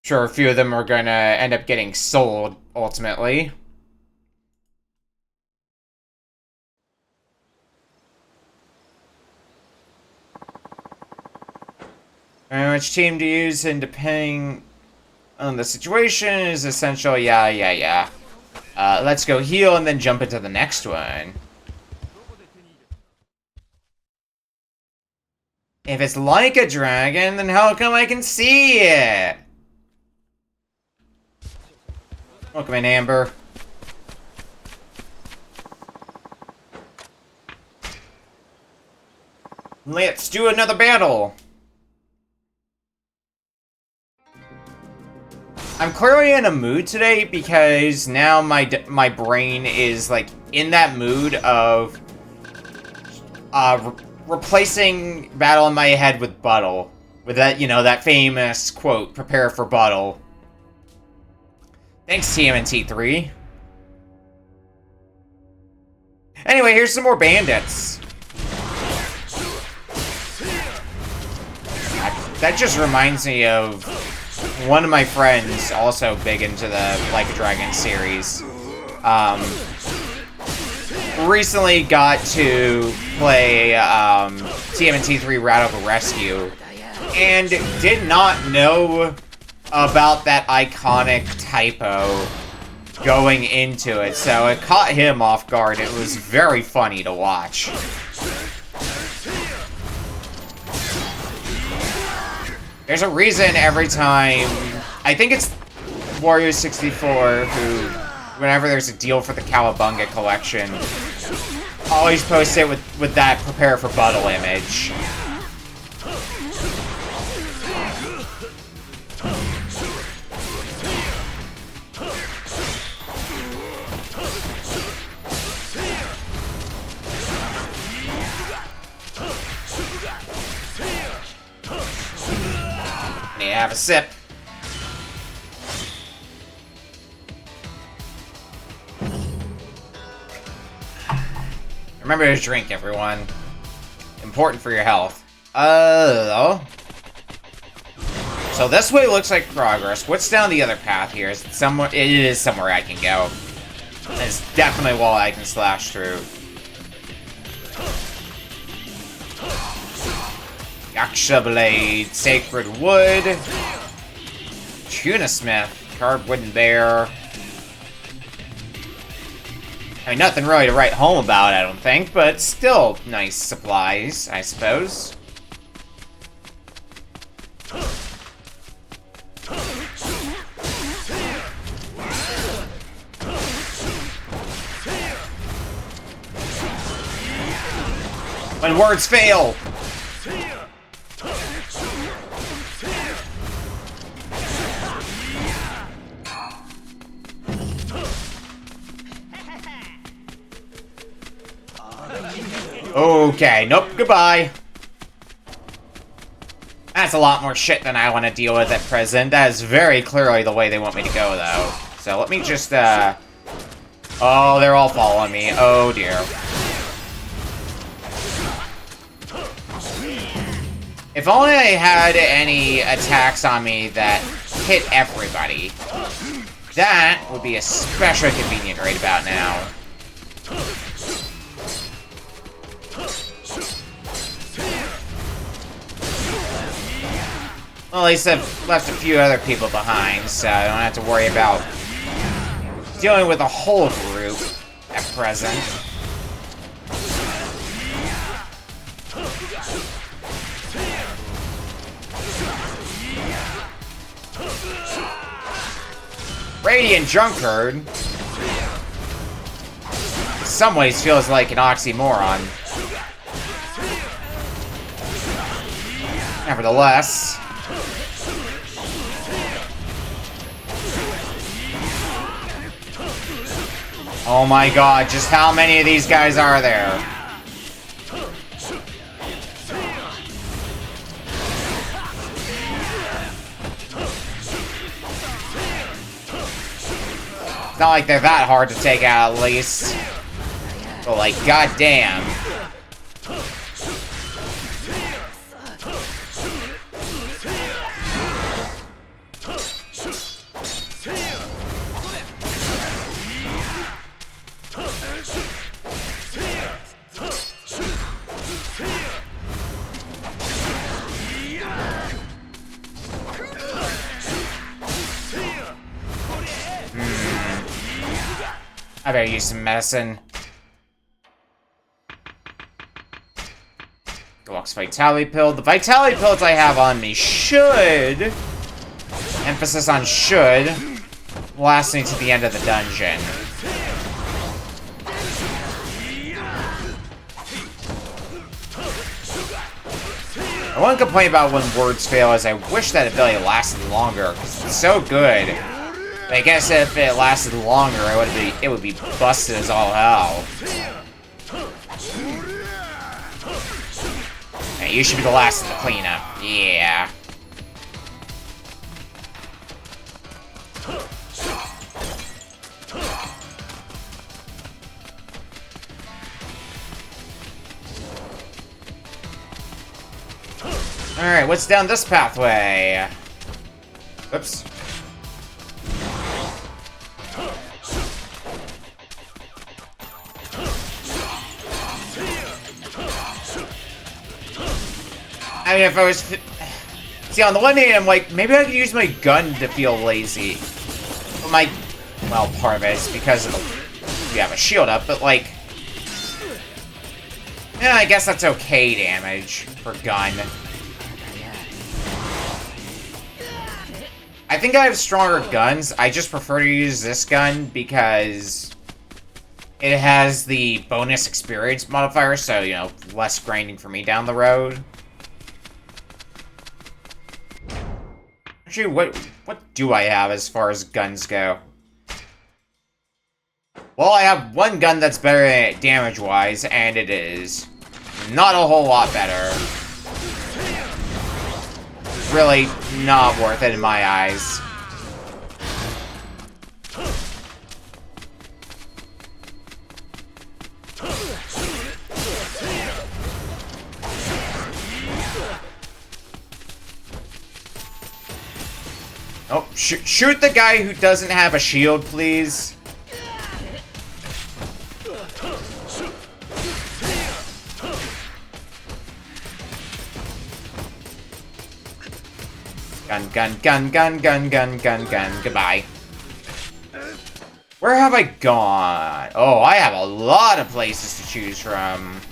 Speaker 1: Sure, a few of them are gonna end up getting sold, ultimately. Which team to use and depending on the situation is essential. Yeah. Let's go heal and then jump into the next one. If it's like a dragon, then how come I can see it? Welcome in, Amber. Let's do another battle. I'm clearly in a mood today because now my brain is like in that mood of replacing battle in my head with Buttle. With that, you know, that famous quote, prepare for Buttle. Thanks, TMNT3. Anyway, here's some more bandits. That just reminds me of one of my friends, also big into the Like a Dragon series. recently got to play TMNT 3 Radical Rescue and did not know about that iconic typo going into it, so it caught him off guard. It was very funny to watch. There's a reason every time, I think it's Wario 64 who, whenever there's a deal for the Cowabunga collection, always posts it with that prepare for Buttle image. Have a sip. Remember to drink, everyone. Important for your health. So this way looks like progress. What's down the other path here? Is it somewhere? It is somewhere I can go. It's definitely a wall I can slash through. Yakuza Blade, Sacred Wood, Tuna Smith, Carved Wooden Bear. I mean, nothing really to write home about, I don't think, but still nice supplies, I suppose. When words fail! Okay, nope, goodbye. That's a lot more shit than I want to deal with at present. That is very clearly the way they want me to go, though. So let me just, oh, they're all following me. Oh, dear. If only I had any attacks on me that hit everybody. That would be especially convenient right about now. Well, at least I've left a few other people behind, so I don't have to worry about dealing with a whole group at present. Radiant Drunkard, in some ways feels like an oxymoron. Nevertheless, oh my god, just how many of these guys are there? It's not like they're that hard to take out, at least. But, like, goddamn. I better use some medicine. Deluxe Vitality Pill. The Vitality Pills I have on me should, emphasis on should, last me to the end of the dungeon. One complaint about when words fail is I wish that ability lasted longer, because it's so good. But I guess if it lasted longer, it would be busted as all hell. Hey, you should be the last in the cleanup. Yeah. Alright, what's down this pathway? Oops. I mean, if I was... See, on the one hand, I'm like, maybe I could use my gun to feel lazy. But well, part of it is because you have a shield up, but like... Yeah, I guess that's okay damage for gun. I think I have stronger guns. I just prefer to use this gun because it has the bonus experience modifier, so, you know, less grinding for me down the road. Actually, what do I have as far as guns go? Well, I have one gun that's better than it damage-wise, and it is not a whole lot better. Really not worth it in my eyes. Oh, shoot the guy who doesn't have a shield, please. Gun. Goodbye. Where have I gone? Oh, I have a lot of places to choose from.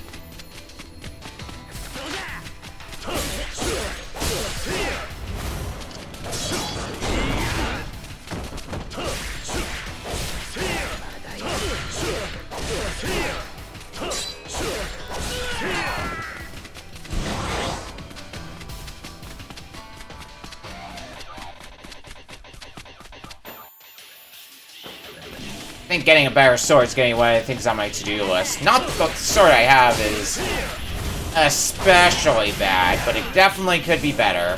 Speaker 1: I think getting a better sword is getting one of the things on my to-do list. Not that the sword I have is especially bad, but it definitely could be better.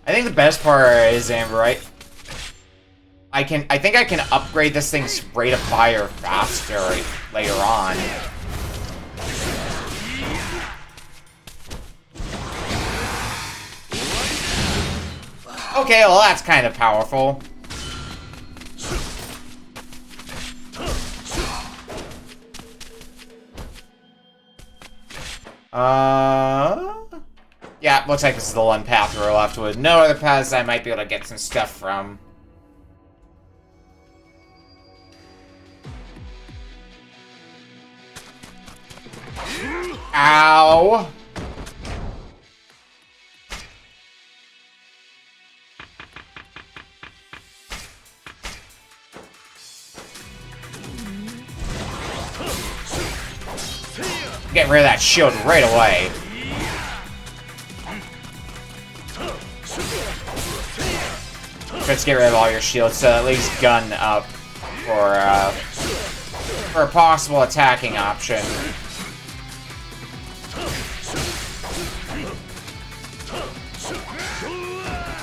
Speaker 1: I think the best part is, Amber, right? I think I can upgrade this thing's rate of fire faster later on. Okay, well that's kind of powerful. Yeah, looks like this is the one path we're left with. No other paths I might be able to get some stuff from. Ow! Get rid of that shield right away. Let's get rid of all your shields, so at least gun up for a possible attacking option.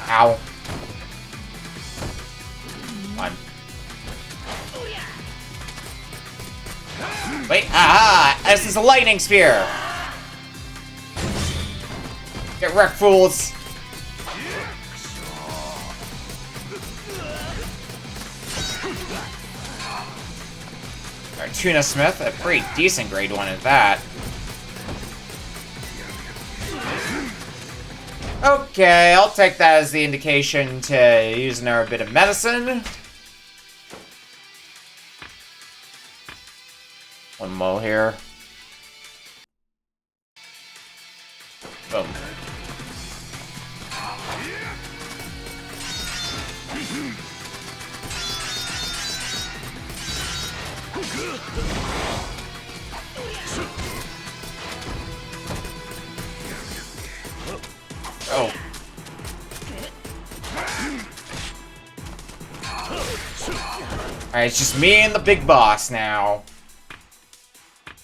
Speaker 1: Ow. Come on. Wait, aha! This is a lightning spear! Get wrecked, fools! Alright, Tuna Smith, a pretty decent grade 1 at that. Okay, I'll take that as the indication to use another bit of medicine. One more here. Boom. Oh. Alright, it's just me and the big boss now.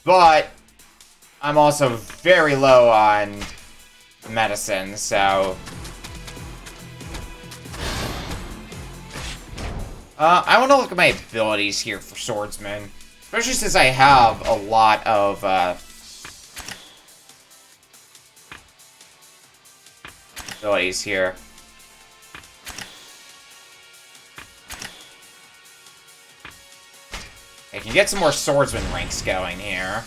Speaker 1: But I'm also very low on medicine, so I want to look at my abilities here for swordsman, especially since I have a lot of abilities here. I can get some more swordsman ranks going here.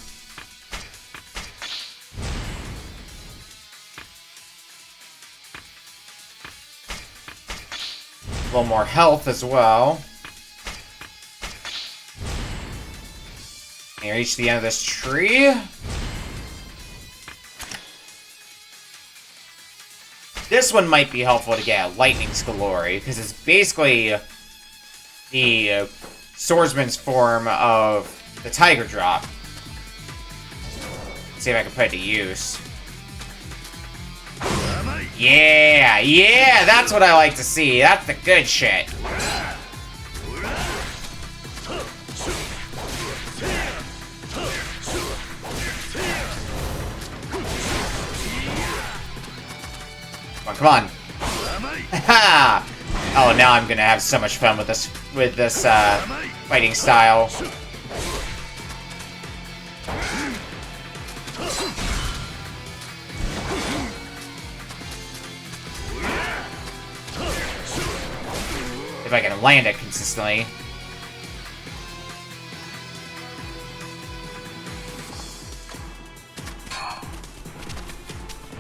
Speaker 1: A little more health as well. And reach the end of this tree. This one might be helpful to get a Lightning's Glory, because it's basically the swordsman's form of the Tiger Drop. Let's see if I can put it to use. Yeah, yeah, that's what I like to see. That's the good shit. Come on. Ha! Oh, now I'm gonna have so much fun with this fighting style. If I can land it consistently.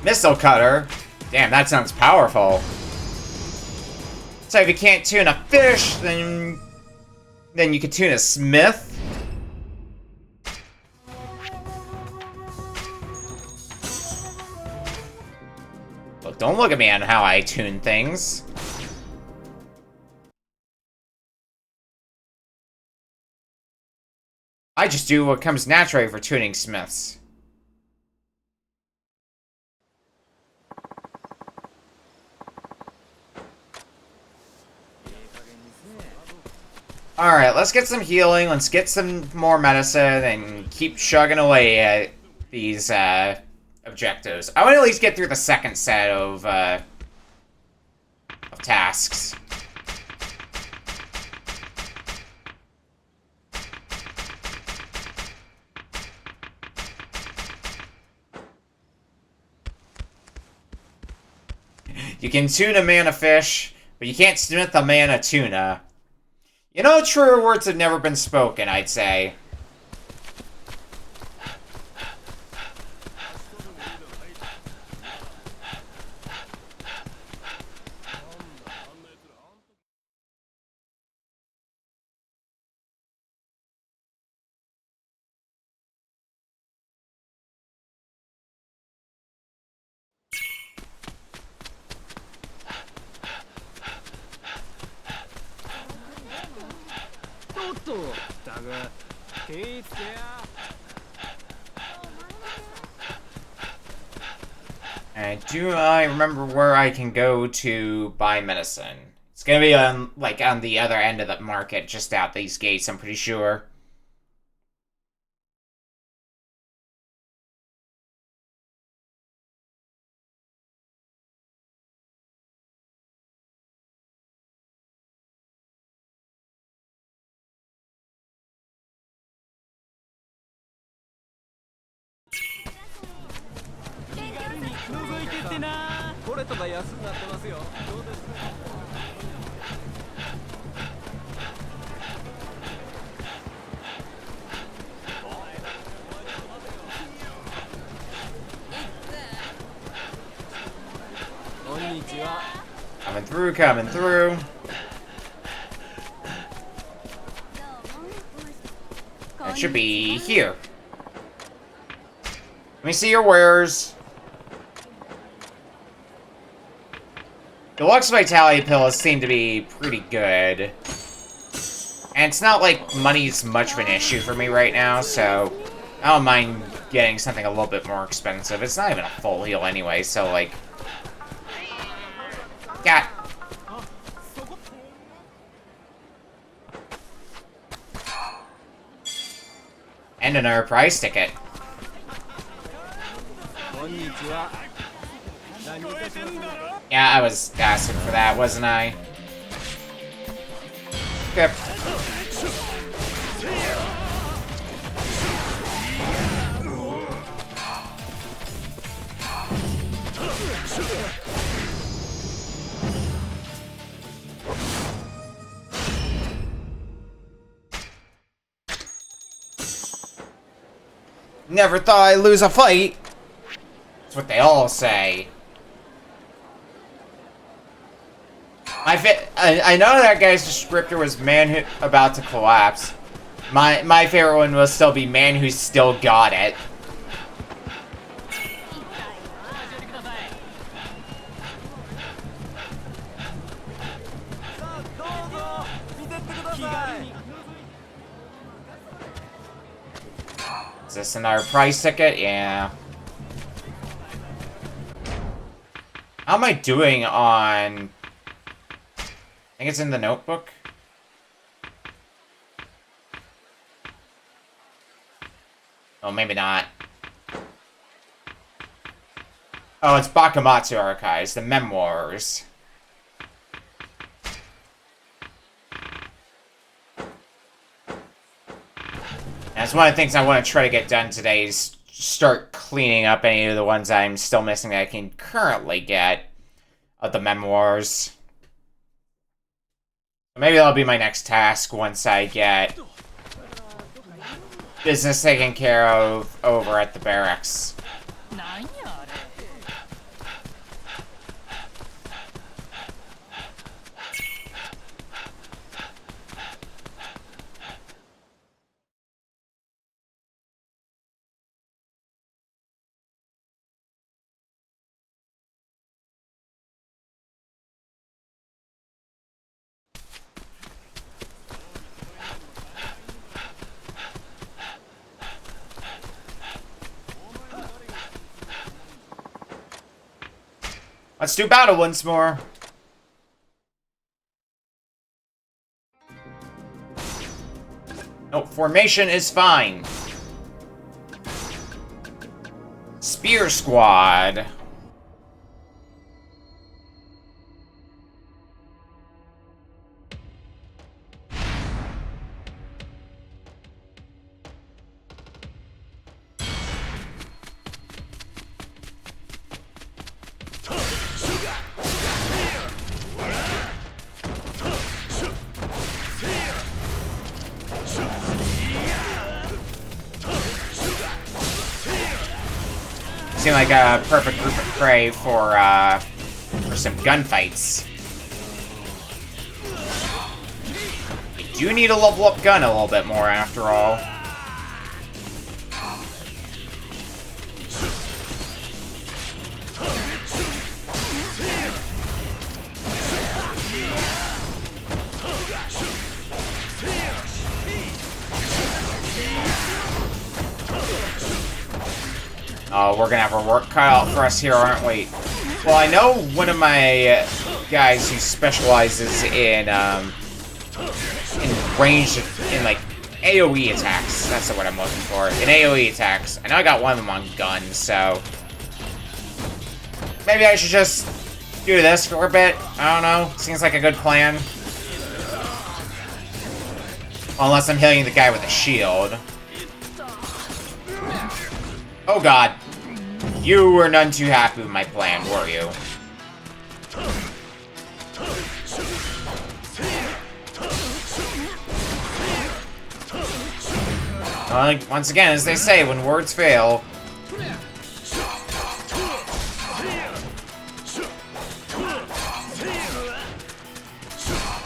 Speaker 1: Missile cutter. Damn, that sounds powerful. So if you can't tune a fish, then you can tune a smith. Look, don't look at me on how I tune things. I just do what comes naturally for tuning smiths. Alright, let's get some healing, let's get some more medicine, and keep chugging away at these, objectives. I want to at least get through the second set of tasks. You can tune a man a fish, but you can't smith a man a tuna. You know, truer words have never been spoken, I'd say. And do I remember where I can go to buy medicine? It's gonna be on, like, on the other end of the market, just out these gates, I'm pretty sure. Coming through. It should be here. Let me see your wares. Deluxe Vitality Pills seem to be pretty good. And it's not like money's much of an issue for me right now, so I don't mind getting something a little bit more expensive. It's not even a full heal anyway, so like... Got... And another prize ticket. Yeah, I was asking for that, wasn't I? Okay. Never thought I'd lose a fight. That's what they all say. I know that guy's descriptor was man who about to collapse. My favorite one will still be man who still got it. Is this another price ticket? Yeah. How am I doing on... I think it's in the notebook. Oh, maybe not. Oh, it's Bakamatsu Archives, the memoirs. That's one of the things I want to try to get done today is start cleaning up any of the ones I'm still missing that I can currently get of the memoirs. Maybe that'll be my next task once I get business taken care of over at the barracks. Let's do battle once more. No, formation is fine. Spear Squad. Seem like a perfect group of prey for some gunfights. You do need to level up gun a little bit more after all. Oh, we're gonna have our work cut out for us here, aren't we? Well, I know one of my guys who specializes in ranged, in like AoE attacks. That's the word I'm looking for. In AoE attacks. I know I got one of them on guns, so maybe I should just do this for a bit. I don't know. Seems like a good plan. Unless I'm hitting the guy with a shield. Oh god. You were none too happy with my plan, were you? Once again, as they say, when words fail...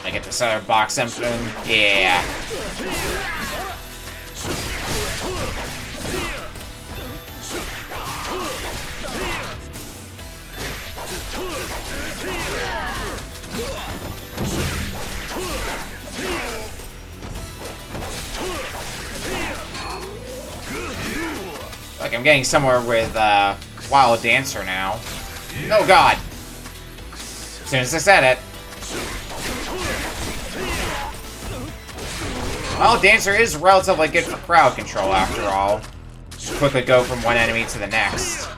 Speaker 1: I get this other box empty. Yeah. Like I'm getting somewhere with Wild Dancer now. Oh god! As soon as I said it. Wild Dancer is relatively good for crowd control after all. Just quickly go from one enemy to the next.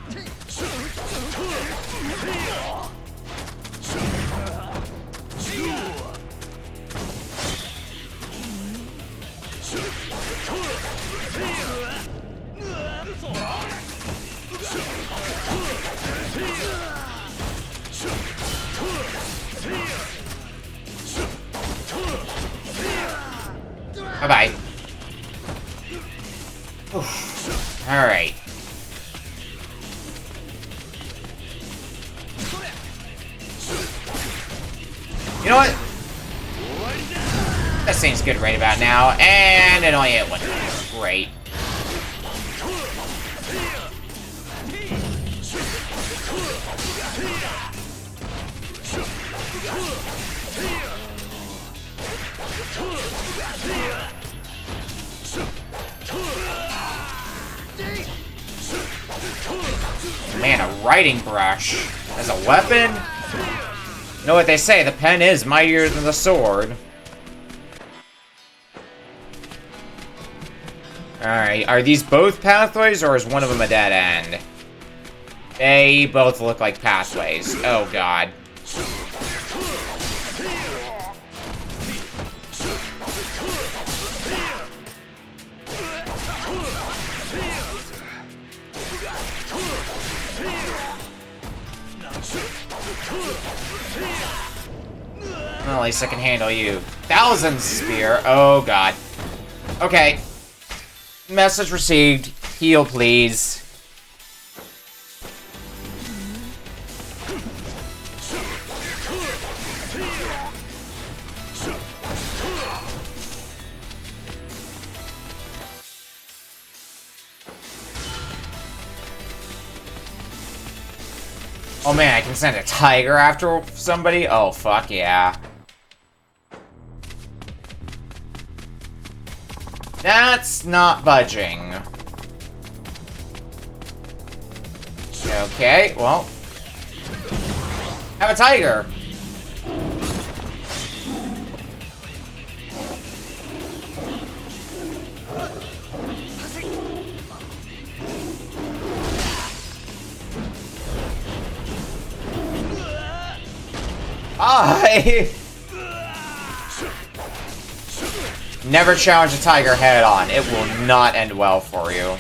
Speaker 1: Bye-bye. Alright. You know what? That seems good right about now. And it only hit one. Great. Man, a writing brush as a weapon? You know what they say, the pen is mightier than the sword. Alright, are these both pathways, or is one of them a dead end? They both look like pathways. Oh god. Well, at least I can handle you. 1,000 spear. Oh god. Okay. Message received. Heal, please. Oh man, I can send a tiger after somebody? Oh, fuck yeah. That's not budging. Okay, well. Have a tiger. Never challenge a tiger head on. It will not end well for you.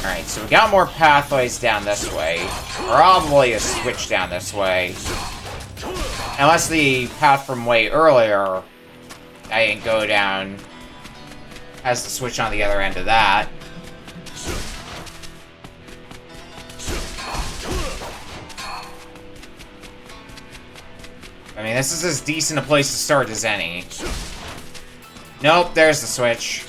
Speaker 1: Alright, so we got more pathways down this way. Probably a switch down this way. Unless the path from way earlier I didn't go down has the switch on the other end of that. I mean, this is as decent a place to start as any. Nope, there's the switch.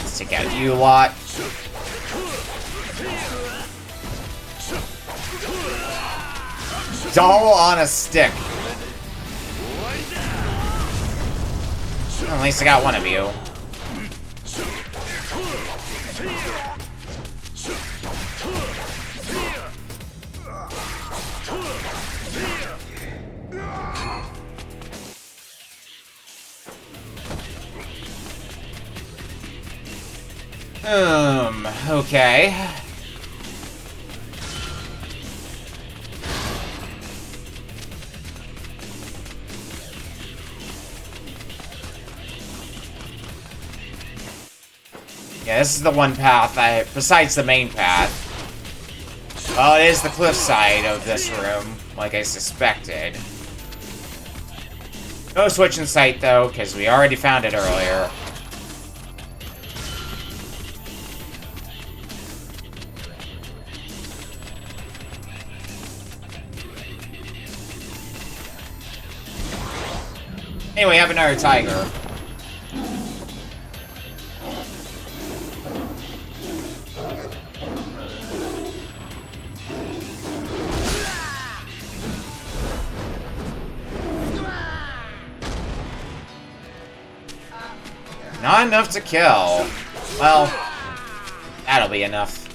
Speaker 1: Let's take out you lot. Doll on a stick. Well, at least I got one of you. Okay. Yeah, this is the one path besides the main path. Well, it is the cliffside of this room, like I suspected. No switch in sight, though, because we already found it earlier. Anyway, have another tiger. Not enough to kill. Well, that'll be enough.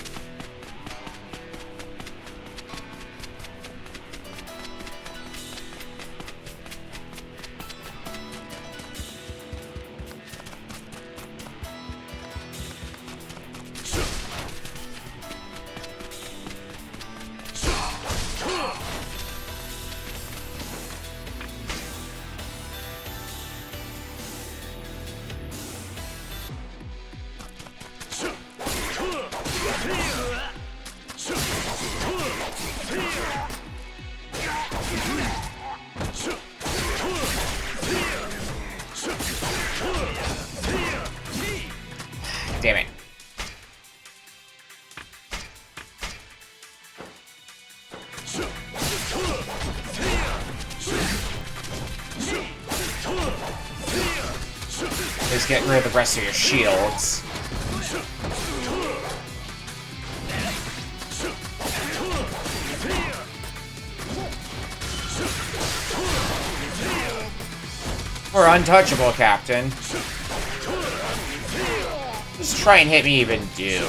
Speaker 1: Damn it. Just get rid of the rest of your shields. We're untouchable, Captain. Just try and hit me even do.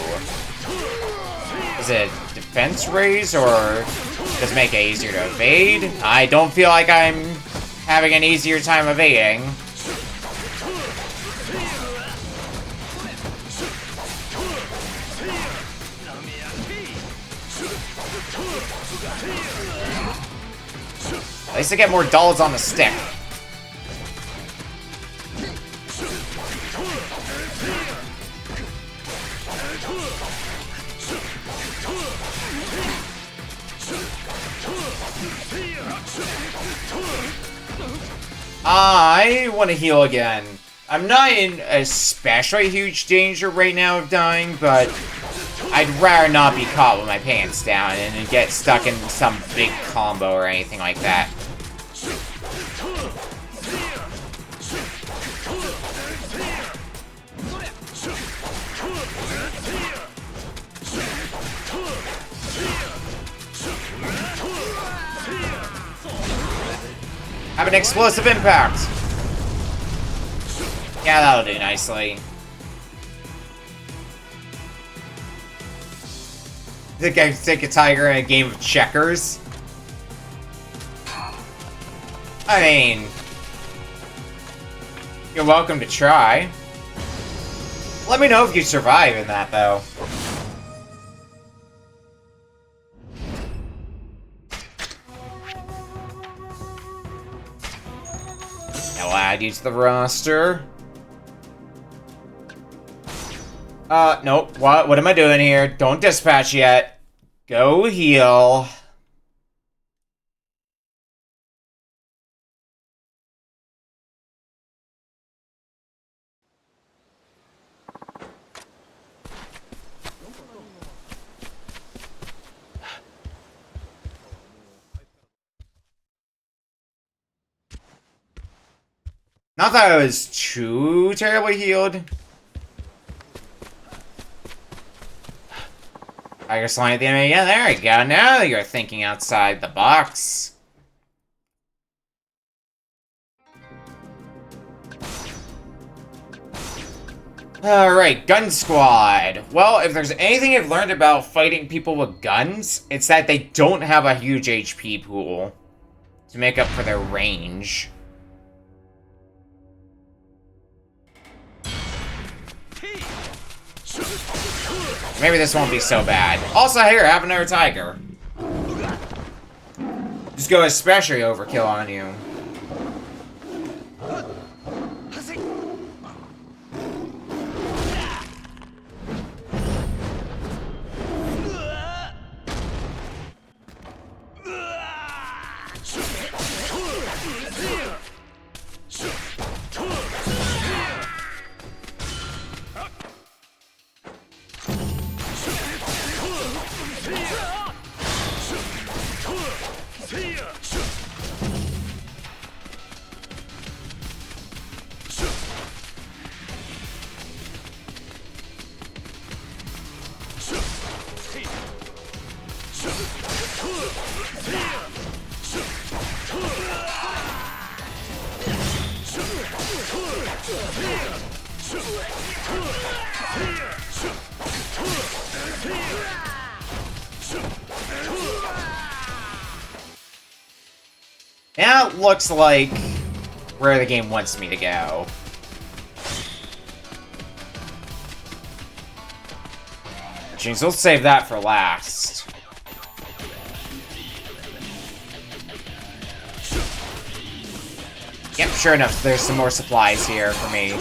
Speaker 1: Is it defense raise or does it make it easier to evade? I don't feel like I'm having an easier time evading. At least I get more dulls on the stick. I want to heal again. I'm not in especially huge danger right now of dying, but I'd rather not be caught with my pants down and get stuck in some big combo or anything like that. Have an explosive impact! Yeah, that'll do nicely. Think I take a tiger in a game of checkers? I mean, you're welcome to try. Let me know if you survive in that, though. I'll add you to the roster. Nope. What am I doing here? Don't dispatch yet. Go heal. Not that I was too terribly healed. Tiger slime at the enemy. Yeah, there we go. Now you're thinking outside the box. Alright, Gun Squad. Well, if there's anything I've learned about fighting people with guns, it's that they don't have a huge HP pool to make up for their range. Maybe this won't be so bad. Also, here, have another tiger. Just go especially overkill on you. Now it looks like where the game wants me to go. Which means we'll save that for last. Yep, sure enough, there's some more supplies here for me.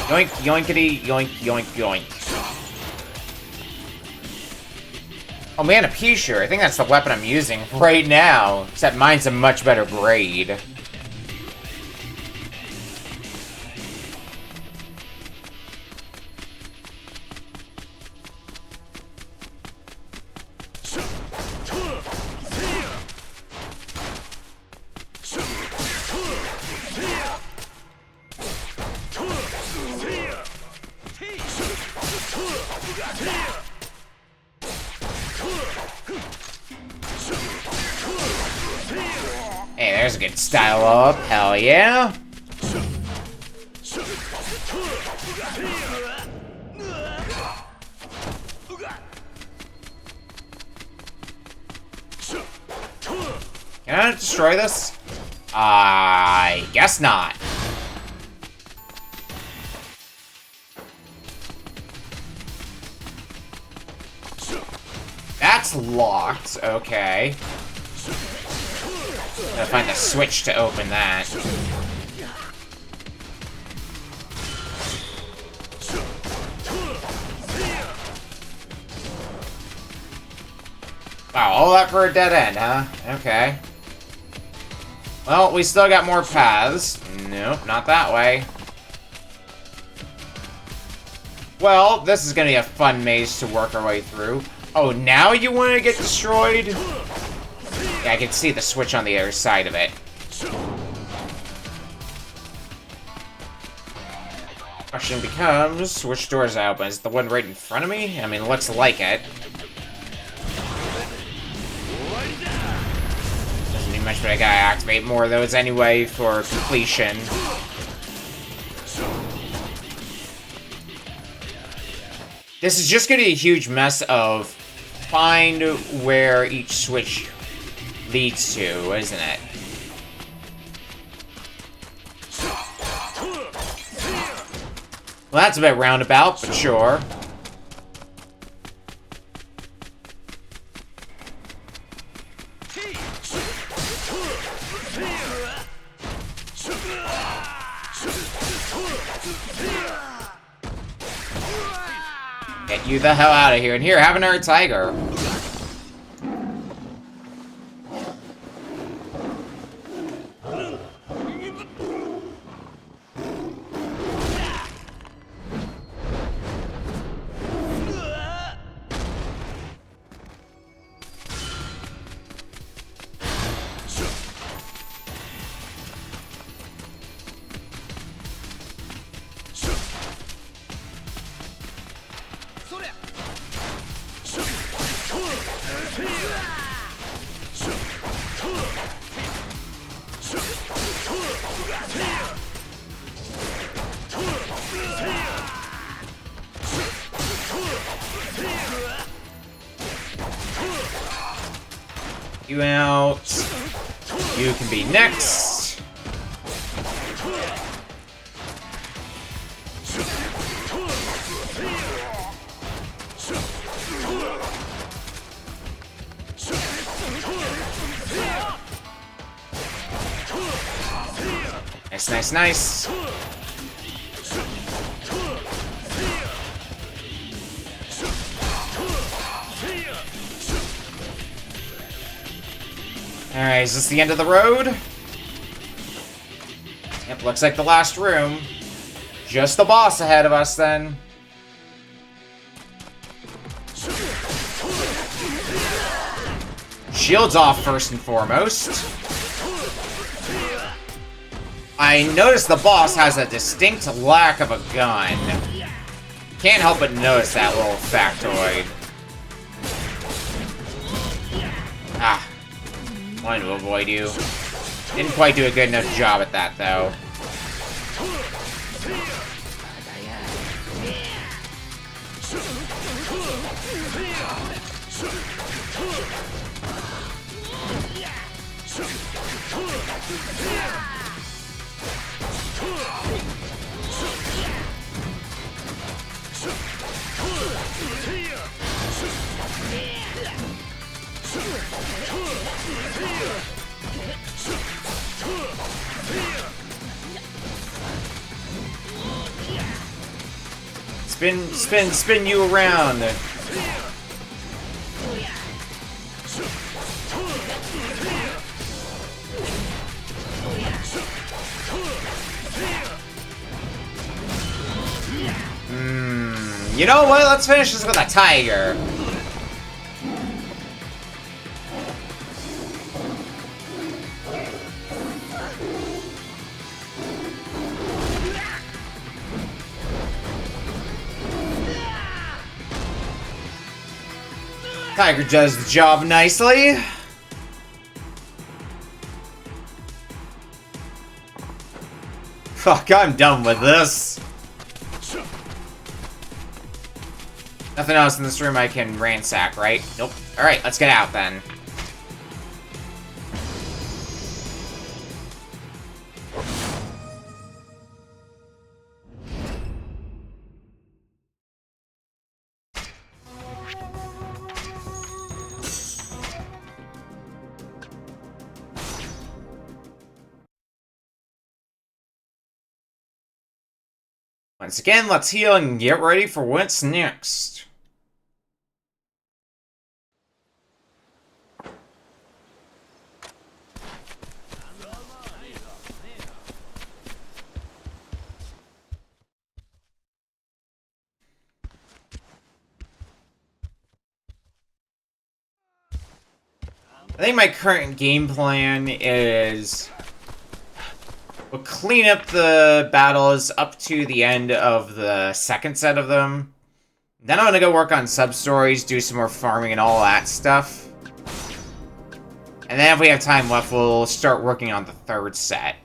Speaker 1: Yoink, yoinkity, yoink, yoink, yoink. Oh man, a P-Sure. I think that's the weapon I'm using right now. Except mine's a much better grade. Hey, there's a good style up. Hell yeah. Can I destroy this? I guess not. That's locked. Okay. Gotta find the switch to open that. Wow, all that for a dead end, huh? Okay. Well, we still got more paths. Nope, not that way. Well, this is gonna be a fun maze to work our way through. Oh, now you want to get destroyed? Yeah, I can see the switch on the other side of it. Question becomes, which door is open? Is it the one right in front of me? I mean, it looks like it. Doesn't mean much, but I gotta activate more of those anyway for completion. This is just gonna be a huge mess of find where each switch leads to, isn't it? Well, that's a bit roundabout, but sure. Get you the hell out of here. And here, have another tiger. You out. You can be next. Nice, nice, nice. Alright, is this the end of the road? Yep, looks like the last room. Just the boss ahead of us, then. Shields off first and foremost. I noticed the boss has a distinct lack of a gun. Can't help but notice that little factoid. Ah. Wanted to avoid you. Didn't quite do a good enough job at that, though. Spin you around. You know what? Let's finish this with a tiger. Tiger does the job nicely. Fuck, I'm done with this. Nothing else in this room I can ransack, right? Nope. Alright, let's get out then. Once again, let's heal and get ready for what's next. I think my current game plan is we'll clean up the battles up to the end of the second set of them. Then I'm gonna go work on sub-stories, do some more farming and all that stuff. And then if we have time left, we'll start working on the third set.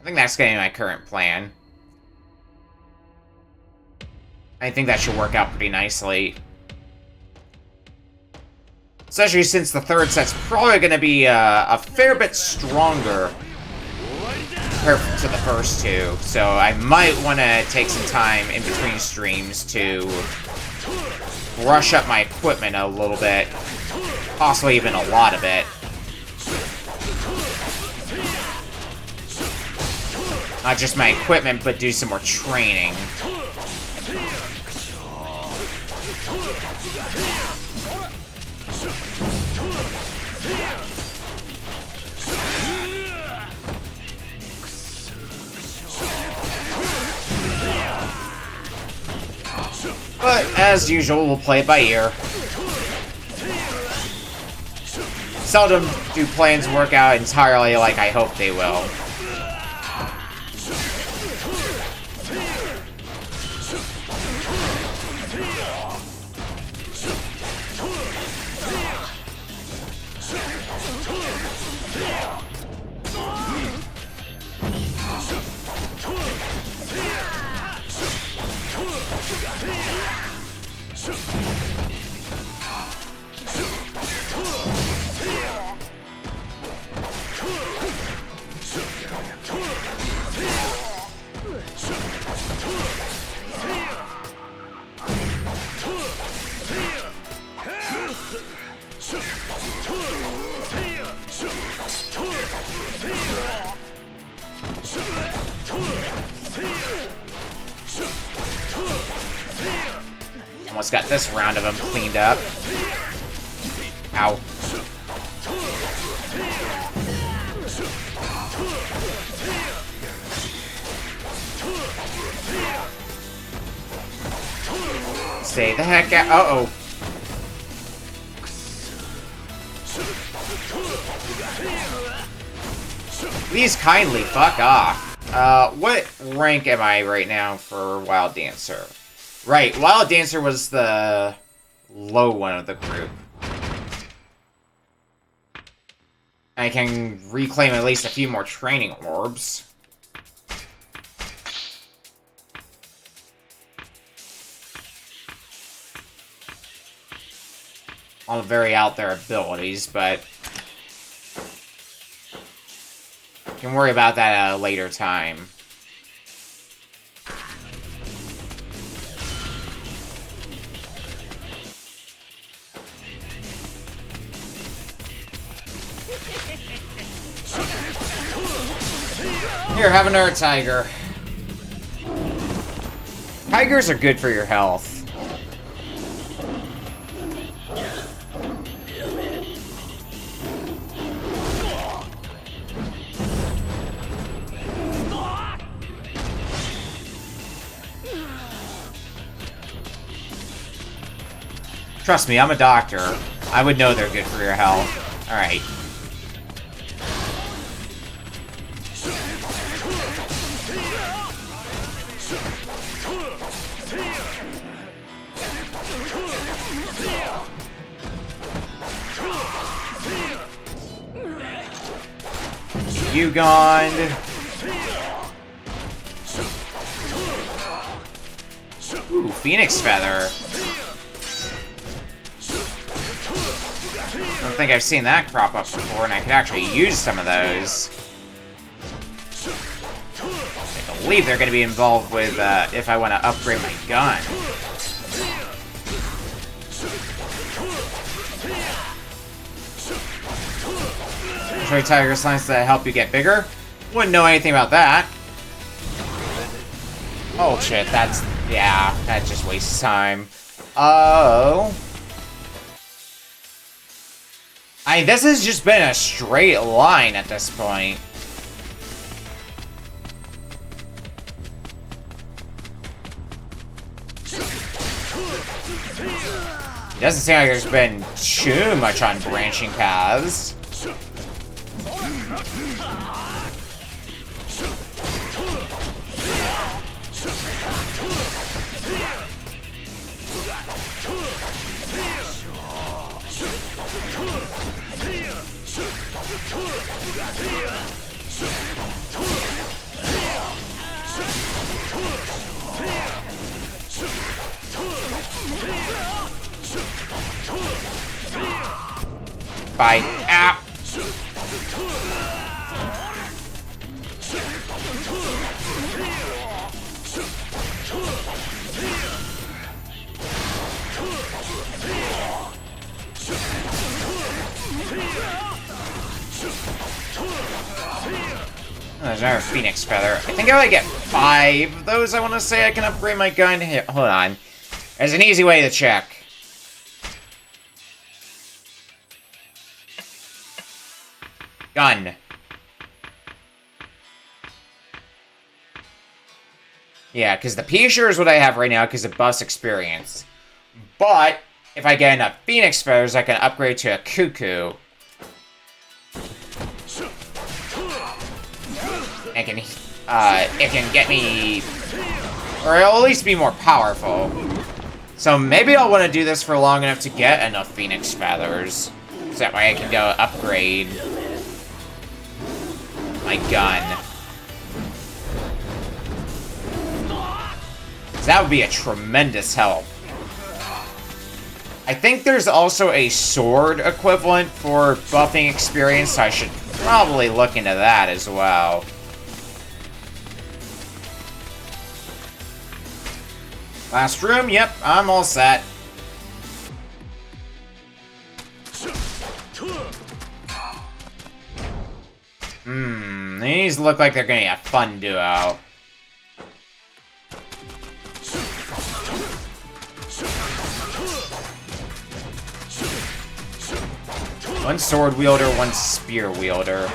Speaker 1: I think that's gonna be my current plan. I think that should work out pretty nicely. Especially since the third set's probably going to be a fair bit stronger compared to the first two. So I might want to take some time in between streams to brush up my equipment a little bit. Possibly even a lot of it. Not just my equipment, but do some more training. But, as usual, we'll play it by ear. Seldom do plans work out entirely like I hope they will. Almost got this round of them cleaned up. Ow. Stay the heck out. Uh-oh. Please kindly fuck off. What rank am I right now for Wild Dancer? Right, Wild Dancer was the low one of the group. I can reclaim at least a few more training orbs. All very out there abilities, but Can worry about that at a later time. Here, have another tiger. Tigers are good for your health. Trust me, I'm a doctor. I would know they're good for your health. Alright. You gone. Ooh, Phoenix Feather. I don't think I've seen that crop up before, and I could actually use some of those. I believe they're going to be involved with if I want to upgrade my gun. Trade Tiger Slimes to help you get bigger? Wouldn't know anything about that. Oh shit, that's... yeah, that just wastes time. Oh... this has just been a straight line at this point. It doesn't seem like there's been too much on branching paths. Bye. Ah. Oh, there's another Phoenix Feather. I think I only get 5 of those. I want to say I can upgrade my gun. Here, hold on. There's an easy way to check. Gun. Yeah, because the P-Sure is what I have right now because it buffs experience. But, if I get enough Phoenix Feathers, I can upgrade to a Cuckoo. It can get me... or it'll at least be more powerful. So maybe I'll want to do this for long enough to get enough Phoenix Feathers. So that way I can go upgrade my gun. So that would be a tremendous help. I think there's also a sword equivalent for buffing experience, so I should probably look into that as well. Last room, yep, I'm all set. These look like they're gonna be a fun duo. One sword wielder, one spear wielder.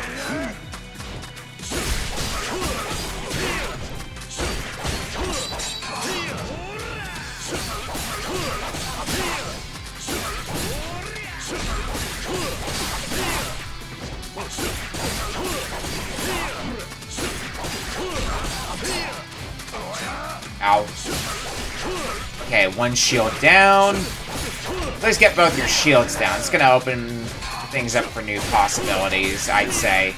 Speaker 1: Ow. Okay, one shield down. Let's get both your shields down. It's gonna open things up for new possibilities, I'd say.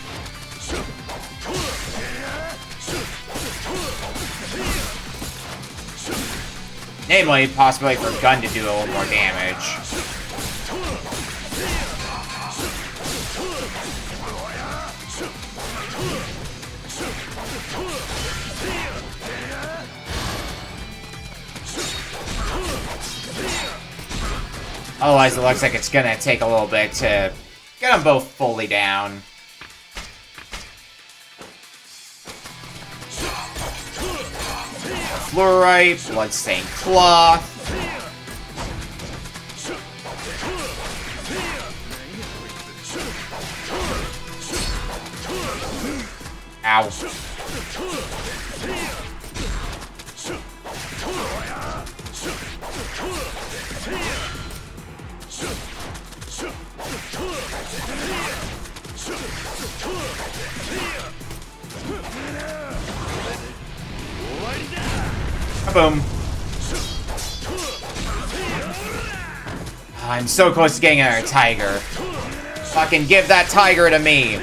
Speaker 1: Namely, possibility for gun to do a little more damage. Otherwise, it looks like it's gonna take a little bit to get them both fully down. Fluorite, bloodstained cloth. Ow. Boom. I'm so close to getting another tiger. Fucking give that tiger to me.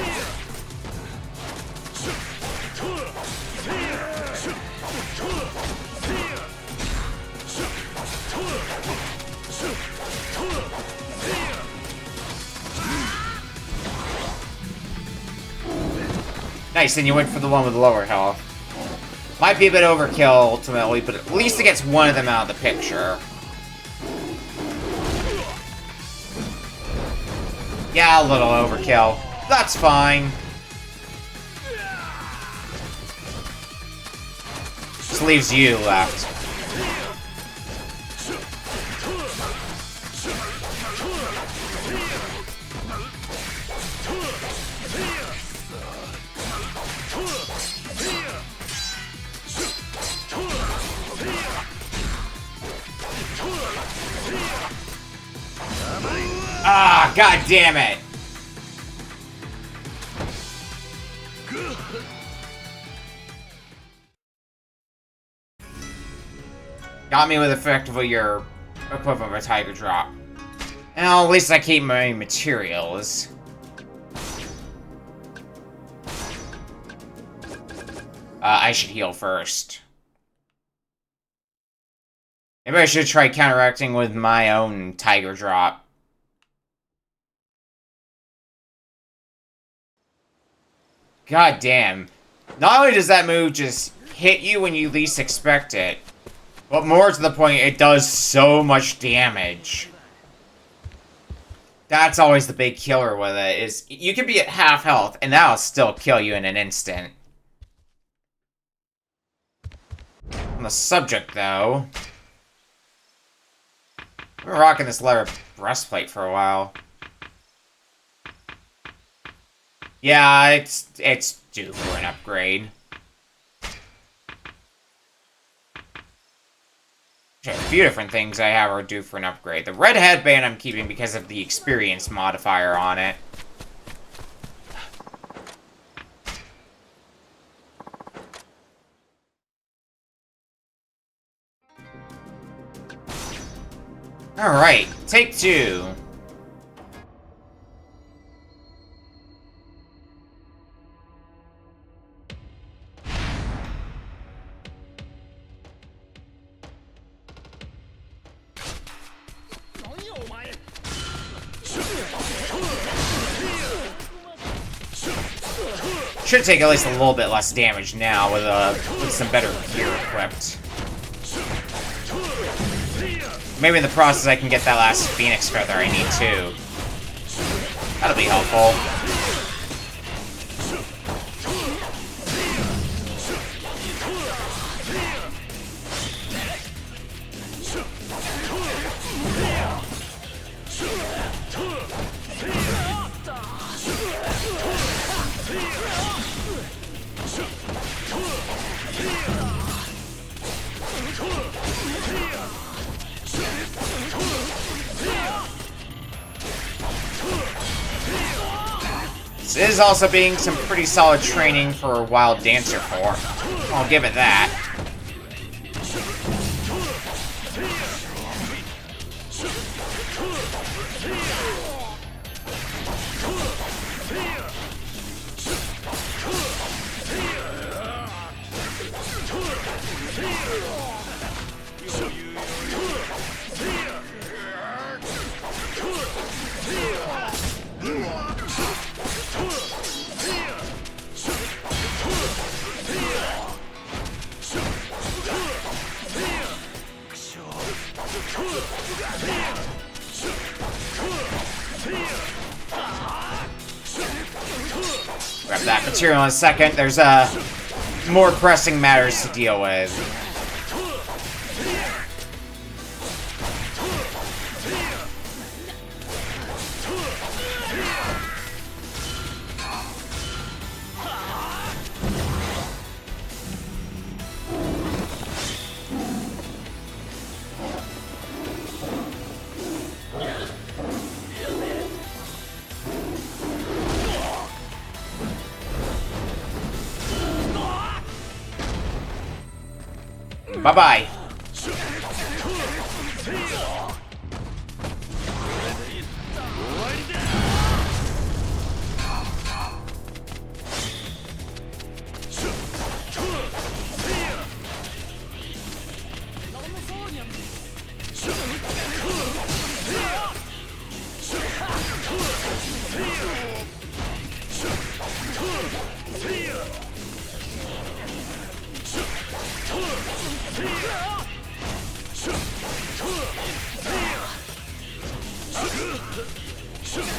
Speaker 1: Nice, and you went for the one with lower health. Might be a bit overkill ultimately, but at least it gets one of them out of the picture. Yeah, a little overkill. That's fine. Just leaves you left. Ah, god damn it! Got me with effectively your equivalent of a tiger drop. Well, at least I keep my materials. I should heal first. Maybe I should try counteracting with my own tiger drop. God damn. Not only does that move just hit you when you least expect it, but more to the point, it does so much damage. That's always the big killer with it, is you can be at half health, and that'll still kill you in an instant. On the subject, though, I've been rocking this leather breastplate for a while. Yeah, it's due for an upgrade. A few different things I have are due for an upgrade. The red headband I'm keeping because of the experience modifier on it. Alright, take two. Should take at least a little bit less damage now with some better gear equipped. Maybe in the process I can get that last Phoenix Feather I need too. That'll be helpful. This is also being some pretty solid training for a wild dancer form. I'll give it that. material in a second. There's more pressing matters to deal with. Bye-bye.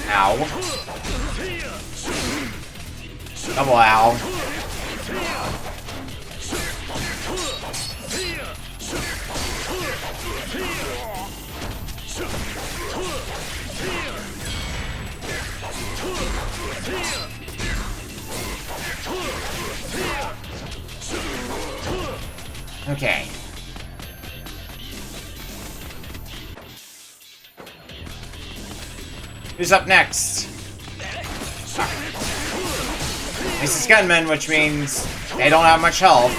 Speaker 1: Ow. Double ow. Okay. Who's up next? This is gunmen, which means they don't have much health.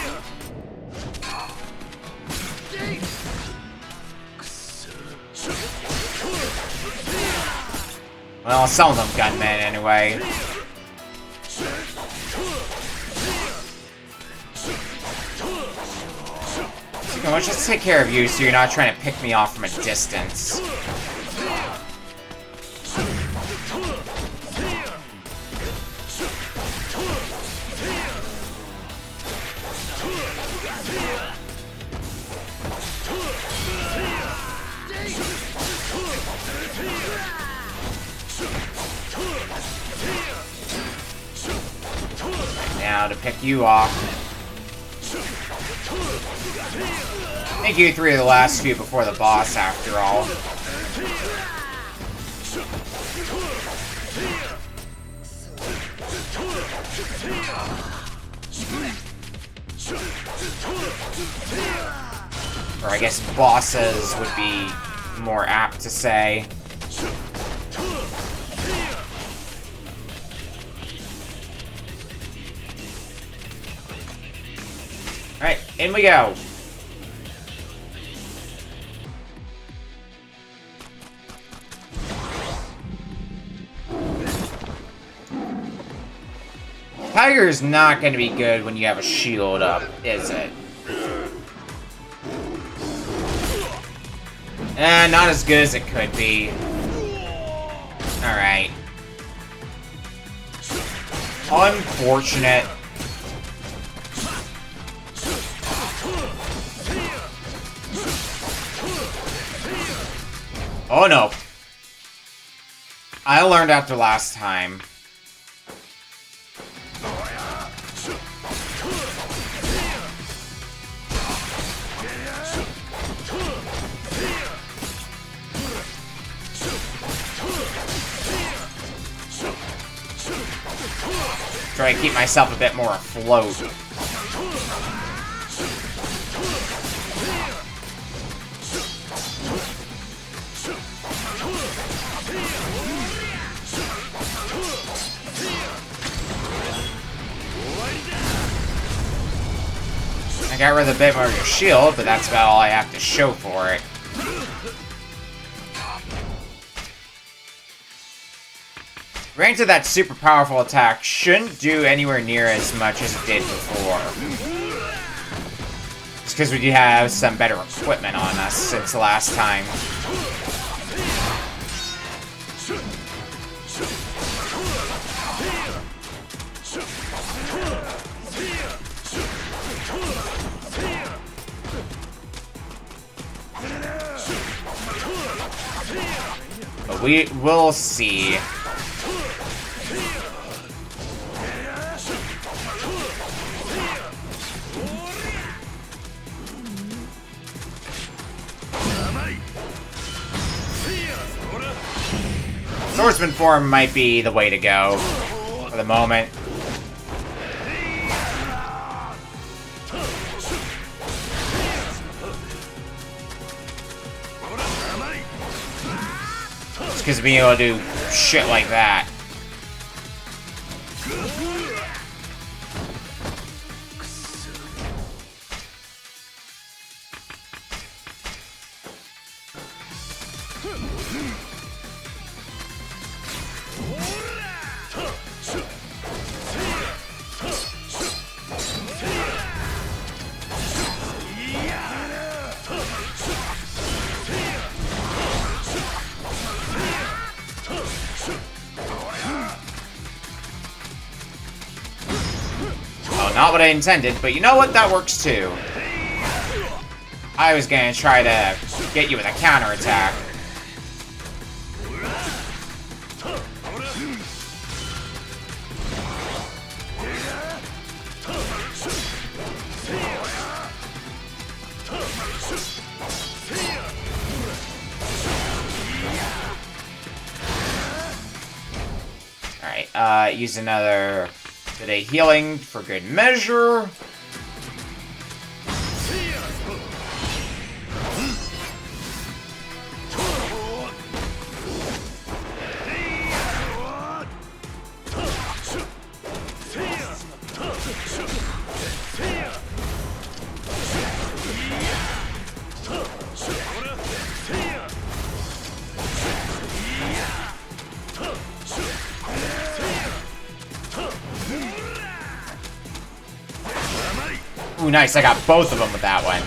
Speaker 1: Well, some of them gunmen anyway. So let's just take care of you so you're not trying to pick me off from a distance. Now to pick you off. I think you three are the last few before the boss, after all. Or I guess bosses would be more apt to say. Alright, in we go. Tiger's not going to be good when you have a shield up, is it? Not as good as it could be. Alright. Unfortunate. Oh no. I learned after last time. Try to keep myself a bit more afloat. I got rid of a bit more of your shield, but that's about all I have to show for it. Range of that super powerful attack shouldn't do anywhere near as much as it did before. It's because we do have some better equipment on us since the last time. But we will see. Swordsman form might be the way to go for the moment. Just because being able to do shit like that. Not what I intended, but you know what? That works too. I was gonna try to get you with a counterattack. Alright, use another today healing for good measure. Ooh, nice, I got both of them with that one.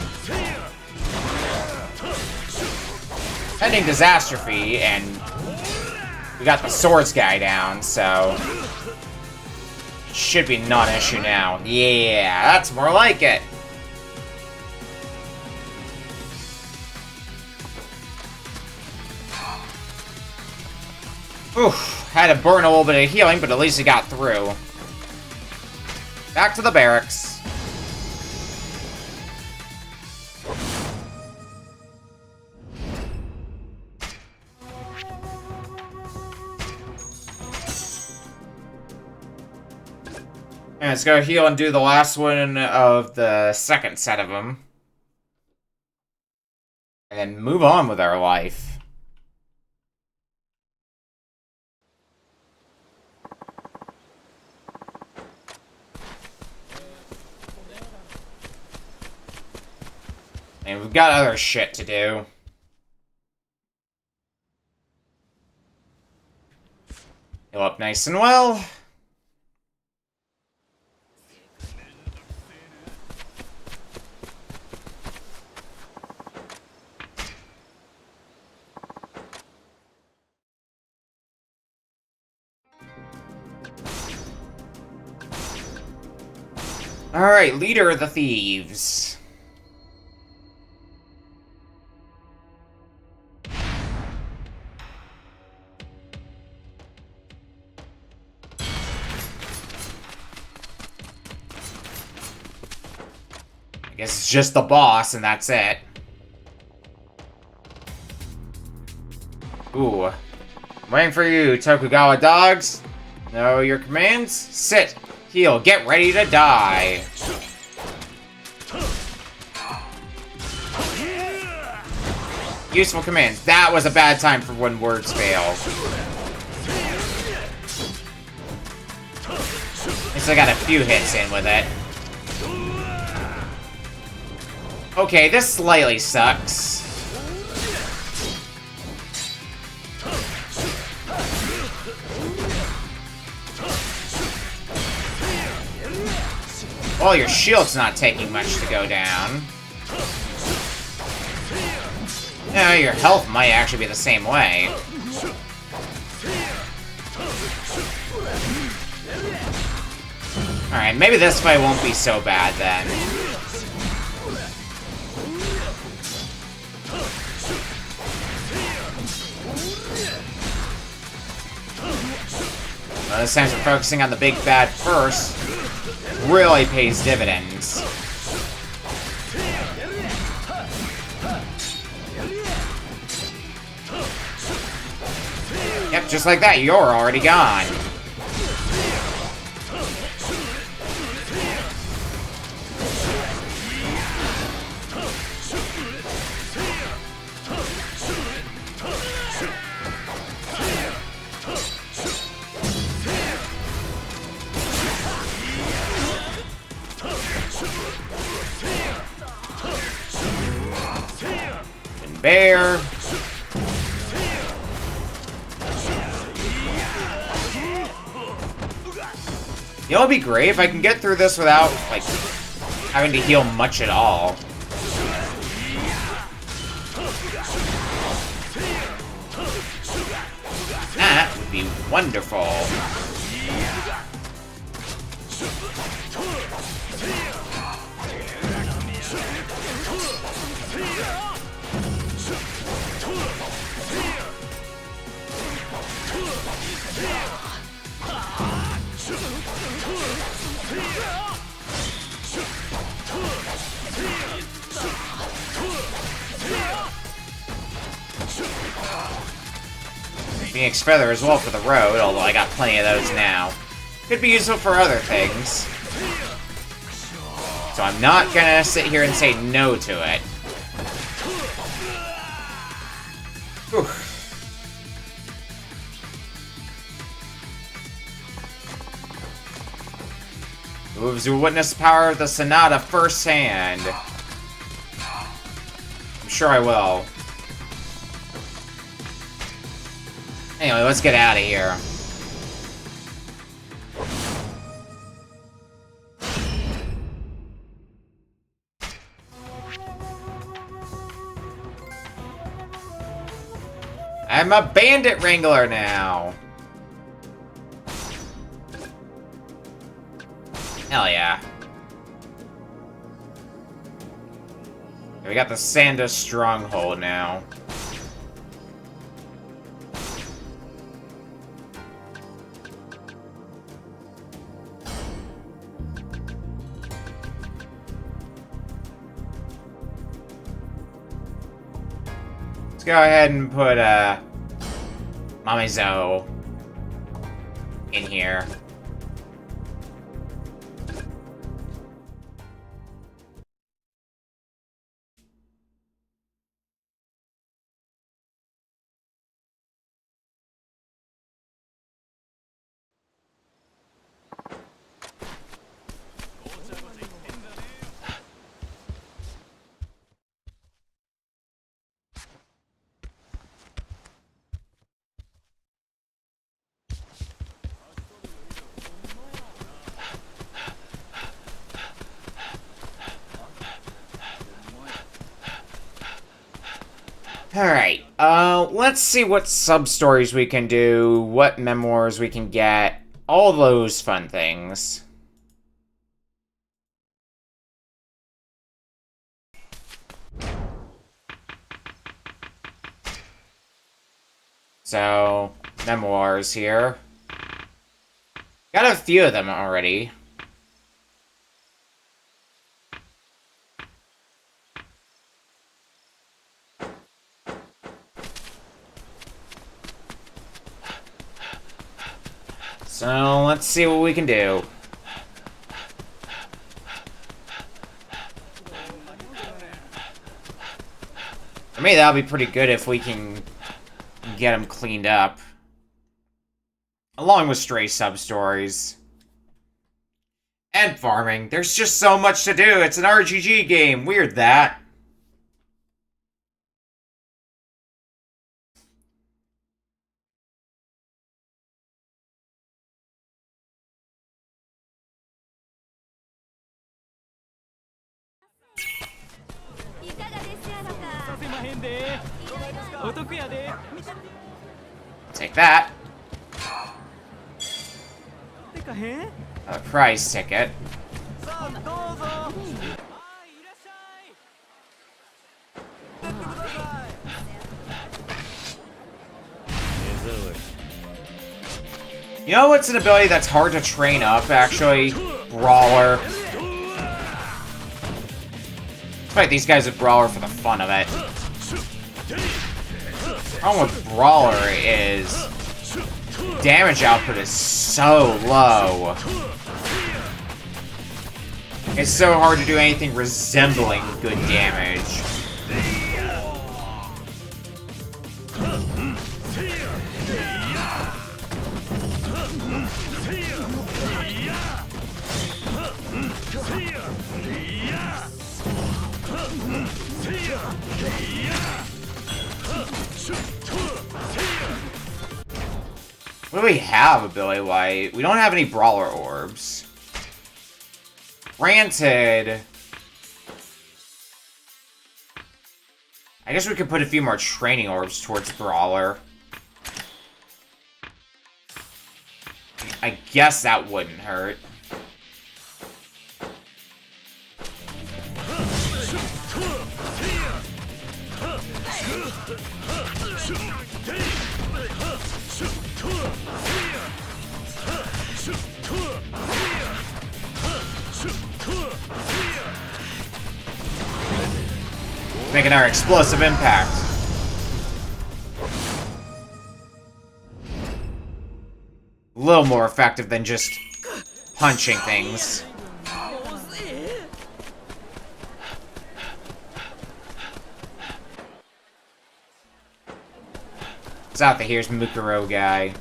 Speaker 1: Pending Disastrophe, and we got the swords guy down, so it should be non-issue now. Yeah, that's more like it. Oof, had to burn a little bit of healing, but at least he got through. Back to the barracks. And let's go heal and do the last one of the second set of them. And then move on with our life. And we've got other shit to do. Heal up nice and well. Alright, leader of the thieves. I guess it's just the boss and that's it. Ooh. I'm waiting for you, Tokugawa dogs. Know your commands? Sit. Heal. Get ready to die. Useful commands. That was a bad time for when words fail. At least I got a few hits in with it. Okay, this slightly sucks. Well, your shield's not taking much to go down. Yeah, your health might actually be the same way. Alright, maybe this fight won't be so bad then. Well, this time we're focusing on the big bad first. Really pays dividends. Yep, just like that, you're already gone. And bear. You know, it'd be great if I can get through this without, like, having to heal much at all. That would be wonderful. Phoenix Feather as well for the road, although I got plenty of those now. Could be useful for other things. So I'm not gonna sit here and say no to it. Whew. Moves who witness the power of the Sonata firsthand. I'm sure I will. Anyway, let's get out of here. I'm a bandit wrangler now. Hell yeah. We got the Sanda stronghold now. Let's go ahead and put Mamizo in here. Alright, let's see what sub-stories we can do, what memoirs we can get, all those fun things. So, memoirs here. Got a few of them already. So, let's see what we can do. For me, that'll be pretty good if we can get them cleaned up. Along with stray sub-stories. And farming. There's just so much to do. It's an RPG game. Weird that. Take that. A prize ticket. You know what's an ability that's hard to train up, actually? Brawler. Fight these guys with Brawler for the fun of it. The problem with Brawler is damage output is so low. It's so hard to do anything resembling good damage. What do we have, ability-wise? We don't have any brawler orbs. Granted, I guess we could put a few more training orbs towards brawler. I guess that wouldn't hurt. Making our explosive impact. A little more effective than just punching things. It's out there. Here's Mukuro guy.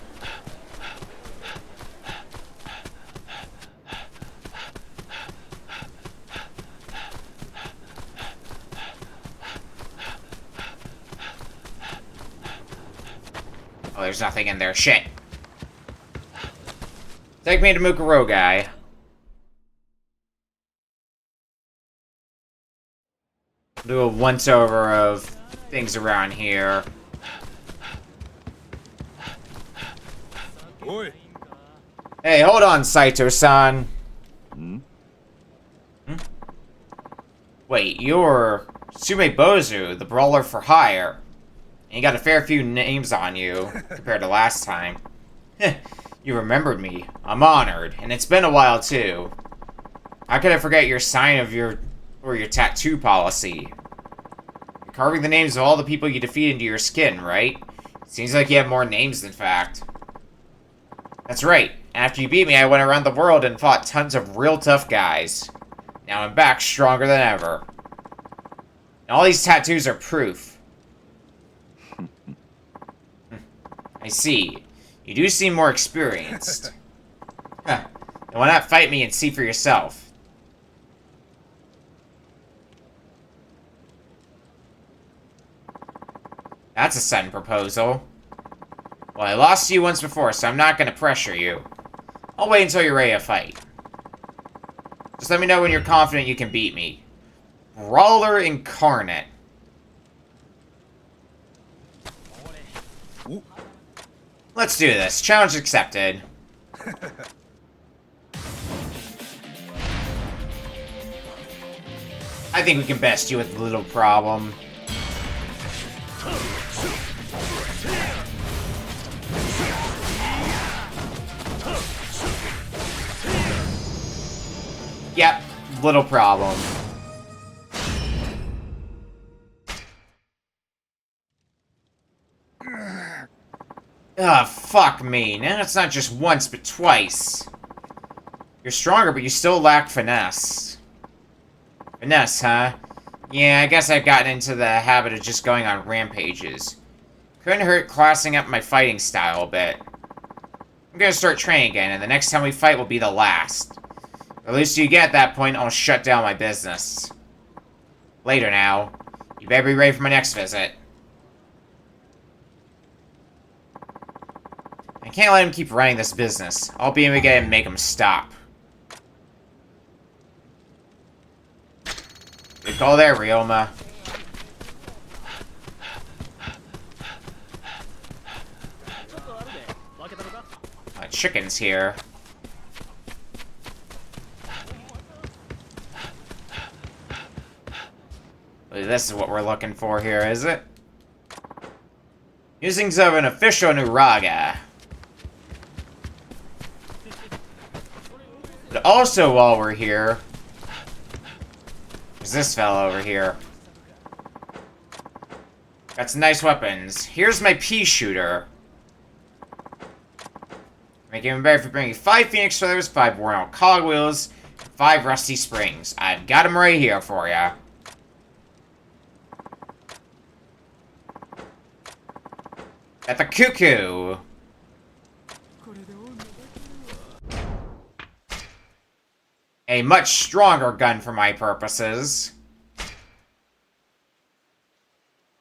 Speaker 1: Oh, there's nothing in there. Shit. Take me to Mukuro guy. Do a once-over of things around here.
Speaker 12: Oi.
Speaker 1: Hey, hold on, Saito-san. Hmm? Wait, you're Sume Bozu, the brawler for hire. And you got a fair few names on you, compared to last time. You remembered me. I'm honored, and it's been a while, too. How could I forget your sign of your tattoo policy? You're carving the names of all the people you defeat into your skin, right? Seems like you have more names than fact. That's right. After you beat me, I went around the world and fought tons of real tough guys. Now I'm back stronger than ever. And all these tattoos are proof. I see. You do seem more experienced. Huh. Then why not fight me and see for yourself? That's a sudden proposal. Well, I lost to you once before, so I'm not gonna pressure you. I'll wait until you're ready to fight. Just let me know when you're confident you can beat me. Brawler Incarnate. Let's do this. Challenge accepted. I think we can best you with little problem. Yep, little problem. Ugh, fuck me. Now it's not just once, but twice. You're stronger, but you still lack finesse. Finesse, huh? Yeah, I guess I've gotten into the habit of just going on rampages. Couldn't hurt classing up my fighting style a bit. I'm gonna start training again, and the next time we fight will be the last. At least you get at that point, I'll shut down my business. Later now. You better be ready for my next visit. I can't let him keep running this business. I'll be able to get him and make him stop. Good call there, Ryoma. My chicken's here. This is what we're looking for here, is it? Musings of an official Nuraga. But also, while we're here, there's this fellow over here. Got some nice weapons. Here's my pea shooter. Making him better for bringing 5 phoenix feathers, 5 worn out cogwheels, 5 rusty springs. I've got them right here for ya. Got the cuckoo. A much stronger gun for my purposes.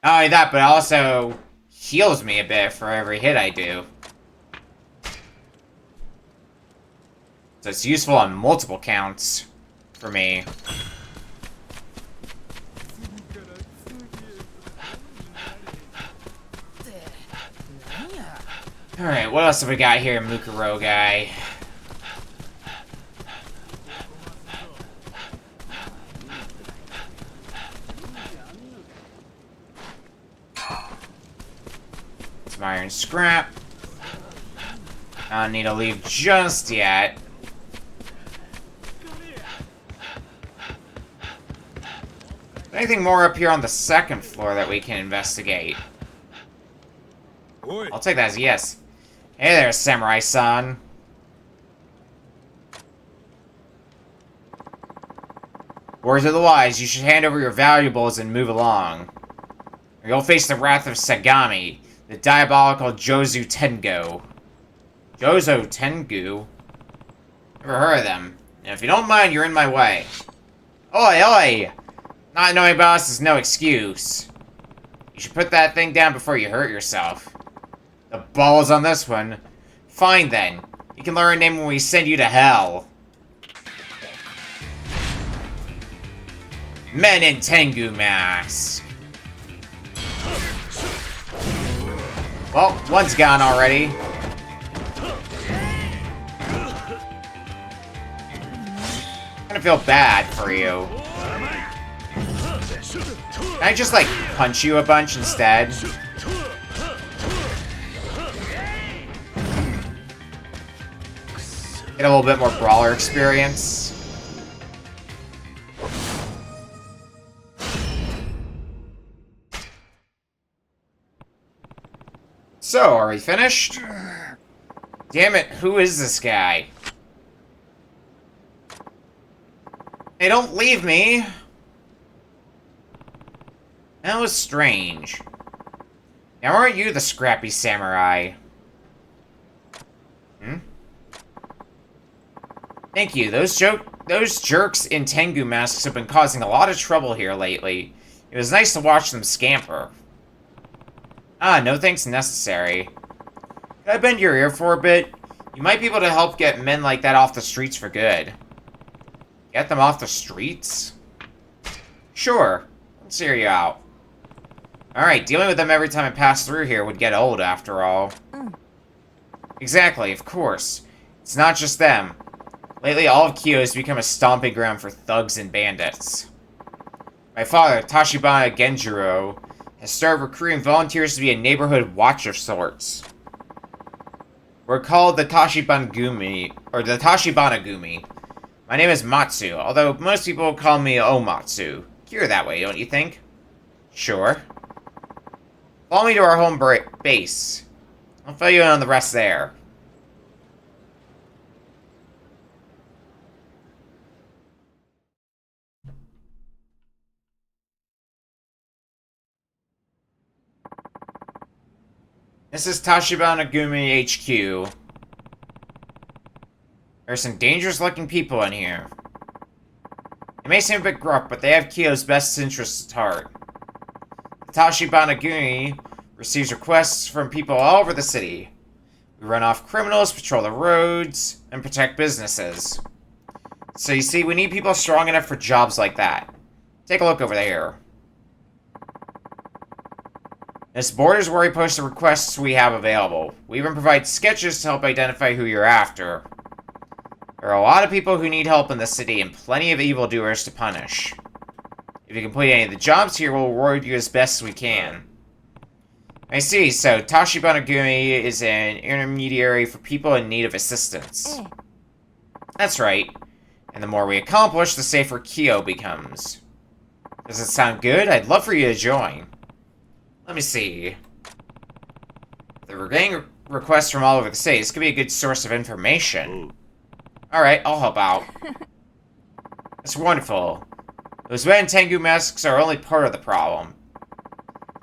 Speaker 1: Not only that, but it also heals me a bit for every hit I do. So it's useful on multiple counts for me. Alright, what else have we got here, Mukuro guy? Some iron scrap. I don't need to leave just yet. Anything more up here on the second floor that we can investigate? I'll take that as a yes. Hey there, Samurai-san. Words of the wise, you should hand over your valuables and move along. Or you'll face the wrath of Sagami, the diabolical Jozu Tengo. Jozo Tengu? Never heard of them. And if you don't mind, you're in my way. Oi, oi! Not knowing about us is no excuse. You should put that thing down before you hurt yourself. The balls on this one. Fine then. You can learn a name when we send you to hell. Men in Tengu mask. Well, one's gone already. I'm gonna feel bad for you. Can I just, like, punch you a bunch instead? Get a little bit more brawler experience. So, are we finished? Damn it, who is this guy? Hey, don't leave me! That was strange. Now, aren't you the scrappy samurai? Hmm? Thank you. Those jerks in Tengu masks have been causing a lot of trouble here lately. It was nice to watch them scamper. Ah, no thanks necessary. Could I bend your ear for a bit? You might be able to help get men like that off the streets for good. Get them off the streets? Sure. Let's hear you out. Alright, dealing with them every time I pass through here would get old, after all. Exactly, of course. It's not just them. Lately, all of Kyoto has become a stomping ground for thugs and bandits. My father, Tachibana Genjiro, has started recruiting volunteers to be a neighborhood watch of sorts. We're called the Tachibana-gumi, or the Tachibana-gumi. My name is Matsu, although most people call me Omatsu. You're that way, don't you think? Sure. Follow me to our home base. I'll fill you in on the rest there. This is Tachibana-gumi HQ. There are some dangerous-looking people in here. They may seem a bit gruff, but they have Kyo's best interests at heart. The Tachibana-gumi receives requests from people all over the city. We run off criminals, patrol the roads, and protect businesses. So you see, we need people strong enough for jobs like that. Take a look over there. This board is where we post the requests we have available. We even provide sketches to help identify who you're after. There are a lot of people who need help in the city and plenty of evildoers to punish. If you complete any of the jobs here, we'll reward you as best we can. I see, so Tachibana-gumi is an intermediary for people in need of assistance. That's right. And the more we accomplish, the safer Kyo becomes. Does it sound good? I'd love for you to join. Let me see. requests from all over the city. This could be a good source of information. Alright, I'll help out. That's wonderful. Those red Tengu masks are only part of the problem.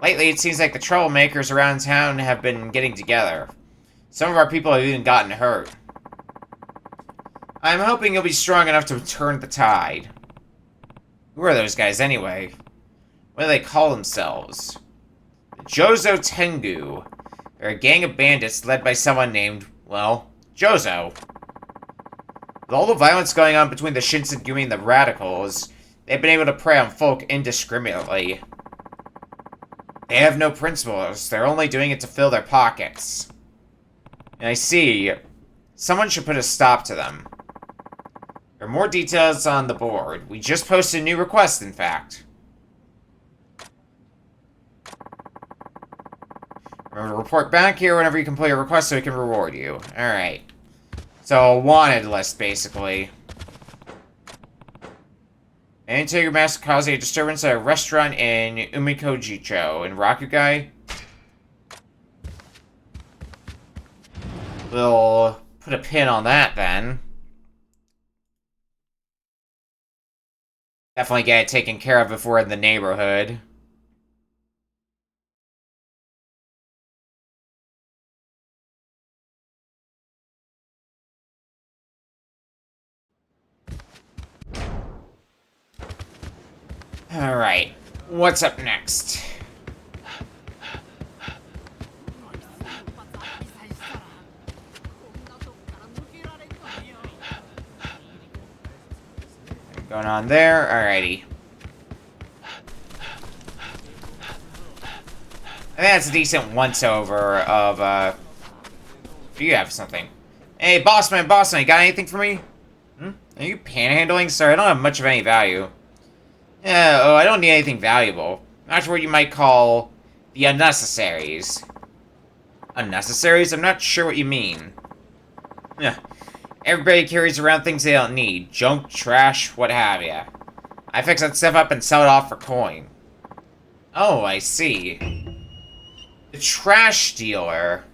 Speaker 1: Lately, it seems like the troublemakers around town have been getting together. Some of our people have even gotten hurt. I'm hoping you'll be strong enough to turn the tide. Who are those guys anyway? What do they call themselves? The Jozo Tengu. They're a gang of bandits led by someone named, well, Jozo. With all the violence going on between the Shinsengumi and the radicals, they've been able to prey on folk indiscriminately. They have no principles, they're only doing it to fill their pockets. And I see, someone should put a stop to them. There are more details on the board. We just posted a new request, in fact. Remember to report back here whenever you complete a request so we can reward you. Alright. So, a wanted list, basically. Any Tiger Mask causing a disturbance at a restaurant in Umikojicho in Rakugai. We'll put a pin on that, then. Definitely get it taken care of if we're in the neighborhood. Alright, what's up next? Going on there, alrighty. I think that's a decent once-over of, do you have something? Hey, bossman, you got anything for me? Are you panhandling? Sorry, I don't have much of any value. Yeah, oh, I don't need anything valuable. Not what you might call the unnecessaries. Unnecessaries? I'm not sure what you mean. Yeah. Everybody carries around things they don't need. Junk, trash, what have ya. I fix that stuff up and sell it off for coin. Oh, I see. The trash dealer.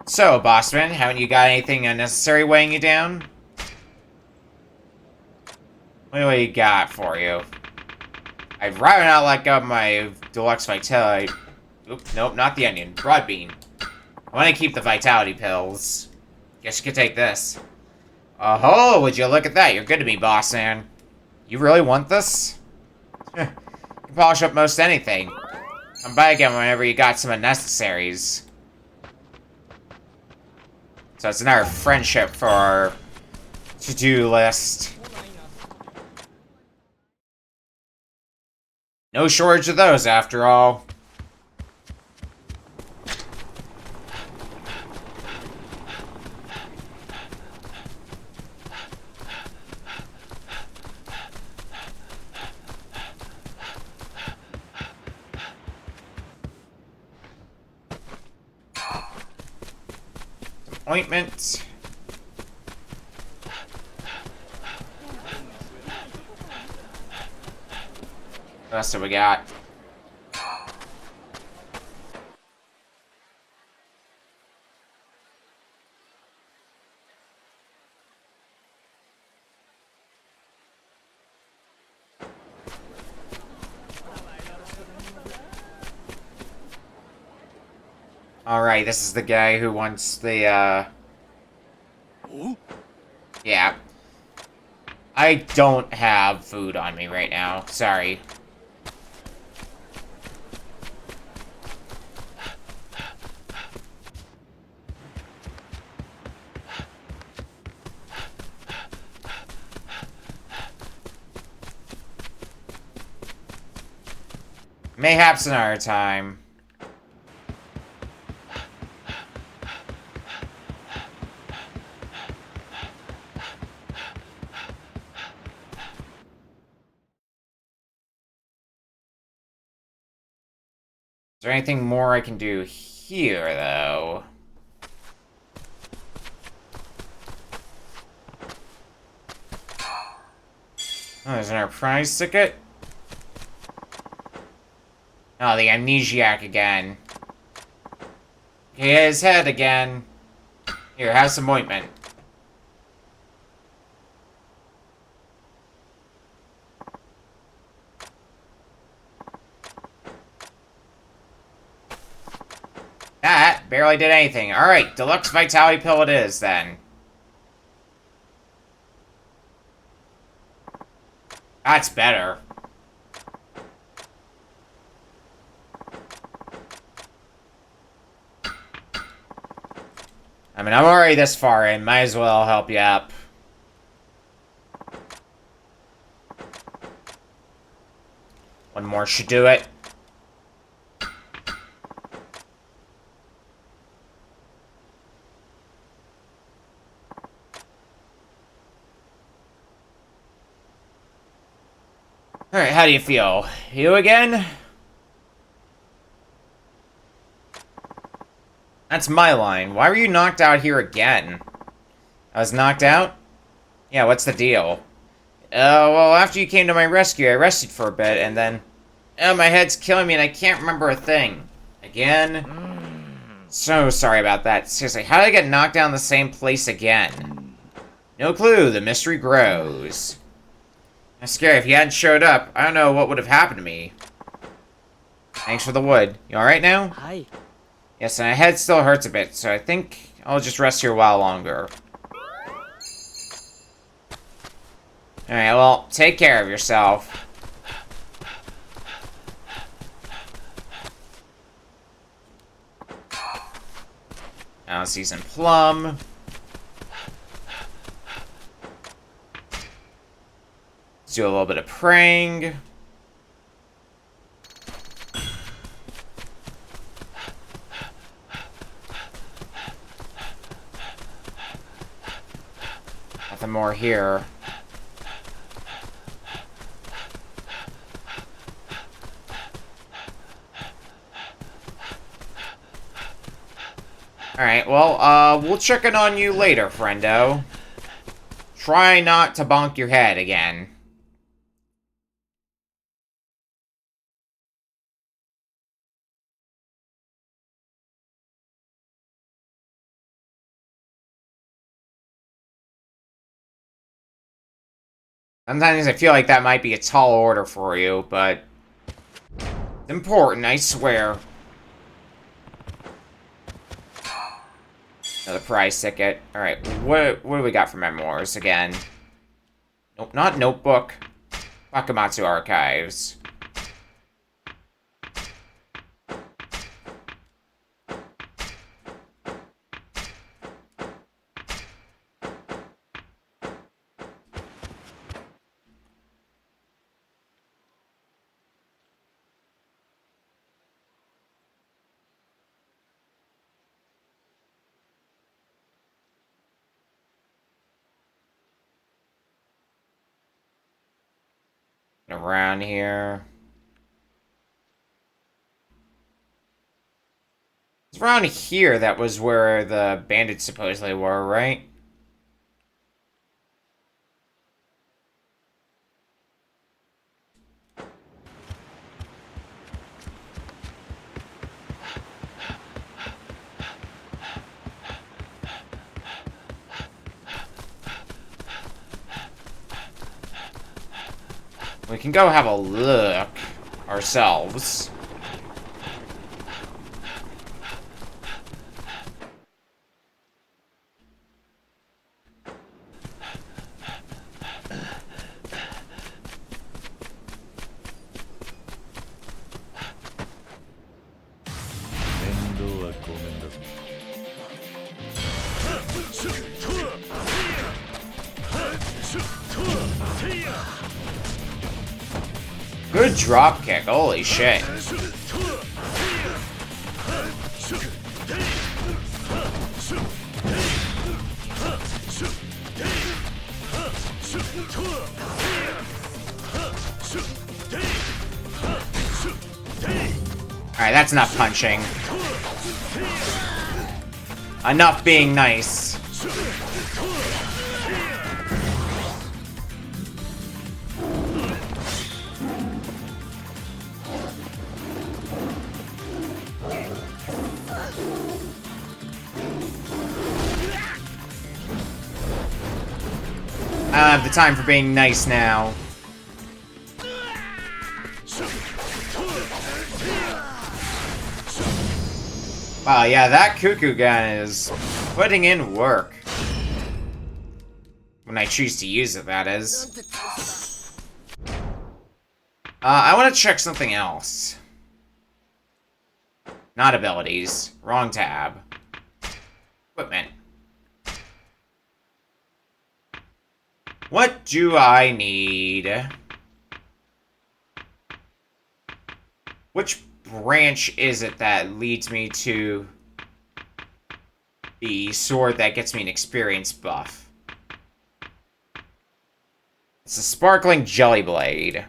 Speaker 1: So, bossman, haven't you got anything unnecessary weighing you down? What do you got for you? I'd rather not let go of my deluxe vitality. Oop, nope, not the onion. Broad bean. I want to keep the vitality pills. Guess you could take this. Oh, would you look at that? You're good to me, boss man. You really want this? You can polish up most anything. Come by again whenever you got some unnecessaries. So it's another friendship for our to-do list. No shortage of those, after all. Ointment. What else do we got? Alright, this is the guy who wants the, Yeah. I don't have food on me right now. Sorry. Mayhaps another time. Is there anything more I can do here, though? Oh, there's another prize ticket? Oh, the amnesiac again. He hit his head again. Here, have some ointment. That barely did anything. Alright, deluxe vitality pill it is, then. That's better. I mean, I'm already this far in. Might as well help you up. One more should do it. Alright, how do you feel? You again? That's my line. Why were you knocked out here again? I was knocked out? Yeah, what's the deal? Well, after you came to my rescue, I rested for a bit, and then... Oh, my head's killing me and I can't remember a thing. Again? So sorry about that. Seriously, how did I get knocked down the same place again? No clue. The mystery grows. I'm scared. If you hadn't showed up, I don't know what would have happened to me. Thanks for the wood. You alright now?
Speaker 16: Hi.
Speaker 1: Yes, and my head still hurts a bit, so I think I'll just rest here a while longer. Alright, well, take care of yourself. Now season plum. Let's do a little bit of praying. Nothing more here. Alright, well, we'll check in on you later, friendo. Try not to bonk your head again. Sometimes I feel like that might be a tall order for you, but... it's important, I swear. Another prize ticket. Alright, what do we got for memoirs again? Nope, not notebook. Wakamatsu Archives. Around here. It's around here that was where the bandits supposedly were, right? We can go have a look ourselves. Good drop kick, holy shit. Alright, that's enough punching. Enough being nice. I don't have the time for being nice now. Wow, yeah, that cuckoo gun is putting in work. When I choose to use it, that is. I want to check something else. Not abilities. Wrong tab. Equipment. What do I need? Which branch is it that leads me to the sword that gets me an experience buff? It's a sparkling jelly blade.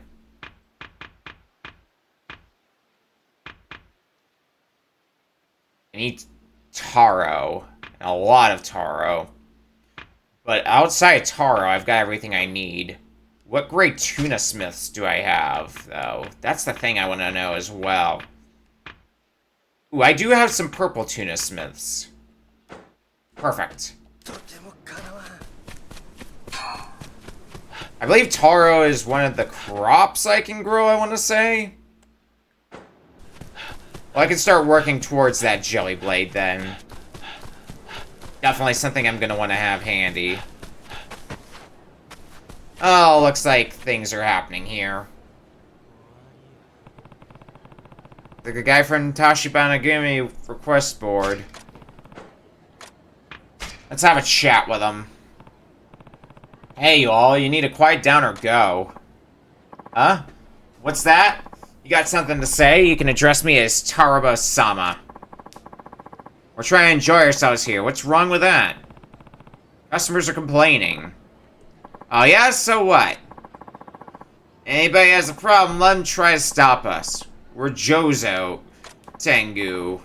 Speaker 1: I need taro. A lot of taro. But outside taro, I've got everything I need. What great tuna smiths do I have, though? That's the thing I want to know as well. Ooh, I do have some purple tuna smiths. Perfect. I believe taro is one of the crops I can grow, I want to say. Well, I can start working towards that jelly blade, then. Definitely something I'm going to want to have handy. Oh, looks like things are happening here. The guy from Tashibanagumi request board. Let's have a chat with him. Hey, y'all, you need to quiet down or go. Huh? What's that? You got something to say? You can address me as Tarabo-sama. We're trying to enjoy ourselves here. What's wrong with that? Customers are complaining. Oh yeah, so what? Anybody has a problem, let them try to stop us. We're Jozo. Tengu.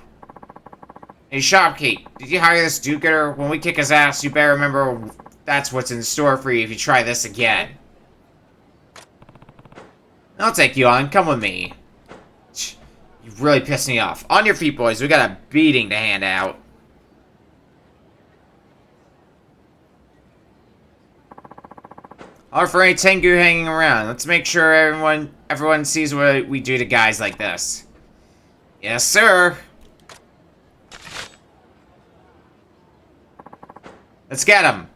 Speaker 1: Hey, shopkeep, did you hire this do-gooder? When we kick his ass, you better remember that's what's in store for you if you try this again. I'll take you on. Come with me. You really pissed me off. On your feet, boys. We got a beating to hand out. Or for any Tengu hanging around. Let's make sure everyone sees what we do to guys like this. Yes, sir. Let's get him.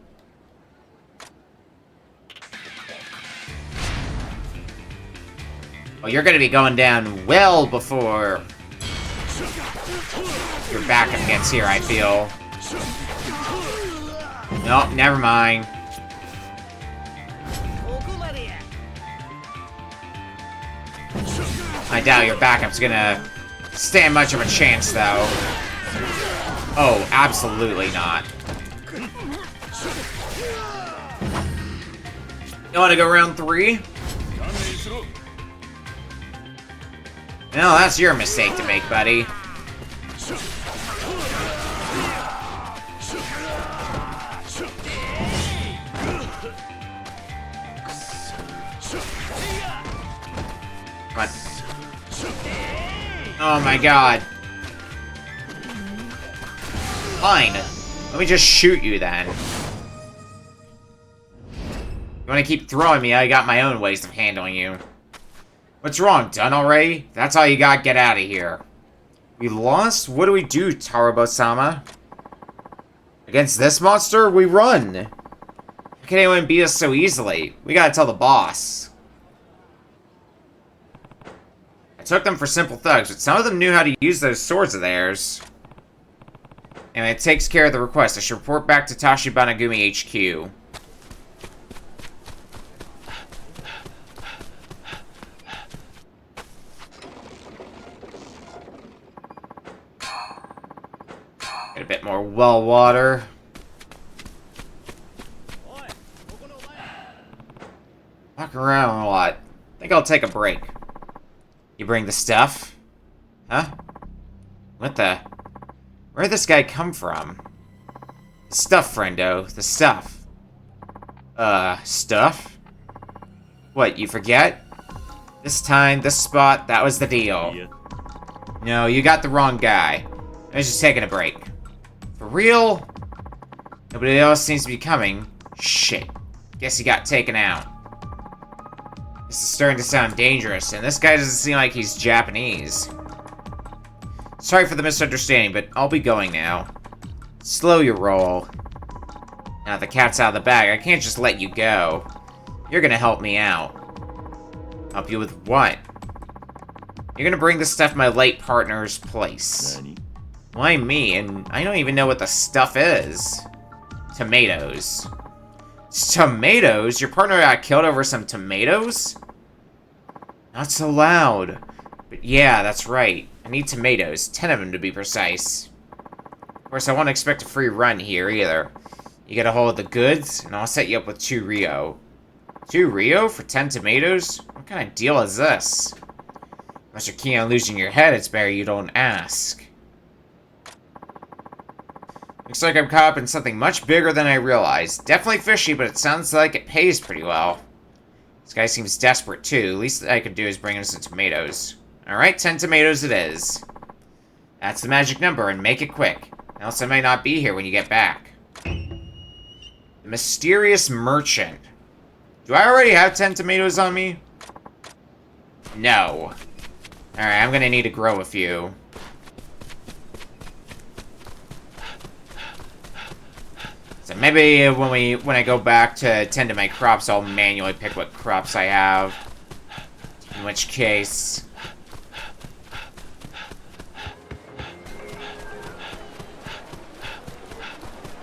Speaker 1: Well, you're gonna be going down well before your backup gets here, I feel. Nope, never mind. I doubt your backup's gonna stand much of a chance, though. Oh, absolutely not. You wanna go round 3? No, that's your mistake to make, buddy. What? Oh my god. Fine. Let me just shoot you then. You wanna keep throwing me, I got my own ways of handling you. What's wrong, done already? That's all you got, get out of here. We lost? What do we do, Tarabo-sama? Against this monster, we run. How can anyone beat us so easily? We gotta tell the boss. I took them for simple thugs, but some of them knew how to use those swords of theirs. Anyway, it takes care of the request. I should report back to Tashibanagumi HQ. Get a bit more well water. Walk around a lot. Think I'll take a break. You bring the stuff? Huh? What the? Where'd this guy come from? The stuff, friendo. The stuff. Stuff? What, you forget? This time, this spot, that was the deal. No, you got the wrong guy. I was just taking a break. For real? Nobody else seems to be coming. Shit. Guess he got taken out. This is starting to sound dangerous, and this guy doesn't seem like he's Japanese. Sorry for the misunderstanding, but I'll be going now. Slow your roll. Now the cat's out of the bag, I can't just let you go. You're gonna help me out. Help you with what? You're gonna bring the stuff in my late partner's place. Why me? And I don't even know what the stuff is. Tomatoes. Tomatoes? Your partner got killed over some tomatoes? Not so loud. But yeah, that's right. I need tomatoes. 10 of them to be precise. Of course, I won't expect a free run here either. You get a hold of the goods, and I'll set you up with 2 Rio. 2 Rio for 10 tomatoes? What kind of deal is this? Unless you're keen on losing your head, it's better you don't ask. Looks like I'm caught up in something much bigger than I realized. Definitely fishy, but it sounds like it pays pretty well. This guy seems desperate too. Least I could do is bring him some tomatoes. Alright, 10 tomatoes it is. That's the magic number, and make it quick. Else I may not be here when you get back. The mysterious merchant. Do I already have 10 tomatoes on me? No. Alright, I'm gonna need to grow a few. So maybe when I go back to tend to my crops, I'll manually pick what crops I have. In which case...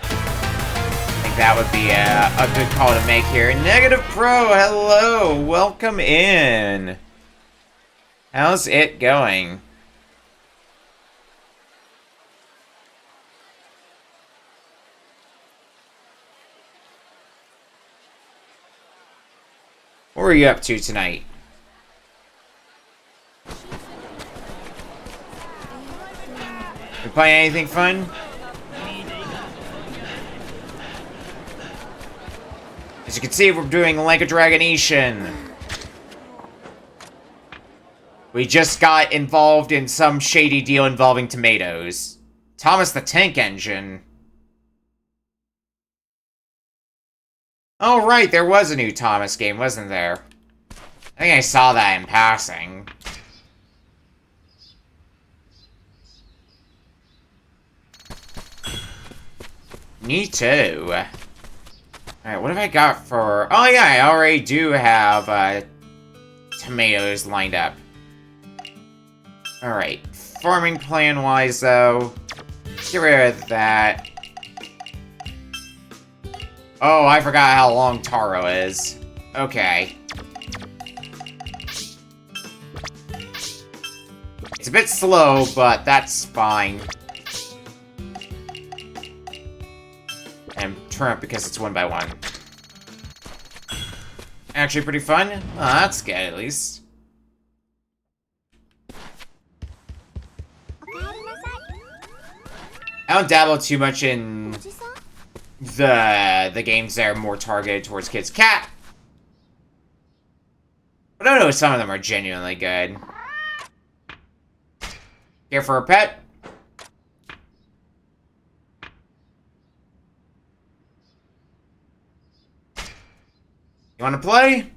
Speaker 1: I think that would be a good call to make here. Negative Pro, hello! Welcome in! How's it going? What are you up to tonight? You playing anything fun? As you can see, we're doing Like a Dragon Ishin. We just got involved in some shady deal involving tomatoes. Thomas the Tank Engine. Oh, right, there was a new Thomas game, wasn't there? I think I saw that in passing. Me too. Alright, what have I got for... Oh yeah, I already do have tomatoes lined up. Alright, farming plan-wise though, get rid of that. Oh, I forgot how long Taro is. Okay. It's a bit slow, but that's fine. And turn up because it's 1 by 1. Actually pretty fun. Oh, that's good at least. I don't dabble too much in the games that are more targeted towards kids. Cat! But I know some of them are genuinely good. Care for a pet? You wanna play?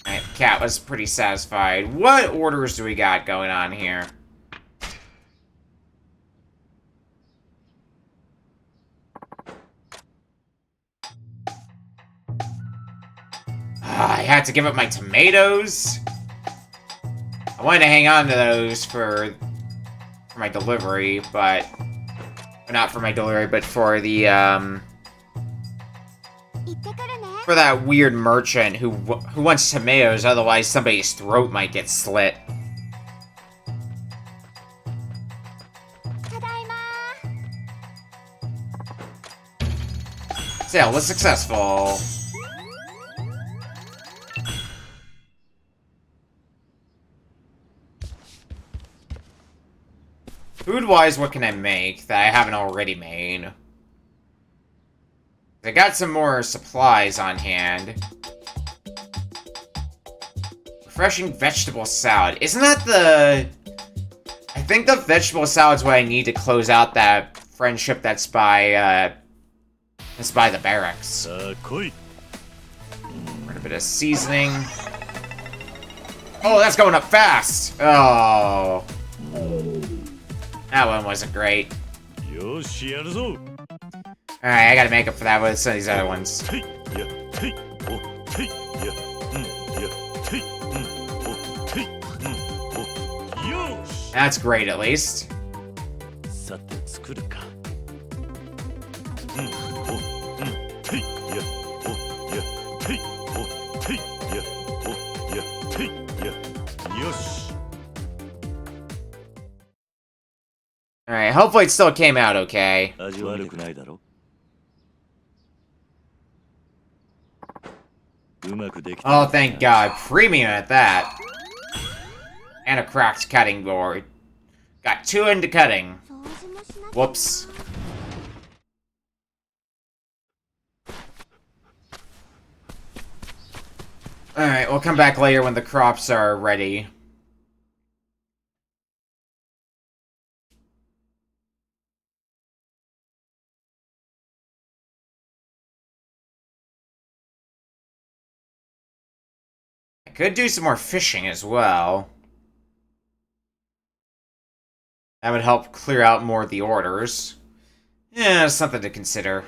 Speaker 1: Alright, Cat was pretty satisfied. What orders do we got going on here? I had to give up my tomatoes. I wanted to hang on to those for my delivery, but... Not for my delivery, but for the, for that weird merchant who wants tomatoes, otherwise somebody's throat might get slit. Sale was successful. Food-wise, what can I make that I haven't already made? I got some more supplies on hand. Refreshing vegetable salad. Isn't that the... I think the vegetable salad's what I need to close out that friendship that's by the barracks. Bring a bit of seasoning. Oh, that's going up fast! Oh. That one wasn't great. Alright, I gotta make up for that with some of these other ones. That's great, at least. Alright, hopefully it still came out okay. Oh, thank God. Premium at that. And a cracked cutting board. Got 2 into cutting. Whoops. Alright, we'll come back later when the crops are ready. I could do some more fishing as well. That would help clear out more of the orders. Yeah, something to consider.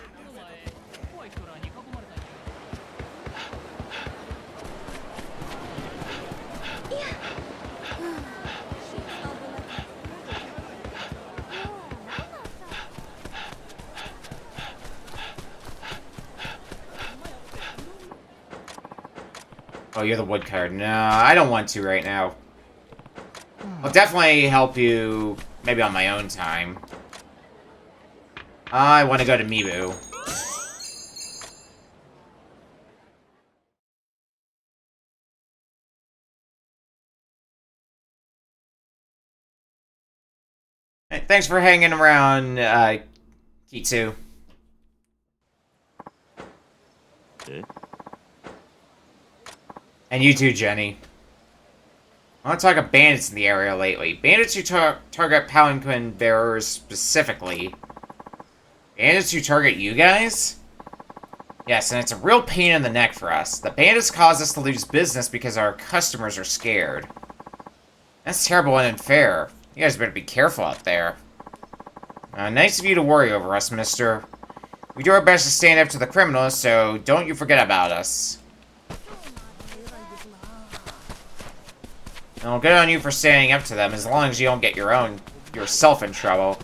Speaker 1: Oh, you're the woodcutter. No, I don't want to right now. I'll definitely help you, maybe on my own time. I want to go to Mibu. Hey, thanks for hanging around, Kitsu. And you too, Jenny. I want to talk about bandits in the area lately. Bandits who target palanquin bearers specifically. Bandits who target you guys? Yes, and it's a real pain in the neck for us. The bandits cause us to lose business because our customers are scared. That's terrible and unfair. You guys better be careful out there. Nice of you to worry over us, mister. We do our best to stand up to the criminals, so don't you forget about us. Well, good on you for standing up to them, as long as you don't get yourself in trouble.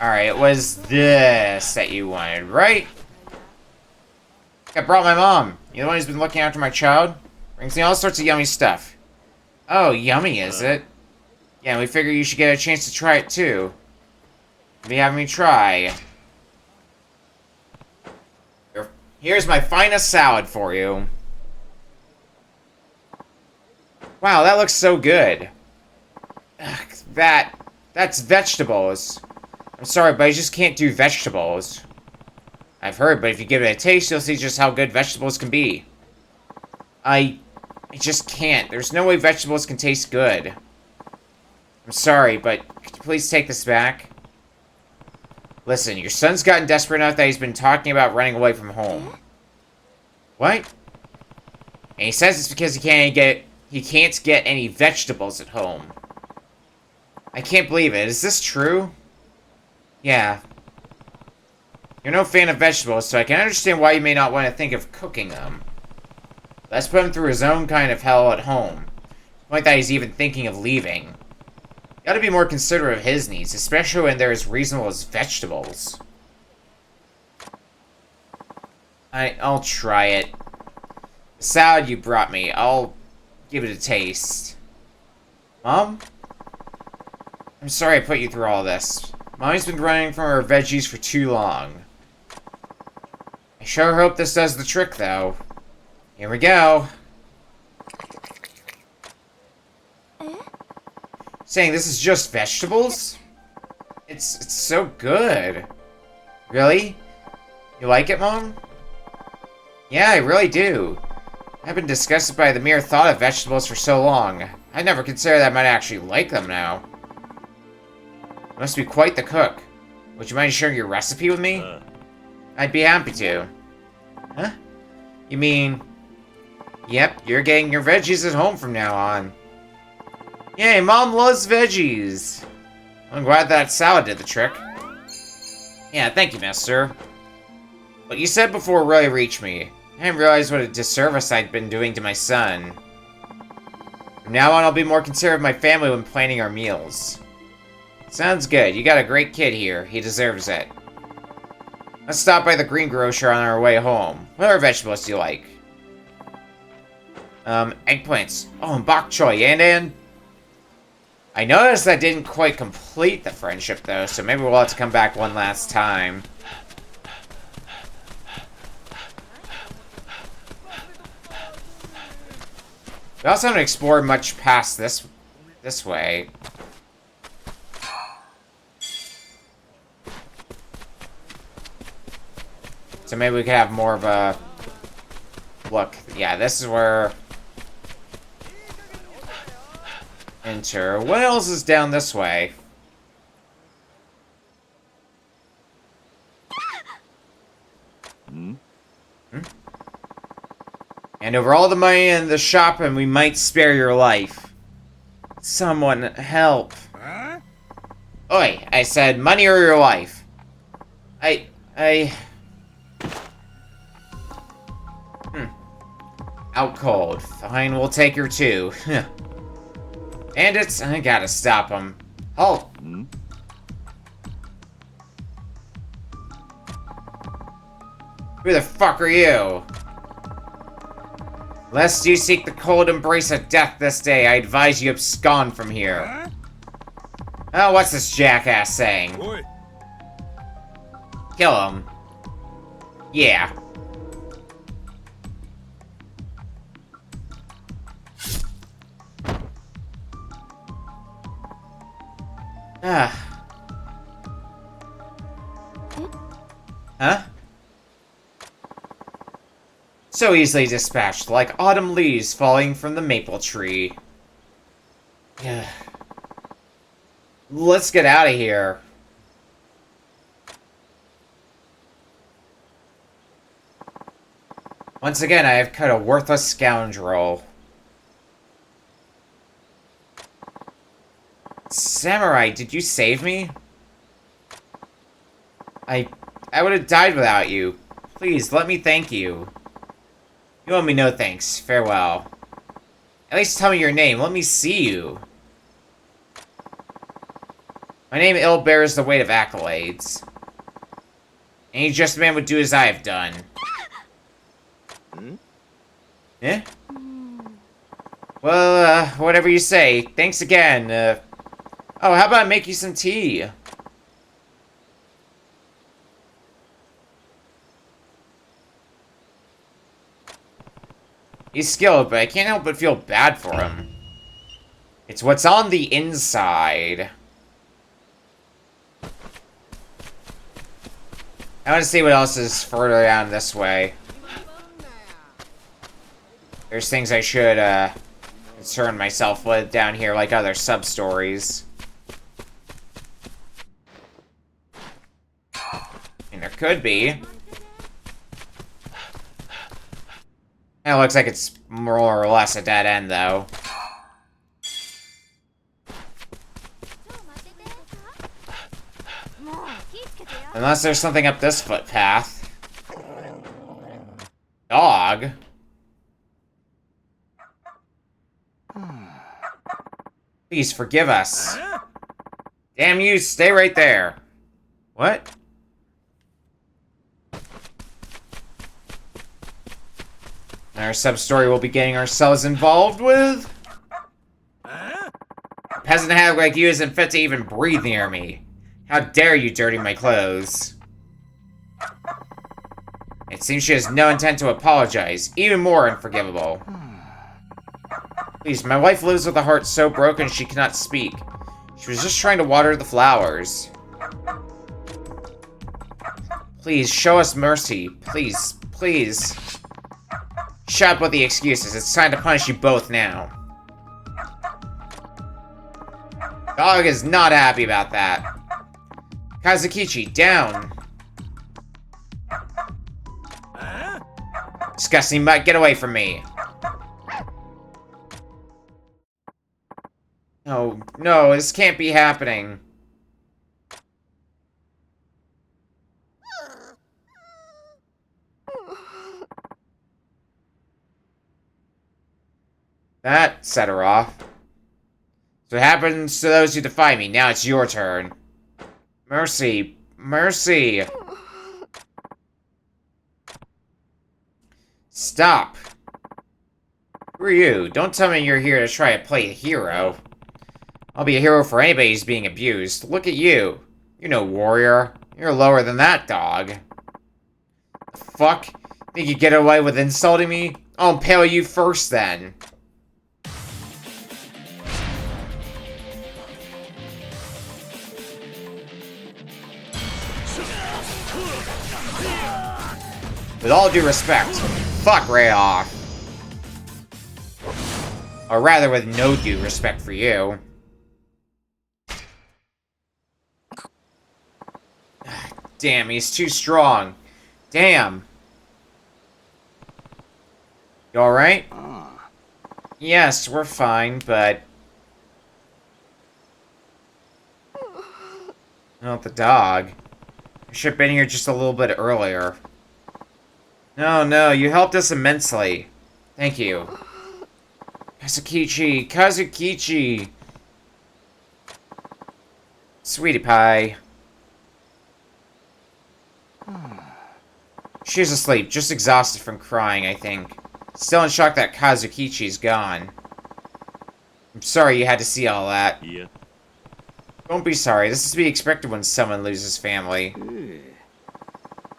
Speaker 1: Alright, it was this that you wanted, right? I brought my mom. You're the one who's been looking after my child? Brings me all sorts of yummy stuff. Oh, yummy, is it? Yeah, we figure you should get a chance to try it, too. Be having me try. Here's my finest salad for you. Wow, that looks so good. Ugh, that's vegetables. I'm sorry, but I just can't do vegetables. I've heard, but if you give it a taste, you'll see just how good vegetables can be. I just can't. There's no way vegetables can taste good. I'm sorry, but could you please take this back? Listen, your son's gotten desperate enough that he's been talking about running away from home. What? And he says it's because he can't get any vegetables at home. I can't believe it. Is this true? Yeah. You're no fan of vegetables, so I can understand why you may not want to think of cooking them. Let's put him through his own kind of hell at home. Like that he's even thinking of leaving. You gotta be more considerate of his needs, especially when they're as reasonable as vegetables. I'll try it. The salad you brought me, I'll give it a taste. Mom? I'm sorry I put you through all this. Mommy's been running from her veggies for too long. I sure hope this does the trick, though. Here we go. Saying this is just vegetables? It's so good. Really? You like it, Mom? Yeah, I really do. I've been disgusted by the mere thought of vegetables for so long. I never considered that I might actually like them now. You must be quite the cook. Would you mind sharing your recipe with me? I'd be happy to. Huh? You mean... Yep, you're getting your veggies at home from now on. Yay, Mom loves veggies! I'm glad that salad did the trick. Yeah, thank you, mister. What you said before really reached me. I didn't realize what a disservice I'd been doing to my son. From now on, I'll be more considerate of my family when planning our meals. Sounds good. You got a great kid here. He deserves it. Let's stop by the greengrocer on our way home. What other vegetables do you like? Eggplants. Oh, and bok choy, and I noticed I didn't quite complete the friendship, though, so maybe we'll have to come back one last time. We also haven't explored much past this way. So maybe we could have more of a look. Yeah, this is where... Enter. What else is down this way? And over all the money in the shop, and we might spare your life. Someone help.
Speaker 7: Huh?
Speaker 1: Oi, I said money or your life. Out cold. Fine, we'll take her too. Bandits, I gotta stop them. Halt! Who the fuck are you? Lest you seek the cold embrace of death this day, I advise you abscond from here.
Speaker 7: Huh?
Speaker 1: Oh, what's this jackass saying?
Speaker 7: Oi.
Speaker 1: Kill him. Yeah. Huh? So easily dispatched, like autumn leaves falling from the maple tree. Yeah. Let's get out of here. Once again, I have cut a worthless scoundrel. Samurai, did you save me? I would have died without you. Please, let me thank you. You owe me no thanks. Farewell. At least tell me your name. Let me see you. My name ill bears the weight of accolades. Any just man would do as I have done. Eh? Well, whatever you say. Thanks again. Oh, how about I make you some tea? He's skilled, but I can't help but feel bad for him. It's what's on the inside. I want to see what else is further down this way. There's things I should, concern myself with down here, like other sub-stories. And there could be. It looks like it's more or less a dead end, though. Unless there's something up this footpath. Dog? Please forgive us. Damn you, stay right there. What? Our sub-story we'll be getting ourselves involved with? A peasant hag like you isn't fit to even breathe near me. How dare you dirty my clothes? It seems she has no intent to apologize. Even more unforgivable. Please, my wife lives with a heart so broken she cannot speak. She was just trying to water the flowers. Please, show us mercy. Please, please. Shut up with the excuses. It's time to punish you both now. Dog is not happy about that. Kazukichi, down. Disgusting mutt, get away from me. Oh, no, this can't be happening. That set her off. So it happens to those who defy me. Now it's your turn. Mercy. Mercy. Stop. Who are you? Don't tell me you're here to try to play a hero. I'll be a hero for anybody who's being abused. Look at you. You're no warrior. You're lower than that dog. The fuck? Think you get away with insulting me? I'll impale you first then. With all due respect, fuck right off. Or rather, with no due respect for you. Damn, he's too strong. Damn. You alright? Yes, we're fine, but... Not the dog. I should have been here just a little bit earlier. No, you helped us immensely. Thank you. Kazukichi, Kazukichi! Sweetie pie. She's asleep, just exhausted from crying, I think. Still in shock that Kazukichi's gone. I'm sorry you had to see all that.
Speaker 8: Yeah.
Speaker 1: Don't be sorry, this is to be expected when someone loses family.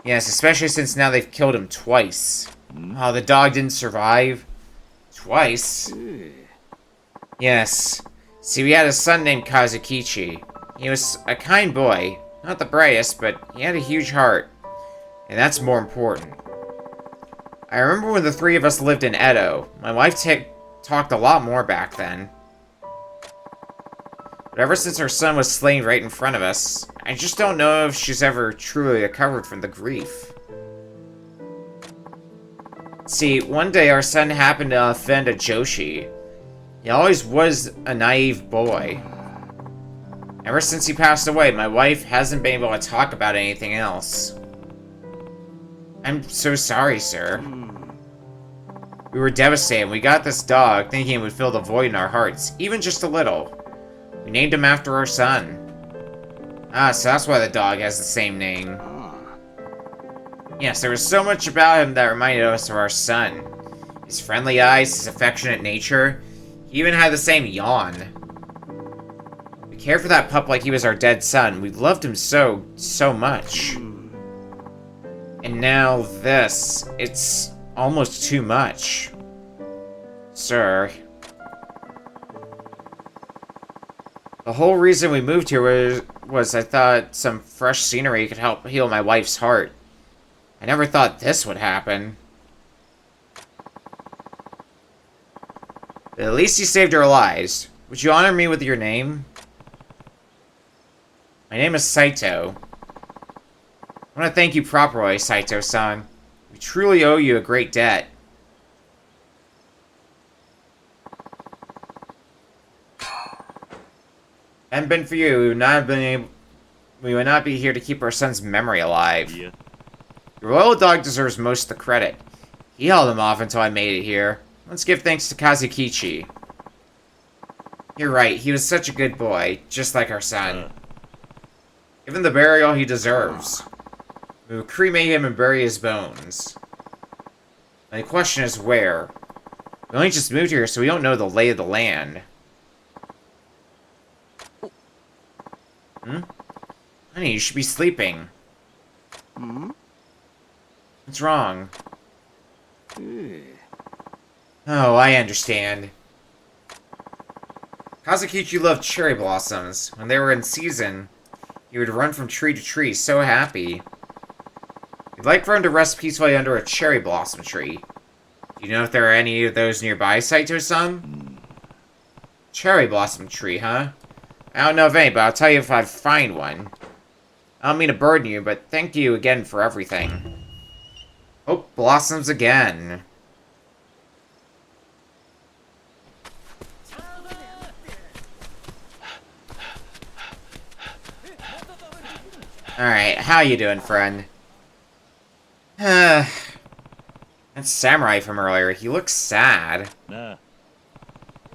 Speaker 1: Yes, especially since now they've killed him twice. Oh, the dog didn't survive? Twice? Yes. See, we had a son named Kazukichi. He was a kind boy. Not the brightest, but he had a huge heart. And that's more important. I remember when the three of us lived in Edo. My wife talked a lot more back then. But ever since her son was slain right in front of us, I just don't know if she's ever truly recovered from the grief. See, one day our son happened to offend a Joshi. He always was a naive boy. Ever since he passed away, my wife hasn't been able to talk about anything else. I'm so sorry, sir. We were devastated. We got this dog thinking it would fill the void in our hearts, even just a little. We named him after our son. Ah, so that's why the dog has the same name. Yes, there was so much about him that reminded us of our son. His friendly eyes, his affectionate nature. He even had the same yawn. We cared for that pup like he was our dead son. We loved him so much. And now this. It's almost too much. Sir. The whole reason we moved here was I thought some fresh scenery could help heal my wife's heart. I never thought this would happen. But at least you saved our lives. Would you honor me with your name? My name is Saito. I want to thank you properly, Saito-san. We truly owe you a great debt. Hadn't been for you, we would not be here to keep our son's memory alive.
Speaker 8: Yeah.
Speaker 1: Your royal dog deserves most of the credit. He held him off until I made it here. Let's give thanks to Kazukichi. You're right, he was such a good boy, just like our son. Give him the burial he deserves. We will cremate him and bury his bones. And the question is where? We only just moved here, so we don't know the lay of the land. Honey, you should be sleeping. What's wrong? Oh, I understand. Kazukichi loved cherry blossoms. When they were in season, he would run from tree to tree, so happy. He'd like for him to rest peacefully under a cherry blossom tree. If You know if there are any of those nearby, Saito-san? Cherry blossom tree, huh? I don't know of any, but I'll tell you if I find one. I don't mean to burden you, but thank you again for everything. Oh, blossoms again. Alright, how you doing, friend? That samurai from earlier, he looks sad.
Speaker 8: Nah.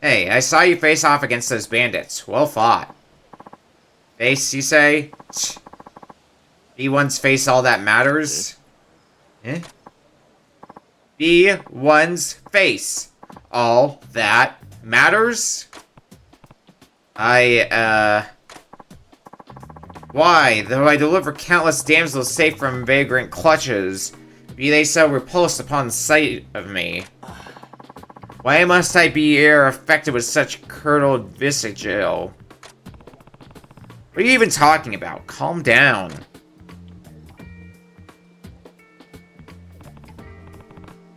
Speaker 1: Hey, I saw you face off against those bandits. Well fought. Face, you say? Be one's face all that matters? Eh? Be one's face all that matters? Why, though I deliver countless damsels safe from vagrant clutches, be they so repulsed upon sight of me? Why must I be here affected with such curdled visagel? What are you even talking about? Calm down.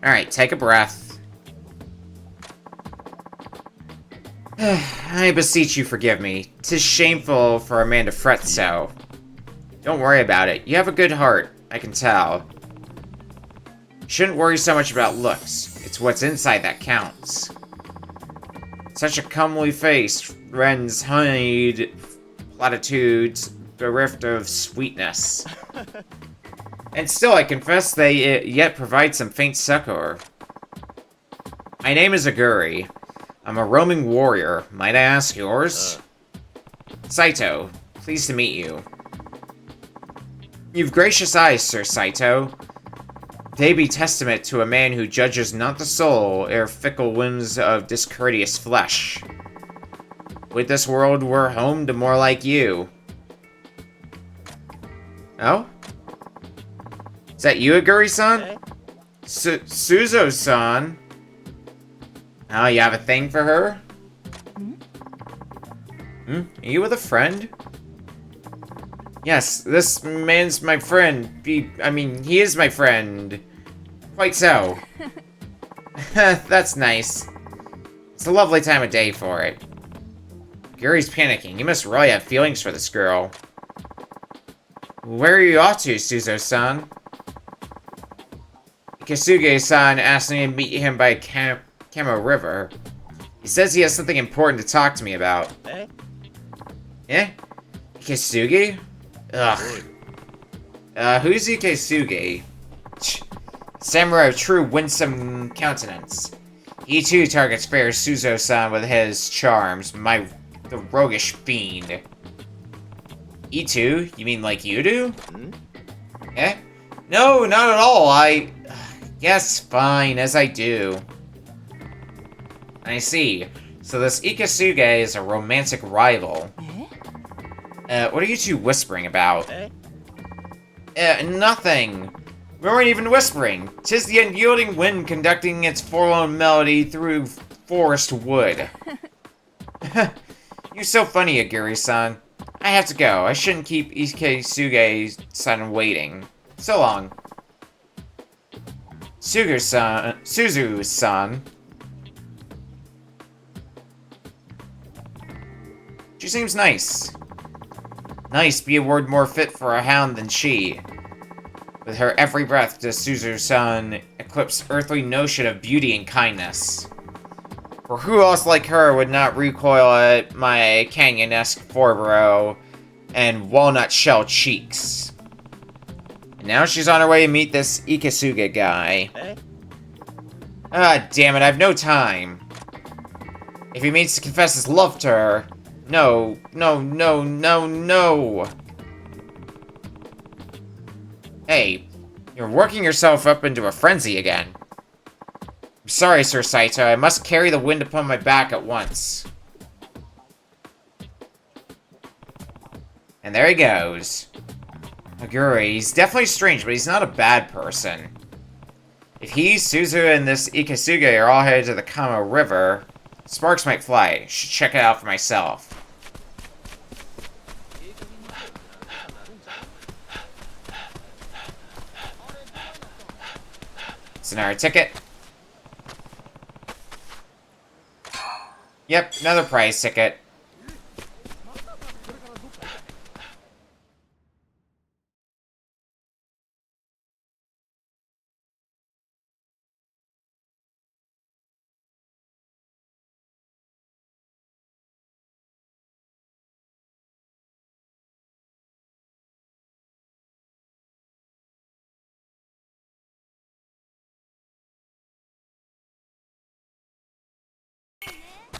Speaker 1: Alright, take a breath. I beseech you forgive me. 'Tis shameful for a man to fret so. Don't worry about it. You have a good heart, I can tell. You shouldn't worry so much about looks. It's what's inside that counts. Such a comely face rends honeyed platitudes bereft of sweetness. And still, I confess they yet provide some faint succor. My name is Aguri. I'm a roaming warrior. Might I ask yours? Saito, pleased to meet you. You've gracious eyes, Sir Saito. They be testament to a man who judges not the soul ere fickle whims of discourteous flesh. Would this world were home to more like you. Oh? Is that you, Aguri-san? Suzo-san? Oh, you have a thing for her? Are you with a friend? Yes, this man's my friend. He is my friend. Quite so. That's nice. It's a lovely time of day for it. Gary's panicking. You must really have feelings for this girl. Where are you off to, Suzo-san? Kasuge-san asked me to meet him by Kamo River. He says he has something important to talk to me about. Eh? Kasuge? Ugh. Who's Ikisuge? Samurai of true winsome countenance. He too targets fair Suzo-san with his charms, the roguish fiend. He too? You mean like you do? Eh? No, not at all, Yes, fine, as I do. I see. So this Ikisuge is a romantic rival. What are you two whispering about? Nothing. We weren't even whispering. 'Tis the unyielding wind conducting its forlorn melody through forest wood. You're so funny, Aguri-san. I have to go. I shouldn't keep Ikisuge-san waiting. So long. Suzu-san. She seems nice. Nice be a word more fit for a hound than she. With her every breath does Suzu-san eclipse earthly notion of beauty and kindness. For who else like her would not recoil at my canyon-esque forebrow and walnut shell cheeks? And now she's on her way to meet this Ikisuge guy. Ah, damn it, I have no time. If he means to confess his love to her, no. Hey, you're working yourself up into a frenzy again. I'm sorry, Sir Saito, I must carry the wind upon my back at once. And there he goes. Aguri, he's definitely strange, but he's not a bad person. If he, Suzu, and this Ikisuge are all headed to the Kamo River, sparks might fly. Should check it out for myself. It's another ticket. Yep, another prize ticket.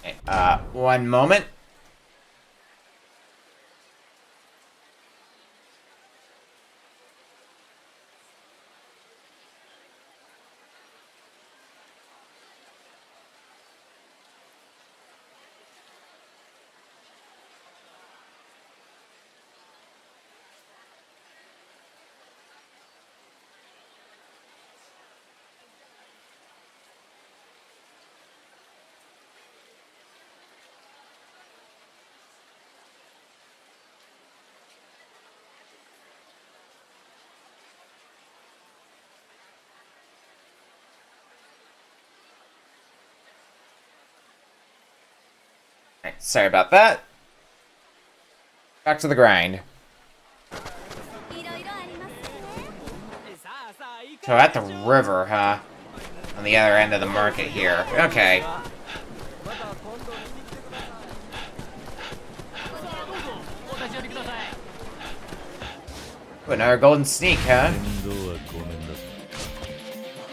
Speaker 1: Okay, one moment. Alright, sorry about that. Back to the grind. So at the river, huh? On the other end of the market here. Okay. Ooh, another golden sneak, huh?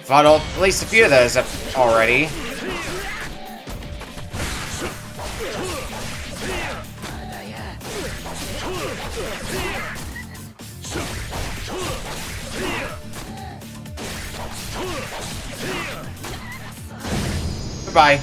Speaker 1: Fought at least a few of those up already. Goodbye.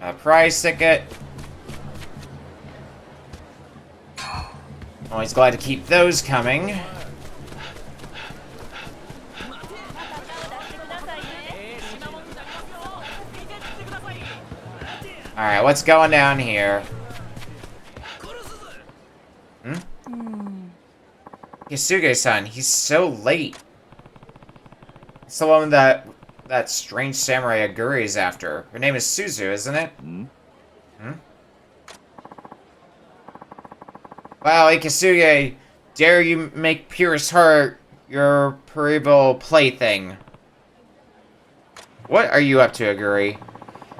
Speaker 1: A prize ticket. Always glad to keep those coming. Alright, what's going down here? Yasuge-san, he's so late. It's the one that strange samurai Aguri is after. Her name is Suzu, isn't it? Wow, Ikisuge, dare you make Purest Heart your perennial plaything? What are you up to, Aguri?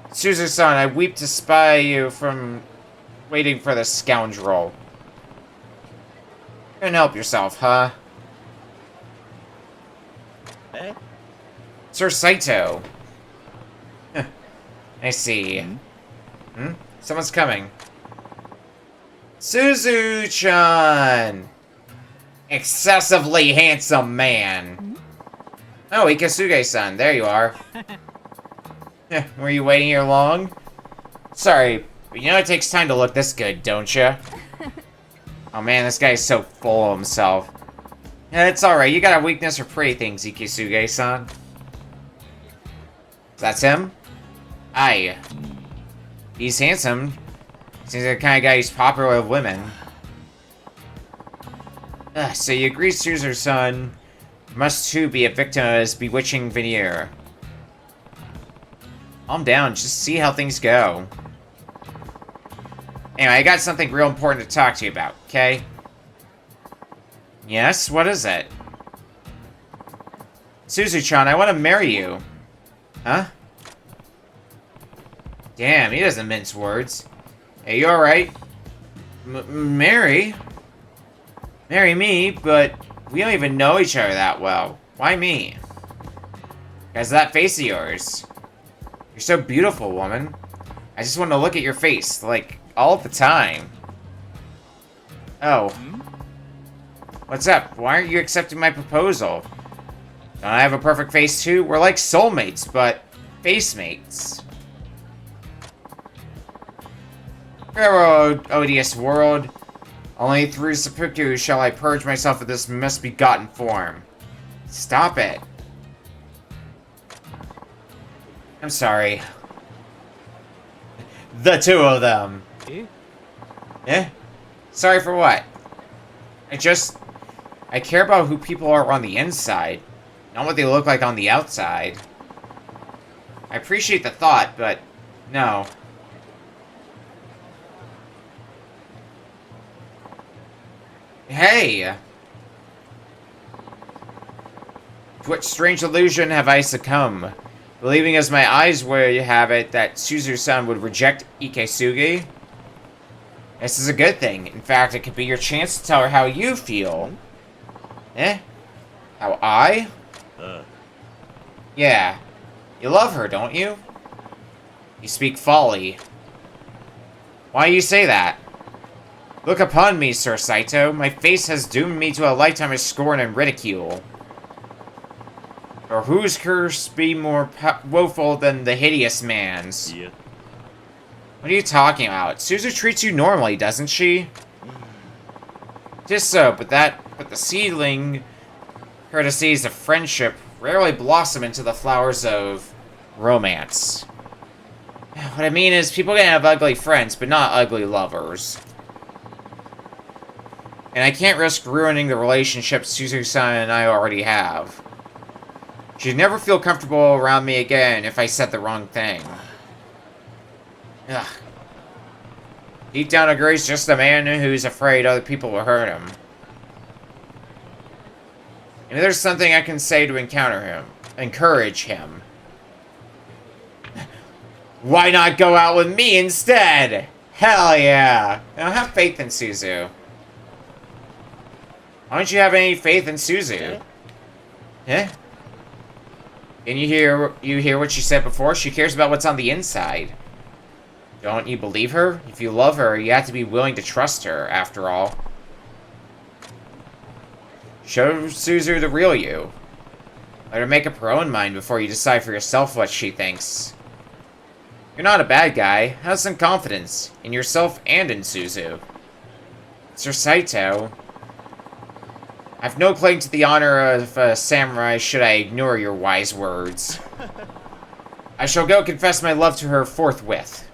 Speaker 1: Suzu-san, I weep to spy you from waiting for the scoundrel. Couldn't help yourself, huh? Sir Saito. I see. Someone's coming. Suzu-chan! Excessively handsome man. Oh, Ikisuge-san, there you are. Were you waiting here long? Sorry, but you know it takes time to look this good, don't you? Oh man, this guy's so full of himself. Yeah, it's alright, you got a weakness for pretty things, Ikisuge-san. That's him? Aye. He's handsome. Seems like the kind of guy who's popular with women. So you agree, Suzu-san must too be a victim of his bewitching veneer. Calm down, just see how things go. Anyway, I got something real important to talk to you about, okay? Yes, what is it? Suzu-chan, I want to marry you. Huh? Damn, he doesn't mince words. Hey, you alright? Marry? Marry me, but we don't even know each other that well. Why me? Because that face of yours. You're so beautiful, woman. I just want to look at your face, like, all the time. Oh. What's up? Why aren't you accepting my proposal? Don't I have a perfect face too? We're like soulmates, but face mates. Farewell, odious world. Only through seppuku shall I purge myself of this misbegotten form. Stop it. I'm sorry. The two of them. Eh? Sorry for what? I care about who people are on the inside, not what they look like on the outside. I appreciate the thought, but no. Hey! To what strange illusion have I succumbed? Believing as my eyes would have it that Suzu-san would reject Ikesugi? This is a good thing. In fact, it could be your chance to tell her how you feel. Eh? How I? Yeah. You love her, don't you? You speak folly. Why do you say that? Look upon me, Sir Saito. My face has doomed me to a lifetime of scorn and ridicule. Or whose curse be more woeful than the hideous man's?
Speaker 8: Yeah.
Speaker 1: What are you talking about? Suzu treats you normally, doesn't she? Just so, but the seedling courtesies of friendship rarely blossom into the flowers of romance. What I mean is, people can have ugly friends, but not ugly lovers. And I can't risk ruining the relationship Suzu-san and I already have. She'd never feel comfortable around me again if I said the wrong thing. Ugh. Deep down, Aguri's just a man who's afraid other people will hurt him. And there's something I can say to encourage him. Why not go out with me instead? Hell yeah! Now have faith in Suzu. Why don't you have any faith in Suzu? Eh? Didn't you hear what she said before? She cares about what's on the inside. Don't you believe her? If you love her, you have to be willing to trust her, after all. Show Suzu the real you. Let her make up her own mind before you decide for yourself what she thinks. You're not a bad guy. Have some confidence in yourself and in Suzu. Sir Saito, I have no claim to the honor of a samurai should I ignore your wise words. I shall go confess my love to her forthwith.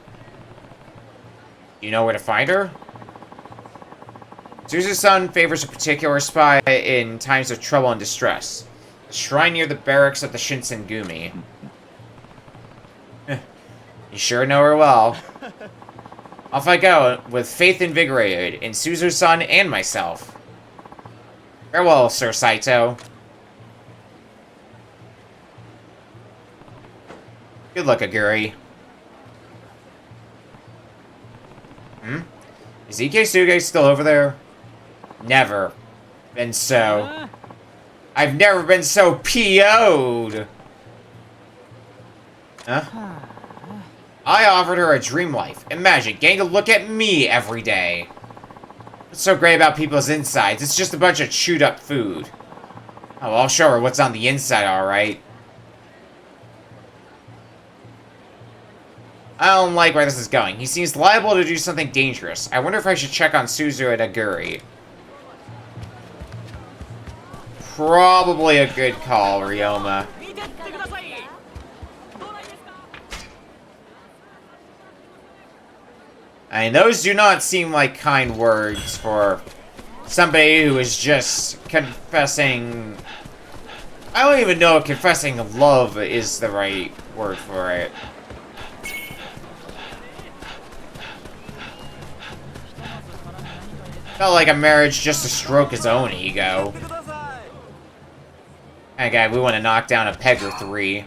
Speaker 1: You know where to find her? Suzu-san favors a particular spot in times of trouble and distress. A shrine near the barracks of the Shinsengumi. You sure know her well. Off I go, with faith invigorated in Suzu-san and myself. Farewell, Sir Saito. Good luck, Aguri. Is Ikesugi still over there? Never been so. I've never been so PO'd. Huh? I offered her a dream life. Imagine getting to look at me every day. What's so great about people's insides? It's just a bunch of chewed up food. Oh, I'll show her what's on the inside, alright. I don't like where this is going. He seems liable to do something dangerous. I wonder if I should check on Suzu and Aguri. Probably a good call, Ryoma. I mean, those do not seem like kind words for somebody who is just confessing... I don't even know if confessing love is the right word for it. Felt like a marriage just to stroke his own ego. Hey guy, we want to knock down a peg or three.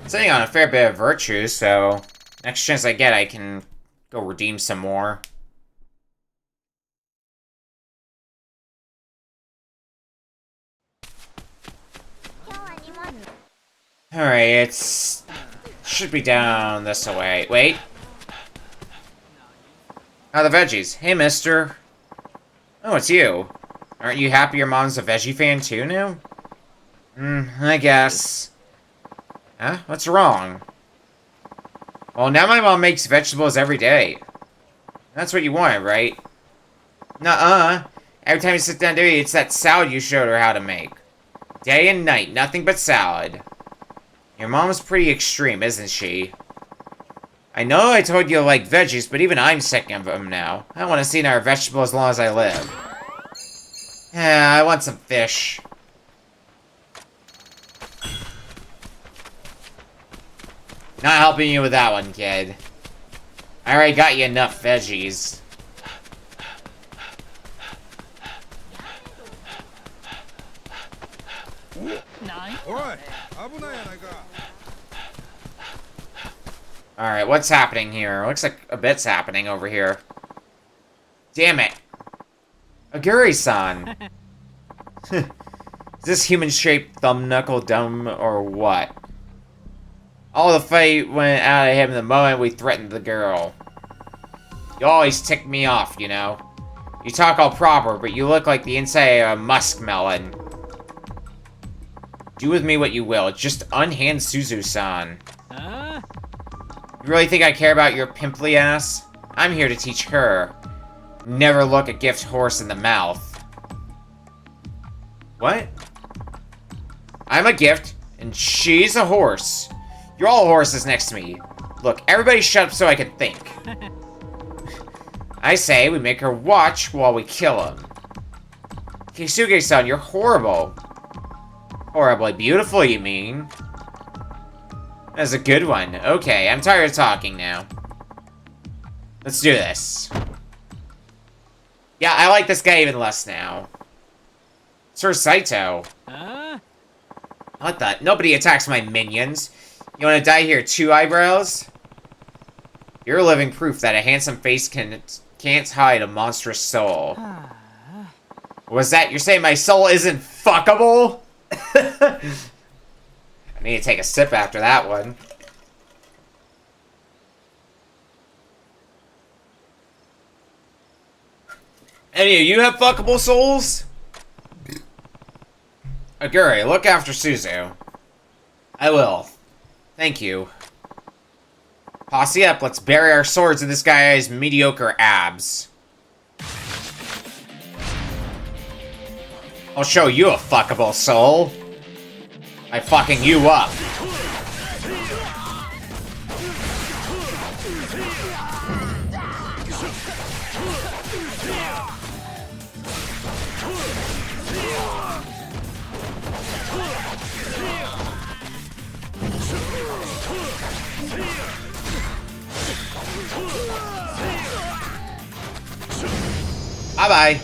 Speaker 1: Sitting on a fair bit of virtue, so next chance I get, I can go redeem some more. Alright, it's... should be down this way. Wait. Oh, the veggies. Hey, mister. Oh, it's you. Aren't you happy your mom's a veggie fan too now? I guess. Huh? What's wrong? Well, now my mom makes vegetables every day. That's what you wanted, right? Nuh-uh. Every time you sit down to eat, it's that salad you showed her how to make. Day and night, nothing but salad. Your mom's pretty extreme, isn't she? I know I told you to like veggies, but even I'm sick of them now. I don't want to see another vegetable as long as I live. Yeah, I want some fish. Not helping you with that one, kid. I already got you enough veggies. Alright, what's happening here? Looks like a bit's happening over here. Damn it. Aguri-san. Is this human-shaped thumb knuckle dumb or what? All the fight went out of him the moment we threatened the girl. You always tick me off, you know. You talk all proper, but you look like the inside of a muskmelon. Do with me what you will, just unhand Suzu-san. You really think I care about your pimply ass? I'm here to teach her. Never look a gift horse in the mouth. What? I'm a gift, and she's a horse. You're all horses next to me. Look, everybody shut up so I can think. I say we make her watch while we kill him. Keisuke-san, you're horrible. Horribly beautiful, you mean? That's a good one. Okay, I'm tired of talking now. Let's do this. Yeah, I like this guy even less now. Sir Saito. What the? Nobody attacks my minions. You wanna die here, two eyebrows? You're living proof that a handsome face can't hide a monstrous soul. Was that? You're saying my soul isn't fuckable? I need to take a sip after that one. Any of you have fuckable souls? Aguri, look after Suzu. I will. Thank you. Posse up, let's bury our swords in this guy's mediocre abs. I'll show you a fuckable soul. By fucking you up. Bye-bye.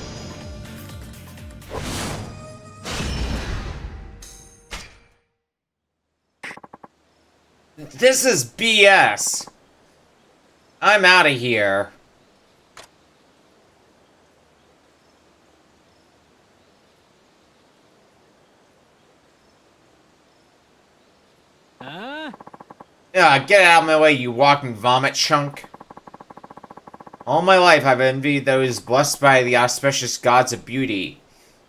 Speaker 1: This is BS. I'm out of here. Yeah, get out of my way, you walking vomit chunk. All my life I've envied those blessed by the auspicious gods of beauty.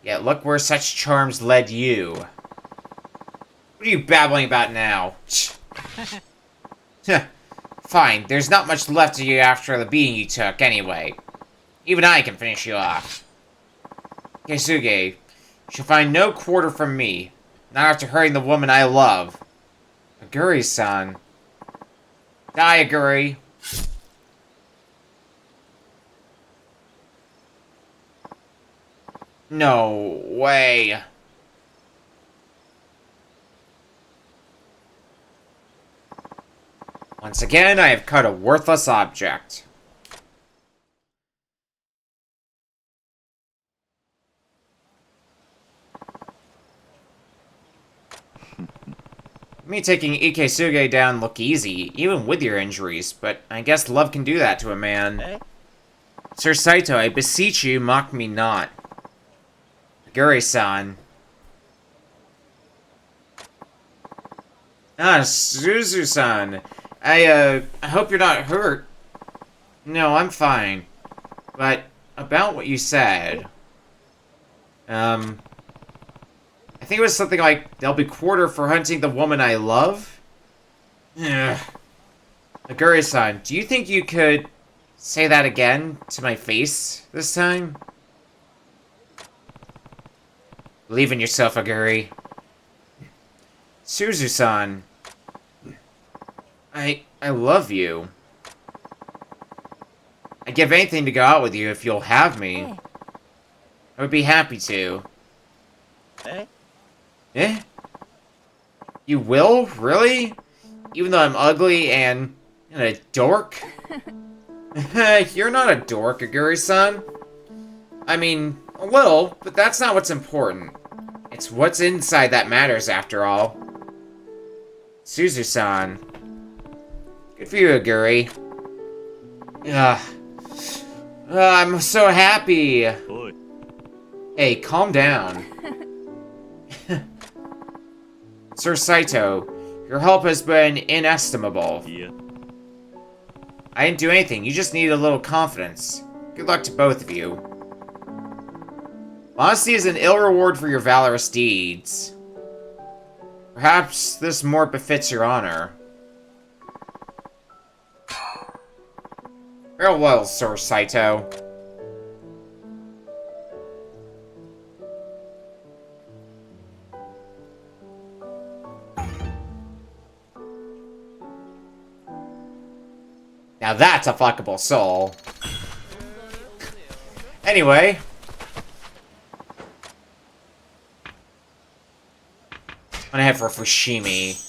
Speaker 1: Yet look where such charms led you. What are you babbling about now? Fine, there's not much left of you after the beating you took, anyway. Even I can finish you off. Keisuke, you shall find no quarter from me. Not after hurting the woman I love. Aguri-san. Die, Aguri. No way. Once again, I have cut a worthless object. Me taking Ikesuge down look easy, even with your injuries, but I guess love can do that to a man. Sir Saito, I beseech you, mock me not. Aguri-san. Ah, Suzu-san. I hope you're not hurt. No, I'm fine. But, about what you said... I think it was something like, they'll be quarter for hunting the woman I love? Ugh. Aguri-san, do you think you could Say that again to my face this time? Believe in yourself, Aguri. Suzu-san. I love you. I'd give anything to go out with you if you'll have me. I would be happy to. Eh? You will? Really? Even though I'm ugly and a dork? You're not a dork, Aguri-san. I mean, a little, but that's not what's important. It's what's inside that matters, after all. Suzu-san. Good for you, Aguri. Ugh. I'm so happy. Hey, calm down. Sir Saito, your help has been inestimable.
Speaker 8: Yeah.
Speaker 1: I didn't do anything, you just needed a little confidence. Good luck to both of you. Honesty is an ill reward for your valorous deeds. Perhaps this more befits your honor. Farewell, Sir Saito. Now that's a fuckable soul. Anyway. I'm gonna head for Fushimi.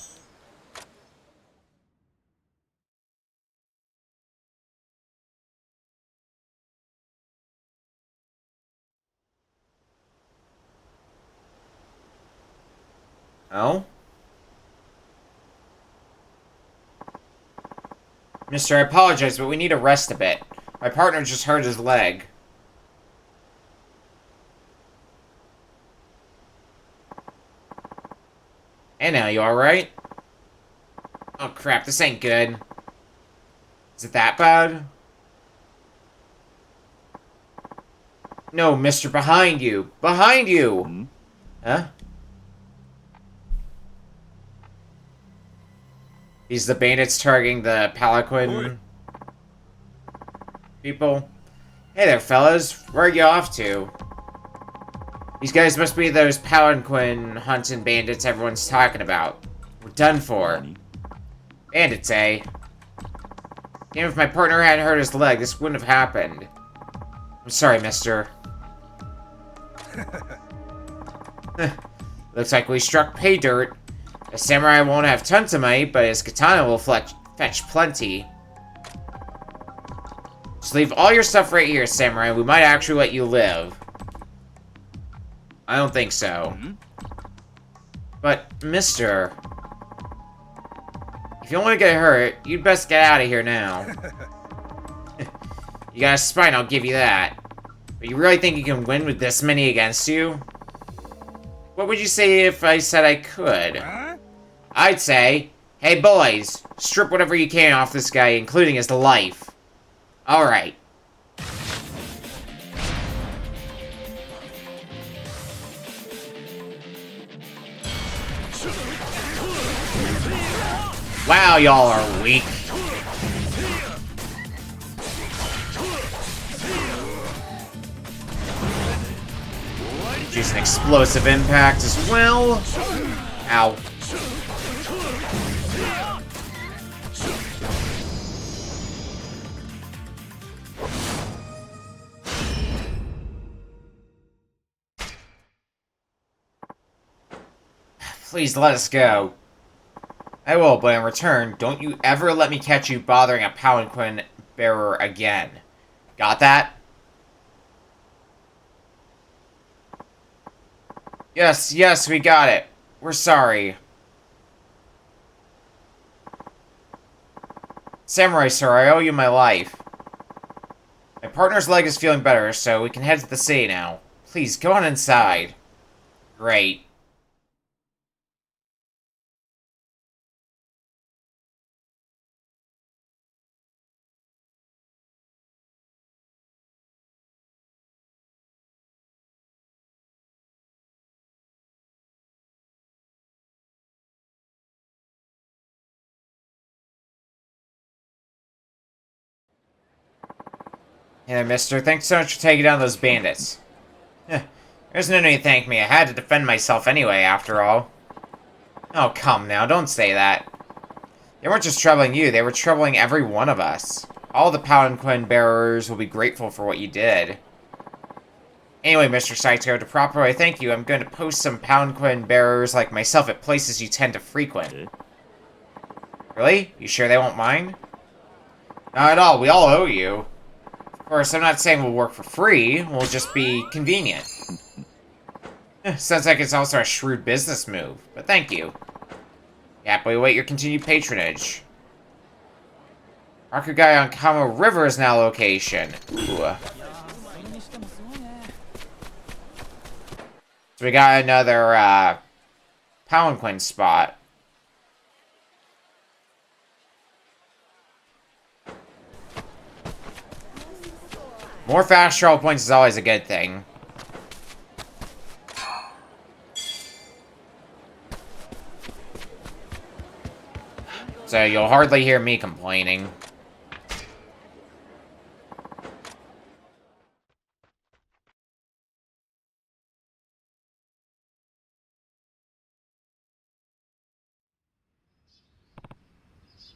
Speaker 1: Oh? Mister, I apologize, but we need to rest a bit. My partner just hurt his leg. Hey now, you alright? Oh crap, this ain't good. Is it that bad? No, mister, behind you! Behind you! Huh? These the bandits targeting the Palanquin people. Hey there, fellas. Where are you off to? These guys must be those Palanquin hunting bandits everyone's talking about. We're done for. Bandits, eh? Damn, if my partner hadn't hurt his leg, this wouldn't have happened. I'm sorry, mister. Looks like we struck pay dirt. A samurai won't have tons of money, but his katana will fetch plenty. Just leave all your stuff right here, samurai. We might actually let you live. I don't think so. But, mister... if you don't want to get hurt, you'd best get out of here now. You got a spine, I'll give you that. But you really think you can win with this many against you? What would you say if I said I could? I'd say, hey boys, strip whatever you can off this guy, including his life. Alright. Wow, y'all are weak. Use an explosive impact as well. Ow. Please let us go. I will, but in return, don't you ever let me catch you bothering a palanquin bearer again. Got that? Yes, yes, we got it. We're sorry. Samurai, sir, I owe you my life. My partner's leg is feeling better, so we can head to the city now. Please, go on inside. Great. Yeah, mister. Thanks so much for taking down those bandits. There's no need to thank me. I had to defend myself anyway, after all. Oh, come now. Don't say that. They weren't just troubling you. They were troubling every one of us. All the palanquin bearers will be grateful for what you did. Anyway, Mr. Saito, to properly thank you, I'm going to post some palanquin bearers like myself at places you tend to frequent. Really? You sure they won't mind? Not at all. We all owe you. Of course, I'm not saying we'll work for free. We'll just be convenient. Sounds like it's also a shrewd business move, but thank you. Happily await your continued patronage. Rakugai on Kamo River is now location. Ooh. So we got another, palanquin spot. More fast travel points is always a good thing. So you'll hardly hear me complaining.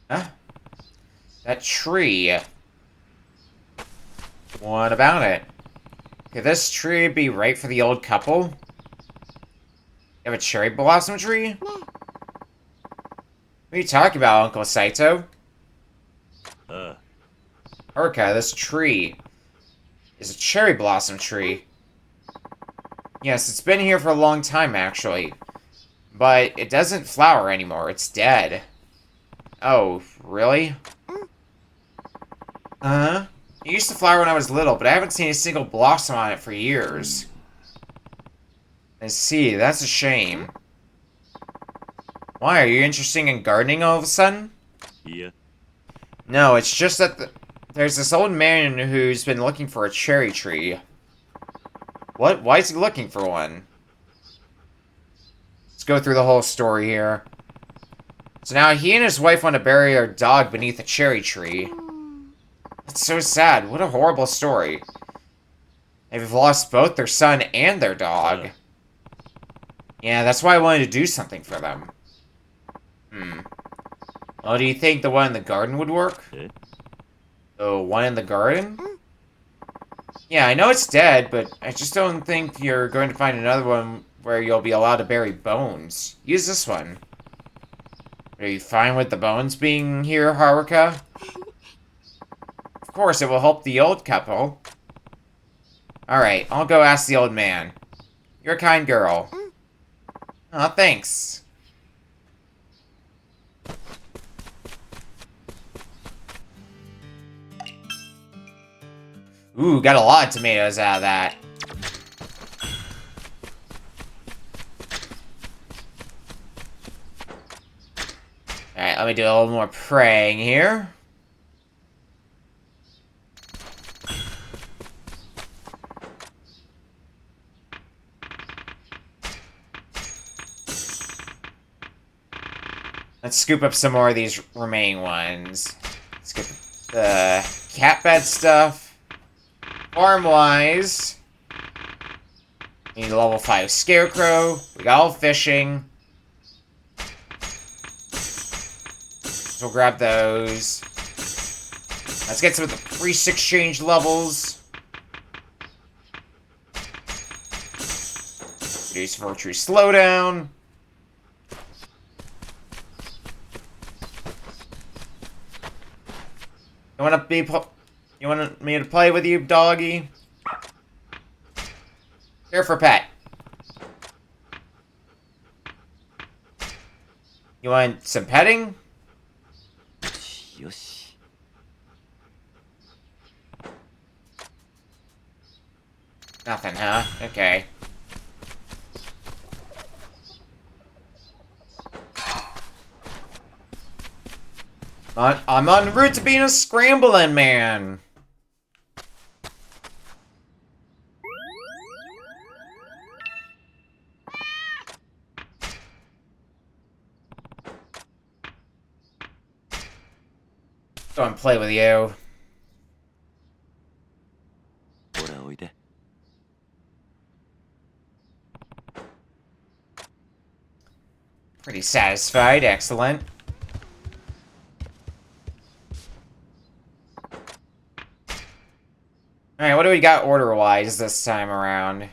Speaker 1: Huh? That tree. What about it? Could this tree be right for the old couple? You have a cherry blossom tree? What are you talking about, Uncle Saito? Haruka, this tree is a cherry blossom tree. Yes, it's been here for a long time, actually. But it doesn't flower anymore. It's dead. Oh, really? Uh-huh. It used to flower when I was little, but I haven't seen a single blossom on it for years. I see, that's a shame. Why, are you interested in gardening all of a sudden?
Speaker 8: Yeah.
Speaker 1: No, it's just that there's this old man who's been looking for a cherry tree. What? Why is he looking for one? Let's go through the whole story here. So now he and his wife want to bury their dog beneath a cherry tree. That's so sad. What a horrible story. They've lost both their son and their dog. Yeah, that's why I wanted to do something for them. Well, do you think the one in the garden would work? The one in the garden? Yeah, I know it's dead, but I just don't think you're going to find another one where you'll be allowed to bury bones. Use this one. Are you fine with the bones being here, Haruka? Of course, it will help the old couple. Alright, I'll go ask the old man. You're a kind girl. Aw, thanks. Ooh, got a lot of tomatoes out of that. Alright, let me do a little more praying here. Let's scoop up some more of these remaining ones. Let's get the cat bed stuff. Farm-wise, need a level 5 scarecrow. We got all fishing. So we'll grab those. Let's get some of the priest exchange levels. Reduce virtue slowdown. You want me to play with you, doggy? Here for pet. You want some petting? Nothing, huh? Okay. I'm en route to being a scrambling man. Go and play with you. He's satisfied. Excellent. Alright, what do we got order-wise this time around?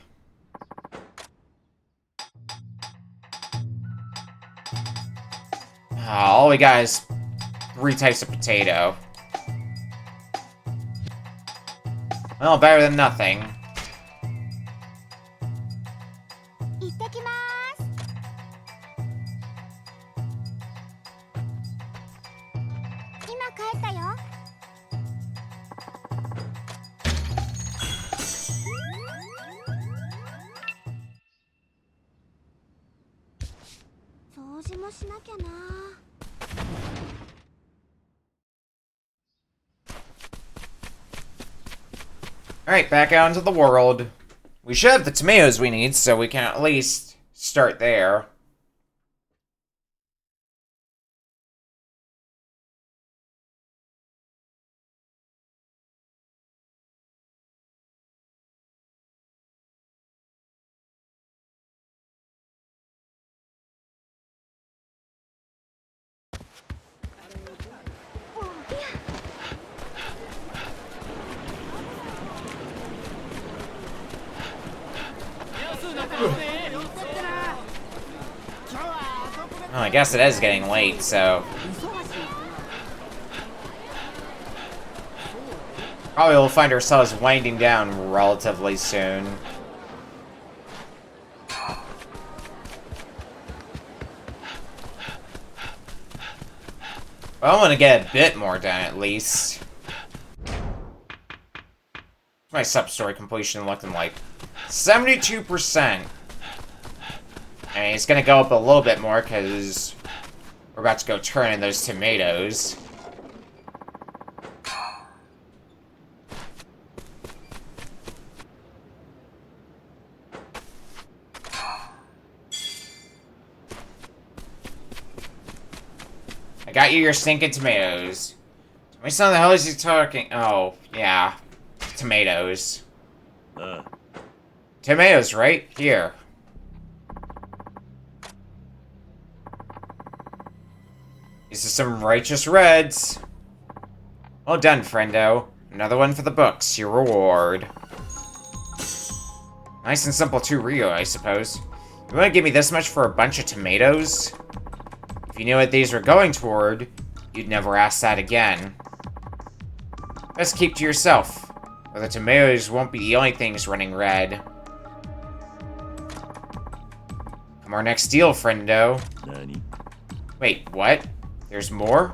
Speaker 1: All we got is 3 types of potato. Well, better than nothing.
Speaker 15: 行ってきます。今帰ったよ。掃除もしなきゃな。
Speaker 1: Alright, back out into the world. We should have the tomatoes we need, so we can at least start there. Well, I guess it is getting late, so... Probably we'll find ourselves winding down relatively soon. Well, I want to get a bit more done, at least. What's my sub-story completion looking like? 72%. And it's gonna go up a little bit more, because we're about to go turn in those tomatoes. I got you your stinking tomatoes. What the hell is he talking? Oh, yeah. Tomatoes. Tomatoes, right? Here. These are some righteous reds. Well done, friendo. Another one for the books. Your reward. Nice and simple too, Rio, I suppose. You want to give me this much for a bunch of tomatoes? If you knew what these were going toward, you'd never ask that again. Best keep to yourself, or the tomatoes won't be the only things running red. Come our next deal, friendo. Wait, what? There's more?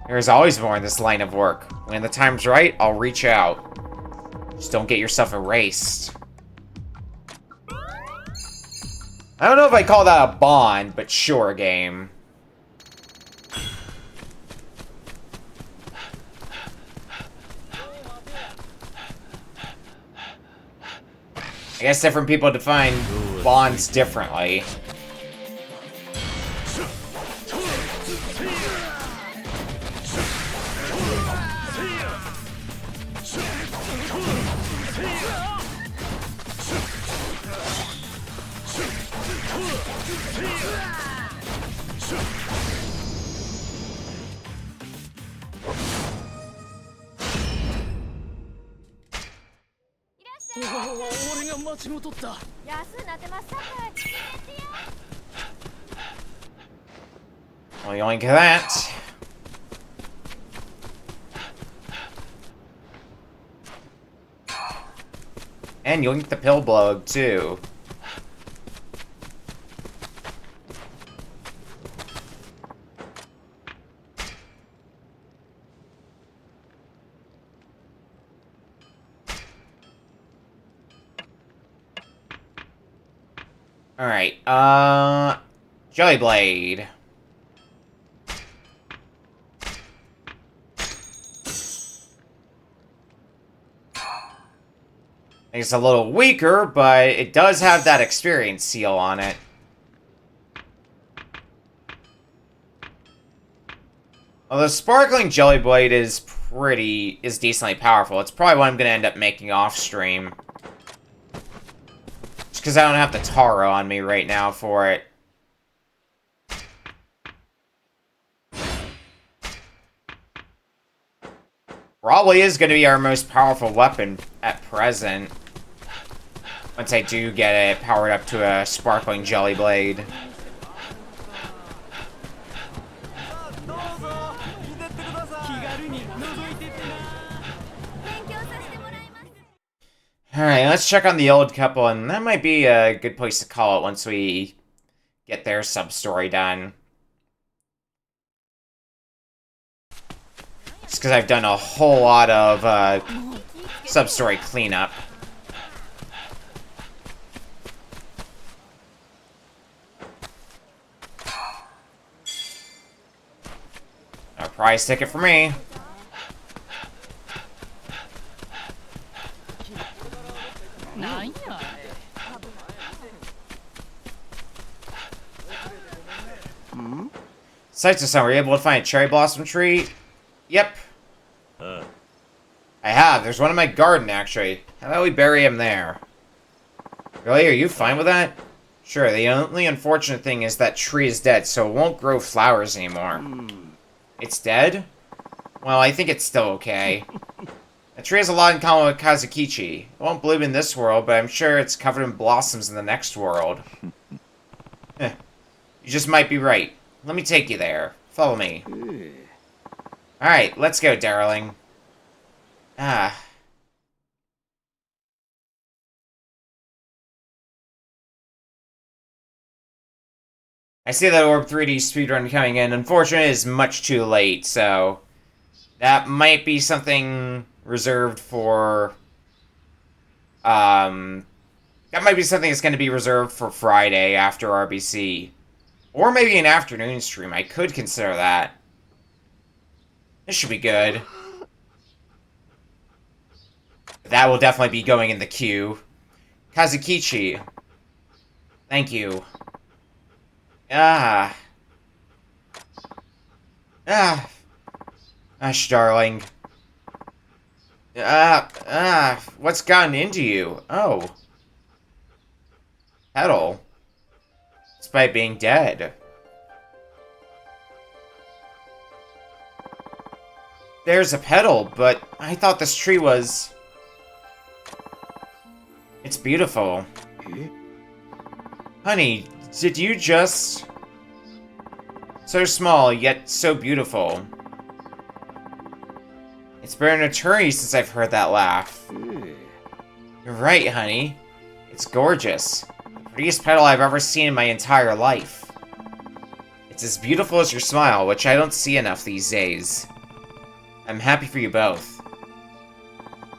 Speaker 1: There's always more in this line of work. When the time's right, I'll reach out. Just don't get yourself erased. I don't know if I call that a bond, but sure, game. I guess different people define bonds differently. Well, you only get that. And you'll get the pill blog too. Alright, Jelly Blade. It's a little weaker, but it does have that experience seal on it. Although Sparkling Jelly Blade is decently powerful. It's probably what I'm gonna end up making off stream. Just because I don't have the Taro on me right now for it. Probably is going to be our most powerful weapon at present. Once I do get it powered up to a sparkling jelly blade. Alright, let's check on the old couple, and that might be a good place to call it once we get their sub-story done. Just because I've done a whole lot of sub-story cleanup. A prize ticket for me. Sights of summer, were you able to find a cherry blossom tree? Yep. I have. There's one in my garden, actually. How about we bury him there? Really? Are you fine with that? Sure, the only unfortunate thing is that tree is dead, so it won't grow flowers anymore. It's dead? Well, I think it's still okay. The tree has a lot in common with Kazukichi. It won't bloom in this world, but I'm sure it's covered in blossoms in the next world. You just might be right. Let me take you there. Follow me. Alright, let's go, darling. I see that Orb 3D speedrun coming in. Unfortunately, it's much too late, so... that might be something reserved for... that might be something that's going to be reserved for Friday after RBC. Or maybe an afternoon stream. I could consider that. This should be good. That will definitely be going in the queue. Kazukichi. Thank you. Hush, darling. What's gotten into you? Oh. Petal. Despite being dead. There's a petal, but I thought this tree was... It's beautiful. Honey, did you just... So small, yet so beautiful. It's been an eternity since I've heard that laugh. You're right, honey. It's gorgeous. The prettiest petal I've ever seen in my entire life. It's as beautiful as your smile, which I don't see enough these days. I'm happy for you both.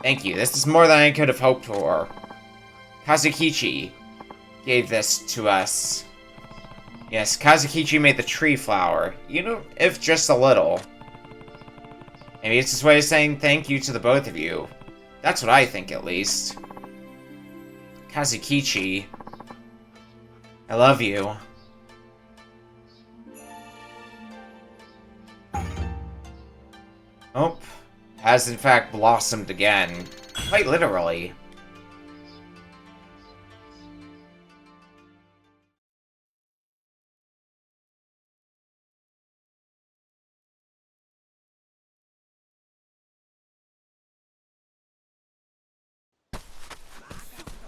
Speaker 1: Thank you. This is more than I could have hoped for. Kazukichi gave this to us. Yes, Kazukichi made the tree flower. You know, if just a little. Maybe it's his way of saying thank you to the both of you. That's what I think, at least. Kazukichi. I love you. Oh, has in fact blossomed again. Quite literally.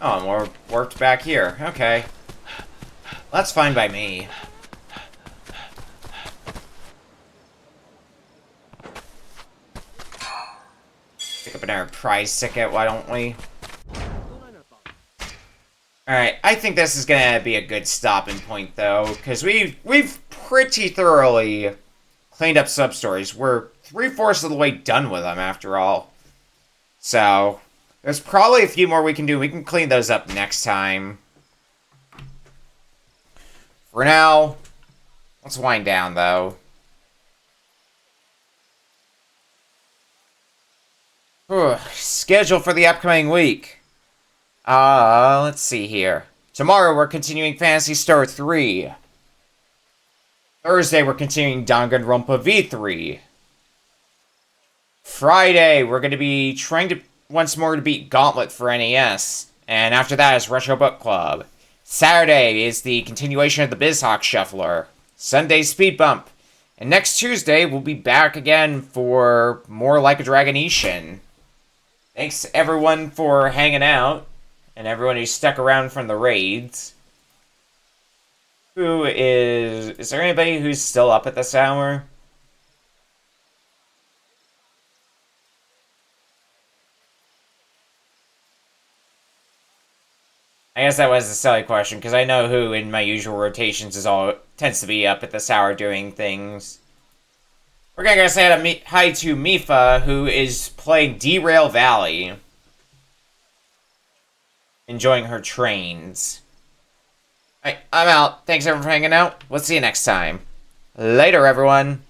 Speaker 1: Oh, and we're warped back here. Okay. That's fine by me. Pick up another prize ticket, why don't we? Alright, I think this is gonna be a good stopping point, though, because we've pretty thoroughly cleaned up sub-stories. We're 3/4 of the way done with them, after all. So, there's probably a few more we can do. We can clean those up next time. For now, let's wind down, though. Schedule for the upcoming week. Let's see here. Tomorrow, we're continuing Phantasy Star 3. Thursday, we're continuing Danganronpa V3. Friday, we're going to be trying to once more to beat Gauntlet for NES. And after that is Retro Book Club. Saturday is the continuation of the BizHawk Shuffler. Sunday, Speed Bump. And next Tuesday, we'll be back again for more Like a Dragon Ishin. Thanks, everyone, for hanging out. And everyone who stuck around from the raids. Is there anybody who's still up at this hour? I guess that was a silly question, because I know who in my usual rotations tends to be up at this hour doing things. We're gonna say hi to Mifa, who is playing Derail Valley. Enjoying her trains. Alright, I'm out. Thanks everyone for hanging out. We'll see you next time. Later, everyone.